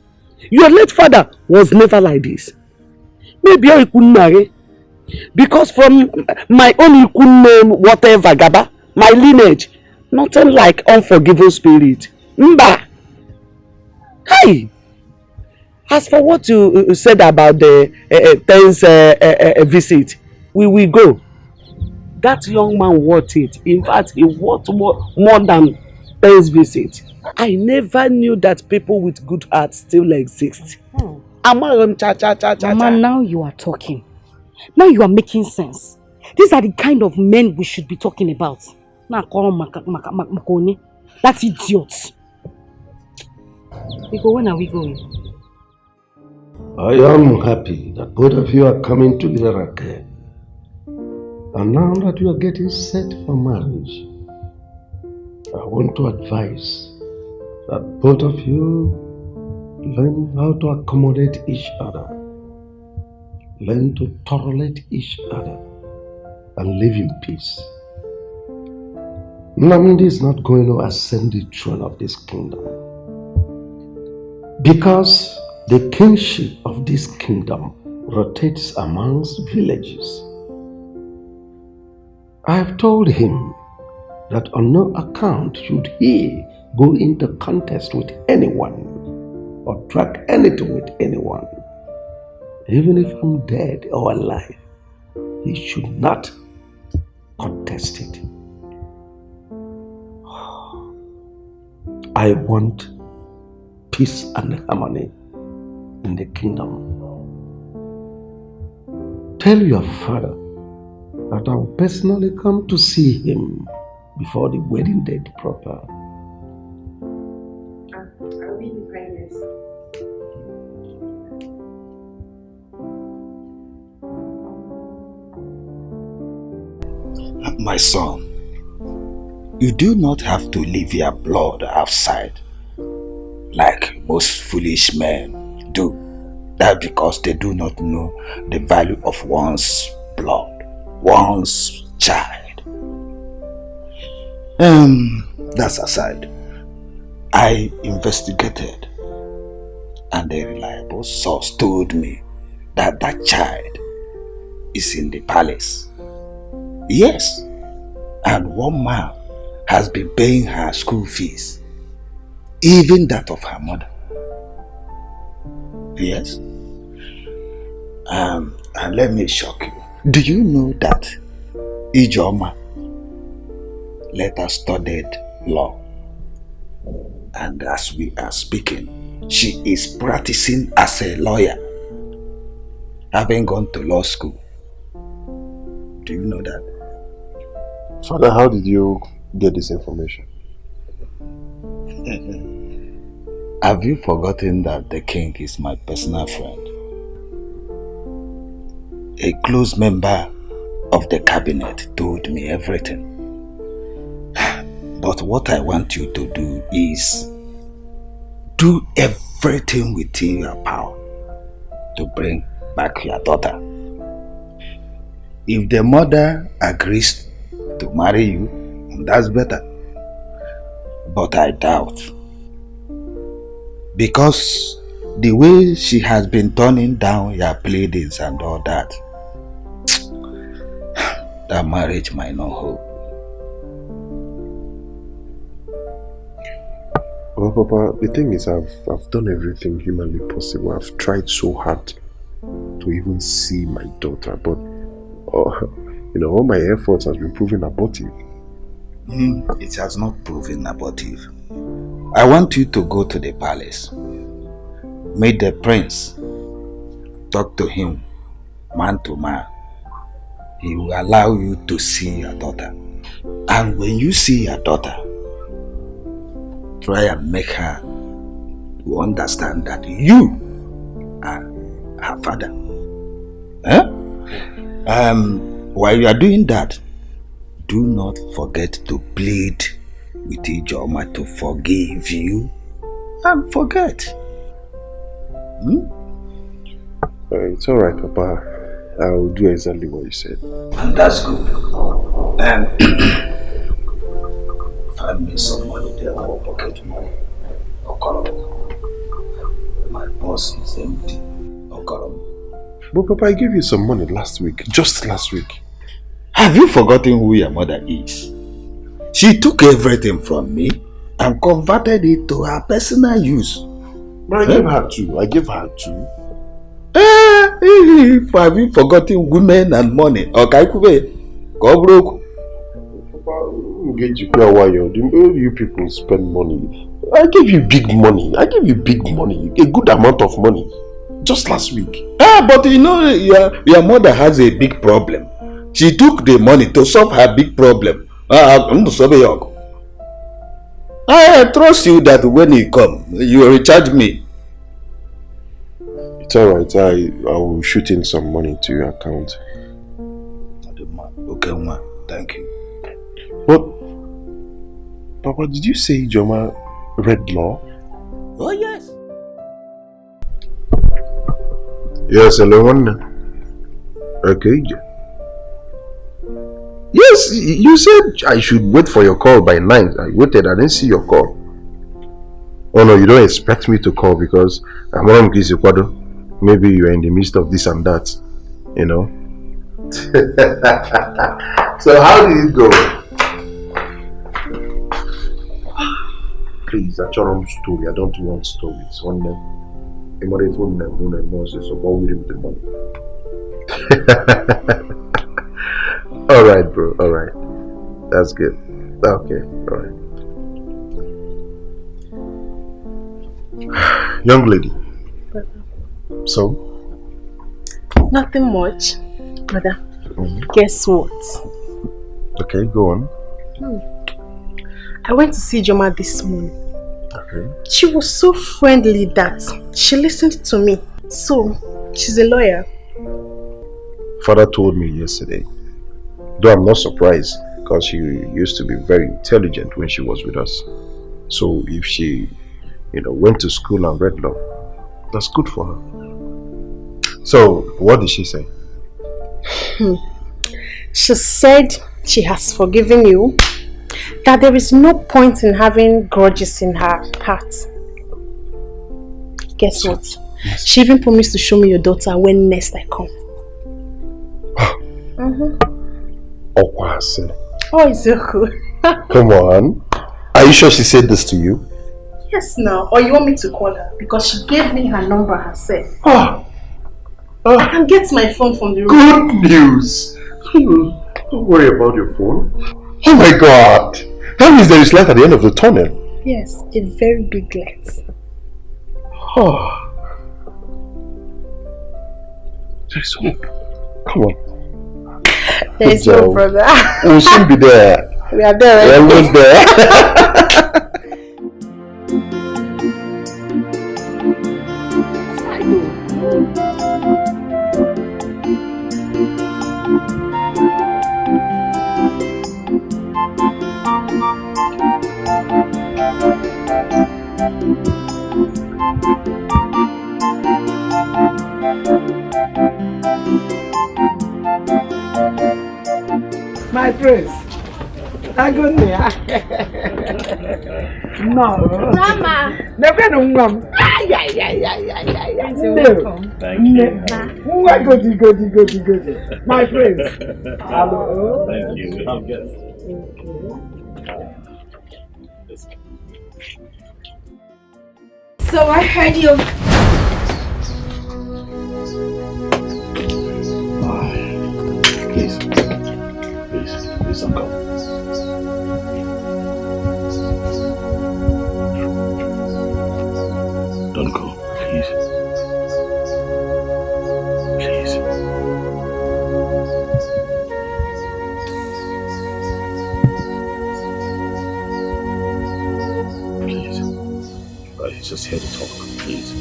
Your late father was never like this. Maybe I couldn't marry. Because from my own name, whatever, Gaba, my lineage, nothing like unforgiving spirit. Mba! Hey! As for what you said about the 10th visit, we will go. That young man worth it. In fact, he worth more than 10th visit. I never knew that people with good hearts still exist. Mama, now you are talking. Now you are making sense. These are the kind of men we should be talking about. That's idiot. When are we going? I am happy that both of you are coming together again. And now that you are getting set for marriage, I want to advise that both of you learn how to accommodate each other. Learn to tolerate each other and live in peace. Nnamdi is not going to ascend the throne of this kingdom because the kingship of this kingdom rotates amongst villages. I have told him that on no account should he go into contest with anyone or track anything with anyone. Even if I'm dead or alive, he should not contest it. I want peace and harmony in the kingdom. Tell your father that I'll personally come to see him before the wedding date proper. I'll be in kindness. My son, you do not have to leave your blood outside like most foolish men do. That because they do not know the value of one's blood, one's child. That's aside. I investigated and a reliable source told me that that child is in the palace. Yes, and one man has been paying her school fees, even that of her mother. Yes. And let me shock you. Do you know that Ijoma later studied law? And as we are speaking, she is practicing as a lawyer, having gone to law school. Do you know that? Father, how did you get this information? Have you forgotten that the king is my personal friend? A close member of the cabinet told me everything. But what I want you to do is do everything within your power to bring back your daughter. If the mother agrees to marry you, that's better. But I doubt. Because the way she has been turning down your pleadings and all that, that marriage might not hold. Well, Papa, the thing is, I've done everything humanly possible. I've tried so hard to even see my daughter, but all my efforts has been proven abortive. It has not proven abortive. I want you to go to the palace, meet the prince, talk to him, man to man. He will allow you to see your daughter. And when you see your daughter, try and make her to understand that you are her father. While you are doing that, do not forget to plead with Ijoma to forgive you and forget. It's alright, Papa. I'll do exactly what you said. And that's good. Find me some money there for pocket money. My purse is empty. But Papa, I gave you some money last week. Just last week. Have you forgotten who your mother is? She took everything from me and converted it to her personal use. But I gave her two. Have you forgotten women and money? Okay, go broke. You people spend money. I gave you big money. A good amount of money. Just last week. But you know, your mother has a big problem. She took the money to solve her big problem. I trust you that when you come, you will recharge me. It's alright. I will shoot in some money to your account. Okay, ma. Thank you. But, Papa, did you say Ijoma read law? Oh, yes. Yes, hello. Okay. Yes, you said I should wait for your call by 9. I waited, I didn't see your call. Oh no, you don't expect me to call because I'm on Kwado. Maybe you're in the midst of this and that, you know. So how did it go? Please, I don't story. I don't want stories. One day, so what will you with the money? Alright, bro. Alright. That's good. Okay. Alright. Young lady. So? Nothing much, brother. Guess what? Okay, go on. I went to see Joma this morning. Okay. She was so friendly that she listened to me. So, she's a lawyer. Father told me yesterday. Though I'm not surprised because she used to be very intelligent when she was with us. So if she, went to school and read law, that's good for her. So what did she say? She said she has forgiven you, that there is no point in having grudges in her heart. Guess what? Yes. She even promised to show me your daughter when next I come. Oh, it's so cool. Come on. Are you sure she said this to you? Yes, now. Or you want me to call her? Because she gave me her number herself. I can get my phone from the room. Good news. Don't worry about your phone. Oh my God. That means there is light at the end of the tunnel. Yes, a very big light. There's hope. Come on. There is no brother. We'll soon be there. We are there. We're almost there. My prince. I go near. No. Mama. Never know, mom. Yeah. Thank you. Go. My prince. Hello. Thank you. I'll get So I heard you. Please don't go. Don't go, please. Please. Please. He's just here to talk, please.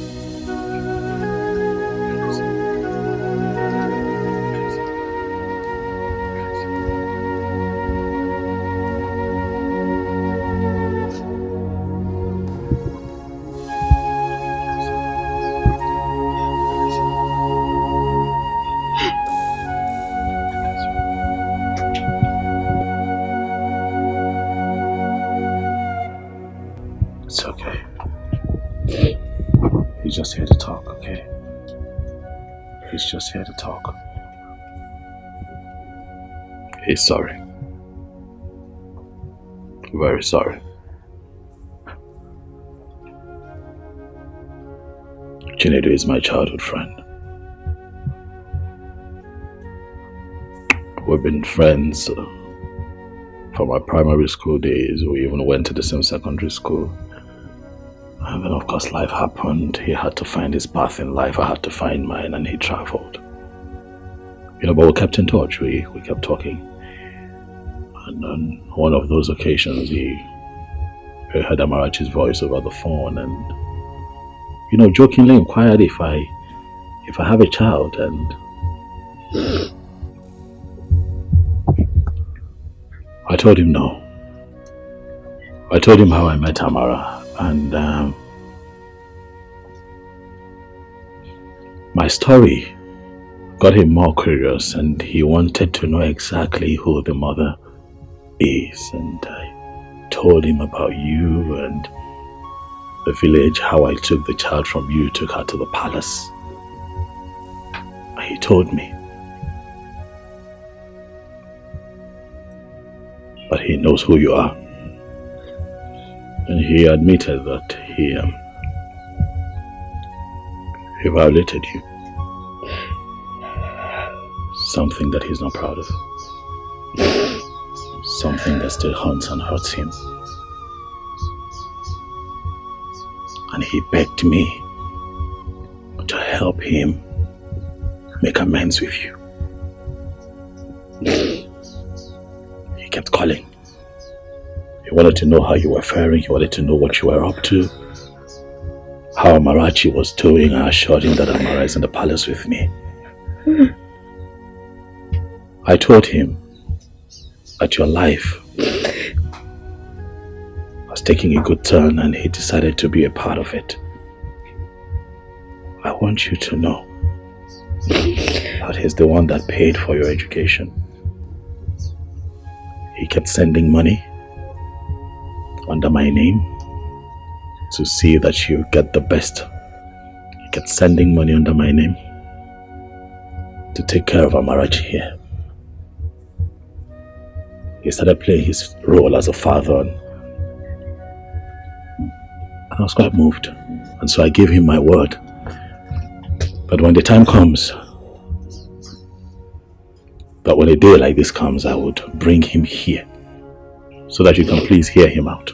It's okay. He's just here to talk, okay? He's just here to talk. He's sorry. Very sorry. Ini Edo is my childhood friend. We've been friends from our primary school days. We even went to the same secondary school. And then of course life happened. He had to find his path in life. I had to find mine, and he traveled. But we kept in touch. We kept talking. And on one of those occasions, he heard Amarachi's voice over the phone, and jokingly inquired if I have a child, and I told him no. I told him how I met Amara, and my story got him more curious, and he wanted to know exactly who the mother is. And I told him about you and the village, how I took the child from you, took her to the palace. He told me. But he knows who you are. And he admitted that he violated you. Something that he's not proud of. Something that still haunts and hurts him. And he begged me to help him make amends with you. He kept calling. He wanted to know how you were faring. He wanted to know what you were up to. How Amarachi was doing. I assured him that Amara is in the palace with me. I told him that your life was taking a good turn and he decided to be a part of it. I want you to know that he's the one that paid for your education. He kept sending money under my name to see that you get the best. He kept sending money under my name to take care of Amarachi here. He started playing his role as a father and I was quite moved. And so I gave him my word. But when the time comes, that when a day like this comes, I would bring him here so that you can please hear him out.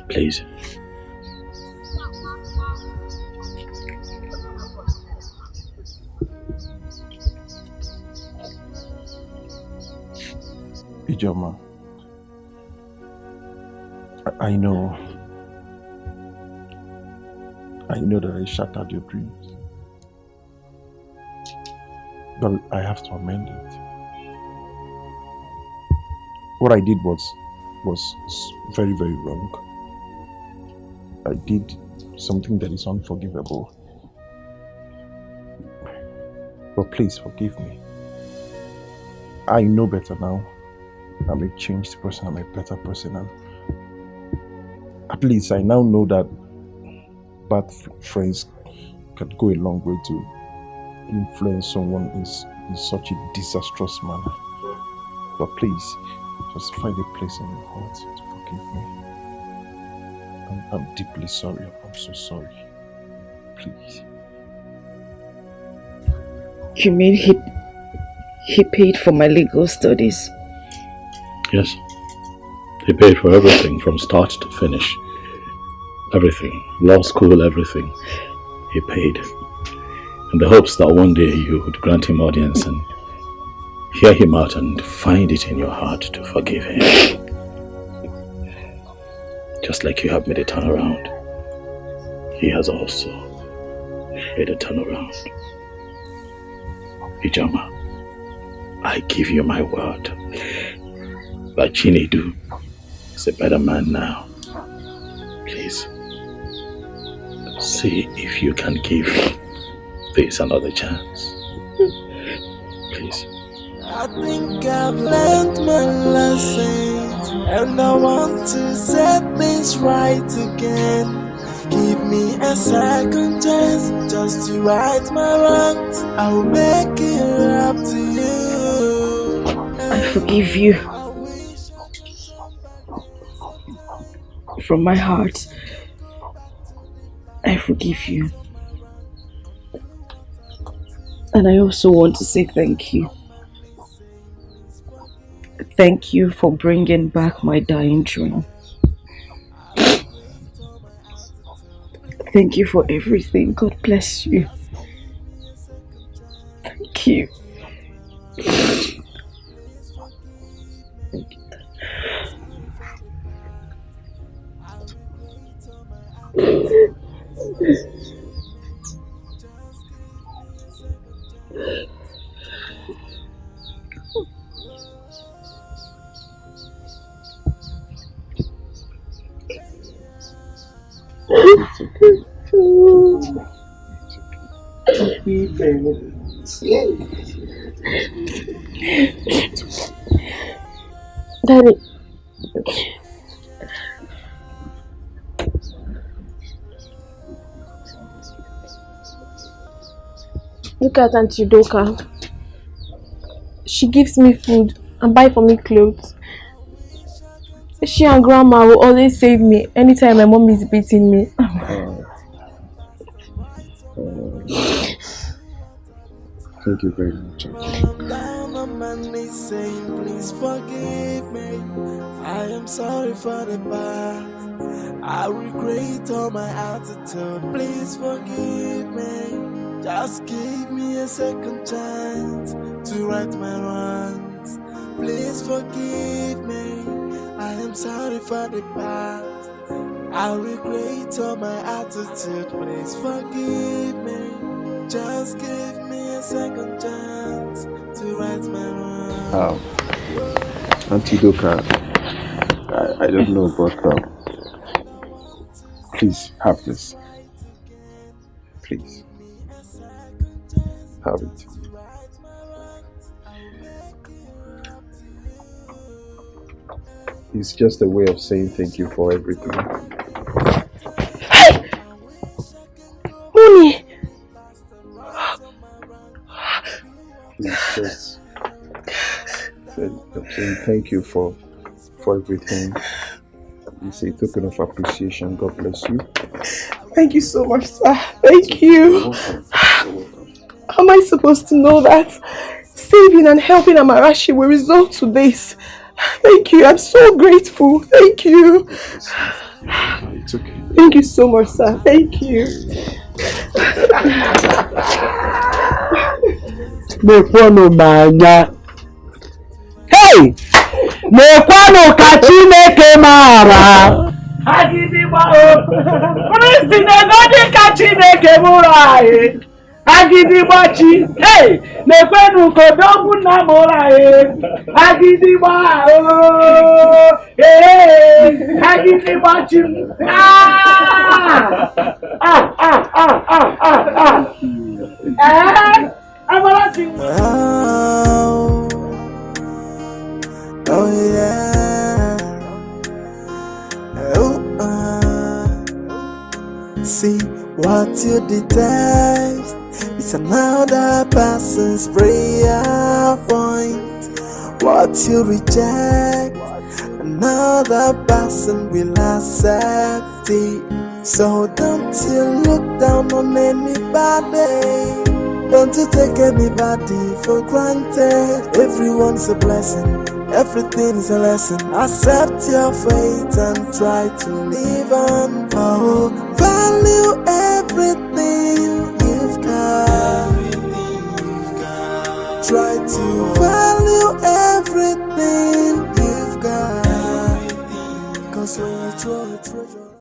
Please. Ijoma, I know that I shattered your dreams, but I have to amend it. What I did was very, very wrong. I did something that is unforgivable. But please forgive me. I know better now. I'm a changed person, I'm a better person, and at least I now know that bad friends can go a long way to influence someone in such a disastrous manner. But please, just find a place in your heart to forgive me. I'm deeply sorry. I'm so sorry. Please. You mean he paid for my legal studies? Yes. He paid for everything from start to finish. Everything. Law school, everything. He paid. In the hopes that one day you would grant him audience and hear him out and find it in your heart to forgive him. Just like you have made a turnaround, he has also made a turnaround. Ijoma, I give you my word that Ini Edo is a better man now. Please, see if you can give this another chance. Please. I think I've learned my lesson, and I want to set things right again. Give me a second chance just to right my wrongs. I will make it up to you. I forgive you. From my heart, I forgive you. And I also want to say thank you. Thank you for bringing back my dying dream. Thank you for everything. God bless you. Thank you. Thank you. Daddy. Look at Auntie Doka. She gives me food and buy for me clothes. She and Grandma will always save me anytime my mom is beating me. Thank you very much. Down on my knees saying, please forgive me. I am sorry for the past. I regret all my attitude. Please forgive me. Just give me a second chance to right my wrongs. Please forgive me. I'm sorry for the past. I regret all my attitude. Please forgive me. Just give me a second chance to right my wrong. Auntie Doka, I don't know, but please have this. Please. Have it. It's just a way of saying thank you for everything. Hey! Money! It's just saying thank you for everything. It's a token of appreciation. God bless you. Thank you so much, sir. Thank you. You're welcome. How am I supposed to know that saving and helping Amarachi will result to this? Thank you. I'm so grateful. Thank you. It's okay. Thank you so much, sir. Thank you. Hey! Mekwano kachineke mara. Agidigba o. Kristi negodi kachineke mura. Agidigba chi. Hey! Mekwano kodogwu na mura. Agidigba o. Hey! Agidigba chi. Oh yeah. See what you detest is another person's prayer point. What you reject, another person will accept it. So don't you look down on anybody. Don't you take anybody for granted. Everyone's a blessing. Everything is a lesson. Accept your fate and try to live on. Oh, value everything you've got. Try to value everything you've got. 'Cause when you throw a treasure